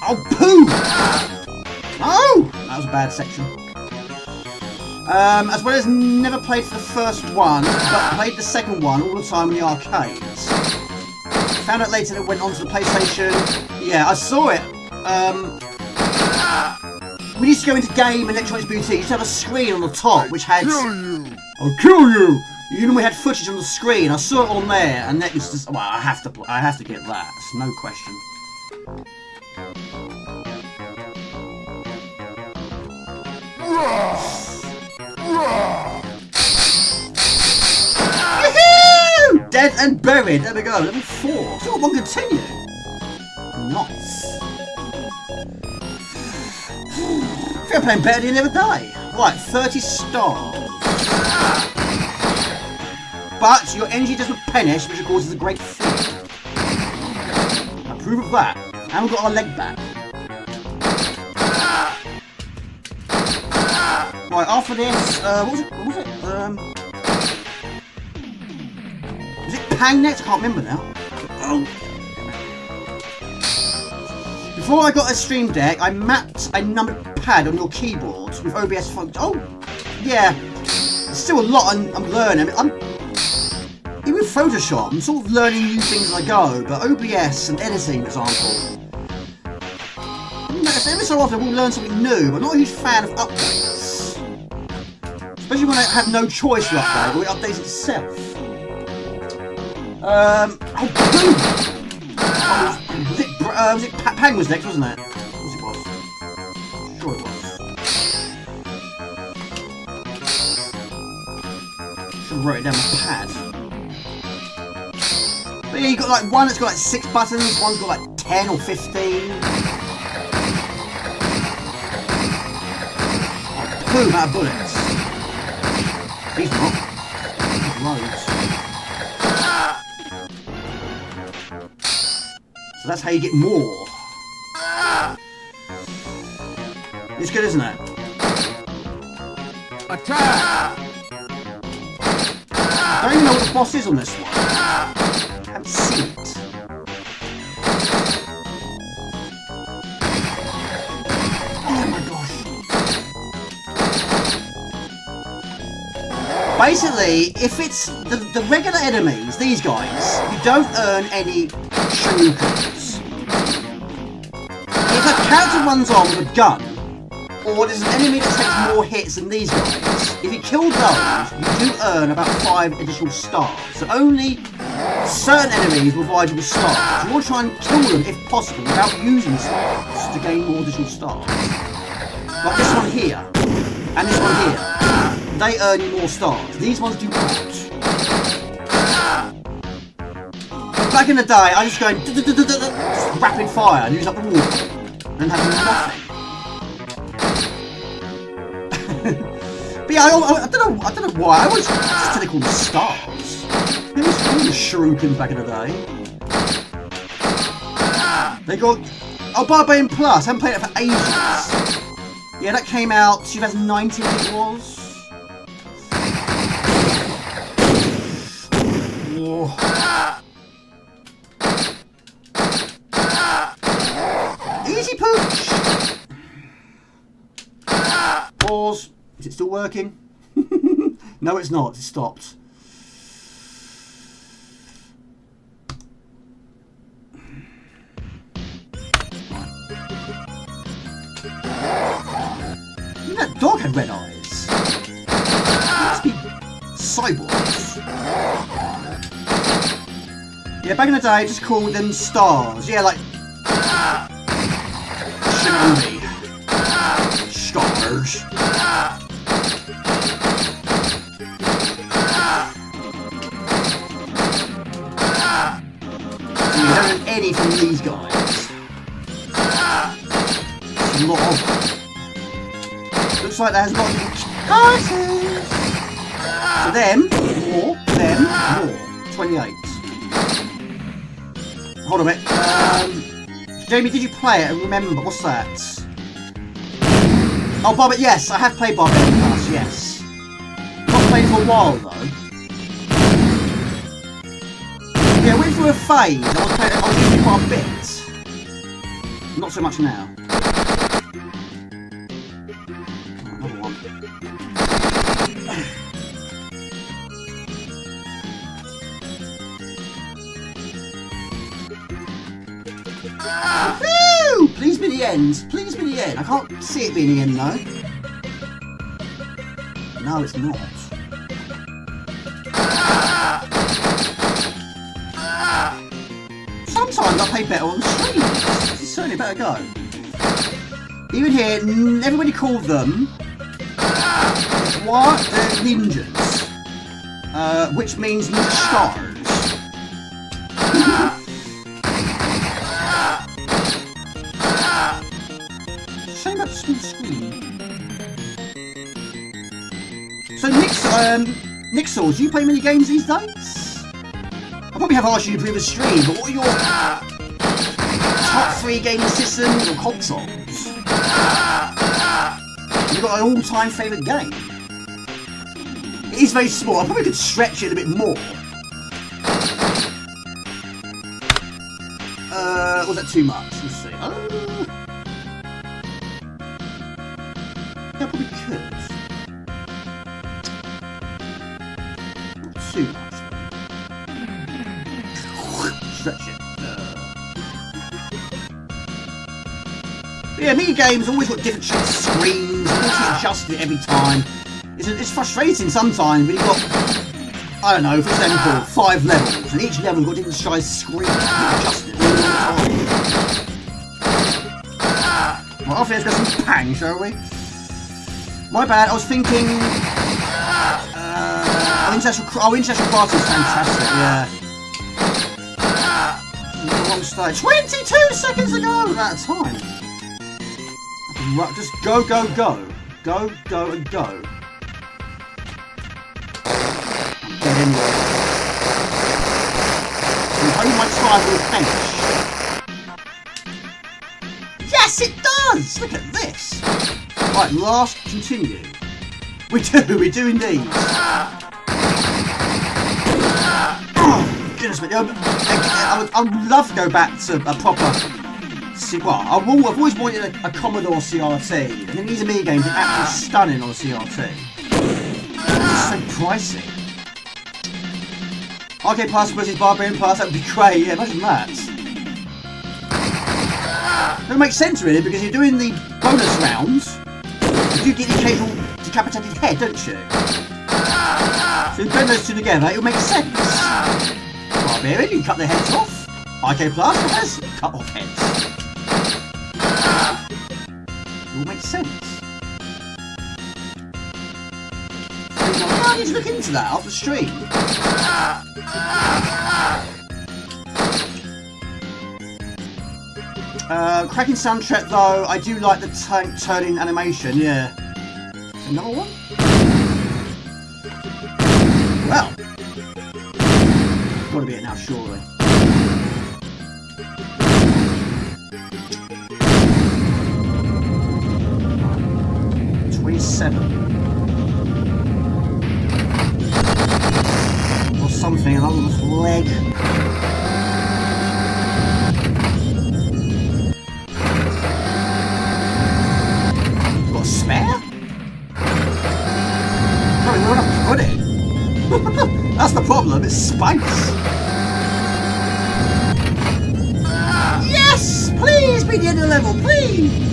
Oh, poo! Oh! That was a bad section. As well as never played for the first one, but played the second one all the time in the arcades. Found out later that it went onto the PlayStation. Yeah, I saw it. We used to go into Game Electronics Boutique. You used to have a screen on the top which had... I'll kill you! You know, we had footage on the screen. I saw it on there, and that was just... Well, I have to get that. It's no question. Woohoo! Dead and buried. There we go. Level 4. Still got one continue. Nice. I think I'm playing better than the other day. Right, 30 stars. But your energy doesn't replenish, which of course is a great thing. I approve of that. And we've got our leg back. Right, after this, what was it? Was it Pang next? I can't remember now. Oh. Before I got a Stream Deck, I mapped a numbered pad on your keyboard with OBS function. Oh, yeah. There's still a lot I'm learning. Even with Photoshop, I'm sort of learning new things as I go, but OBS and editing, for example. Every so often I will learn something new, but I'm not a huge fan of updates. Especially when I have no choice to update, or it updates itself. Was it Pang was next, wasn't it? Of course it was. wrote it down on the pad. But yeah, you got like one that's got like 6 buttons, one's got like 10 or 15. Boom, out of bullets. He's not. Loads. So that's how you get more. It's good, isn't it? Attack! I don't even know what the boss is on this one. I haven't seen it. Oh my gosh. Basically, if it's the regular enemies, these guys, you don't earn any shurikens. If a character runs on with a gun, or there's an enemy that takes more hits than these guys, if you kill those, you do earn about 5 additional stars. So only certain enemies will provide you with stars. You want to try and kill them if possible without using stars to gain more additional stars. Like this one here, and this one here. They earn you more stars. These ones do not. Back in the day, I was just going just rapid fire and use up the water and have nothing. But yeah, I don't know why. I always just did it called stars. They was called the shurikens back in the day. They got Barbarian Plus. I haven't played it for ages. Yeah, that came out 2019. It was. Whoa. Easy pooch. Pause. Is it still working? No, it's not. It stopped. That dog had red eyes. It must be cyborgs. Yeah, back in the day, I just called them stars. Yeah, like shinobi. Stars. You don't have any from these guys. There's a lot of them. Looks like that has got characters. So them, more. 28. Hold on a minute. Jamie, did you play it and remember? What's that? Oh, Bobbit, yes, I have played Bobbit in the past, yes. Not played for a while though. Yeah, I went through a phase. I was using it quite a bit. Not so much now. Another one. Woo! Please be the end. Please be the end. I can't see it being the end though. No, it's not. Sometimes I play better on stream. It's certainly better go. Even here, everybody called them what? They're ninjas. Which means ninja stars. Shame about the small screen. So Nixels, do you play many games these days? I probably have asked you in a previous stream, but what are your top 3 gaming systems or consoles? Have you got an all-time favourite game? It is very small. I probably could stretch it a bit more. Was that too much? Let's see. Yeah, I probably could. Not too much. Stretch it. Yeah, Amiga games always got different shaped screens. You have to adjust it every time. It's frustrating sometimes when you've got, I don't know, for example, 5 levels, and each level got different size screen. You adjust it all the time. Well, off let's go some pang, shall we? My bad, I was thinking International Party is fantastic, yeah. Wrong stage. 22 seconds ago! That time. Just go, go, go. Go, go, and go. Get in there. Hold my time will finish. Yes, it does! Look at this. Right, last continue. We do indeed. Oh, goodness me. I would love to go back to a proper... Well, I've always wanted a Commodore CRT. And then these Amiga games are absolutely stunning on a CRT. It's so pricey. Arcade Plus versus Barbarian Plus, that would be great. Yeah, imagine that. That makes sense really, because you're doing the bonus rounds. You do get the occasional decapitated head, don't you? So you blend those two together, it'll make sense. Barbarian, you can cut their heads off. Arcade Plus has cut off heads. It all makes sense. So, I need to look into that after the stream. Cracking soundtrack though, I do like the turning animation, yeah. Another one? Well, gotta be it now, surely. Or something, another leg. Got a spare? Probably not enough to put it. That's the problem, it's space. Yes! Please be the end of the level, please!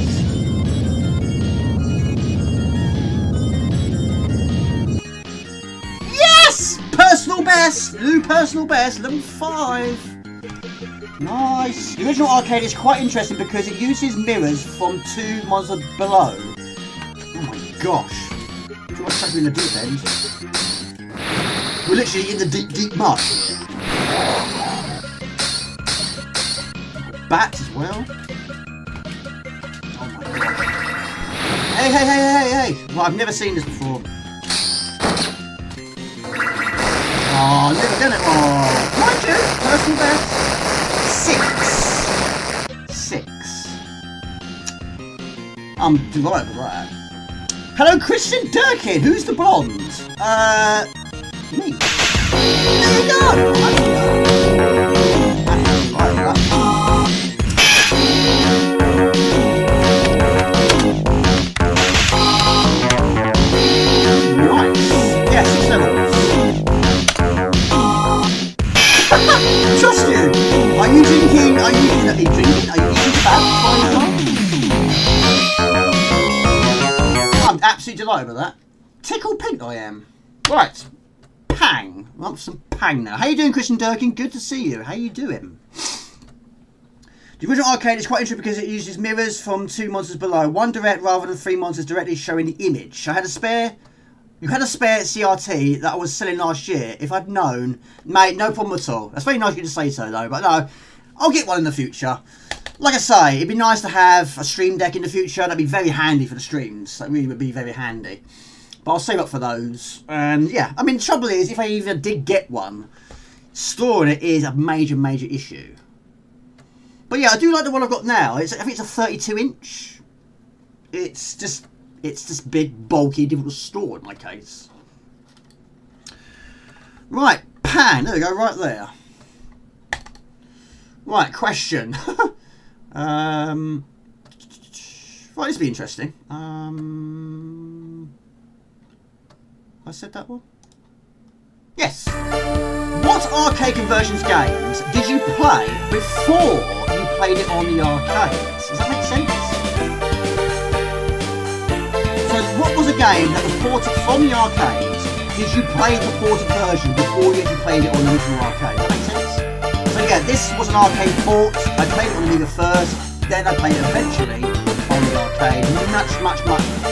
Personal best! New personal best, level 5. Nice. The original arcade is quite interesting because it uses mirrors from 2 monsters below. Oh my gosh. Too much stuck in the deep end. We're literally in the deep, deep mud. Bats as well. Oh my gosh. Hey, hey, hey, hey, hey! Well, I've never seen this before. Oh, never done it. Oh, mind you, personal best. 6. I'm delighted with that. Hello, Christian Turrican. Who's the blonde? Me. There you go. Nice. Yes, 6 levels. Trust you! Are you drinking? Are you eating fat? I'm absolutely delighted with that. Tickle pink I am. Right. Pang. I want some pang now. How you doing, Christian Durkin? Good to see you. How you doing? The original arcade is quite interesting because it uses mirrors from 2 monsters below. 1 direct rather than 3 monsters directly showing the image. I had a spare... You had a spare CRT that I was selling last year. If I'd known, mate, no problem at all. That's very nice of you to say so, though. But no, I'll get one in the future. Like I say, it'd be nice to have a stream deck in the future. That'd be very handy for the streams. That really would be very handy. But I'll save up for those. And yeah, I mean, the trouble is, if I even did get one, storing it is a major issue. But yeah, I do like the one I've got now. I think it's a 32-inch. It's just big, bulky, difficult to store in my case. Right, pan. There we go, right there. Right, question. Right, this will be interesting. I said that one? Yes. What arcade conversions games did you play before you played it on the arcades? Does that make sense? So what was a game that was ported from the arcades? Did you play the ported version before you actually played it on the original arcade? Does that make sense? So yeah, this was an arcade port. I played it on the Amiga first, then I played it eventually on the arcade, much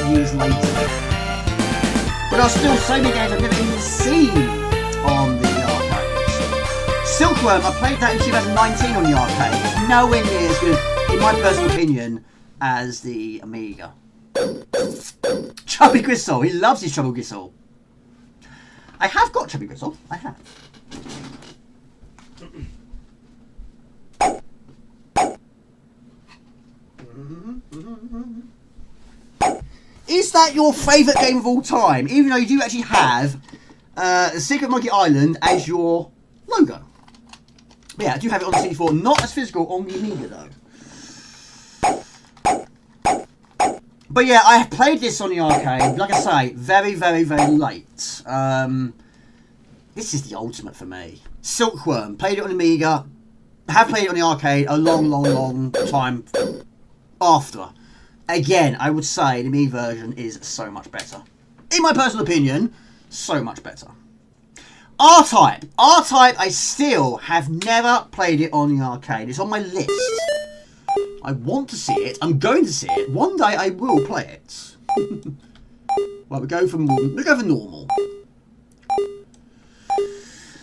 years later. But there are still so many games I've never even seen on the arcade. Silkworm, I played that in 2019 on the arcade. It's nowhere near as good, in my personal opinion, as the Amiga. Chubby Gristle, he loves his Chubby Gristle. I have got Chubby Gristle, I have. Is that your favourite game of all time? Even though you do actually have Secret Monkey Island as your logo. But yeah, I do have it on the CD4, not as physical on the Amiga though. But yeah, I played this on the arcade, like I say, very, very, very late. This is the ultimate for me. Silkworm, played it on Amiga, have played it on the arcade a long, long, long time after. Again, I would say the Amiga version is so much better. In my personal opinion, so much better. R-Type. R-Type, I still have never played it on the arcade. It's on my list. I want to see it. I'm going to see it. One day I will play it. Well, we go for normal.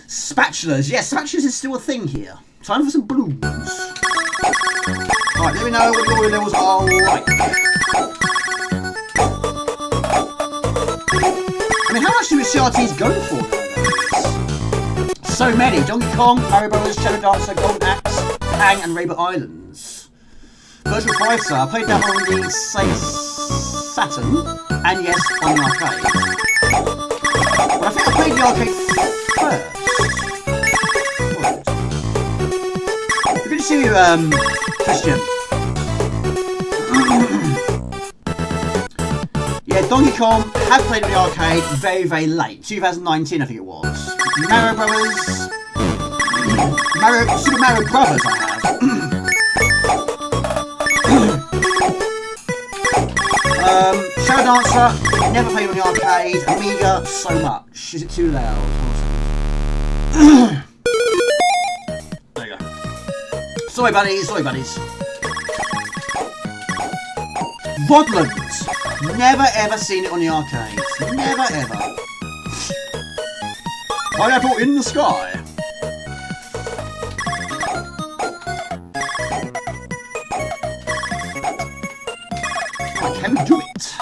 Spatulas. Yes, spatulas is still a thing here. Time for some balloons. Right, let me know what your levels are like. I mean, how much do the CRTs go for nowadays? So many. Donkey Kong, Mario Brothers, Shadow Dancer, Golden Axe, Hang and Rainbow Islands. Virtual Fighter, I played that one on the Saturn, and yes, on the arcade. But I think I played the arcade first. Good to see you, Christian. Yeah, Donkey Kong, have played it in the arcade very, very late. 2019, I think it was. Mario Brothers. Super Mario Brothers, I have. Shadow Dancer, never played on the arcade. Amiga, so much. Is it too loud? There you go. Sorry, buddies. Sorry, buddies. Rodland. Never ever seen it on the arcade. Never ever. Pineapple in the sky. Can we do it?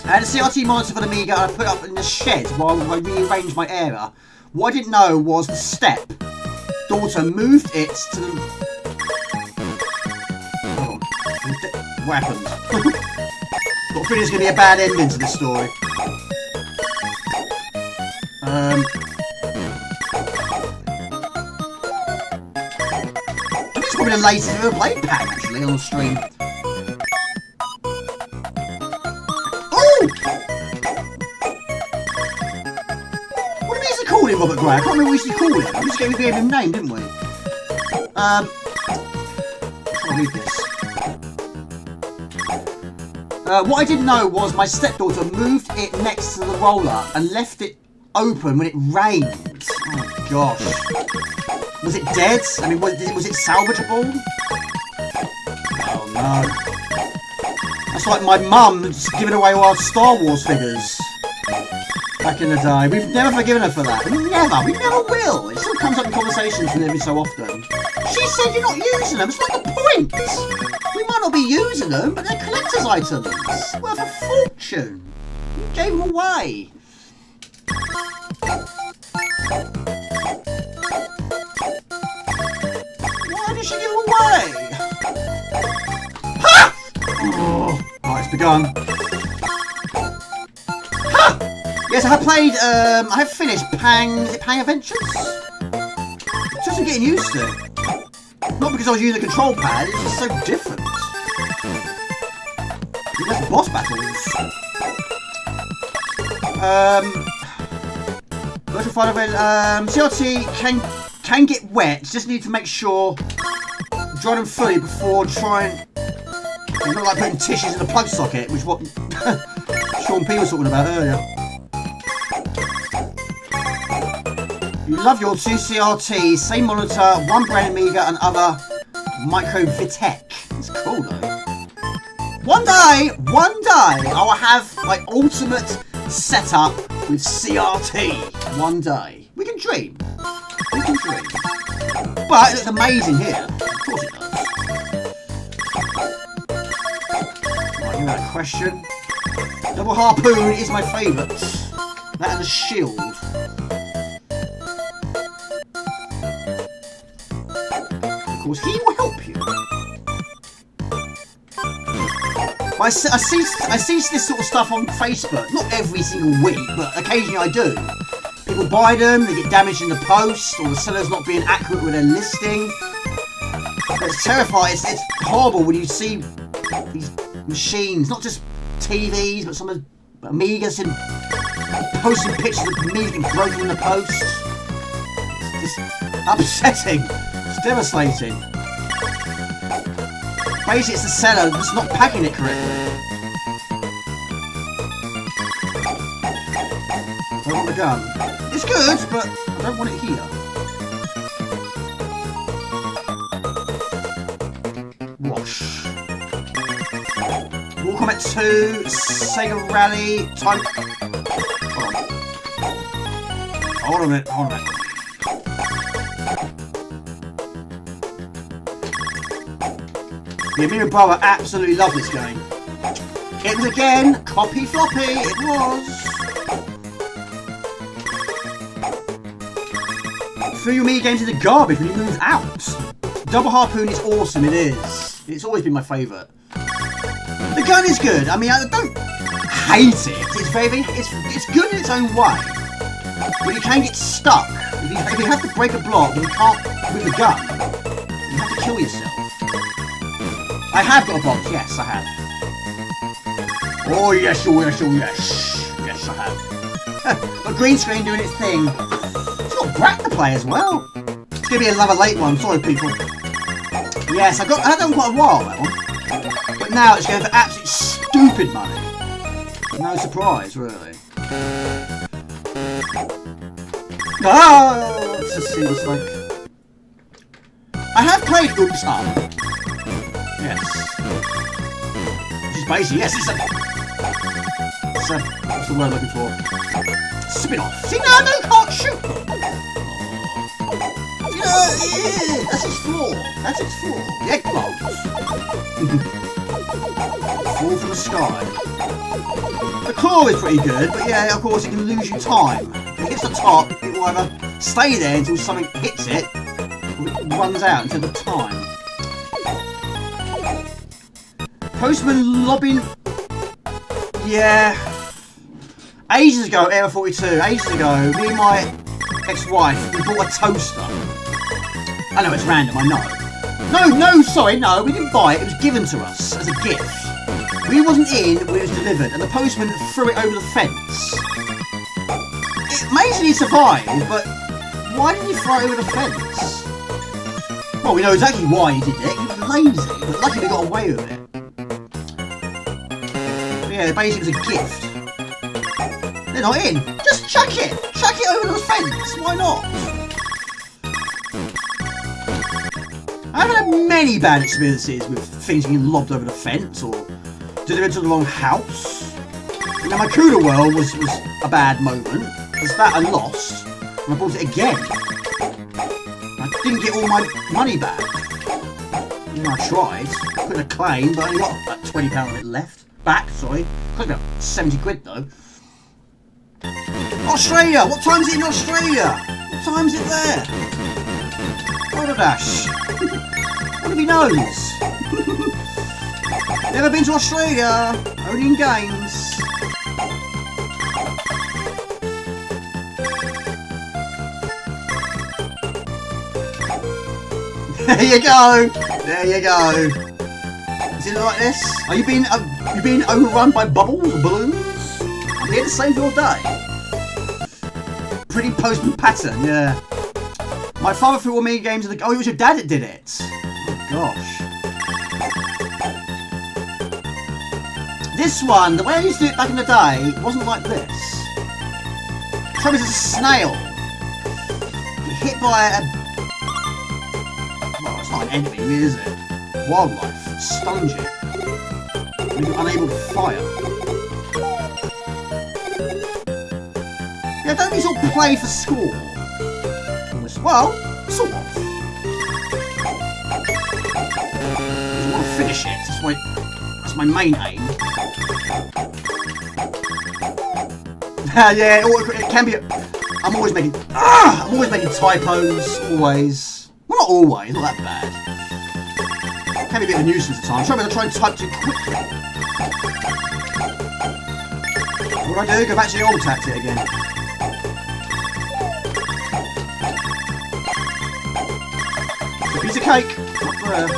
I had a CRT monitor for the Amiga and I put it up in the shed while I rearranged my area. What I didn't know was the step daughter moved it to the... Oh, what happened? Got a feeling it's going to be a bad ending to this story. I'm just probably the latest I've ever played pack actually on the stream. Robert Gray. I can't remember what we used to call it. We just gave him a name, didn't we? I'll read this. What I didn't know was my stepdaughter moved it next to the roller and left it open when it rained. Oh gosh. Was it dead? I mean, was it salvageable? Oh no. That's like my mum just giving away all our Star Wars figures. Back in the day. We've never forgiven her for that. We never will. It still comes up in conversations from every so often. She said you're not using them. It's not the point. We might not be using them, but they're collector's items. Worth a fortune. You gave them away. Why did she give them away? Ha! Oh, right, it's begun. Yes, I have played, I have finished is it Pang Adventures? It's just getting used to it. Not because I was using the control pad, it's just so different. There's boss battles. Virtual Fighter, CRT can get wet, just need to make sure dry them fully before trying. It's not like putting tissues in the plug socket, which is what Sean P was talking about earlier. You love your two CRTs, same monitor, one brand Amiga and other Micro Vitek. It's cool though. One day, I will have my ultimate setup with CRT. One day. We can dream. We can dream. But it looks amazing here. Of course it does. Right, here's that question. Double harpoon is my favourite. That and the shield. Of course, he will help you. I see this sort of stuff on Facebook. Not every single week, but occasionally I do. People buy them, they get damaged in the post, or the seller's not being accurate with their listing. It's terrifying. It's horrible when you see these machines, not just TVs, but some of the Amigas and posting pictures of Amigas getting broken in the post. It's just upsetting. It's devastating. Basically, it's the seller that's not packing it correctly. I want the gun. It's good, but I don't want it here. Wash. War Combat 2, Sega Rally, time... Hold on a minute, hold on a minute. Yeah, me and brother absolutely love this game. It was again, copy floppy, it was. Threw your Amiga games in the garbage when you moved out. Double harpoon is awesome, it is. It's always been my favourite. The gun is good. I mean, I don't hate it. It's very, it's good in its own way. But you can get stuck. If you have to break a block and you can't with the gun, you have to kill yourself. I have got a box, yes, I have. Oh yes, oh yes, oh yes. Yes, I have. But green screen doing its thing. It's got Brat to play as well. It's gonna be another late one, sorry people. Yes, I had that one quite a while, that one. But now it's going for absolute stupid money. No surprise, really. Ah, let's just see what's like. I have played Oops Up. Yes. Which is basically, yes, it's a, what's the word I'm looking for? Spin-off. See, no, can't shoot. Yeah, that's its flaw. That's its flaw. The egg blows. Fall from the sky. The claw is pretty good, but yeah, of course, it can lose you time. If it hits the top, it will either stay there until something hits it, or it runs out until the time. Postman lobbing. Yeah. Ages ago, Era 42, ages ago, me and my ex-wife, we bought a toaster. I know it's random, I know. Sorry, we didn't buy it, it was given to us as a gift. We wasn't in when it was delivered, and the postman threw it over the fence. It amazingly survived, but why did he throw it over the fence? Well, we know exactly why he did it, he was lazy, but luckily we got away with it. Yeah, basically it was a gift. They're not in. Just chuck it. Chuck it over the fence. Why not? I haven't had many bad experiences with things being lobbed over the fence or delivered to the wrong house. Now my Cooler World was a bad moment. Because that I lost. And I bought it again. I didn't get all my money back. You know, I tried. Put in a claim, but I only got about £20 of it left. Back, sorry. Cost me about 70 quid though. Australia! What time is it in Australia? What time is it there? Dash. What if he knows? Never been to Australia. Only in games. There you go. There you go. Is it like this? Are you being overrun by bubbles or balloons? I'm here to save your day. Pretty postman pattern, yeah. My father threw all Amiga games in the... Oh, it was your dad that did it. Oh, gosh. This one, the way I used to do it back in the day, wasn't like this. The trouble is it's a snail. Get hit by a... Well, it's not an enemy, really, is it? Wildlife. Sponge it. You're unable to fire. Yeah, don't we sort of play for score? Well, sort of. I want to finish it. That's my main aim. Yeah, it can be. I'm always making typos. Always. Well, not always. Not that bad. It can be a bit of a nuisance at times. I'm trying to type too quickly. What do I do? Go back to the old tactic again. It's a piece of cake. Not there.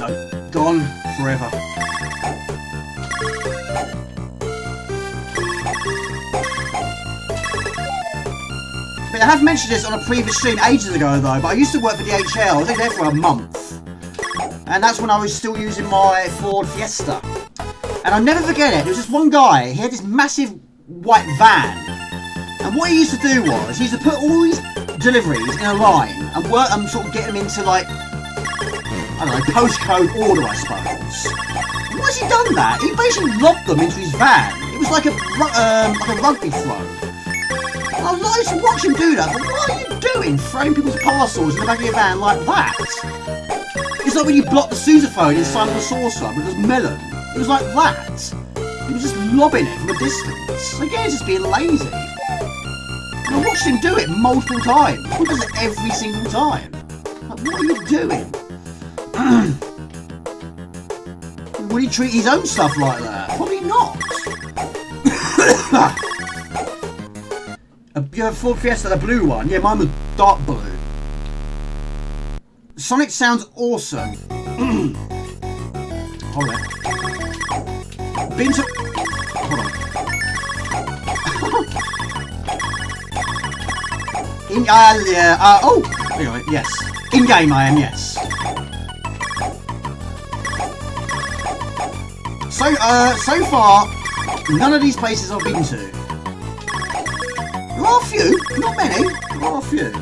No, gone forever. But I have mentioned this on a previous stream ages ago though, but I used to work for DHL. I was there for a month. And that's when I was still using my Ford Fiesta. And I'll never forget it. There was this one guy, he had this massive white van. And what he used to do was, he used to put all these deliveries in a line and work and sort of get them into like, I don't know, postcode order I suppose. And once he'd done that, he basically lobbed them into his van. It was like a rugby throw. And I used to watch him do that, but what are you doing throwing people's parcels in the back of your van like that? It's like when you block the sousaphone inside of a saucer, but it was melon. It was like that. He was just lobbing it from a distance. Again, he's just being lazy. And I watched him do it multiple times. He does it every single time. Like, what are you doing? Would he treat his own stuff like that? Probably not. You have a Ford Fiesta, the blue one? Yeah, mine was dark blue. Sonic sounds awesome. Hold on. Been to... Hold on. Anyway, yes. In-game I am, yes. So far, none of these places I've been to. There are a few, not many, there are a few.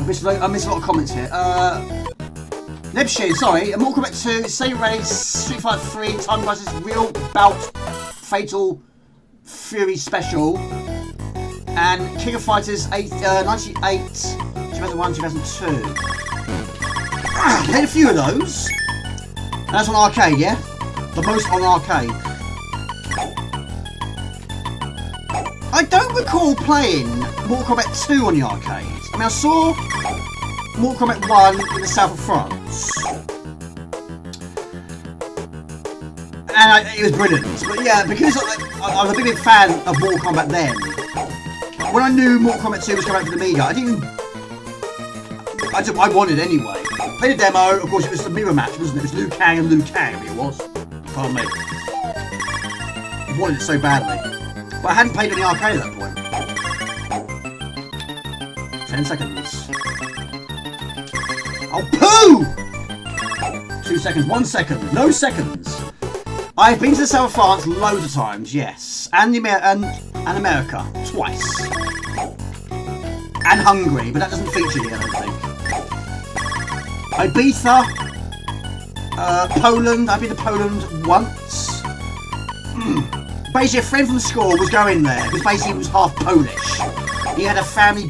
I missed a lot of comments here. Nebshin, sorry, Mortal Kombat 2, Say Race, Street Fighter 3, Time Crisis, Real Bout, Fatal Fury Special, and King of Fighters 98, 2001, 2002. I played a few of those. And that's on arcade, yeah? The most on arcade. I don't recall playing Mortal Kombat 2 on the arcade. I mean, I saw Mortal Kombat 1 in the south of France. And it was brilliant. But yeah, because I was a big fan of Mortal Kombat then, when I knew Mortal Kombat 2 was coming out for the Amiga, I wanted it anyway. Played a demo, of course it was the mirror match, wasn't it? It was Liu Kang and Liu Kang, I mean it was. Pardon me. I wanted it so badly. But I hadn't played any arcade at that point. 10 seconds. Oh, poo! 2 seconds, 1 second, no seconds. I've been to the south of France loads of times, yes. And America, twice. And Hungary, but that doesn't feature here, I don't think. Ibiza, Poland, I've been to Poland once. Basically a friend from school was going there, because basically he was half Polish. He had a family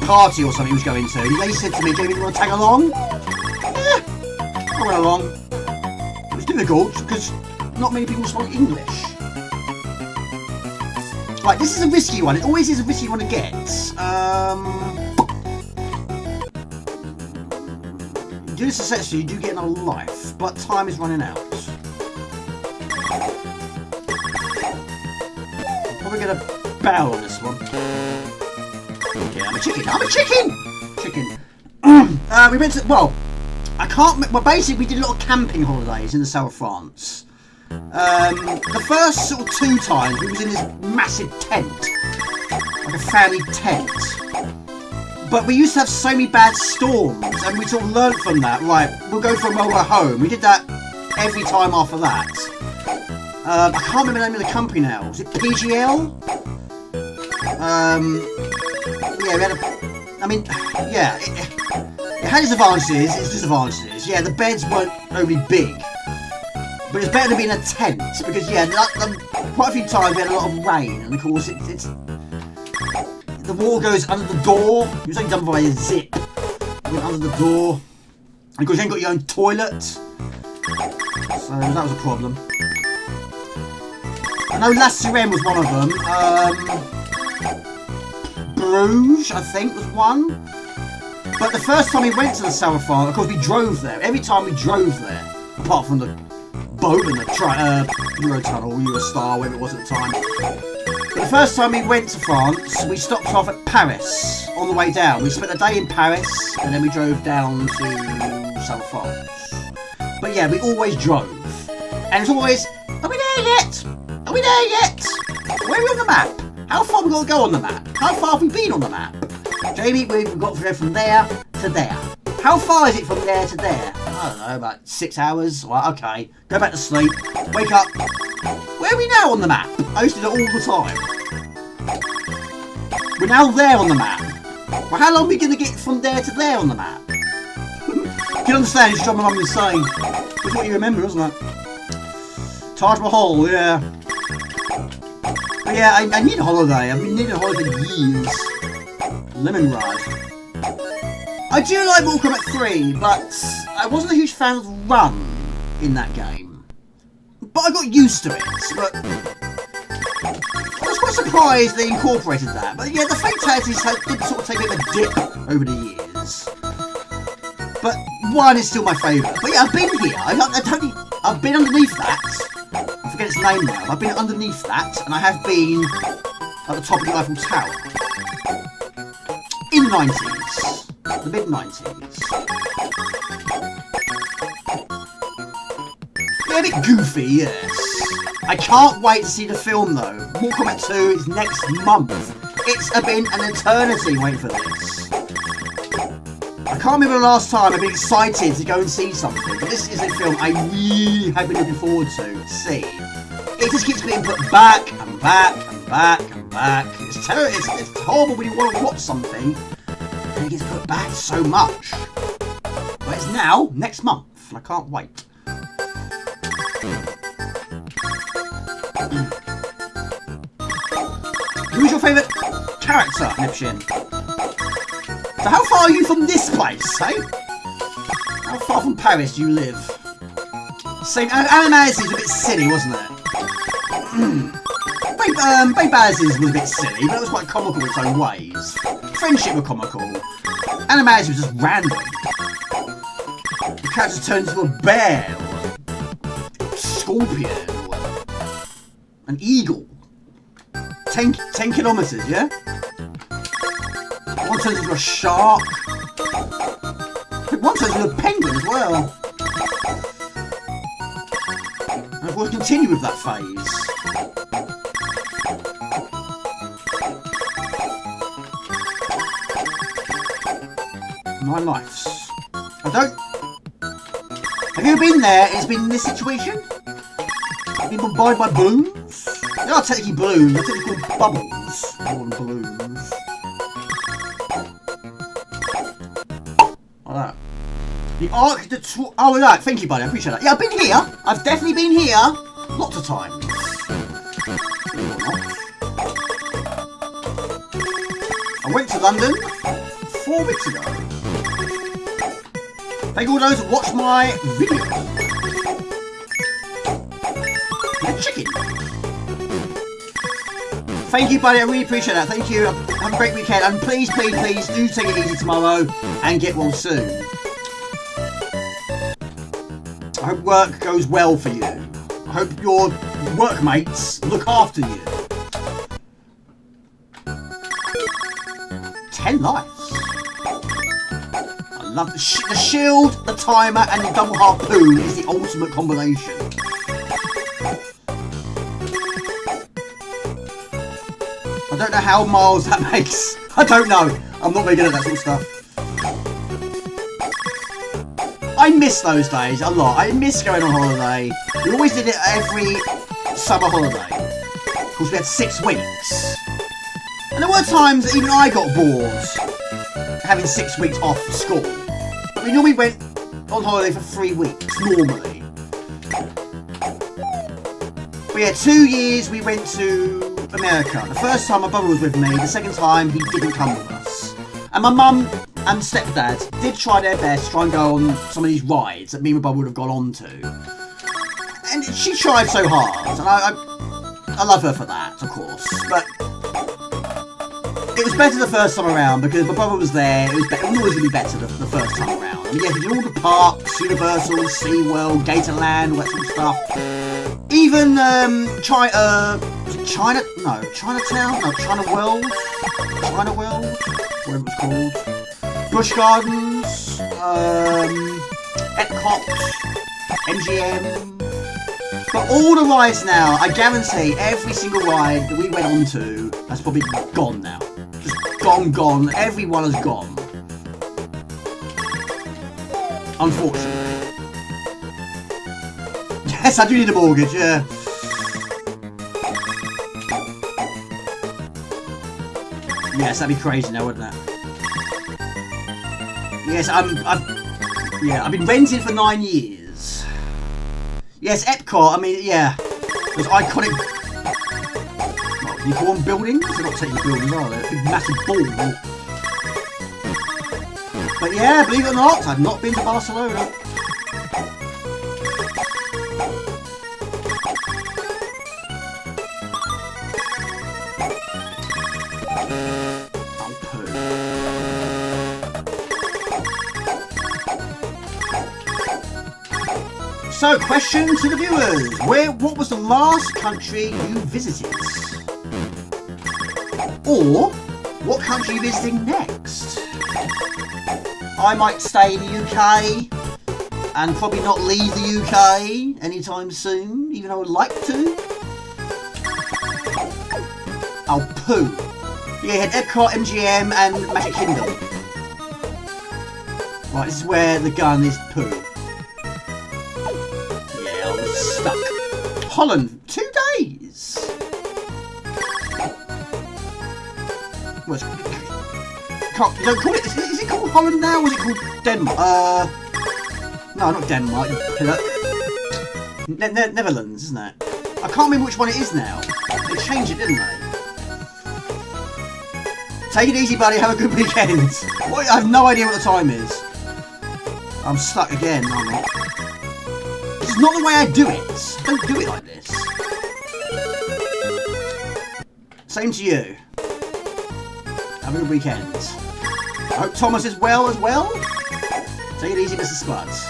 party or something he was going to, and he said to me, "Jamie, you want to tag along?" Yeah, I went along. It was difficult, because not many people spoke English. Right, this is a risky one, it always is a risky one to get. Do this successfully, you do get another life, but time is running out. Probably get a barrel on this one. Okay, I'm a chicken! I'm a chicken! Chicken. We went to, well, basically we did a lot of camping holidays in the south of France. The first sort of 2 times we was in this massive tent. Like a family tent. But we used to have so many bad storms, and we sort of learned from that. Right, we'll go for a mobile home. We did that every time after that. I can't remember the name of the company now. Was it PGL? Yeah, we had it had its advantages, its disadvantages. Yeah, the beds weren't overly big. But it's better than being a tent, because yeah, quite a few times we had a lot of rain, and of course it's the water goes under the door. It was only done by a zip. It went under the door. And of course you ain't got your own toilet. So that was a problem. I know La Sirène was one of them. Bruges, I think, was one. But the first time we went to the Sour Farm, of course we drove there. Every time we drove there, apart from the boat and the Eurotunnel, Eurostar, whatever it was at the time. But the first time we went to France, we stopped off at Paris on the way down. We spent a day in Paris, and then we drove down to Sour Farms. But yeah, we always drove. And it's always, are we there yet? Are we there yet? Where are we on the map? How far have we got to go on the map? How far have we been on the map? Jamie, we've got to go from there to there. How far is it from there to there? I don't know, about 6 hours. Well, okay, go back to sleep, wake up. Where are we now on the map? I used to do it all the time. We're now there on the map. Well, how long are we going to get from there to there on the map? You can understand, it's what my mum was saying. That's what you remember, isn't it? Taj Mahal, yeah. But yeah, I need a holiday. I've been needing a holiday for years. Lemon Ride. I do like Mortal Kombat 3, but I wasn't a huge fan of the run in that game. But I got used to it. But I was quite surprised they incorporated that. But yeah, the fatalities did sort of take a bit of a dip over the years. But 1 is still my favourite. But yeah, I've been here. I've been underneath that. I forget its name now. I've been underneath that, and I have been at the top of the Eiffel Tower. In the 90s. The mid-90s. Yeah, a bit goofy, yes. I can't wait to see the film, though. Mortal Kombat 2 is next month. It's been an eternity waiting for this. I can't remember the last time I've been excited to go and see something, but this is a film I really have been looking forward to see. It just keeps being put back and back and back and back. It's terrible. It's horrible when you want to watch something and it gets put back so much. But it's now, next month, and I can't wait. Who's your favourite character, Nipshin? So how far are you from this place, eh? How far from Paris do you live? Same, Animazzi was a bit silly, wasn't it? Bay Baz's was a bit silly, but it was quite comical in its own ways. Friendship were comical. Animazzi was just random. The character turned into a bear, or a scorpion, or an eagle. 10 kilometres, yeah? One turns into a shark. One turns into a penguin as well. And of course continue with that phase. My lives. Have you ever been there? It's been in this situation? Have you been bombarded by balloons? They're not technically balloons, they're technically bubbles more than balloons. Like that. The Arc de Triomphe. Oh, right, thank you, buddy, I appreciate that. Yeah, I've been here. I've definitely been here lots of times. I went to London 4 weeks ago. Thank you all those that watched my video. Yeah, chicken. Thank you, buddy. I really appreciate that. Thank you. Have a great weekend. And please, please, please do take it easy tomorrow and get well soon. I hope work goes well for you. I hope your workmates look after you. 10 lives. I love the shield, the timer, and the double harpoon is the ultimate combination. I don't know how miles that makes. I don't know. I'm not very good at that sort of stuff. I miss those days a lot. I miss going on holiday. We always did it every summer holiday. Of course, we had 6 weeks. And there were times that even I got bored having 6 weeks off school. But we normally went on holiday for 3 weeks, normally. But yeah, 2 years we went to America. The first time my brother was with me, the second time he didn't come with us. And my mum and stepdad did try their best to try and go on some of these rides that me and my brother would have gone on to. And she tried so hard, and I love her for that, of course. But it was better the first time around because my brother was there. It was always going to be better the first time around. And yeah, we did all the parks, Universal, SeaWorld, Gatorland, all that sort of stuff. Even Chinatown? No, China World, whatever it's called. Busch Gardens, Epcot, MGM. But all the rides now, I guarantee every single ride that we went on to has probably gone now. Just gone. Everyone has gone. Unfortunately. Yes, I do need a mortgage, yeah. Yes, that'd be crazy now, wouldn't it? Yes, I've been renting for 9 years. Yes, Epcot, I mean, yeah. Those iconic... What, can you call them buildings? They're not technically buildings, are they? A big massive ball. But yeah, believe it or not, I've not been to Barcelona. So, question to the viewers. What was the last country you visited? Or, what country are you visiting next? I might stay in the UK and probably not leave the UK anytime soon, even though I'd like to. Oh, poo. Yeah, you had Epcot, MGM and Magic Kingdom. Right, this is where the gun is poo. Stuck. Holland, 2 days. Well, you don't call it. Is it called Holland now, or is it called Denmark? No, not Denmark. Netherlands, isn't it? I can't remember which one it is now. They changed it, didn't they? Take it easy, buddy. Have a good weekend. I have no idea what the time is. I'm stuck again. No, I'm not. It's not the way I do it. Don't do it like this. Same to you. Have a good weekend. I hope Thomas is well as well. Take it easy, Mr. Spuds.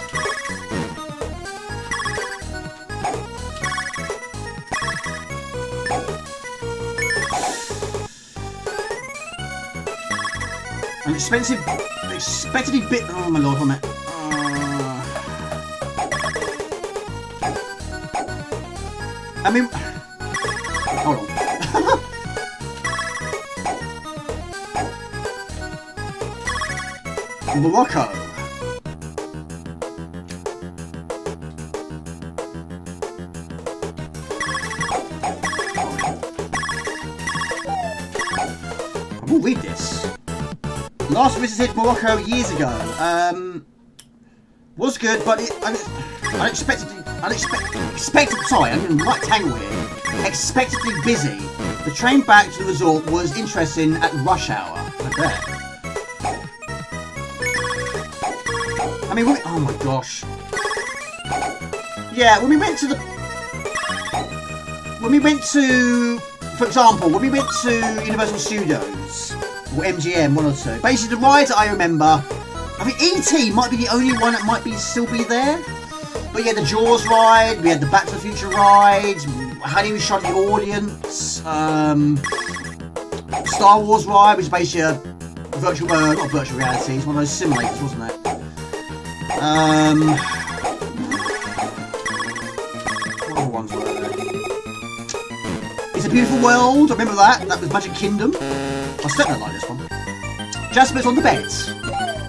An expectedly bit. Oh my lord, hold on. I mean, hold on. Morocco. I will read this. Last visited Morocco years ago. Was good, but sorry, I'm in the right tangle here. Expectedly busy. The train back to the resort was interesting at rush hour. I bet. I mean, oh my gosh. Yeah, when we went to, for example, when we went to Universal Studios, or MGM, one or two, basically the rides that I remember, I think E.T. might be the only one that might still be there. But yeah, the Jaws ride, we had the Back to the Future ride, Honey We Shot the Audience, Star Wars ride, which is basically a virtual, not virtual reality, it's one of those simulators, wasn't it? What other ones were there? It's a Beautiful World, I remember that. That was Magic Kingdom. I still don't like this one. Jasper's on the bed.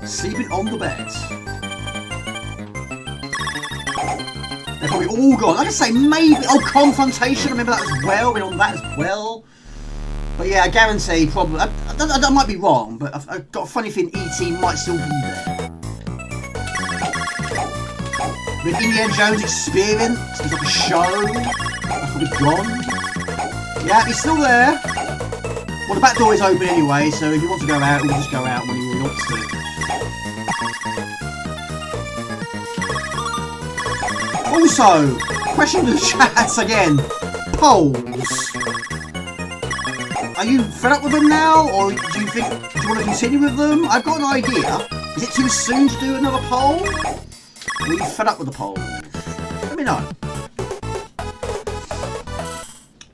Sleeping on the bed. They're probably all gone. Like I say, maybe... Oh, Confrontation. I remember that as well. Been on that as well. But yeah, I guarantee probably... I might be wrong, but I've got a funny feeling E.T. might still be there. With Indiana Jones Experience, it's like a show. That's probably gone. Yeah, he's still there. Well, the back door is open anyway, so if he wants to go out, he'll just go out when he really wants to. Also, question in the chats again. Polls. Are you fed up with them now, or do you want to continue with them? I've got an idea. Is it too soon to do another poll? Or are you fed up with the polls? Let me know.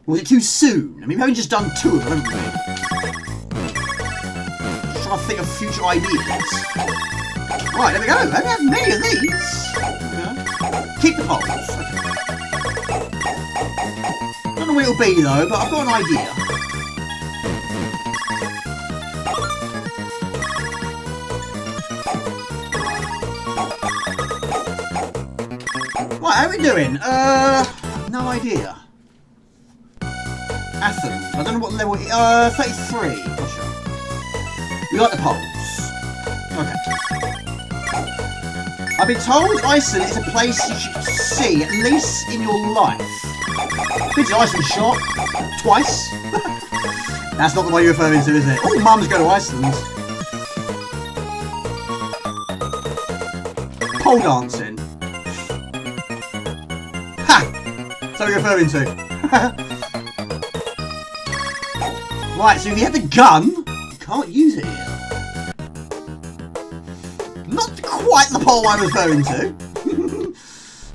Was it too soon? I mean, we've only just done 2 of them, haven't we? Just trying to think of future ideas. Right, there we go. I don't have many of these. Yeah. Keep the polls. Okay. Don't know what it'll be though, but I've got an idea. Right, how are we doing? No idea. Athens. I don't know what level. 33. Gotcha. You like the polls? Okay. I've been told Iceland is a place you should see at least in your life. Been to Iceland shot twice. That's not the one you're referring to, is it? All mums go to Iceland. Pole dancing. Ha! That's what you're referring to. Right, so if you have the gun, you can't use it here. Not quite the pole I'm referring to.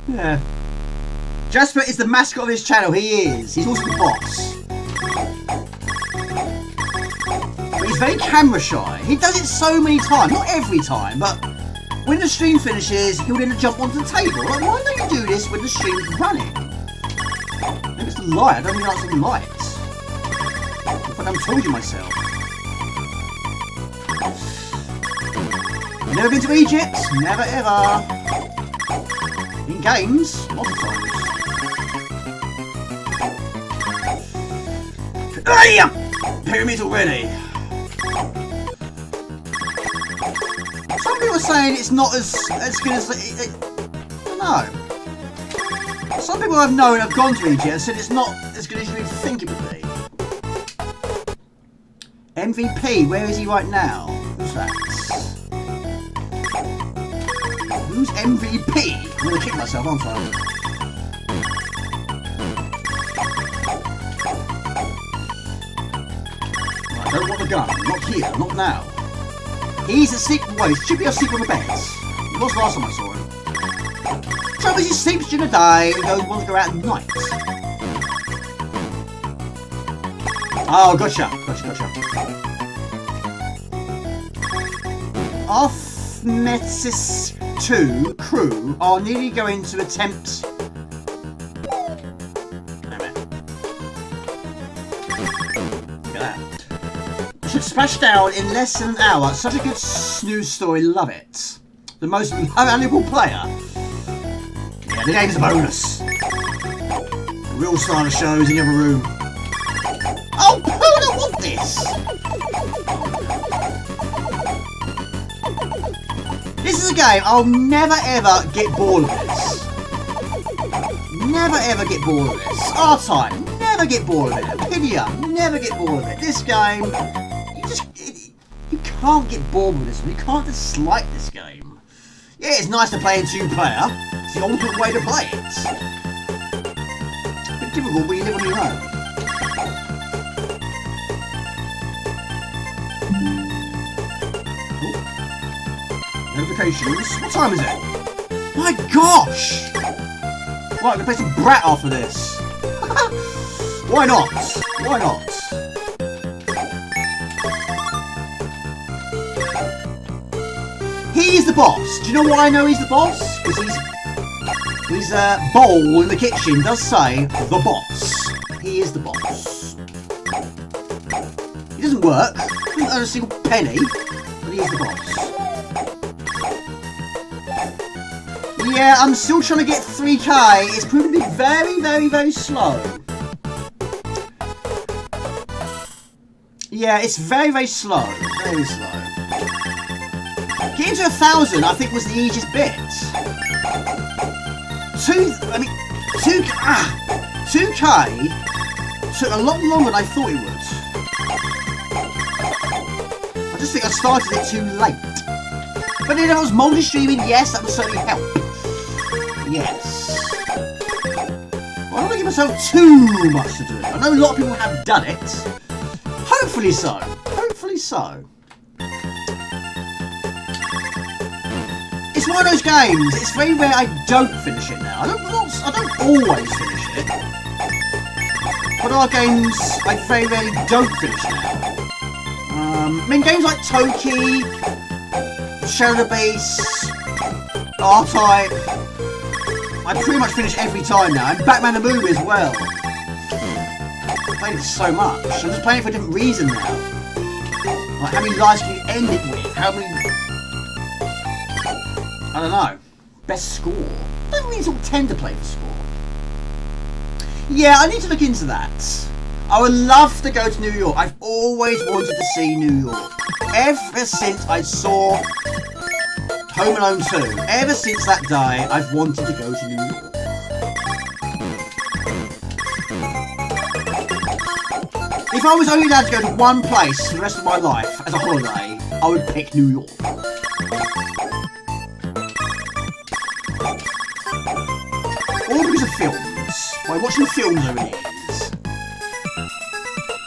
Yeah. Jasper is the mascot of his channel. He is. He's also the boss. But he's very camera shy. He does it so many times. Not every time, but when the stream finishes, he'll then jump onto the table. Like, why don't you do this when the stream's running? Maybe it's the light. I don't think that's the light. I haven't told you myself. Never been to Egypt? Never ever. In games? Lots of times. Pyramids already. Some people are saying it's not as good as... No. Some people I've known have gone to Egypt and said it's not as good as you think it would be. MVP, where is he right now? Who's that? Who's MVP? I'm gonna kick myself, aren't I? Right, I don't want the gun. Not here, not now. He's a secret. Well, he should be a secret on the beds. He was last time I saw him. Trouble is he sleeps during the day and wants to go out at night. Oh, gotcha. Arthmetis 2 crew are nearly going to attempt... Look at that. Should splash down in less than an hour. Such a good snooze story, love it. The most valuable player. Yeah, the game's a bonus. The real star of the show is in the other room. Oh, I don't want this! This is a game I'll never ever get bored of this. Never ever get bored of this. R-Type, never get bored of it. Apidia, never get bored of it. This game, you can't get bored with this one. You can't dislike this game. Yeah, it's nice to play in 2-player. It's the ultimate way to play it. It's a bit difficult when you live on your own. Notifications. What time is it? My gosh! Right, I'm gonna play some Brat after this. Why not? Why not? He's the boss. Do you know why I know he's the boss? Because his bowl in the kitchen does say the boss. He is the boss. He doesn't work. He doesn't earn a single penny, but he is the boss. Yeah, I'm still trying to get 3K. It's proving to be very, very, very slow. Yeah, it's very, very slow. Very slow. Getting to 1,000, I think, was the easiest bit. 2K took a lot longer than I thought it would. I just think I started it too late. But then if I was multi-streaming, yes, that would certainly help. Yes. Well, I don't want to give myself too much to do. I know a lot of people have done it. Hopefully so. Hopefully so. It's one of those games. It's very rare I don't finish it now. I don't always finish it. But there are games I very rarely don't finish now. I mean, games like Toki, Shadow the Beast, R-Type, I pretty much finish every time now. And Batman the movie as well. I played it so much. I'm just playing it for a different reason now. Like, how many lives can you end it with? How many... I don't know. Best score. I don't really sort of tend to play for score. Yeah, I need to look into that. I would love to go to New York. I've always wanted to see New York. Ever since I saw Home Alone 2. Ever since that day, I've wanted to go to New York. If I was only allowed to go to one place for the rest of my life as a holiday, I would pick New York. All because of films. By watching films over the years.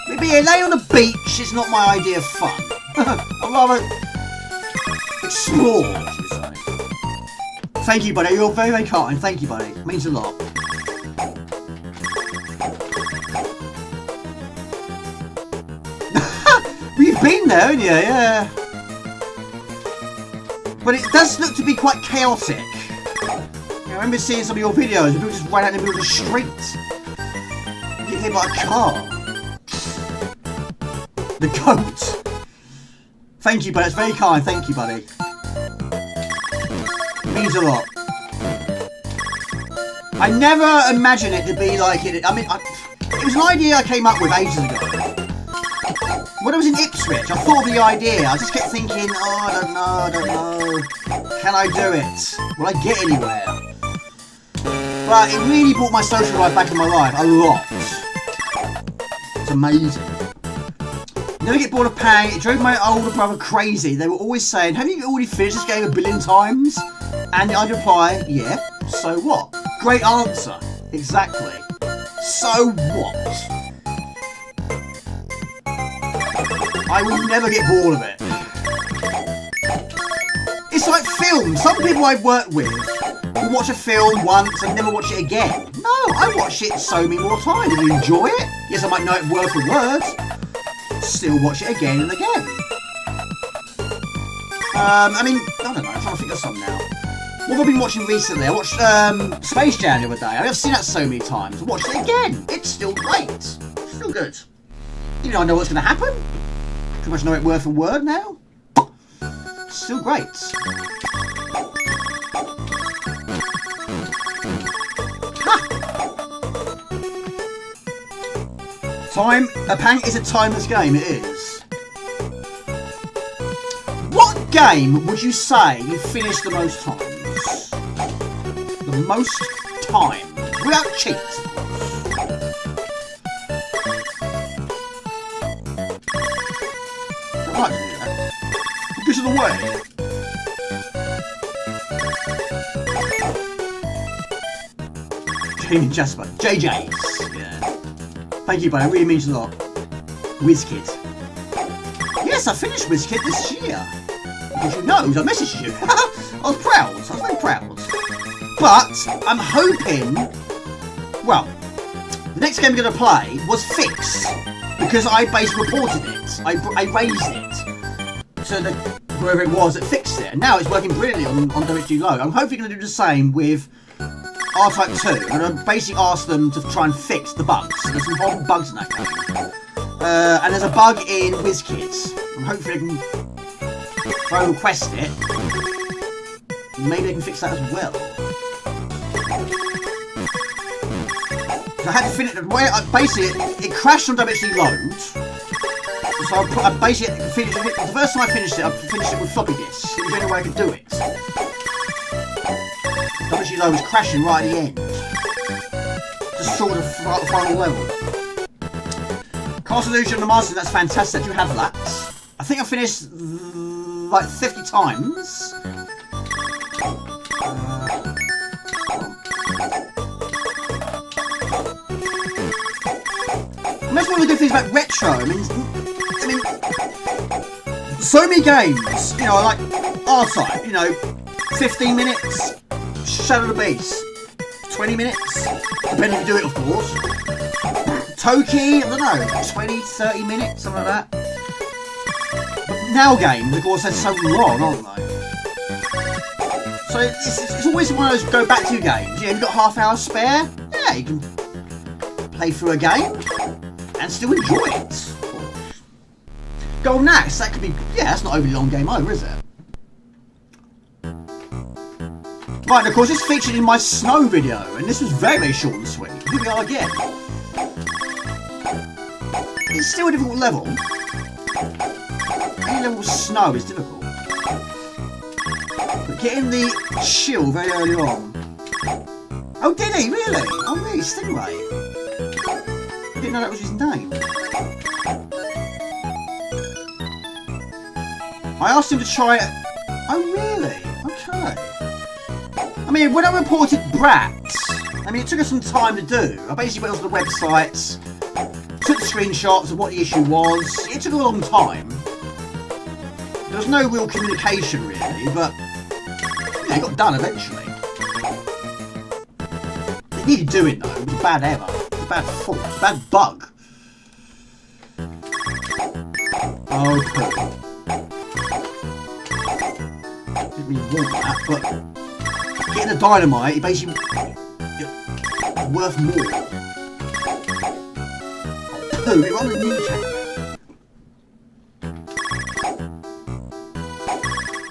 Maybe laying on the beach is not my idea of fun. I'd rather explore, should we say. Thank you, buddy. You're very, very kind. Thank you, buddy. It means a lot. We've been there, haven't you? Yeah. But it does look to be quite chaotic. I remember seeing some of your videos where people just ran out in the middle of the street. You get hit by a car. The goat. Thank you, buddy. It's very kind. Thank you, buddy. It means a lot. I never imagined it to be like it. I mean, it was an idea I came up with ages ago. When I was in Ipswich, I thought of the idea. I just kept thinking, oh, I don't know. Can I do it? Will I get anywhere? But it really brought my social life back in my life a lot. It's amazing. Never get bored of playing. It drove my older brother crazy. They were always saying, have you already finished this game 1 billion times? And I'd reply, yeah, so what? Great answer. Exactly. So what? I will never get bored of it. It's like film. Some people I've worked with will watch a film once and never watch it again. No, I watch it so many more times. Do you enjoy it? Yes, I might know it word for word. Still watch it again and again. I mean, I don't know. I'm trying to think of some now. What have I been watching recently? I watched Space Jam the other day. I've seen that so many times. I watched it again. It's still great. Still good. You know, I know what's going to happen. Pretty much know it word for word now. Still great. Ha! Time. A Pang is a timeless game. It is. What game would you say you finished the most times? The most time. Without cheats, of course. I like to do that. Because of the way. Jamie and Jasper. JJ's. Yeah. Thank you, buddy. It really means a lot. WizKid. Yes, I finished WizKid this year. Because you know, I messaged you. I was proud. I was very proud. But I'm hoping. Well, the next game we're going to play was Fix. Because I basically reported it. I raised it. So that whoever it was that fixed it. And now it's working brilliantly on WHDload. I'm hopefully going to do the same with R-Type 2. I'm going to basically ask them to try and fix the bugs. There's some horrible bugs in that game. And there's a bug in WizKids. I'm hopefully they can, if I request it, maybe they can fix that as well. I had to finish basically it crashed on WHDload. So I basically finished it. The first time I finished it with floppy disks. It was the only way I could do it. WHDload was crashing right at the end. Just saw the final level. Castle Illusion and the Master, that's fantastic. I do have that. I think I finished like 50 times. That's one of the good things about retro. I mean, so many games, you know, like R-Type, you know, 15 minutes, Shadow of the Beast, 20 minutes, depending if you do it, of course. Toki, I don't know, 20, 30 minutes, something like that. But now games, of course, they're so long, aren't they? So it's always one of those go back to games. Yeah, you've got half hour spare, yeah, you can play through a game and still enjoy it. Golden Axe, that could be, yeah, that's not an overly long game either, is it? Right, and of course, it's featured in my snow video, and this was very, very short and sweet. Here we are again. It's still a difficult level. Any level with snow is difficult. But getting the chill very early on. Oh, did he? Really? Oh, really? Stingray? I didn't know that was his name. I asked him to try it. Oh, really? Okay. I mean, when I reported Brat, I mean, it took us some time to do. I basically went onto the websites, took the screenshots of what the issue was. It took a long time. There was no real communication, really, but yeah, it got done eventually. It needed doing, though. It was a bad error. It was a bad fault. A bad bug. Oh, cool. Didn't really want that, but getting the dynamite, it basically worth more. Oh, it on the new channel.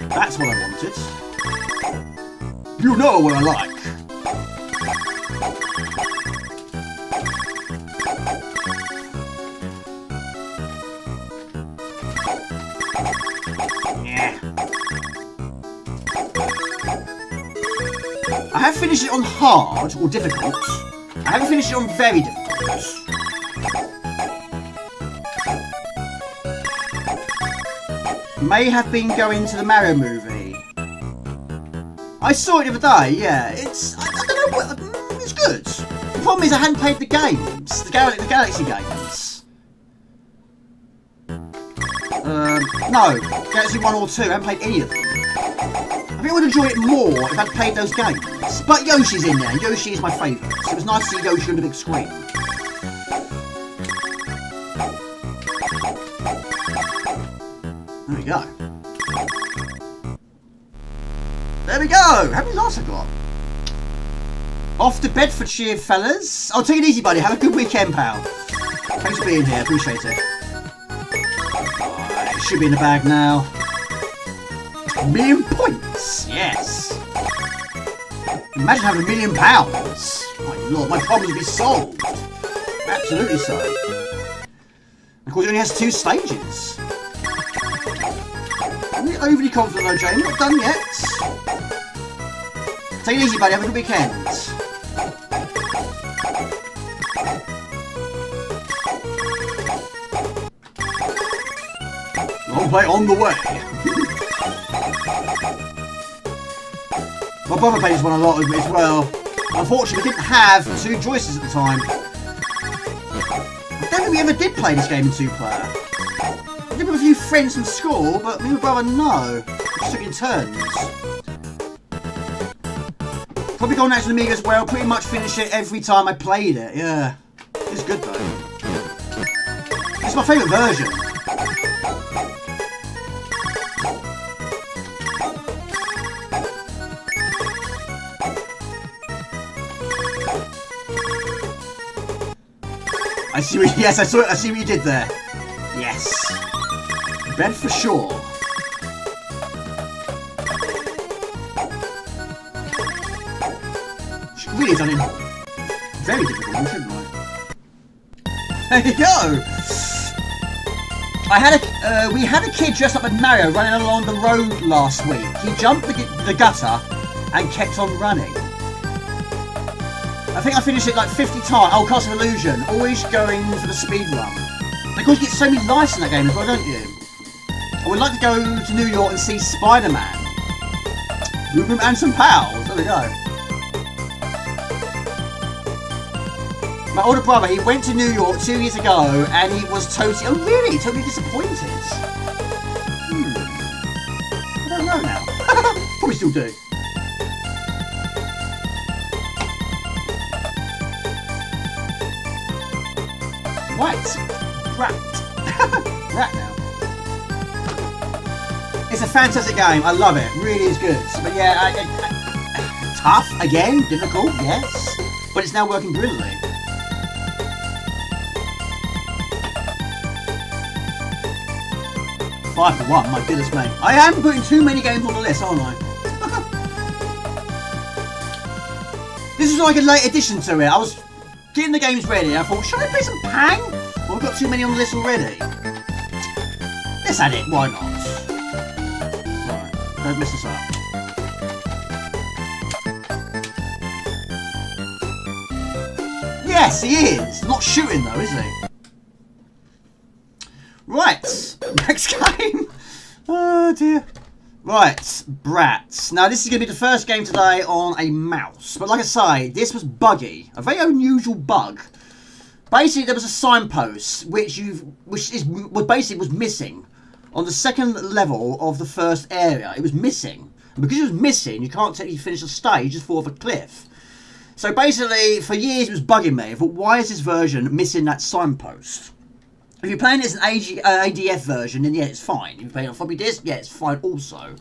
That's what I wanted. You know what I like. Yeah. I have finished it on hard or difficult. I haven't finished it on very difficult. May have been going to the Mario movie. I saw it the other day, yeah. It's, I don't know what, it's good. The problem is I hadn't played the games, the Galaxy games. No, Galaxy 1 or 2, I haven't played any of them. I think I would enjoy it more if I'd played those games. But Yoshi's in there, Yoshi is my favourite, so it was nice to see Yoshi on the big screen. There we go. There we go! How many last I got? Off to Bedfordshire, fellas. Oh, take it easy, buddy. Have a good weekend, pal. Thanks for being here. Appreciate it. Alright, it should be in the bag now. £1 million points! Yes! Imagine having £1 million. My lord, my problems would be solved. Absolutely so. Of course, it only has 2 stages. I'm not overly confident though, Jane. Not done yet. Take it easy, buddy. Have a good weekend. Long way on the way. My brother played this one a lot with me as well. Unfortunately, we didn't have 2 joysticks at the time. I don't think we ever did play this game in 2-player. I did with a few friends from school, but me and my brother, no. We just took it in turns. Probably gone out to the Amiga as well. Pretty much finished it every time I played it. Yeah. It's good though. It's my favourite version. I see what, yes, I see what you did there. Yes. Bedfordshire. Should really have done it very difficult, shouldn't I? There you go. We had a kid dressed up as Mario running along the road last week. He jumped the gutter and kept on running. I think I finished it like 50 times. Oh, Castle of Illusion. Always going for the speed run. Because you get so many lives in that game as well, don't you? I would like to go to New York and see Spider-Man. Movement and some pals. There we go. My older brother, he went to New York 2 years ago and he was totally, oh really, totally disappointed. I don't know now. Probably still do. Right. Brat now. It's a fantastic game. I love it. Really is good. But yeah, tough again, difficult, yes. But it's now working brilliantly. Five to one, my goodness me. I am putting too many games on the list, aren't I? This is like a late addition to it. I was getting the games ready and I thought, should I play some Pang? Well, I've got too many on the list already. Let's add it, why not? Right, don't mess this up. Yes, he is. Not shooting though, is he? Right, next game. Oh dear. Right, Brat. Now this is going to be the first game today on a mouse. But like I say, this was buggy. A very unusual bug. Basically, there was a signpost which basically was missing on the second level of the first area. It was missing. And because it was missing, you can't technically finish the stage, just fall off a cliff. So basically, for years it was bugging me. I thought, why is this version missing that signpost? If you're playing it as an ADF version, then yeah, it's fine. If you're playing on floppy disk, yeah, it's fine also.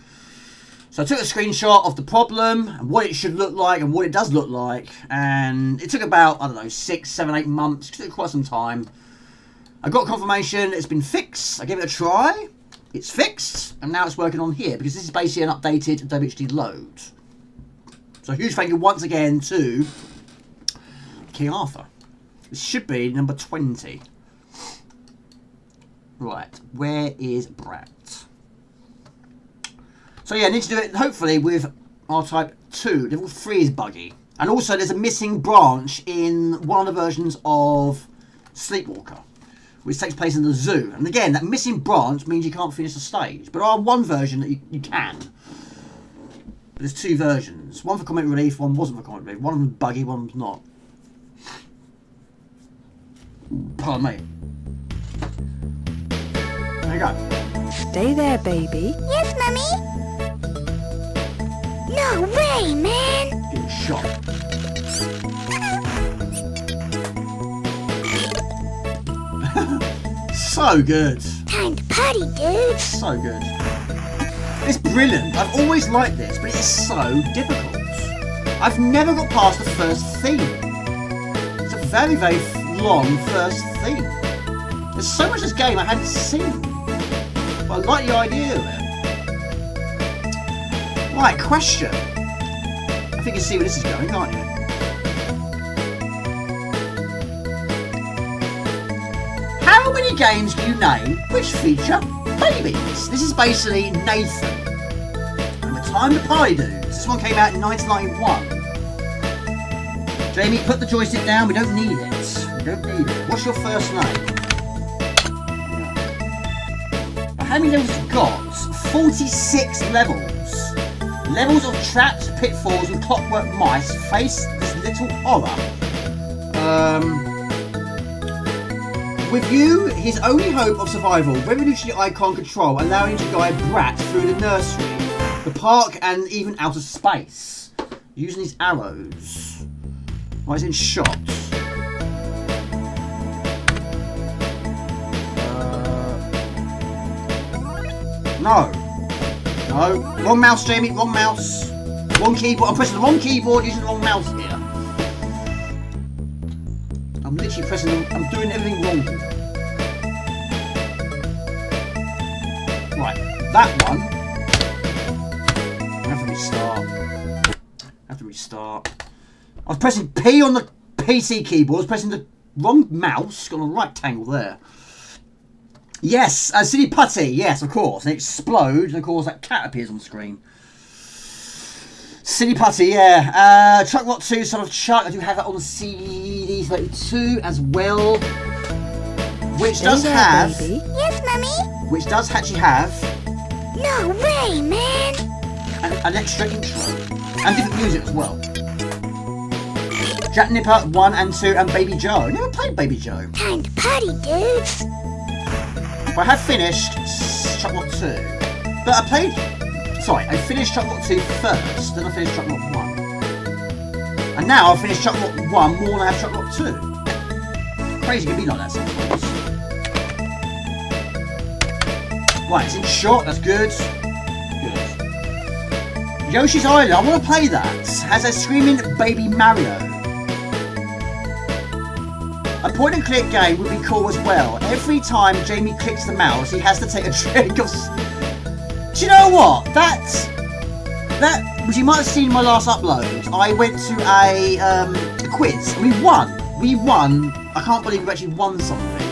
So I took a screenshot of the problem and what it should look like and what it does look like. And it took about, I don't know, 6, 7, 8 months. It took quite some time. I got confirmation it's been fixed. I gave it a try. It's fixed. And now it's working on here because this is basically an updated WHDload. So a huge thank you once again to King Arthur. This should be number 20. Right, where is Brat? So yeah, I need to do it hopefully with R-Type 2. Level 3 is buggy. And also there's a missing branch in one of the versions of Sleepwalker, which takes place in the zoo. And again, that missing branch means you can't finish the stage. But there are one version that you can. But there's two versions. One for comic relief, one wasn't for comic relief. One of them's buggy, one of them's not. Pardon me. There you go. Stay there, baby. Yes, Mummy? No way, man! Getting shot. So good. Time to party, dude! So good. It's brilliant. I've always liked this, but it is so difficult. I've never got past the first theme. It's a very, very long first theme. There's so much of this game I hadn't seen. But I like the idea of it. Right, question. I think you can see where this is going, can't you? How many games do you name which feature babies? This is basically Nathan. And the Time to Party Dudes. This one came out in 1991. Jamie, put the joystick down. We don't need it. We don't need it. What's your first name? How many levels have you got? 46 levels. Levels of traps, pitfalls and clockwork mice face this little horror. With you, his only hope of survival, revolutionary icon control, allowing him to guide Brat through the nursery, the park and even outer space. Using his arrows. Why is it in shots? No. No. Wrong mouse, Jamie. Wrong mouse. Wrong keyboard. I'm pressing the wrong keyboard using the wrong mouse here. I'm literally pressing them. I'm doing everything wrong here. Right. That one. I have to restart. I was pressing P on the PC keyboard. I was pressing the Wrong mouse. Got a rectangle there. Yes, Silly Putty. Yes, of course. And it explodes, and of course that cat appears on the screen. Silly Putty, yeah. Chuck Rock 2, Son of Chuck. I do have that on the CD32 as well. Which does have... Baby. Yes, Mummy? Which does actually have... No way, man. An extra intro. And different music as well. Jack Nipper 1 and 2 and Baby Joe. I never played Baby Joe. Time to party, dudes. But I have finished Chuck Rock 2. But I played... Sorry, I finished Chuck Rock 2 first, then I finished Chuck Rock 1. And now I've finished Chuck Rock 1 more than I have Chuck Rock 2. Crazy can be like that sometimes. Right, it's in shot, that's good. Good. Yoshi's Island, I want to play that. Has a screaming baby Mario. A point and click game would be cool as well. Every time Jamie clicks the mouse, he has to take a drink of... Do you know what? That, which you might have seen in my last upload, I went to a quiz and we won. We won. I can't believe we actually won something.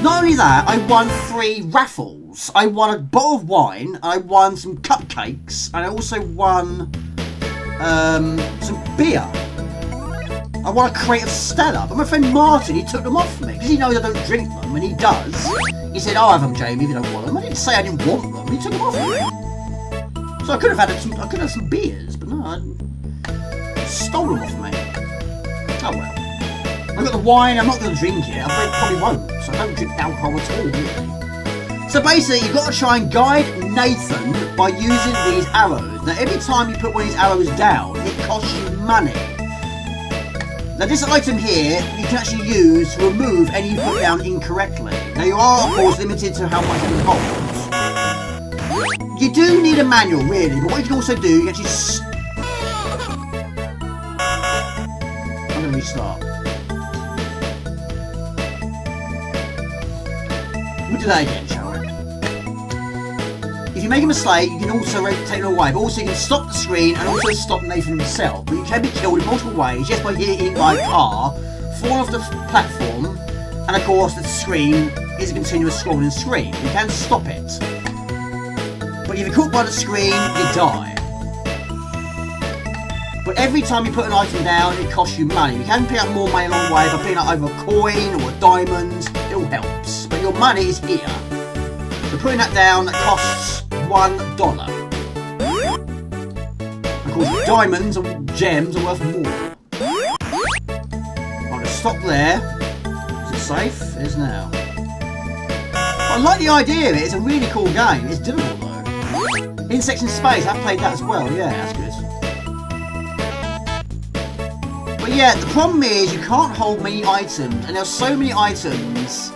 Not only that, I won 3 raffles. I won a bottle of wine, I won some cupcakes, and I also won some beer. I won a crate of Stella, but my friend Martin, he took them off me, because he knows I don't drink them, and he does. He said, I'll have them, Jamie, if you don't want them. I didn't say I didn't want them, he took them off me. So I could have had some beers, but no, I stole them off me. Oh well. I've got the wine, I'm not going to drink it, I probably won't, so I don't drink alcohol at all, really. So basically, you've got to try and guide Nathan by using these arrows. Now, every time you put one of these arrows down, it costs you money. Now, this item here, you can actually use to remove any you put down incorrectly. Now, you are, of course, limited to how much it holds. You do need a manual, really, but what you can also do, you can actually... I'm going to restart. We'll do that again, shall we? If you make a mistake, you can also take it away, but also you can stop the screen and also stop Nathan himself. But you can be killed in multiple ways just by getting hit by a car, fall off the platform, and of course the screen is a continuous scrolling screen. You can stop it. But if you're caught by the screen, you die. But every time you put an item down, it costs you money. You can pick up more money along the way by picking up either a coin or a diamond. It all helps. But your money is here. So putting that down, that costs $1. Of course, diamonds and gems are worth more. I'm going to stop there. Is it safe? It is now. I like the idea of it. It's a really cool game. It's doable though. Insects in Space, I've played that as well. Yeah, that's good. But yeah, the problem is you can't hold many items, and there's so many items.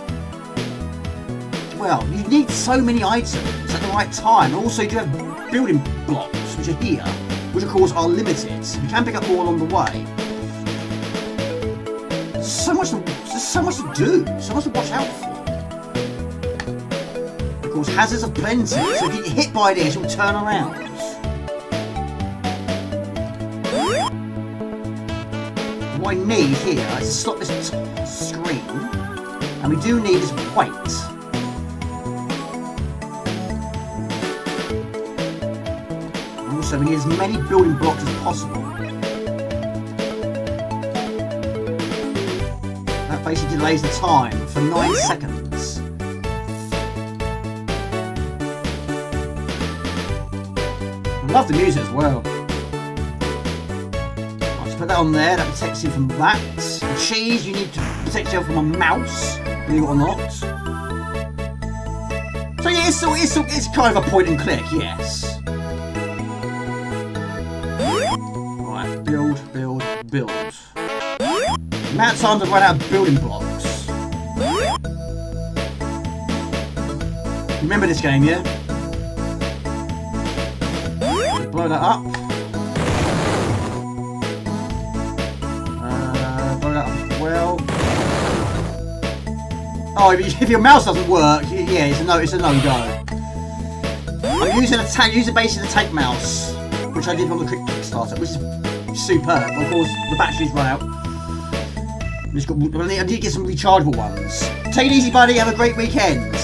Well, you need so many items at the right time. And also, you do have building blocks, which are here, which of course are limited. You can pick up more along the way. There's so much to do, so much to watch out for. Of course, hazards are plenty, so if you get hit by this, you'll turn around. What I need here is to stop this screen, and we do need this weight. So we need as many building blocks as possible. That basically delays the time for 9 seconds. I love the music as well. I'll just put that on there, that protects you from that. The cheese, you need to protect yourself from a mouse, believe it or not. So yeah, it's kind of a point and click, yes. Build. The amount of times I've run out of building blocks. Remember this game, yeah? Blow that up. Blow that up as well. Oh, if your mouse doesn't work, yeah, it's a no-go. I'm using basically the tank mouse, which I did on the Kickstarter, which is superb. Of course, the batteries run out. I need to get some rechargeable ones. Take it easy, buddy. Have a great weekend.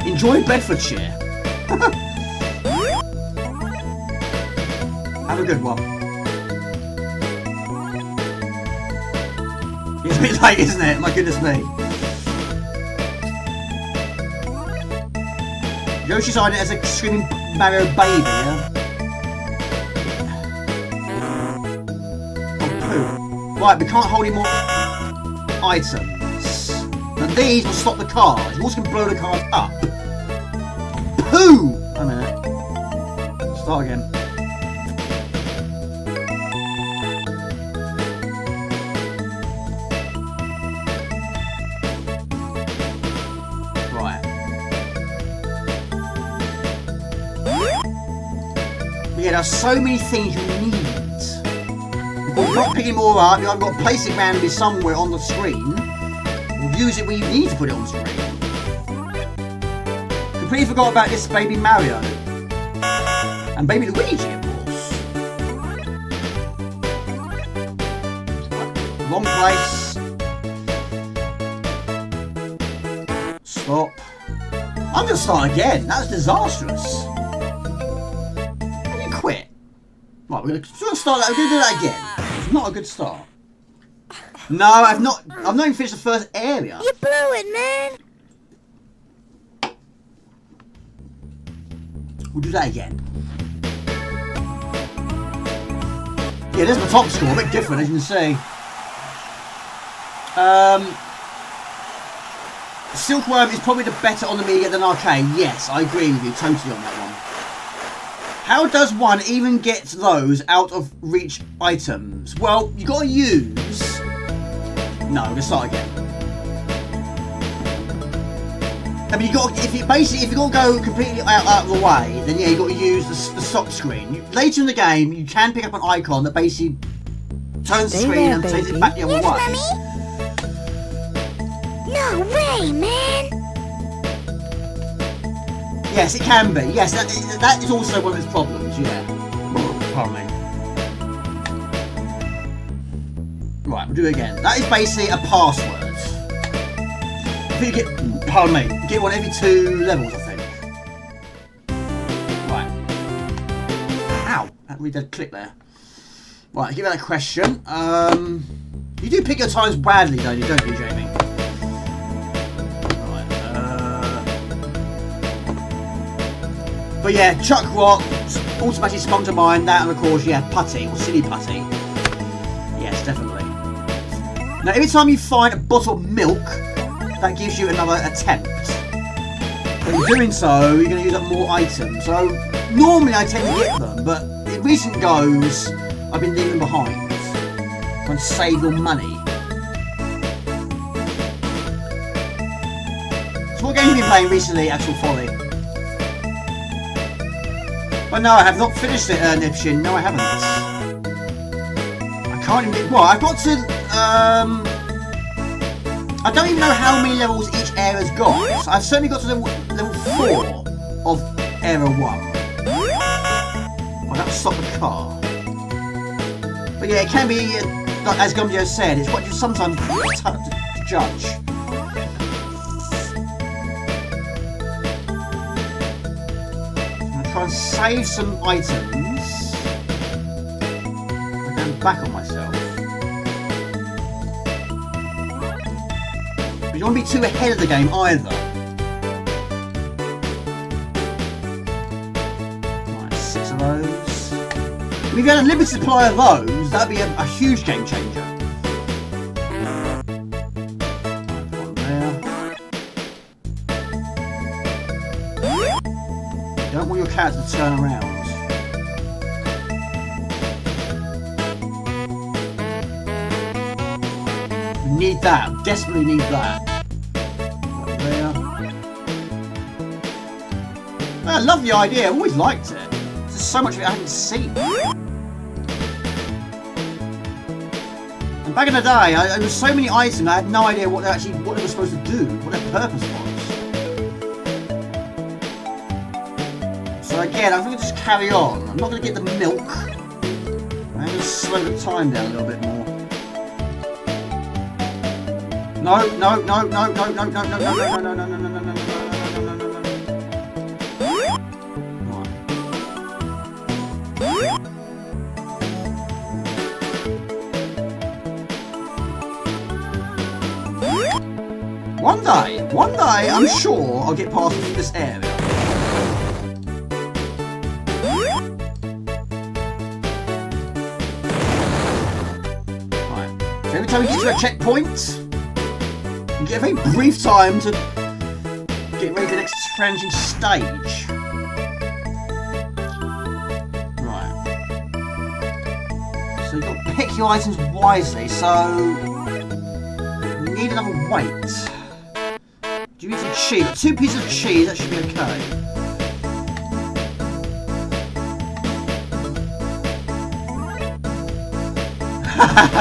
Enjoy Bedfordshire. Have a good one. It's a bit late, isn't it? My goodness me. Yoshi's on it as a screaming Mario baby, yeah? Oh, poo. Right, we can't hold any more items. And these will stop the cars. You also can blow the cars up. Poo! A minute. Start again. Yeah, there's so many things you need. You're not picking more up, you've got to place it randomly somewhere on the screen. Or use it when you need to put it on the screen. Completely forgot about this baby Mario. And baby Luigi, of course. Wrong place. Stop. I'm going to start again. That was disastrous. Quit. Right, we're going to start that. We're going to do that again. It's not a good start. No, I've not even finished the first area. You blew it, man. We'll do that again. Yeah, there's my top score. A bit different, as you can see. Silkworm is probably the better on the Amiga than Arcade. Yes, I agree with you totally on that one. How does one even get those out of reach items? Well, you gotta use... No, I'm gonna start again. I mean, if you're gonna go completely out of the way, then yeah, you gotta use the stop screen. Later in the game, you can pick up an icon that basically turns the screen and takes it back the other way. Mommy? No way, man. Yes, it can be. Yes, that is also one of its problems, yeah. Pardon me. Right, we'll do it again. That is basically a password. I think you get... Pardon me. You get one every 2 levels, I think. Right. Ow! That really did click there. Right, give that a question. You do pick your times badly, don't you, Jamie? But yeah, Chuck Rock, automatically sprung to mind, that and of course, yeah, Putty, or Silly Putty. Yes, definitely. Now, every time you find a bottle of milk, that gives you another attempt. When you're doing so, you're going to use up more items. So, normally I tend to get them, but in recent goes, I've been leaving behind. Trying to save your money. So what game have you been playing recently, Actual Folly? But no, I have not finished it, Nipshin. No, I haven't. I can't even... Well, I've got to... I don't even know how many levels each area's got. So I've certainly got to level 4 of Area 1. I'll have to stop the car. But yeah, it can be, as Gumjo said, it's what you sometimes tough to judge. Try and save some items. I'm going back on myself. But you don't want to be too ahead of the game either. Right, 6 of those. If you had a limited supply of those, that'd be a huge game changer. You don't want your cat to turn around. We need that. Desperately need that. There. I love the idea. I've always liked it. There's so much of it I haven't seen. And back in the day, there were so many items I had no idea what they were supposed to do, what their purpose was. So again, I'm going to just carry on. I'm not going to get the milk. I'm going to slow the time down a little bit more. No, no, no, no, no, no, no, no, no, no, no, no, no, no, no, no, no, no. One day, I'm sure I'll get past this area. Right. So every time we get to a checkpoint, you get a very brief time to get ready for the next challenging stage. Right. So you've got to pick your items wisely, so we need another weight. Do you need some cheese? 2 pieces of cheese, that should be okay.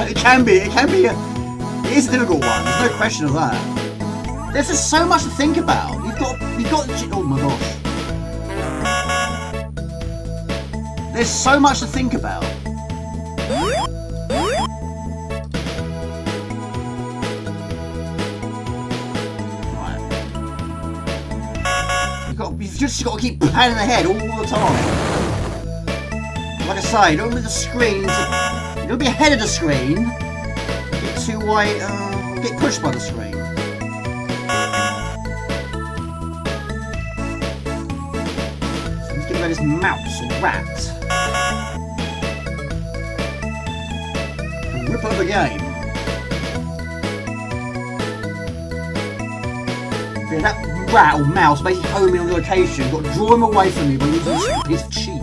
It can be, it is a difficult one, there's no question of that. There's just so much to think about. You've got, oh my gosh. There's so much to think about. You've just got to keep planning ahead all the time. Like I say, you don't want the screen to... You don't be ahead of the screen. Get too wide, get pushed by the screen. So let's get rid of this mouse or rat. And whip up the game. Yeah, that rat or mouse basically homing on the location. You've got to draw him away from you by using this piece of cheese.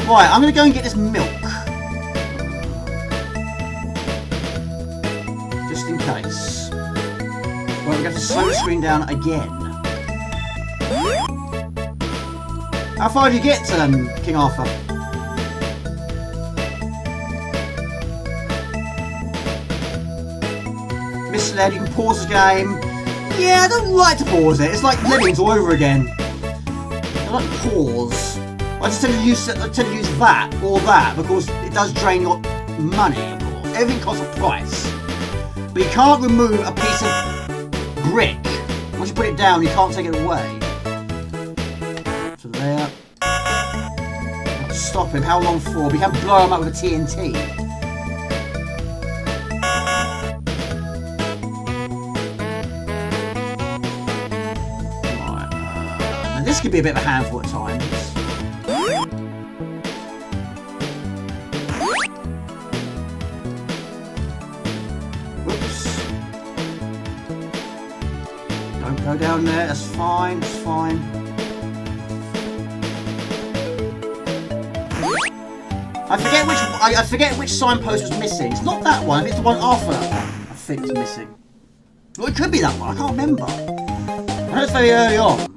Right, I'm going to go and get this milk. Just in case. Right, we're going to slow the screen down again. How far did you get, King Arthur? Misled, you can pause the game. Yeah, I don't like to pause it. It's like Lemmings all over again. I like to pause. I just tend to use that or that because it does drain your money, of course. Everything costs a price. But you can't remove a piece of brick. Once you put it down, you can't take it away. So there. Stop him. How long for? We can blow him up with a TNT. This could be a bit of a handful at times. Whoops. Don't go down there, that's fine, that's fine. I forget which signpost was missing. It's not that one, it's the one after that one. I think it's missing. Well, it could be that one, I can't remember. I know it's very early on.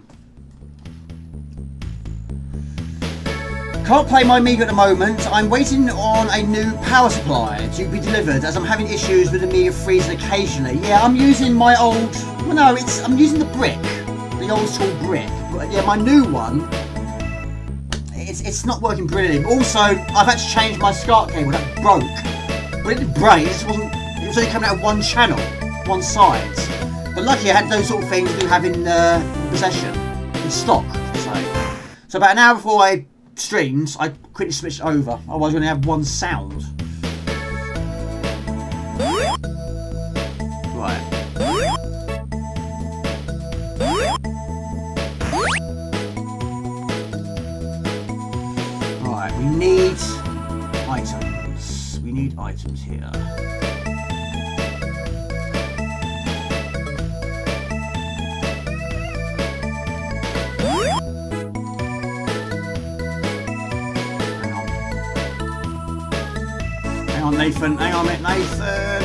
Can't play my Amiga at the moment. I'm waiting on a new power supply to be delivered as I'm having issues with the Amiga freezing occasionally. Yeah, I'm using my old... Well, no, I'm using the brick. The old school brick. But yeah, my new one, it's not working brilliantly. Also, I've had to change my SCART cable. That broke. But it didn't break, it was only coming out of one channel, one side. But luckily I had those sort of things we have in possession, in stock, so about an hour before I streams, I quickly switched over, otherwise we're going to have one sound. Right. Right, we need items. We need items here. Hang on, Nathan. Hang on, Nathan.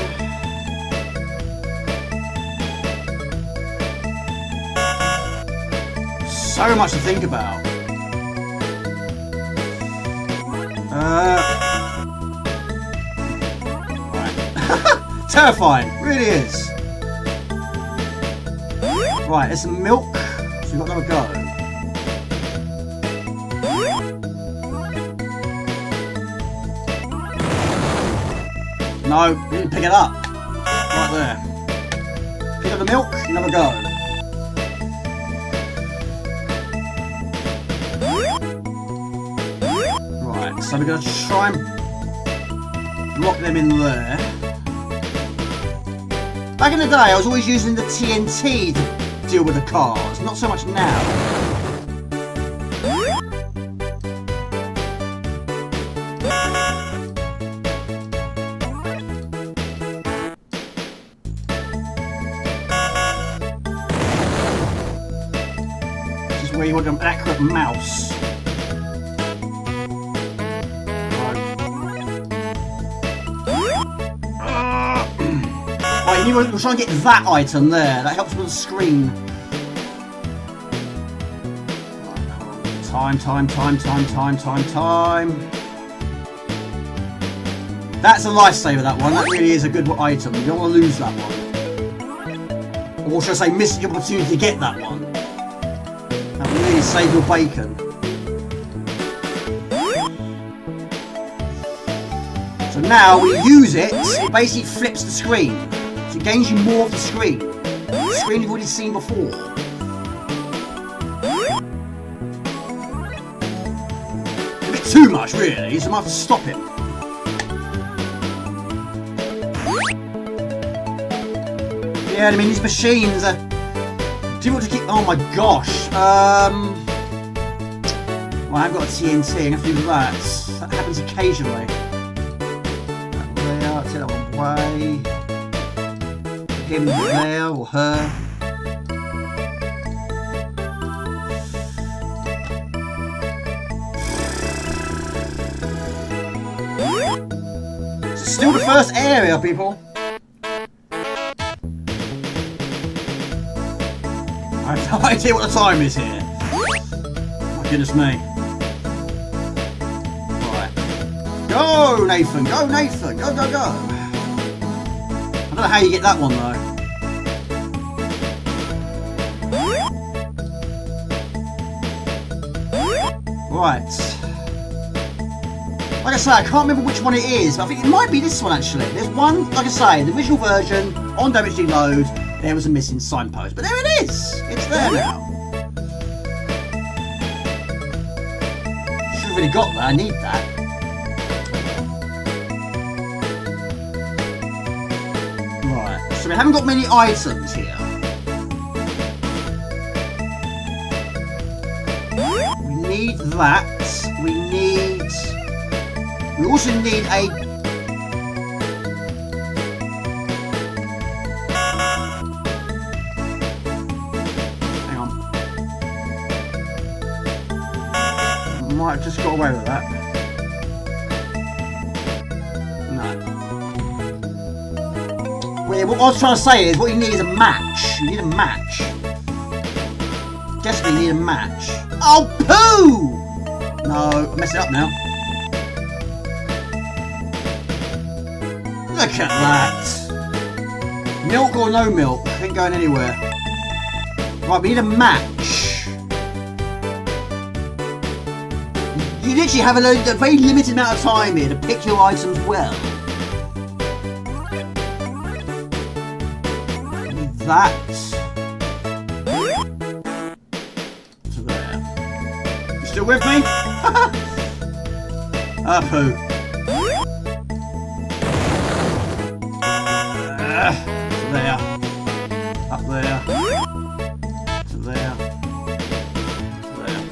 So much to think about. Right. Terrifying. Really is. Right, there's some milk. So we've got another go. No, we didn't pick it up. there. Pick up the milk, you never go. Right, so we're going to try and lock them in there. Back in the day, I was always using the TNT to deal with the cars, not so much now. This is where you want an accurate mouse. Right, we'll try and get that item there. That helps with the screen. Time. That's a lifesaver, that one. That really is a good item. You don't want to lose that one. Or should I say, miss the opportunity to get that one. That will really save your bacon. So now we use it, it basically flips the screen. So it gains you more of the screen. The screen you've already seen before. A bit too much, really, so I might have to stop him. Yeah, I mean, these machines are difficult to keep. Oh my gosh. Well, I've got a TNT, I'm going to have to do that. That happens occasionally. There, take that one away. Him there, or her. It's still the first area, people. I have no idea what the time is here. My goodness me. Right. Go, Nathan! Go, Nathan! Go, go, go! I don't know how you get that one, though. Right. Like I say, I can't remember which one it is, but I think it might be this one, actually. There's one, like I say, the original version, on WHDload, there was a missing signpost. But there it is! It's there now. Should have really got that, I need that. Right, so we haven't got many items here. We need that. We also need a... Hang on. Might have just got away with that. No. Wait, what I was trying to say is what you need is a match. You need a match. Desperately need a match. Oh, poo! No, I messed it up now. Look at that! Milk or no milk, ain't going anywhere. Right, we need a match. You literally have a very limited amount of time here to pick your items well. Need that. To there. You still with me? Poo. There. Up there. To there. To there.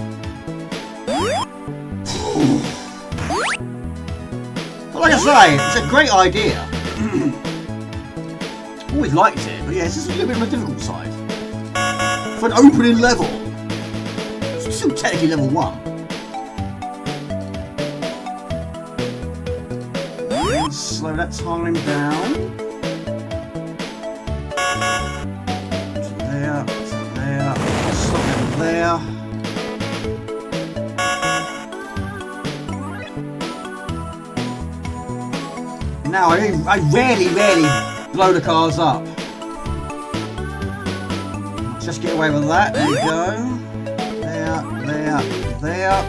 But like I say, it's a great idea. Always liked it, but yeah, it's just a little bit on the difficult side. For an opening level. It's still technically level 1. Slow that time down. To there, stop it there. Now I rarely blow the cars up. Just get away with that. There you go. There.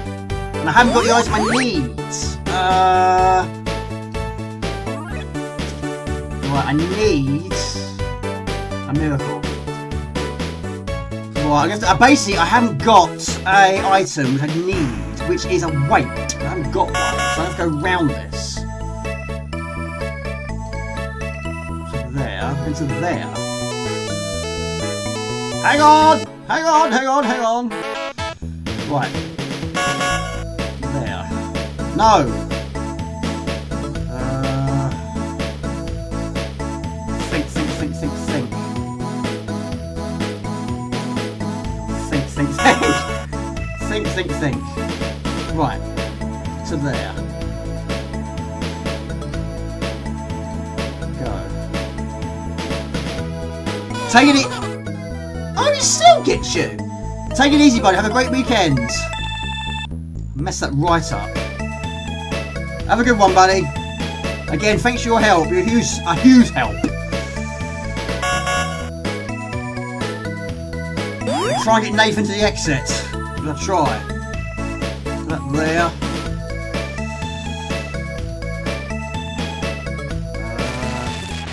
And I haven't got the item I need. Right, I need a miracle. Right, I guess basically I haven't got a item which I need, which is a weight. I haven't got one, so I have to go round this. So there, into there. Hang on! Hang on, hang on, hang on! Right. There. No! Think. Think. Right. To there. Go. Take it easy. Oh, he still gets you. Take it easy, buddy. Have a great weekend. Mess that right up. Have a good one, buddy. Again, thanks for your help. You're a huge help. Try and get Nathan to the exit. I'm gonna try. That there.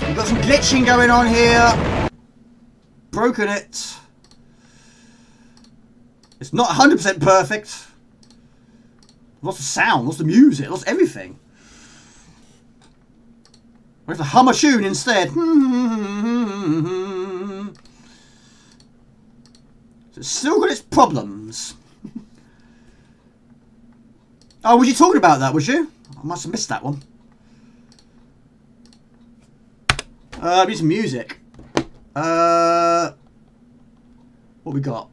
We've got some glitching going on here. Broken it. It's not 100% perfect. Lots of sound, lots of music, lots of everything. We have to hum a tune instead. So it's still got its problems. Oh, was you talking about that, was you? I must have missed that one. Need some music. What we got?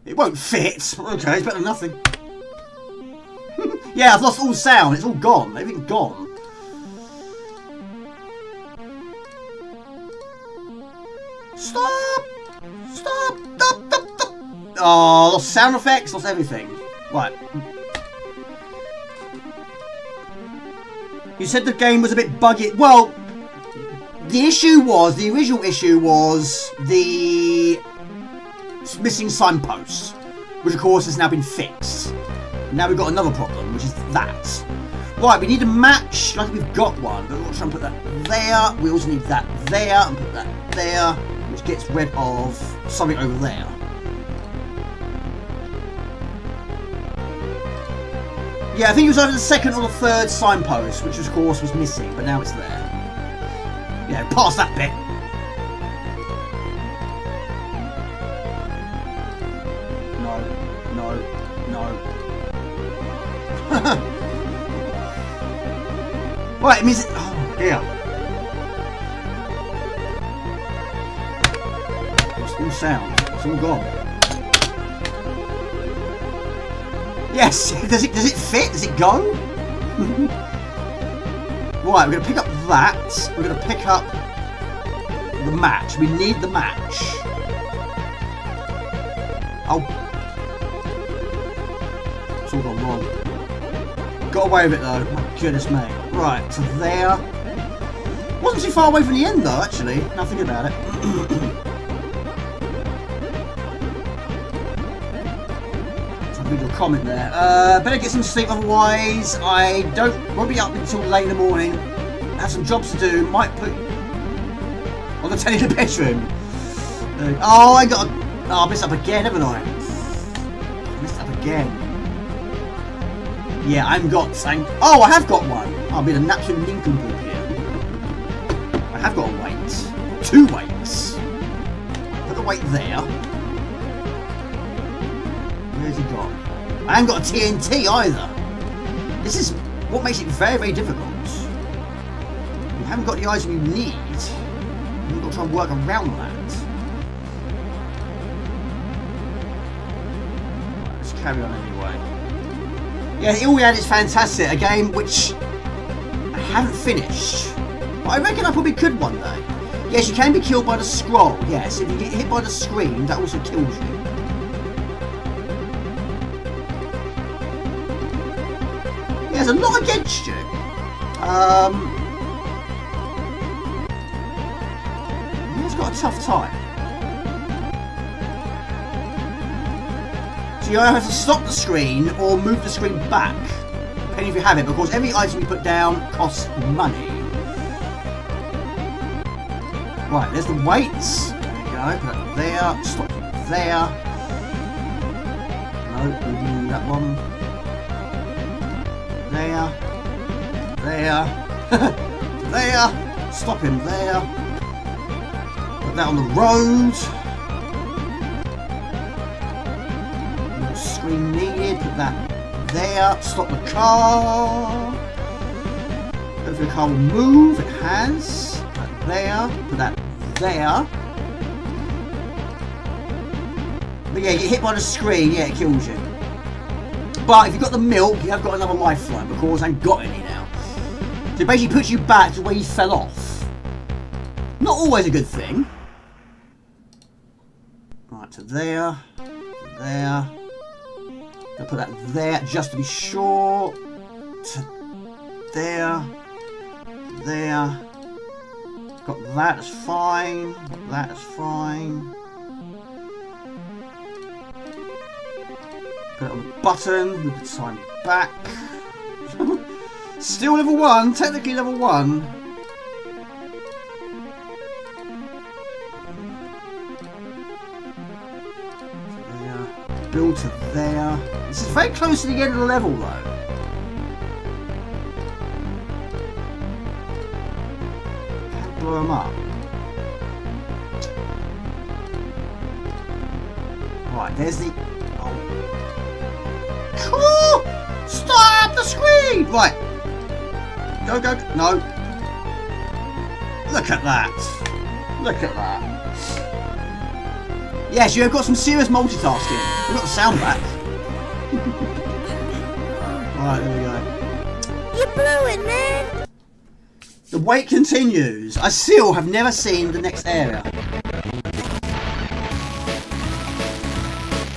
It won't fit. Okay, it's better than nothing. Yeah, I've lost all sound. It's all gone. Everything's gone. Stop! Stop! Stop! Oh, lost sound effects, lost everything. Right. You said the game was a bit buggy. Well, the original issue was the missing signposts, which of course has now been fixed. Now we've got another problem, which is that. Right, we need a match, like we've got one, but we'll try and put that there. We also need that there, and put that there, which gets rid of something over there. Yeah, I think it was either the second or the third signpost, which of course was missing, but now it's there. Yeah, past that bit. No. Right, it means it. Oh, dear. It's all sound. It's all gone. Yes. Does it fit? Does it go? Right, we're going to pick up that. We're going to pick up the match. We need the match. Oh. It's all gone wrong. Got away with it though. My goodness me. Right, so there. Wasn't too far away from the end though, actually. Now thinking about it. So read your comment there. Better get some sleep, otherwise I won't be up until late in the morning. Have some jobs to do. Might put on the telly in the bedroom. Oh, I messed up again, haven't I? Messed up again. Yeah, I have got one. I'll be the natural nincompoop here. I have got a weight. 2 weights. Put the weight there. Where's he gone? I haven't got a TNT either. This is what makes it very, very difficult. You haven't got the item you need. You've got to try and work around that. Right, let's carry on anyway. Yeah, Iliad is fantastic. A game which I haven't finished. But I reckon I probably could one day. Yes, you can be killed by the scroll. Yes, if you get hit by the screen, that also kills you. Yeah, there's a lot against you. He's got a tough time. So So you either have to stop the screen or move the screen back, depending if you have it, because every item you put down costs money. Right, there's the weights. There we go. Put that there. Stop there. No, that one. There. There. There. Stop him there. Put that on the road. No screen needed. Put that there. Stop the car. Hopefully the car will move. It has. Put that there. Put that there. But yeah, you get hit by the screen, yeah, it kills you. But if you've got the milk, you have got another lifeline, because I ain't got any now. So it basically puts you back to where you fell off. Not always a good thing. Right, to there. There. I'll put that there just to be sure. To there. There. Got that, that's fine. Got that, that's fine. Put it on the button, move the time back. Still level 1, technically level 1. There. Build to there. This is very close to the end of the level though. Can't blow them up. Right, there's the... Oh, stop the screen! Right. Go, go, no. Look at that. Look at that. Yes, you have got some serious multitasking. We've got the sound back. Right, there we go. You blew it, man. The wait continues. I still have never seen the next area.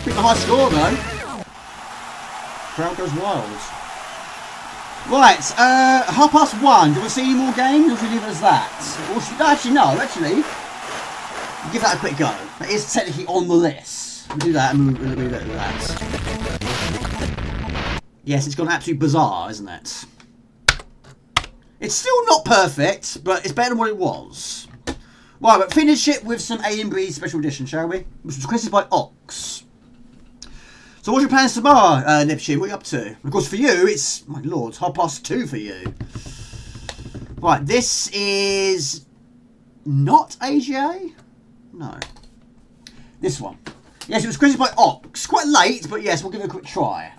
Pretty high score though. Crowd goes wild. Right, 1:30. Do we see any more games, or should we leave it as that? Or should, actually, no, actually, give that a quick go. That is technically on the list. We'll do that and we'll leave it at that. Yes, it's gone absolutely bizarre, isn't it? It's still not perfect, but it's better than what it was. Right, but finish it with some A and B Special Edition, shall we? Which was requested by Ox. So what's your plans tomorrow, Neptune? What are you up to? Of course, for you, it's, my lord, 2:30 for you. Right, this is not AGA? No. This one. Yes, it was created by Ox. Quite late, but yes, we'll give it a quick try.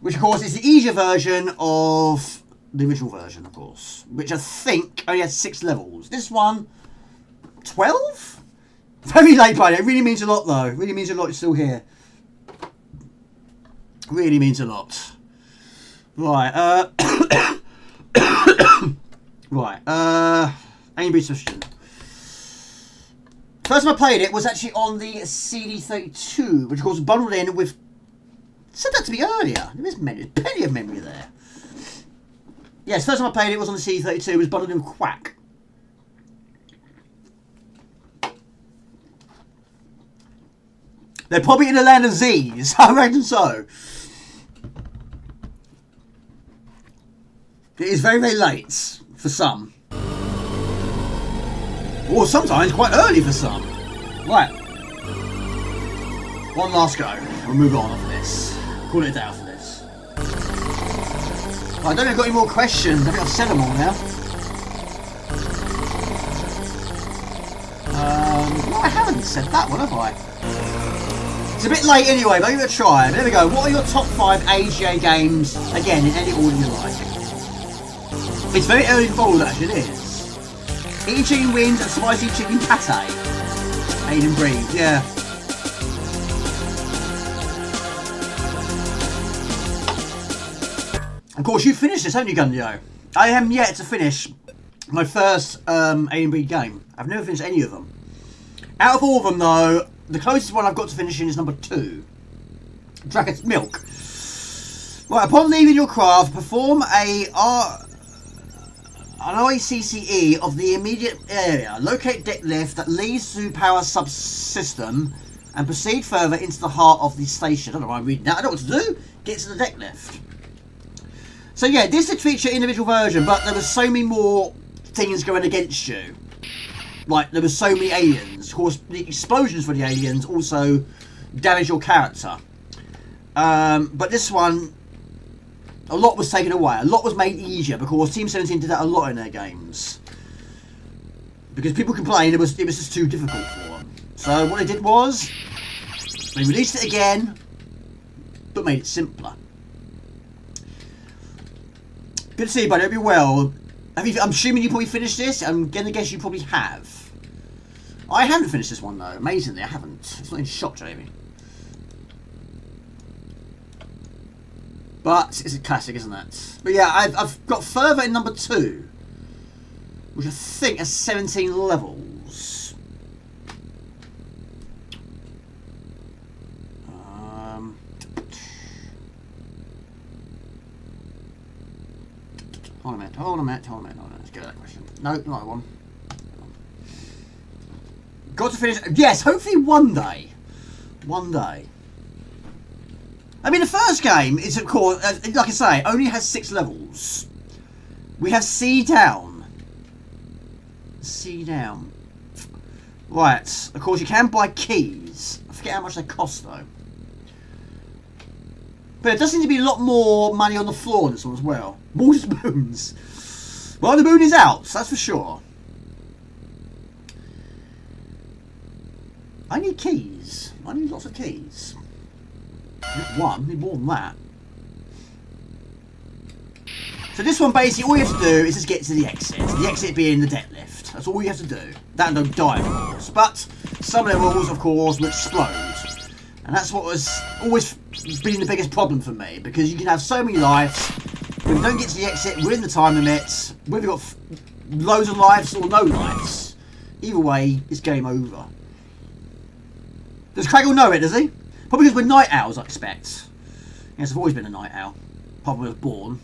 Which, of course, is the easier version of the original version, of course. Which I think only has 6 levels. This one, 12? Very late, buddy. It really means a lot, though. It really means a lot you're still here. Really means a lot. Right, right, A&B session. First time I played it was actually on the CD32, which of course was bundled in with... Said that to me earlier. There's plenty of memory there. Yes, first time I played it was on the CD32, it was bundled in with Quack. They're probably in the land of Z's, I reckon so. It is very, very late for some. Or sometimes quite early for some. Right. One last go. We'll move on after this. Call it down for this. I don't think I've got any more questions. I think I've said them all now. No, I haven't said that one, have I? It's a bit late anyway, but give it a try. There we go. What are your top 5 AGA games, again, in any order you like? It's very early forward, actually, it is. Eating chicken wings and spicy chicken pate. Aid and breathe, yeah. Of course, you've finished this, haven't you, Gundio? I am yet to finish my first A&B game. I've never finished any of them. Out of all of them, though, the closest one I've got to finishing is number 2. Dragon's Milk. Right, upon leaving your craft, perform an ICCE of the immediate area. Locate deck lift that leads to power subsystem and proceed further into the heart of the station. I don't know why I'm reading that. I don't know what to do. Get to the deck lift. So yeah, this did feature individual version, but there was so many more things going against you. Like, there were so many aliens. Of course, the explosions for the aliens also damage your character. But this one, a lot was taken away. A lot was made easier because Team 17 did that a lot in their games. Because people complained it was just too difficult for them. So what they did was, they released it again, but made it simpler. Good to see you, buddy. Hope you're well. I'm assuming you probably finished this. I'm going to guess you probably have. I haven't finished this one, though. Amazingly, I haven't. It's not in shock, Jamie. But it's a classic, isn't it? But yeah, I've got further in number 2, which I think has 17 levels. Hold on a minute. Let's get that question. No, not that one. Got to finish. Yes, hopefully one day. One day. I mean, the first game is, of course, like I say, only has 6 levels. We have C down. C down. Right. Of course, you can buy keys. I forget how much they cost, though. But there does seem to be a lot more money on the floor in this one as well. Water spoons. Well, the moon is out, so that's for sure. I need keys. I need lots of keys. Not one, I need more than that. So this one, basically, all you have to do is just get to the exit. The exit being the deadlift. That's all you have to do. That don't die, of course. But some levels, of course, will explode. And that's what was always been the biggest problem for me. Because you can have so many lives. When you don't get to the exit within the time limit, whether you've got loads of lives or no lives, either way, it's game over. Does Craggle know it, does he? Probably because we're night owls, I expect. Yes, I've always been a night owl. Apart from when I was born.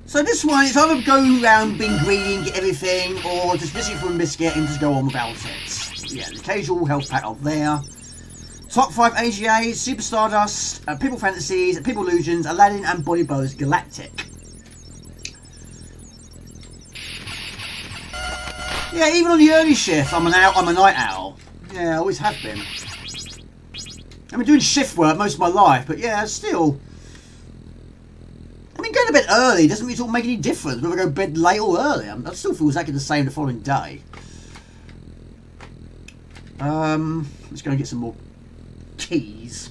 So this one, it's either go around being greedy and get everything, or just visit for a biscuit and just go on without it. Yeah, the occasional health pack up there. Top 5 AGA, Super Stardust, People Fantasies, People Illusions, Aladdin and Bodybuilders Galactic. Yeah, even on the early shift, I'm a night owl. Yeah, I always have been. I've been doing shift work most of my life, but yeah, still. I mean, going to bed early doesn't really make any difference whether I go to bed late or early. I still feel exactly the same the following day. Let's go and get some more keys.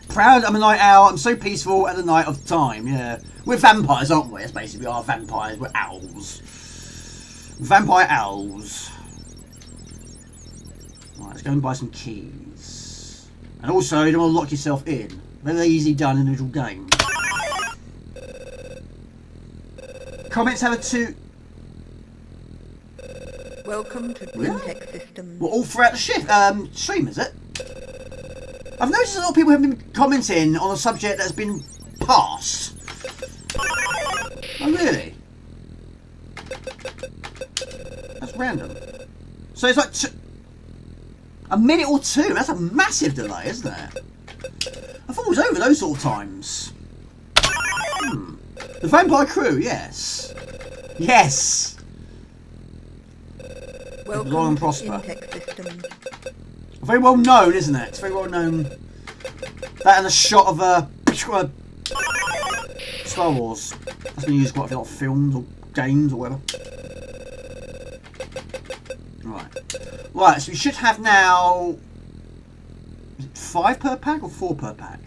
Proud I'm a night owl. I'm so peaceful at the night of time. Yeah, we're vampires, aren't we? That's basically we are vampires. We're owls. Vampire owls. Right, let's go and buy some keys. And also, you don't want to lock yourself in. Very easy done in the little game. Comments have a 2. Welcome to Twintech Systems. Well, all throughout the stream, is it? I've noticed a lot of people have been commenting on a subject that's been passed. Oh, really? That's random. So it's like a minute or 2. That's a massive delay, isn't it? I thought it was over those sort of times. The Vampire Crew, yes. Yes. Welcome Long and to prosper. Twintech Systems. Very well known, isn't it? It's very well known. That and a shot of Star Wars. That's been used quite a lot of films or games or whatever. Right, so we should have now... Is it 5 per pack or 4 per pack?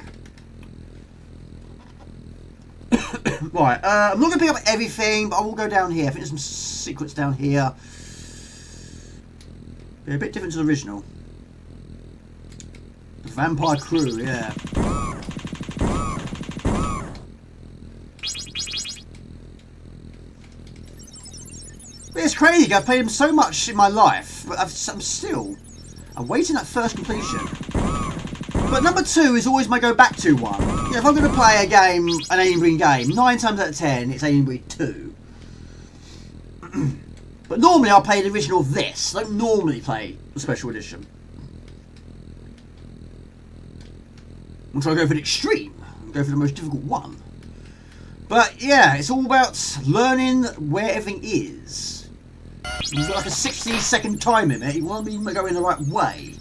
Right, I'm not going to pick up everything, but I will go down here. I think there's some secrets down here. They're a bit different to the original. The Vampire Crew, yeah. But it's crazy, I've played them so much in my life, but I'm waiting that first completion. But number 2 is always my go back to one. Yeah, if I'm going to play a game, an Alien Breed game, 9 times out of 10, it's Alien Breed 2. But normally I play the original of this. I don't normally play the special edition. I'm trying to go for the extreme. Go for the most difficult one. But yeah, it's all about learning where everything is. You've got like a 60-second time limit. You want me to go in the right way.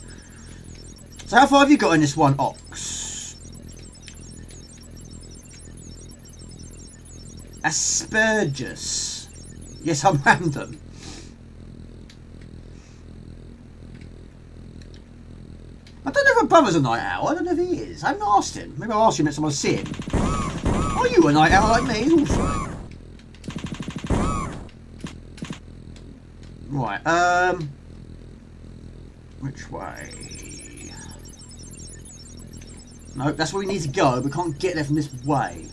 So how far have you got in this one, Ox? Aspergus. Yes, I'm random. I don't know if my brother's a night owl. I don't know if he is. I haven't asked him. Maybe I'll ask him next time I see him. Are you a night owl like me also? Right, which way? Nope, that's where we need to go, but can't get there from this way.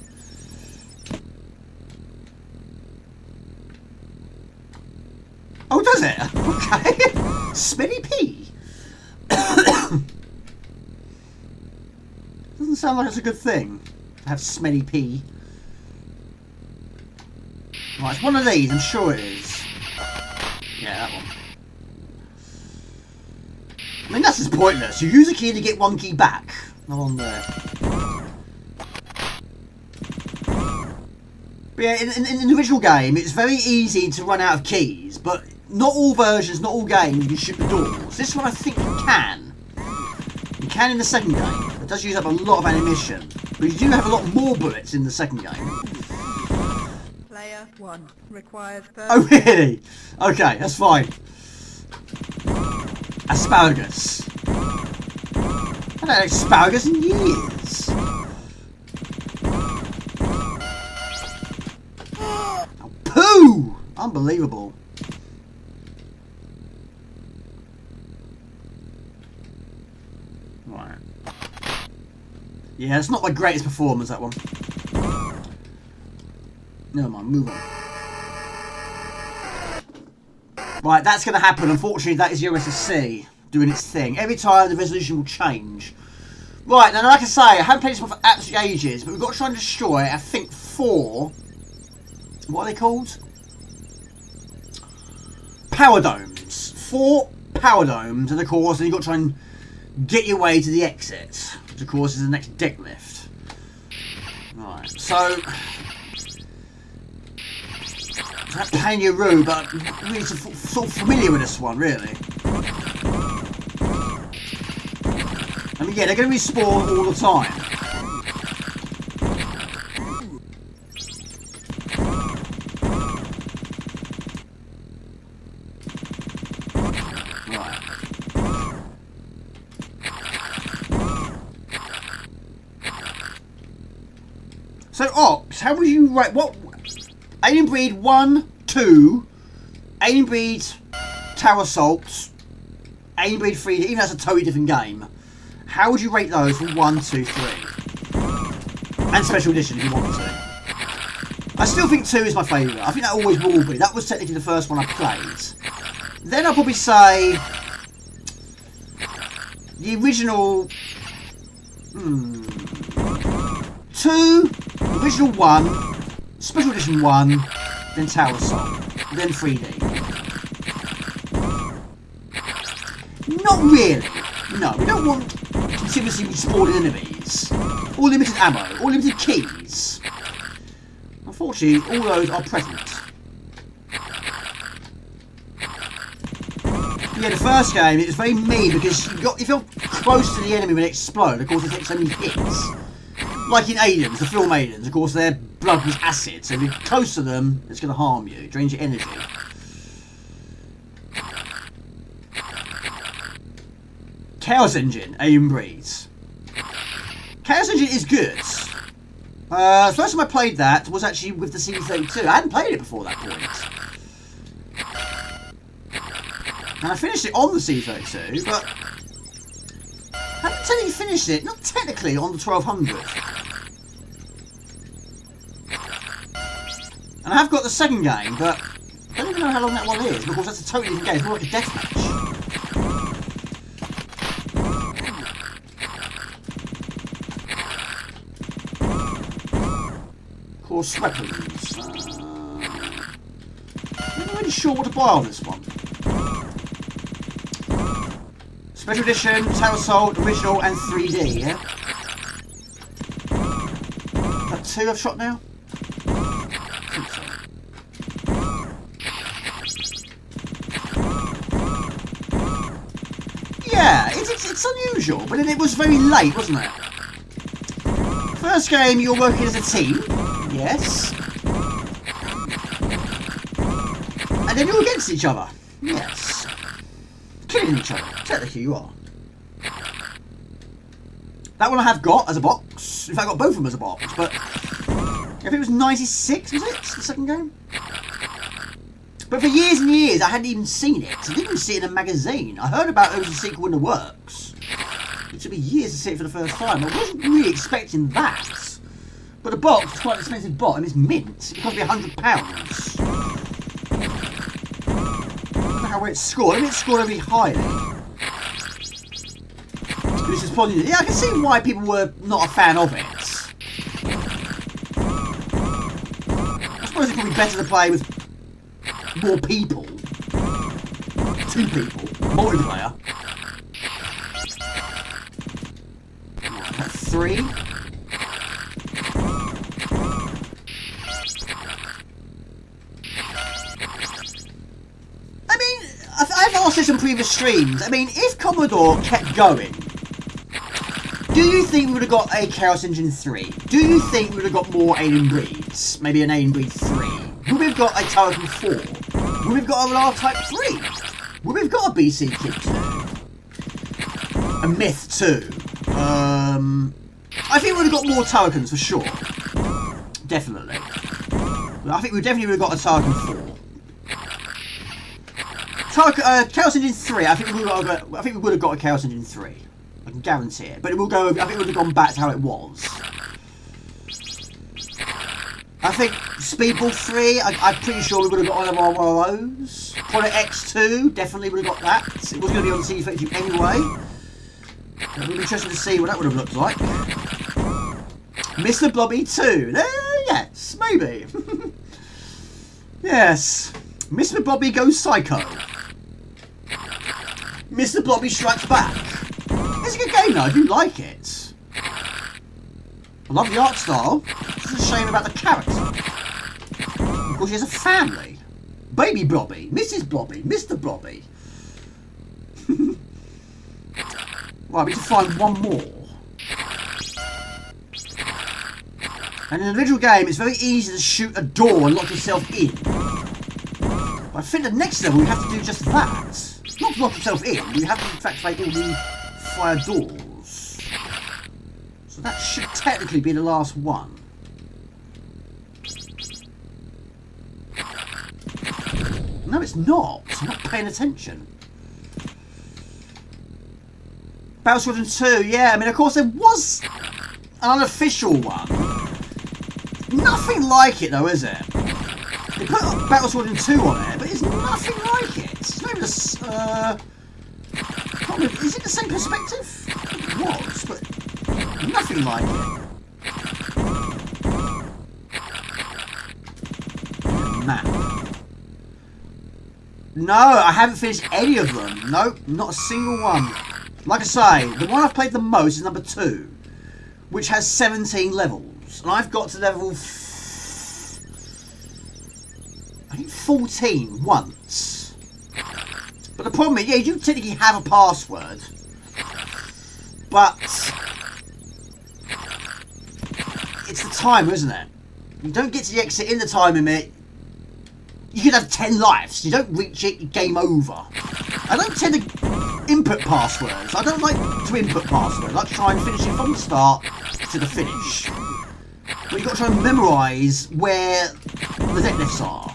Oh, does it? Okay. Smelly pea. Doesn't sound like it's a good thing to have smelly pea. Right, it's one of these, I'm sure it is. Yeah, that one. I mean, that's just pointless. You use a key to get one key back. Not on there. But yeah, in the original game, it's very easy to run out of keys, but not all versions, not all games, you can shoot the doors. This one I think you can. You can in the second game. It does use up a lot of ammunition, but you do have a lot more bullets in the second game. Player 1 requires... Oh really? Okay, that's fine. Asparagus. I haven't had asparagus in years. Oh, poo! Unbelievable. Right. Yeah, it's not my greatest performance, that one. Never mind, move on. Right, that's going to happen. Unfortunately, that is USSC doing its thing. Every time the resolution will change. Right, now like I say, I haven't played this one for absolute ages, but we've got to try and destroy, I think, 4... What are they called? Power domes. 4 power domes, and of course, then you've got to try and get your way to the exit, which of course is the next deck lift. Right, so... That pain your roo, but I'm really sort of familiar with this one, really. I mean, yeah, they're going to respawn all the time. Right. So, Ox, how would you rate... What... Alien Breed 1, 2, Alien Breed Tower Assault, Alien Breed 3, even that's a totally different game. How would you rate those from 1, 2, 3? And Special Edition if you want to. I still think 2 is my favourite. I think that always will be. That was technically the first one I played. Then I'll probably say... The original... 2, original 1... Special Edition 1, then Tower Assault, then 3D. Not really. No, we don't want continuously respawning enemies. Or limited ammo, or limited keys. Unfortunately, all those are present. Yeah, the first game, it was very mean because if you're close to the enemy when it explodes, of course it takes so many hits. Like in Aliens, the film Aliens, of course their blood was acid, so if you're close to them, it's going to harm you, it drains your energy. Chaos Engine, Alien Breeds. Chaos Engine is good. The first time I played that was actually with the C32. I hadn't played it before that point. And I finished it on the C32, but... I haven't technically finished it, not technically on the 1200. And I have got the second game, but I don't even know how long that one is, because that's a totally different game. It's more like a deathmatch. Course weapons. I'm not really sure what to buy on this one. Special edition, Tower Sold, original, and 3D, yeah? Is that 2 I've shot now? I think so. Yeah, it's unusual, but then it was very late, wasn't it? First game, you're working as a team, yes. And then you're against each other, yes. Killing each other, technically you are. That one I have got as a box. In fact, I got both of them as a box, but I think it was 96, was it? The second game? But for years and years, I hadn't even seen it. I didn't even see it in a magazine. I heard about it was a sequel in the works. It took me years to see it for the first time. I wasn't really expecting that. But the box is quite an expensive box, and it's mint. It cost me £100. I don't know how it's scored. I think it's scored really highly. This is probably... Yeah, I can see why people were not a fan of it. I suppose it could be better to play with more people. 2 people. Multiplayer. That's 3. I mean, I've asked this in previous streams. I mean, if Commodore kept going, do you think we would have got a Chaos Engine 3? Do you think we would have got more Alien Breeds? Maybe an Alien Breed 3? Would we have got a Turrican 4? Would we have got a R-Type 3? Would we have got a BC Kit 2? A Myth 2? I think we would have got more Turricans for sure. Definitely. I think we definitely would have got a Turrican 4. Chaos Engine 3, I think we would have got a Chaos Engine 3. I can guarantee it. But it will go. I think it would have gone back to how it was. I think Speedball 3, I'm pretty sure we would have got one of those. Project X2, definitely would have got that. It was going to be on the CD32 anyway. It would be interesting to see what that would have looked like. Mr. Blobby 2. Yes, maybe. Yes. Mr. Blobby Goes Psycho. Mr. Blobby Strikes Back. It's a good game though, I do like it. I love the art style. It's a shame about the character. Of course, he has a family. Baby Blobby, Mrs. Blobby, Mr. Blobby. Right, we need to find one more. And in the original game, it's very easy to shoot a door and lock yourself in. But I think the next level, we have to do just that. Not to lock yourself in, we have to in fact make all the fire doors. So that should technically be the last one. No, it's not. I'm not paying attention. Battle Squadron 2, yeah, I mean, of course, there was an unofficial one. Nothing like it, though, is it? They put Battle Squadron 2 on it, but it's nothing like it. It's not even is it the same perspective? It was, but nothing like it. Map. No, I haven't finished any of them. Nope, not a single one. Like I say, the one I've played the most is number 2, which has 17 levels. And I've got to level, I think 14 once. But the problem is, yeah, you technically have a password. But it's the timer, isn't it? You don't get to the exit in the time limit. You could have 10 lives. You don't reach it, game over. I don't tend to input passwords. I don't like to input passwords. I like to try and finish it from the start to the finish. But you've got to try and memorise where the deck lifts are.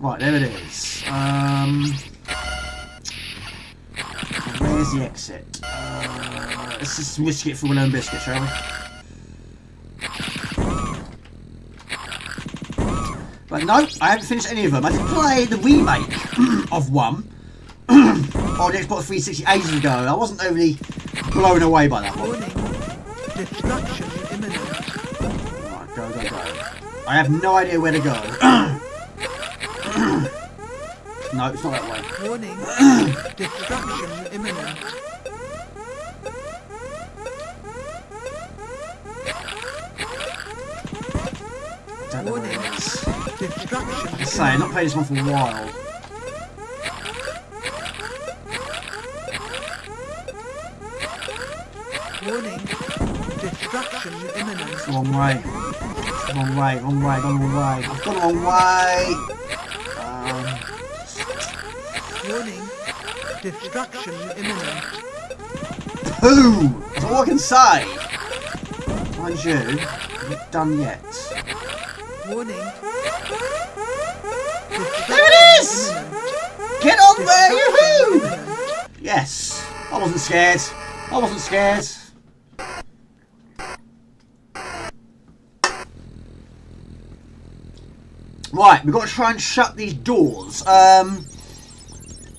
Right, there it is. Where's the exit? Let's just risk it for one own biscuit, shall we? But no, I haven't finished any of them. I did play the remake of one on the Xbox 360 ages ago. I wasn't overly blown away by that one. Warning. Destruction imminent. Right, go, go, go. I have no idea where to go. No, it's not that way. Warning. Destruction imminent. Don't know where Warning. it is. Destruction I say, I've not played this one for a while. Warning. Destruction imminent. It's the wrong way. It's the wrong way, wrong way, gone the wrong way. I've gone the wrong way. Warning. Destruction imminent. Pooh! That's all I can say. Mind you, I'm not done yet. Warning. There it is! Get on there, yoo-hoo! Yes. I wasn't scared. I wasn't scared. Right, we've got to try and shut these doors.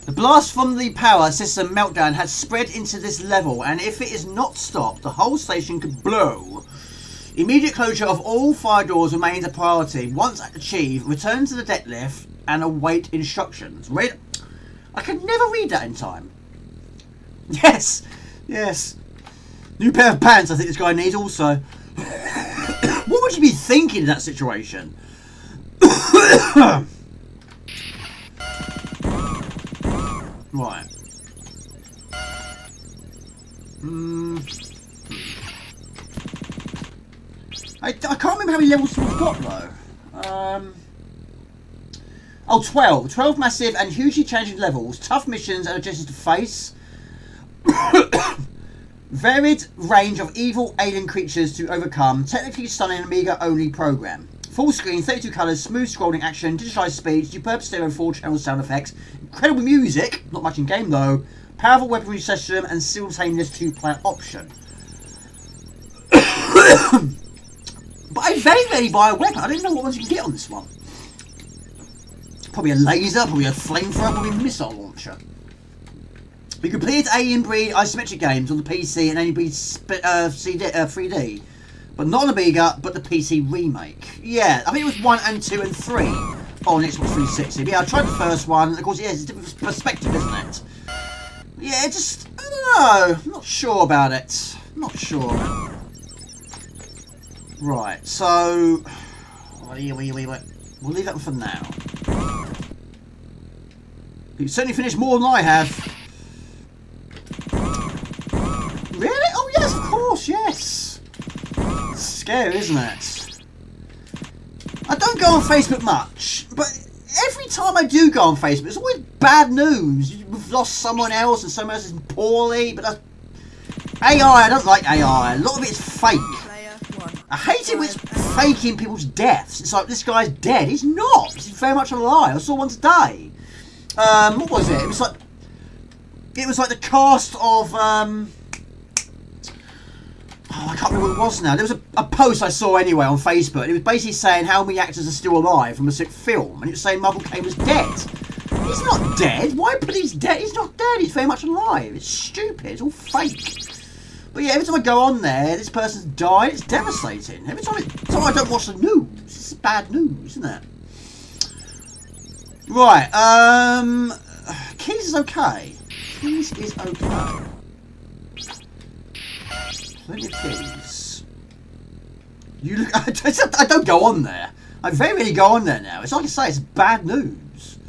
The blast from the power system meltdown has spread into this level, and if it is not stopped, the whole station could blow. Immediate closure of all fire doors remains a priority. Once achieved, return to the deck lift and await instructions. Read. I can never read that in time. Yes, yes. New pair of pants I think this guy needs also. What would you be thinking in that situation? Right. I can't remember how many levels we've got though. Oh, 12. 12 massive and hugely changing levels. Tough missions and objectives to face. Varied range of evil alien creatures to overcome. Technically stunning Amiga only program. Full screen, 32 colours, smooth scrolling action, digitalised speed, superb stereo 4-channel sound effects, incredible music, not much in game though, powerful weaponry system and simultaneous 2-player option. But I very rarely buy a weapon. I don't even know what ones you can get on this one. Probably a laser, probably a flamethrower, probably a missile launcher. We completed Alien Breed isometric games on the PC and Alien Breed 3D. But not on Amiga, but the PC remake. Yeah, I think it was 1 and 2 and 3 on Xbox 360. But yeah, I tried the first one. Of course, yeah, it's a different perspective, isn't it? Yeah, just, I don't know. I'm not sure about it. Not sure. Right, so... We'll leave that one for now. You've certainly finished more than I have. Really? Oh, yes, of course, yes. It's scary, isn't it? I don't go on Facebook much, but every time I do go on Facebook, it's always bad news. We've lost someone else and someone else is poorly, but that's... AI, I don't like AI. A lot of it is fake. I hate it when it's faking people's deaths. It's like, this guy's dead. He's not. He's very much alive. I saw one today. What was it? It was like the cast of, oh, I can't remember what it was now. There was a post I saw anyway on Facebook. And it was basically saying how many actors are still alive from a sick film. And it was saying Michael Caine was dead. He's not dead. Why put he's dead? He's not dead. He's very much alive. It's stupid. It's all fake. But yeah, every time I go on there, this person's died. It's devastating. Every time I don't watch the news, it's bad news, isn't it? Right, Keys is okay. Keys is okay. Plenty of keys. You look. I don't go on there. I very rarely go on there now. It's like I say, it's bad news.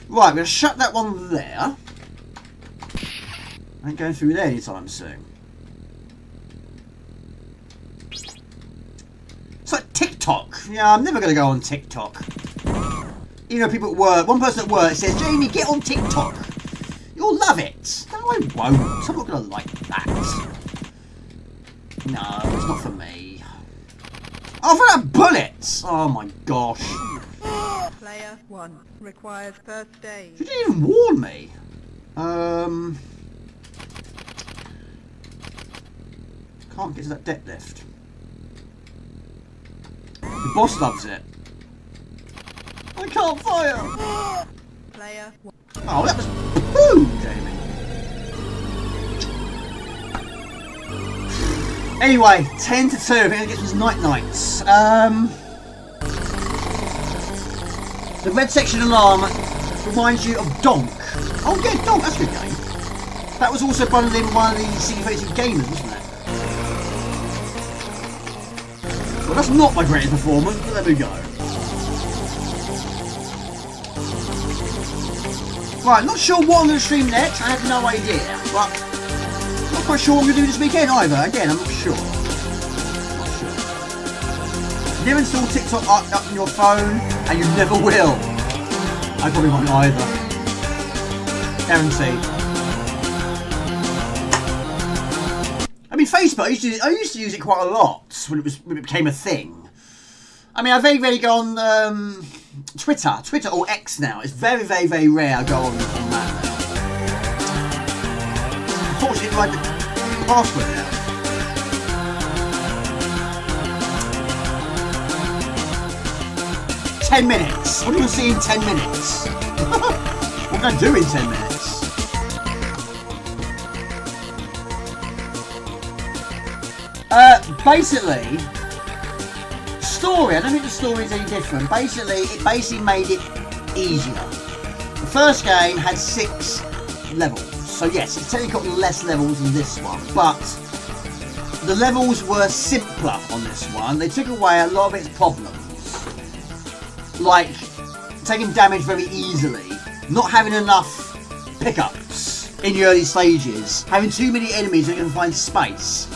Right, I'm going to shut that one there. I ain't going through there anytime soon. It's like TikTok. Yeah, I'm never going to go on TikTok. You know, people at work, one person at work says, Jamie, get on TikTok. You'll love it. No, I won't. I'm not going to like that. No, it's not for me. Oh, for that bullets! Oh my gosh. Player 1 requires first aid. You didn't even warn me. Can't get to that deck lift. The boss loves it. I can't fire! Player 1. Oh, that was poo, Jamie. Anyway, 10 to 2. I think I get these nights. The red section alarm reminds you of Donk. Oh yeah, Donk, that's a good game. That was also bundled in one of the CD32 gamers, wasn't it? Well, that's not my greatest performance, but there we go. Right, not sure what I'm going to stream next, I have no idea, but not quite sure what I'm going to do this weekend either. Again, I'm not sure. Never install TikTok up on your phone, and you never will. I probably won't either. Guaranteed. I mean, Facebook, I used to use it quite a lot when it became a thing. I mean, I very rarely go on Twitter or X now. It's very, very, very rare I go on that now. Unfortunately, like the password now. $10 minutes. What do you see in 10 minutes? What can I do in 10 minutes? Basically, story. I don't think the story is any different. Basically, it made it easier. The first game had 6 levels, so yes, it's technically got less levels than this one, but the levels were simpler on this one. They took away a lot of its problems, like taking damage very easily, not having enough pickups in the early stages, having too many enemies that you can find space.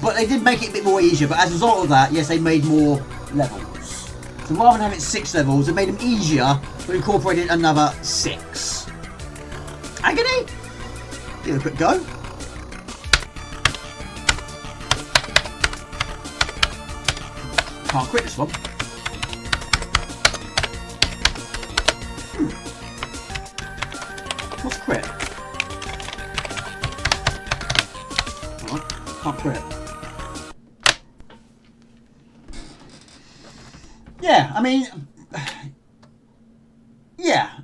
But they did make it a bit more easier, but as a result of that, yes, they made more levels. So rather than having 6 levels, they made them easier, but incorporated another 6. Agony? Give it a quick go. Can't quit this one. What's quit? Alright, can't quit. Yeah, I mean,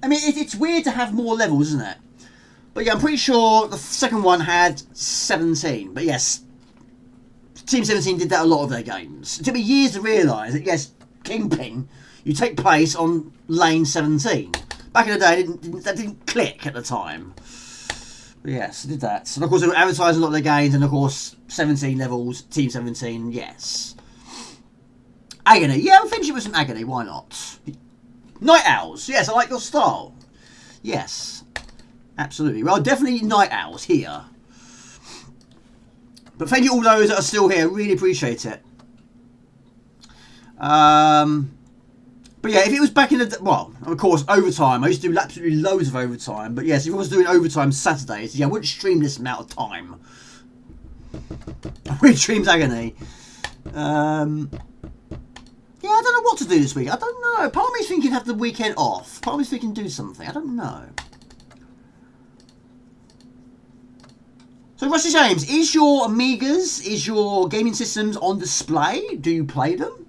it's weird to have more levels, isn't it? But yeah, I'm pretty sure the second one had 17. But yes, Team 17 did that a lot of their games. It took me years to realise that yes, Kingpin, you take place on lane 17. Back in the day, that didn't click at the time. But yes, I did that. And of course, they were advertising a lot of their games, and of course, 17 levels, Team 17, yes. Agony, yeah, I'll finish it with some Agony, why not? Night Owls, yes, I like your style. Yes, absolutely. Well, definitely Night Owls here. But thank you all those that are still here, really appreciate it. But yeah, if it was back in the... Well, of course, overtime. I used to do absolutely loads of overtime. But yes, if I was doing overtime Saturdays, yeah, I wouldn't stream this amount of time. I would stream Agony. Yeah, I don't know what to do this week. I don't know. Part of me's thinking have the weekend off. Part of me's thinking do something. I don't know. So, Rusty James, is your Amigas, is your gaming systems on display? Do you play them?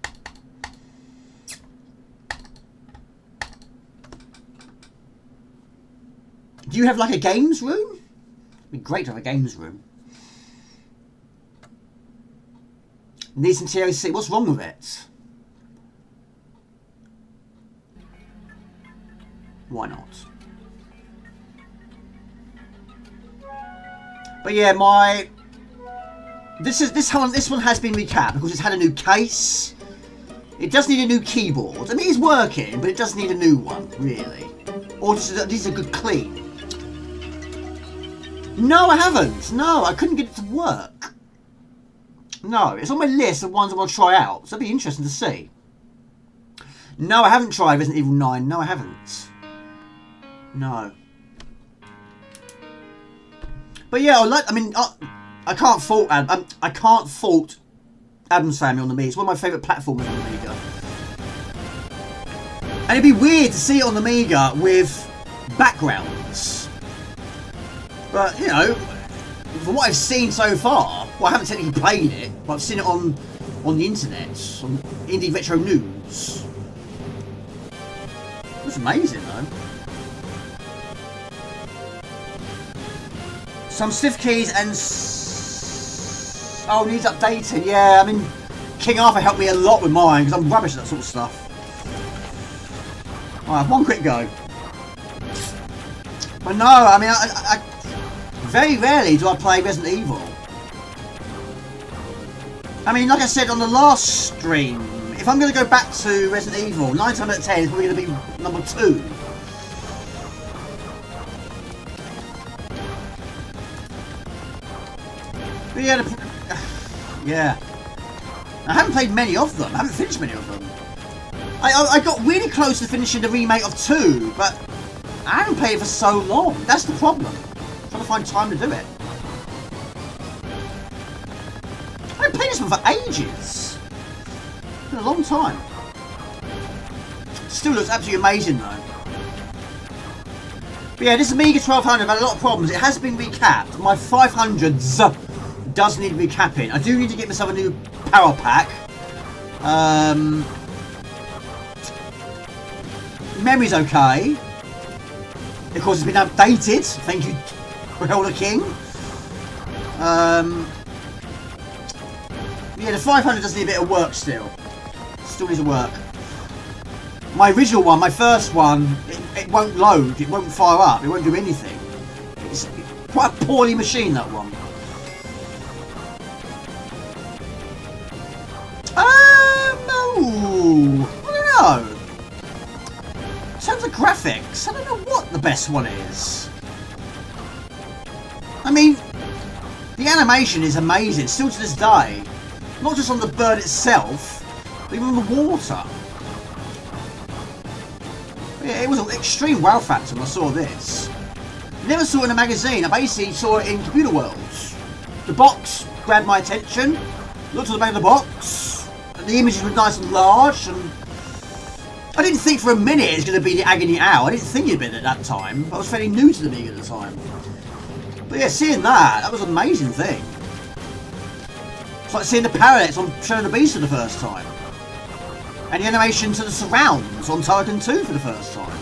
Do you have like a games room? It'd be great to have a games room. Needs some TOC. What's wrong with it? Why not? But yeah, this one has been recapped because it's had a new case. It does need a new keyboard. I mean, it's working, but it does need a new one, really. Or just a good clean. No, I haven't. No, I couldn't get it to work. No, it's on my list of ones I want to try out. So it'll be interesting to see. No, I haven't tried Resident Evil 9. No, I haven't. No. But yeah, I can't fault I can't fault Adam's Family on the Amiga. It's one of my favourite platformers on the Amiga. And it'd be weird to see it on the Amiga with backgrounds. But, you know, from what I've seen so far, well, I haven't technically played it, but I've seen it on the internet, on Indie Retro News. It was amazing, though. Some stiff keys and... Oh, needs updating. Yeah, I mean, King Arthur helped me a lot with mine because I'm rubbish at that sort of stuff. Alright, one quick go. But no, I mean, I very rarely do I play Resident Evil. I mean, like I said on the last stream, if I'm going to go back to Resident Evil, 9 times out of 10 is probably going to be number 2. But yeah, yeah. I haven't played many of them. I haven't finished many of them. I got really close to finishing the remake of 2, but I haven't played it for so long. That's the problem. I'm trying to find time to do it. I've played this one for ages. It's been a long time. Still looks absolutely amazing though. But yeah, this Amiga 1200 had a lot of problems. It has been recapped. My 500s does need recapping. I do need to get myself a new power pack. Memory's okay. Of course, it's been updated. Thank you, Elder King. Yeah, the 500 does need a bit of work still. Still needs to work. My original one, my first one, it won't load. It won't fire up. It won't do anything. It's quite a poorly machined, that one. Oh, I don't know. In terms of graphics, I don't know what the best one is. I mean, the animation is amazing, still to this day. Not just on the bird itself, but even on the water. Yeah, it was an extreme wow factor when I saw this. Never saw it in a magazine, I basically saw it in Computer Worlds. The box grabbed my attention, looked at the back of the box, and the images were nice and large, and I didn't think for a minute it was going to be the Agony Hour. I didn't think it'd been at that time. I was fairly new to the Amiga at the time. But yeah, seeing that was an amazing thing. It's like seeing the parrots on Shadow the Beast for the first time. And the animation to the surrounds on Turrican 2 for the first time.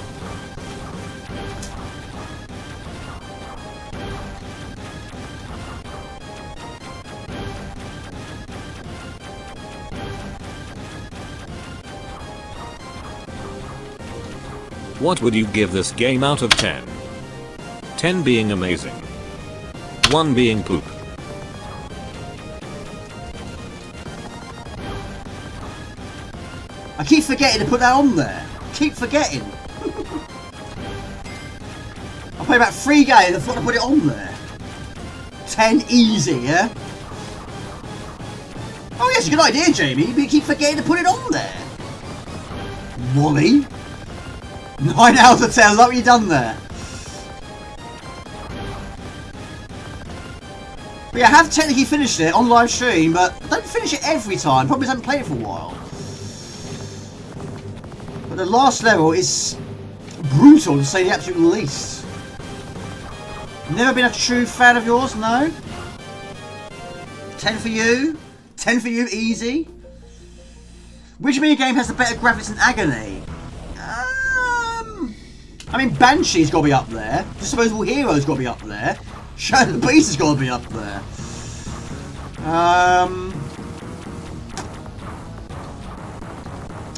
What would you give this game out of 10? 10 being amazing. 1 being poop. I keep forgetting to put that on there. Keep forgetting. I played about 3 games, I thought I put it on there. 10 easy, yeah? Oh yes, a good idea, Jamie, but you keep forgetting to put it on there. Wally? 9 out of 10, look what you've done there. But yeah, I have technically finished it on live stream, but I don't finish it every time. Probably haven't played it for a while. But the last level is brutal to say the absolute least. Never been a true fan of yours, no? 10 for you? 10 for you, easy? Which mini game has the better graphics than Agony? I mean, Banshee's got to be up there. Disposable Hero's got to be up there. Shadow the Beast has got to be up there.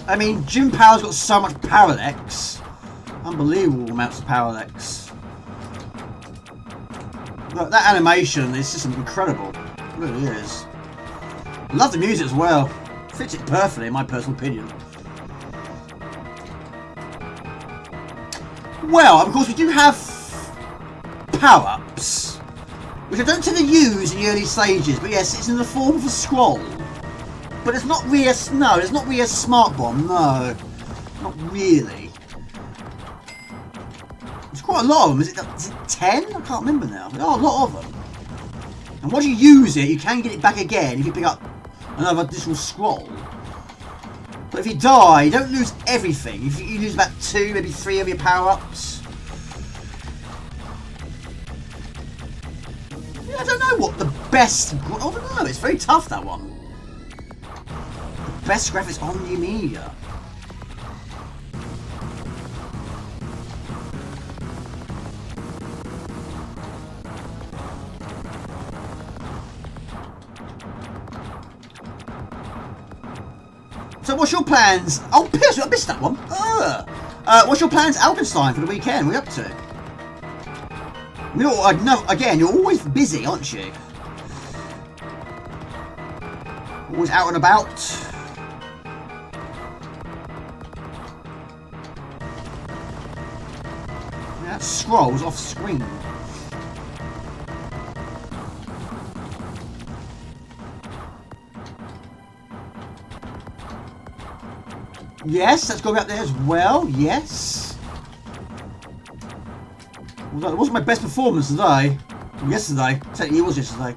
I mean, Jim Power's got so much parallax. Unbelievable amounts of parallax. Look, that animation is just incredible. It really is. I love the music as well. Fits it perfectly, in my personal opinion. Well, of course, we do have power-ups, which I don't tend to use in the early stages, but yes, it's in the form of a scroll. But it's not really it's not really a smart bomb, no. Not really. There's quite a lot of them. Is it 10? I can't remember now. There are a lot of them. And once you use it, you can get it back again if you pick up another additional scroll. But if you die, you don't lose everything. You lose about 2, maybe 3 of your power-ups. Yeah, I don't know what the best... I don't know, it's very tough, that one. The best graphics on the Amiga. So what's your plans? Oh, piss! I missed that one. What's your plans, Alpenstein, for the weekend? What are you up to? No, again, you're always busy, aren't you? Always out and about. Yeah, that scrolls off screen. Yes, that's going up there as well. Yes. Well, it wasn't my best performance today. Well, yesterday. Technically, it was yesterday. I'm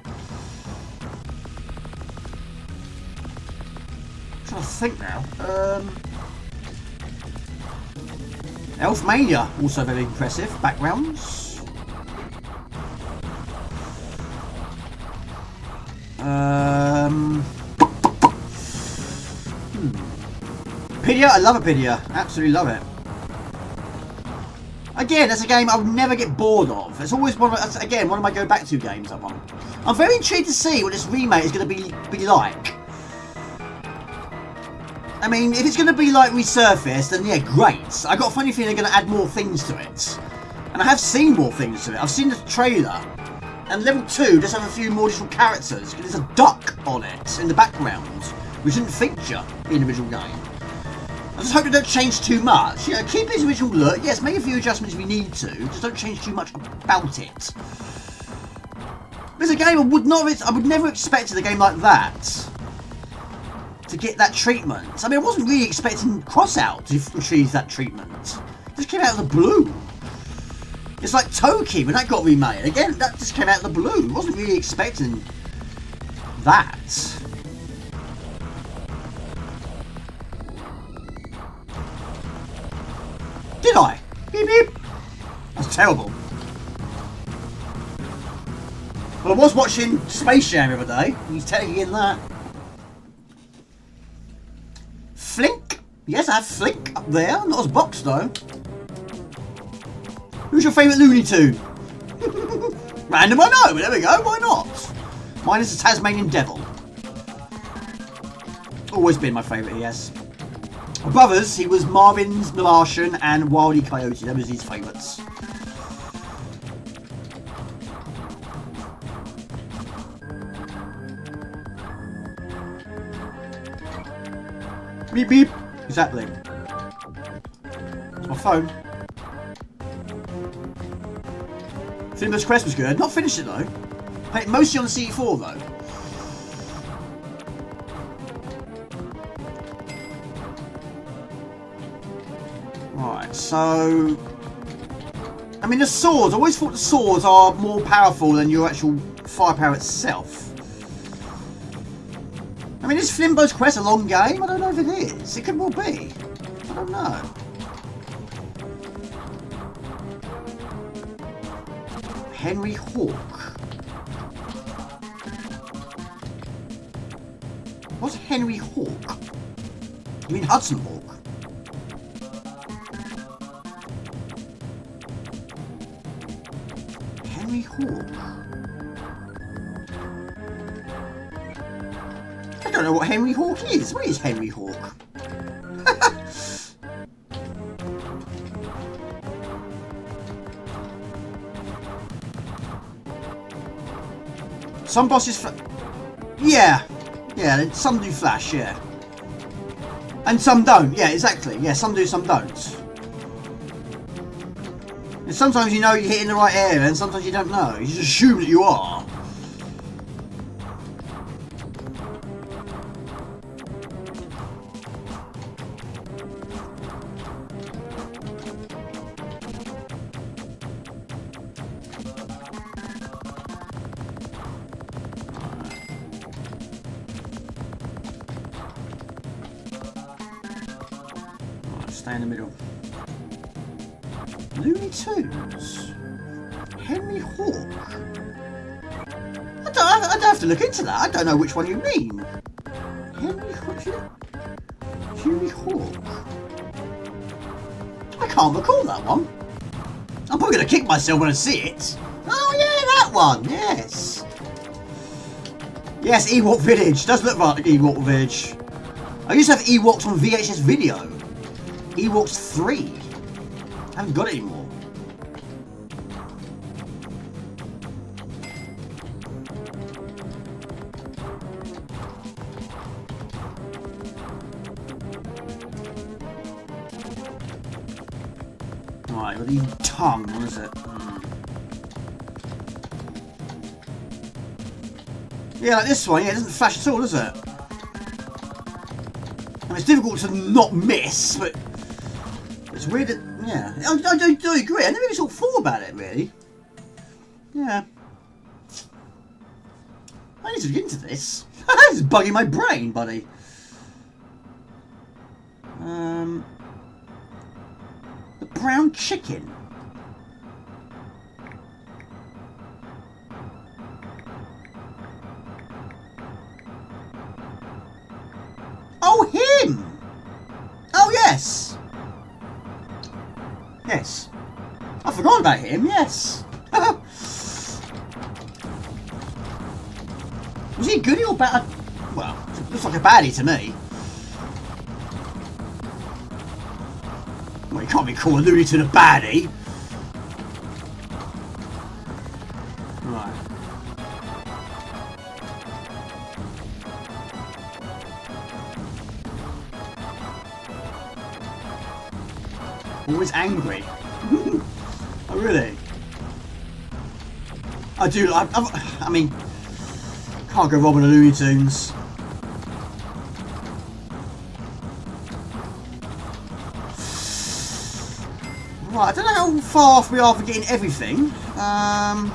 trying to think now. Elfmania, also very impressive. Backgrounds. Pidia, I love a Pidia. Absolutely love it. Again, that's a game I'll never get bored of. It's always one of my go-back-to games, that one. I'm very intrigued to see what this remake is going to be like. I mean, if it's going to be like Resurfaced, then yeah, great. I got a funny feeling they're going to add more things to it. And I have seen more things to it. I've seen the trailer. And level 2 does have a few more additional characters. There's a duck on it in the background, which didn't feature in the original game. I just hope they don't change too much. You know, keep its original look. Yes, make a few adjustments if we need to. Just don't change too much about it. There's a game I would never expected a game like that to get that treatment. I mean, I wasn't really expecting Crossout to achieve that treatment. It just came out of the blue. It's like Toki when that got remade. Again, that just came out of the blue. I wasn't really expecting that. Did I? Beep beep. That's terrible. Well, I was watching Space Jam the other day. He's telling you in that. Flink? Yes, I have Flink up there. Not as box though. Who's your favourite Looney Tune? Random, I know, but there we go. Why not? Mine is the Tasmanian Devil. Always been my favourite, yes. My brother's, he was Marvin's the Martian and Wile E. Coyote. That was his favourites. Beep beep. Exactly. It's my phone. Flimmer's Crest was good. Not finished it though. Played it mostly on the CE4 though. Right, so I mean the swords, I always thought the swords are more powerful than your actual firepower itself. I mean, is Flimbo's Quest a long game? I don't know if it is. It could well be. I don't know. Henry Hawk. What's Henry Hawk? You mean Hudson Hawk? Henry Hawk. I don't know what Henry Hawk is. What is Henry Hawk? Some bosses yeah, some do flash, yeah. And some don't, yeah, exactly. Yeah, some do, some don't. And sometimes you know you're hitting the right area and sometimes you don't know. You just assume that you are. Stay in the middle. Looney Tunes? Henry Hawk? I don't have to look into that. I don't know which one you mean. Henry Hawk? I can't recall that one. I'm probably going to kick myself when I see it. Oh yeah, that one. Yes. Yes, Ewok Village. Does look like Ewok Village. I used to have Ewoks on VHS video. Ewoks 3. I haven't got it anymore. Right, got the tongue, what is it? Yeah, like this one, yeah, it doesn't flash at all, does it? I mean, it's difficult to not miss, but it's weird that, yeah. I do agree, I never really sort of thought about it, really. Yeah. I need to get into this. It's bugging my brain, buddy. The brown chicken. Oh, him! Oh, yes! Yes. I forgot about him, yes. Was he good or bad? Well, looks like a baddie to me. Well, you can't be calling Looney Tunes a baddie. Right. Always angry. Oh, really? I do. I mean, can't go wrong with the Looney Tunes. Right, I don't know how far off we are for getting everything. Yeah,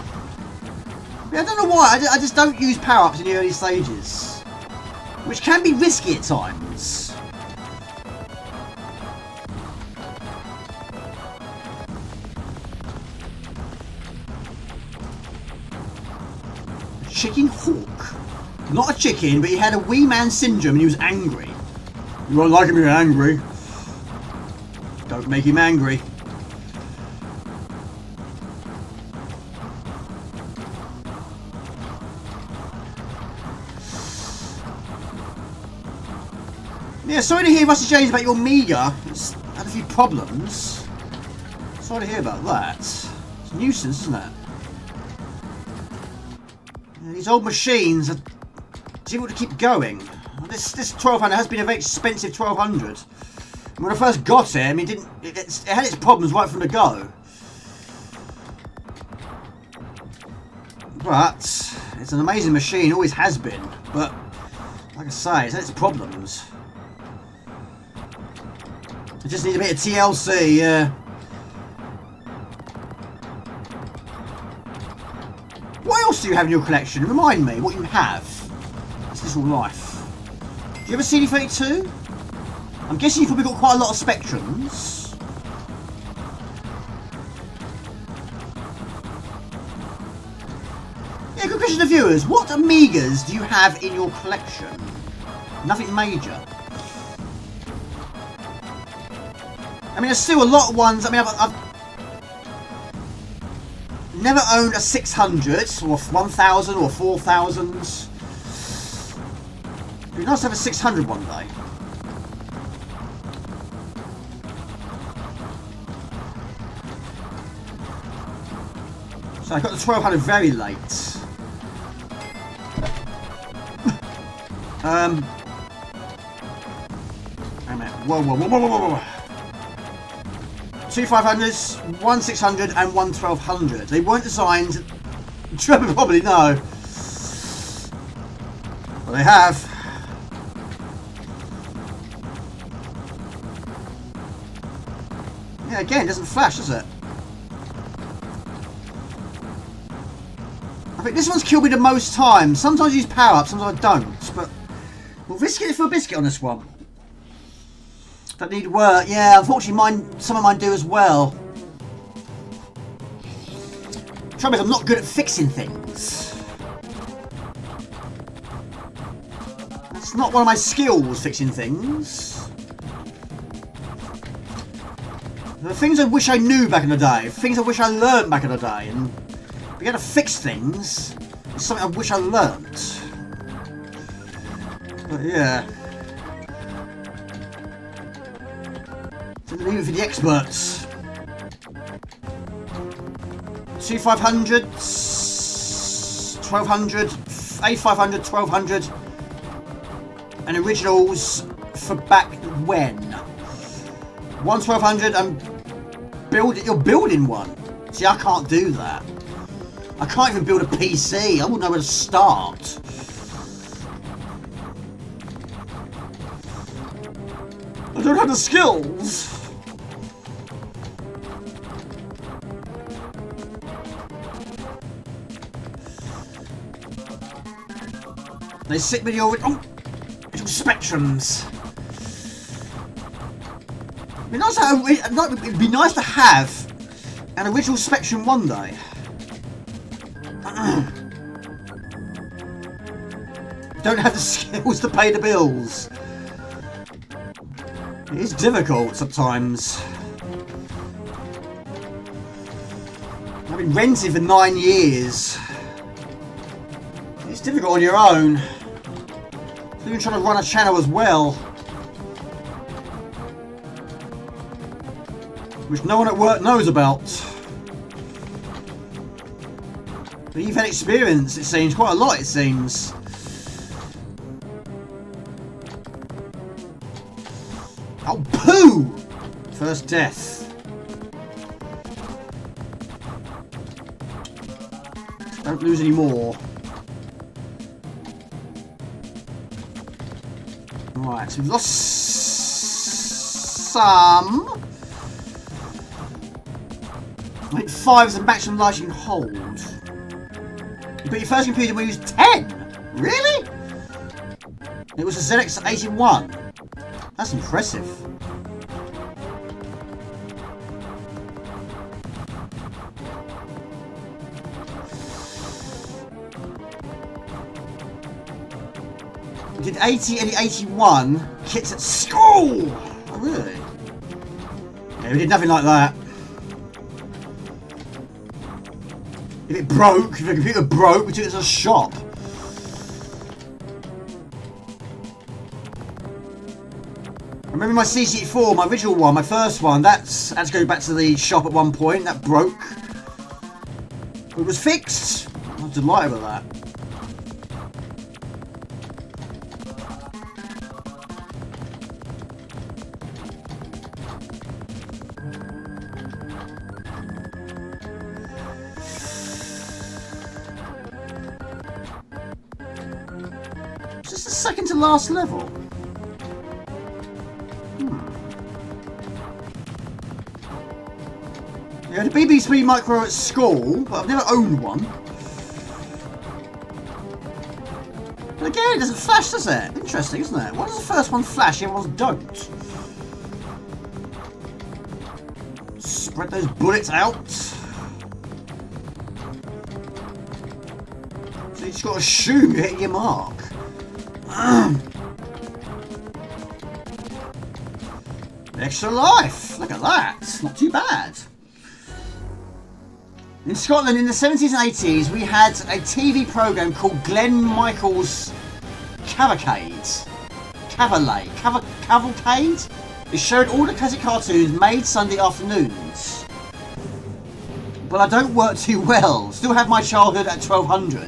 I don't know why. I just don't use power-ups in the early stages, which can be risky at times. Chicken Hawk. Not a chicken, but he had a wee man syndrome and he was angry. You won't like him if you're angry. Don't make him angry. Yeah, sorry to hear, Rusty James, about your Amiga. It's had a few problems. Sorry to hear about that. It's a nuisance, isn't it? These old machines are difficult to keep going. This 1200 has been a very expensive 1200. And when I first got it, I mean, it had its problems right from the go. But it's an amazing machine, always has been. But like I say, it's had its problems. I just need a bit of TLC, yeah. What else do you have in your collection? Remind me what you have. Is this all life? Do you have a CD32? I'm guessing you've probably got quite a lot of Spectrums. Yeah, good question to viewers. What Amigas do you have in your collection? Nothing major. I mean, there's still a lot of ones. I mean, I've never owned a 600 or 1000 or 4000. It'd be nice to have a 600 one day. So I got the 1200 very late. Wait a minute. Whoa. 2 500s, 1 600 and 1 1200. They weren't designed. Trevor probably know. Well, they have. Yeah, again, it doesn't flash, does it? I think this one's killed me the most times. Sometimes I use power up, sometimes I don't. But we'll risk it for a biscuit on this one. That need work. Yeah, unfortunately some of mine do as well. The trouble is I'm not good at fixing things. That's not one of my skills, fixing things. There are things I wish I knew back in the day, things I wish I learned back in the day, and being able to fix things is something I wish I learned. But yeah. Leave it for the experts. 2 500, 1200, A500, 1200, and originals for back when. 1200 and you're building one. See, I can't do that. I can't even build a PC. I wouldn't know where to start. I don't have the skills. They sit with your little spectrums. It'd be nice to have an original Spectrum one day. Don't have the skills to pay the bills. It is difficult sometimes. I've been renting for 9 years. It's difficult on your own. So you're trying to run a channel as well. Which no one at work knows about. But you've had experience, it seems. Quite a lot, it seems. Oh, poo! First death. Don't lose any more. Right, so we've lost some. I think 5 is the maximum life you can hold. But your first computer will use 10? Really? It was a ZX81. That's impressive. We did 80 and 81 kits at school! Oh, really? Yeah, we did nothing like that. If it broke, if the computer broke, we took it to the shop. I remember my CC4, my original one, my first one, that's had to go back to the shop at one point, that broke. It was fixed. I was delighted with that. Just the second to last level. Yeah, the BBC Micro at school, but I've never owned one. But again, it doesn't flash, does it? Interesting, isn't it? Why does the first one flash, the other ones don't? Spread those bullets out. So you just got to assume you're hitting your mark. Extra life! Look at that! Not too bad. In Scotland in the 70s and 80s we had a TV programme called Glenn Michael's Cavalcade. It showed all the classic cartoons made Sunday afternoons. But I don't work too well. Still have my childhood at 1200.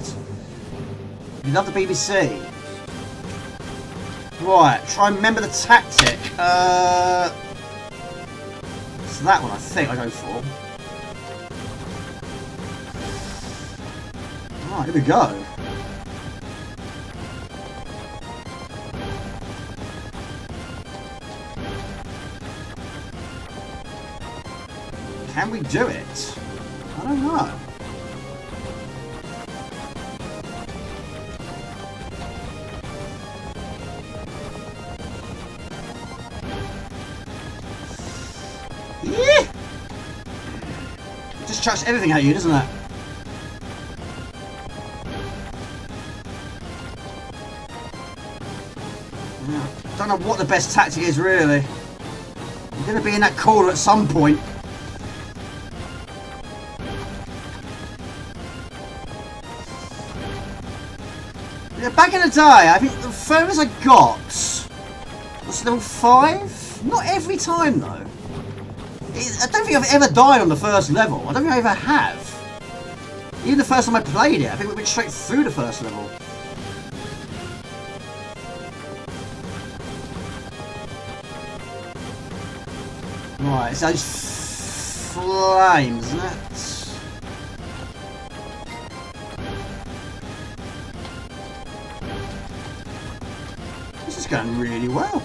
You love the BBC. Right, try and remember the tactic. It's that one I think I go for. Right, here we go. Can we do it? I don't know. Yeah! Just chucks everything at you, doesn't it? Don't know what the best tactic is really. I'm going to be in that corner at some point. Yeah, back in the day, I think the furthest I got was level 5. Not every time though. I don't think I've ever died on the first level. I don't think I ever have. Even the first time I played it, I think we went straight through the first level. Right, it's those flames, isn't it? This is going really well.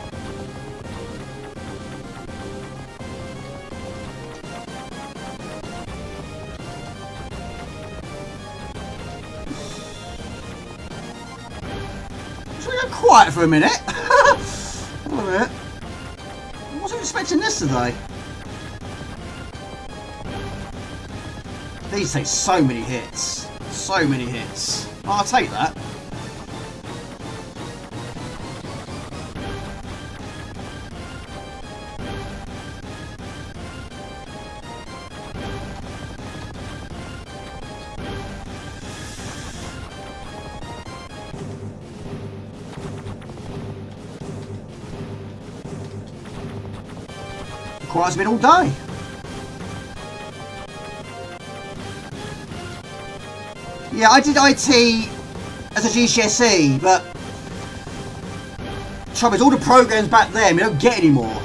Quiet for a minute. Hold on a minute. I wasn't expecting this today. These take so many hits. So many hits. Oh, I'll take that. Quiet has been all day. Yeah, I did IT as a GCSE, but trouble is all the programs back then we don't get anymore.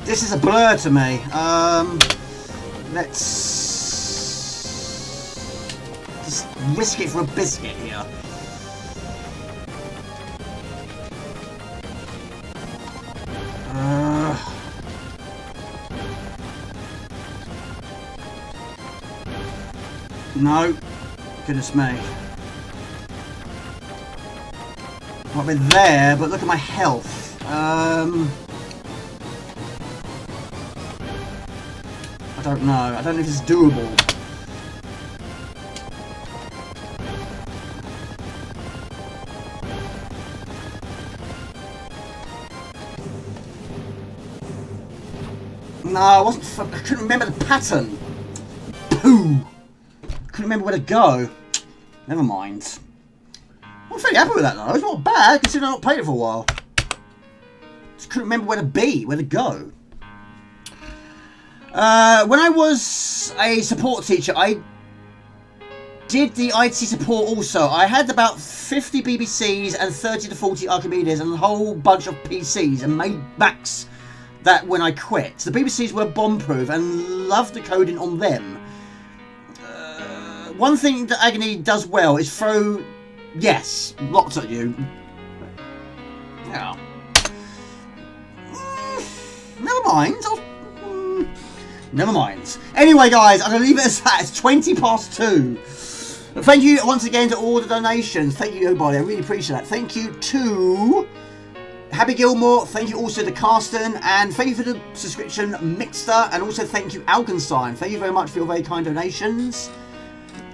This is a blur to me. Let's just risk it for a biscuit here. No, goodness me. I've been there, but look at my health. I don't know. I don't know if it's doable. No, I wasn't. I couldn't remember the pattern. Pooh. Couldn't remember where to go. Never mind. I'm fairly happy with that though. It's not bad considering I've not played it for a while. Just couldn't remember where to be, where to go. When I was a support teacher, I did the IT support also. I had about 50 BBCs and 30 to 40 Archimedes and a whole bunch of PCs and made Macs that when I quit. The BBCs were bomb-proof and loved the coding on them. One thing that Agony does well is throw, yes, lots at you. Yeah. Never mind. Never mind. Anyway, guys, I'm going to leave it as that. It's 20 past 2. Thank you once again to all the donations. Thank you, everybody. I really appreciate that. Thank you to Happy Gilmore. Thank you also to Carsten. And thank you for the subscription, Mixter. And also thank you, Alkenstein. Thank you very much for your very kind donations.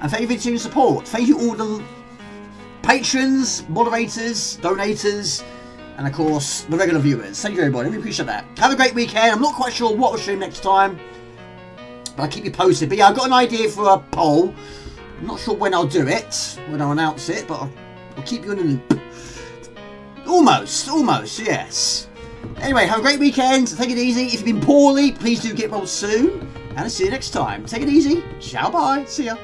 And thank you for your support. Thank you all the patrons, moderators, donators, and of course the regular viewers. Thank you everybody, we appreciate that. Have a great weekend. I'm not quite sure what we'll stream next time, but I'll keep you posted. But yeah, I've got an idea for a poll. I'm not sure when I'll do it, when I'll announce it, but I'll keep you in the loop. Almost, yes. Anyway, have a great weekend. Take it easy. If you've been poorly, please do get well soon. And I'll see you next time. Take it easy. Ciao, bye. See ya.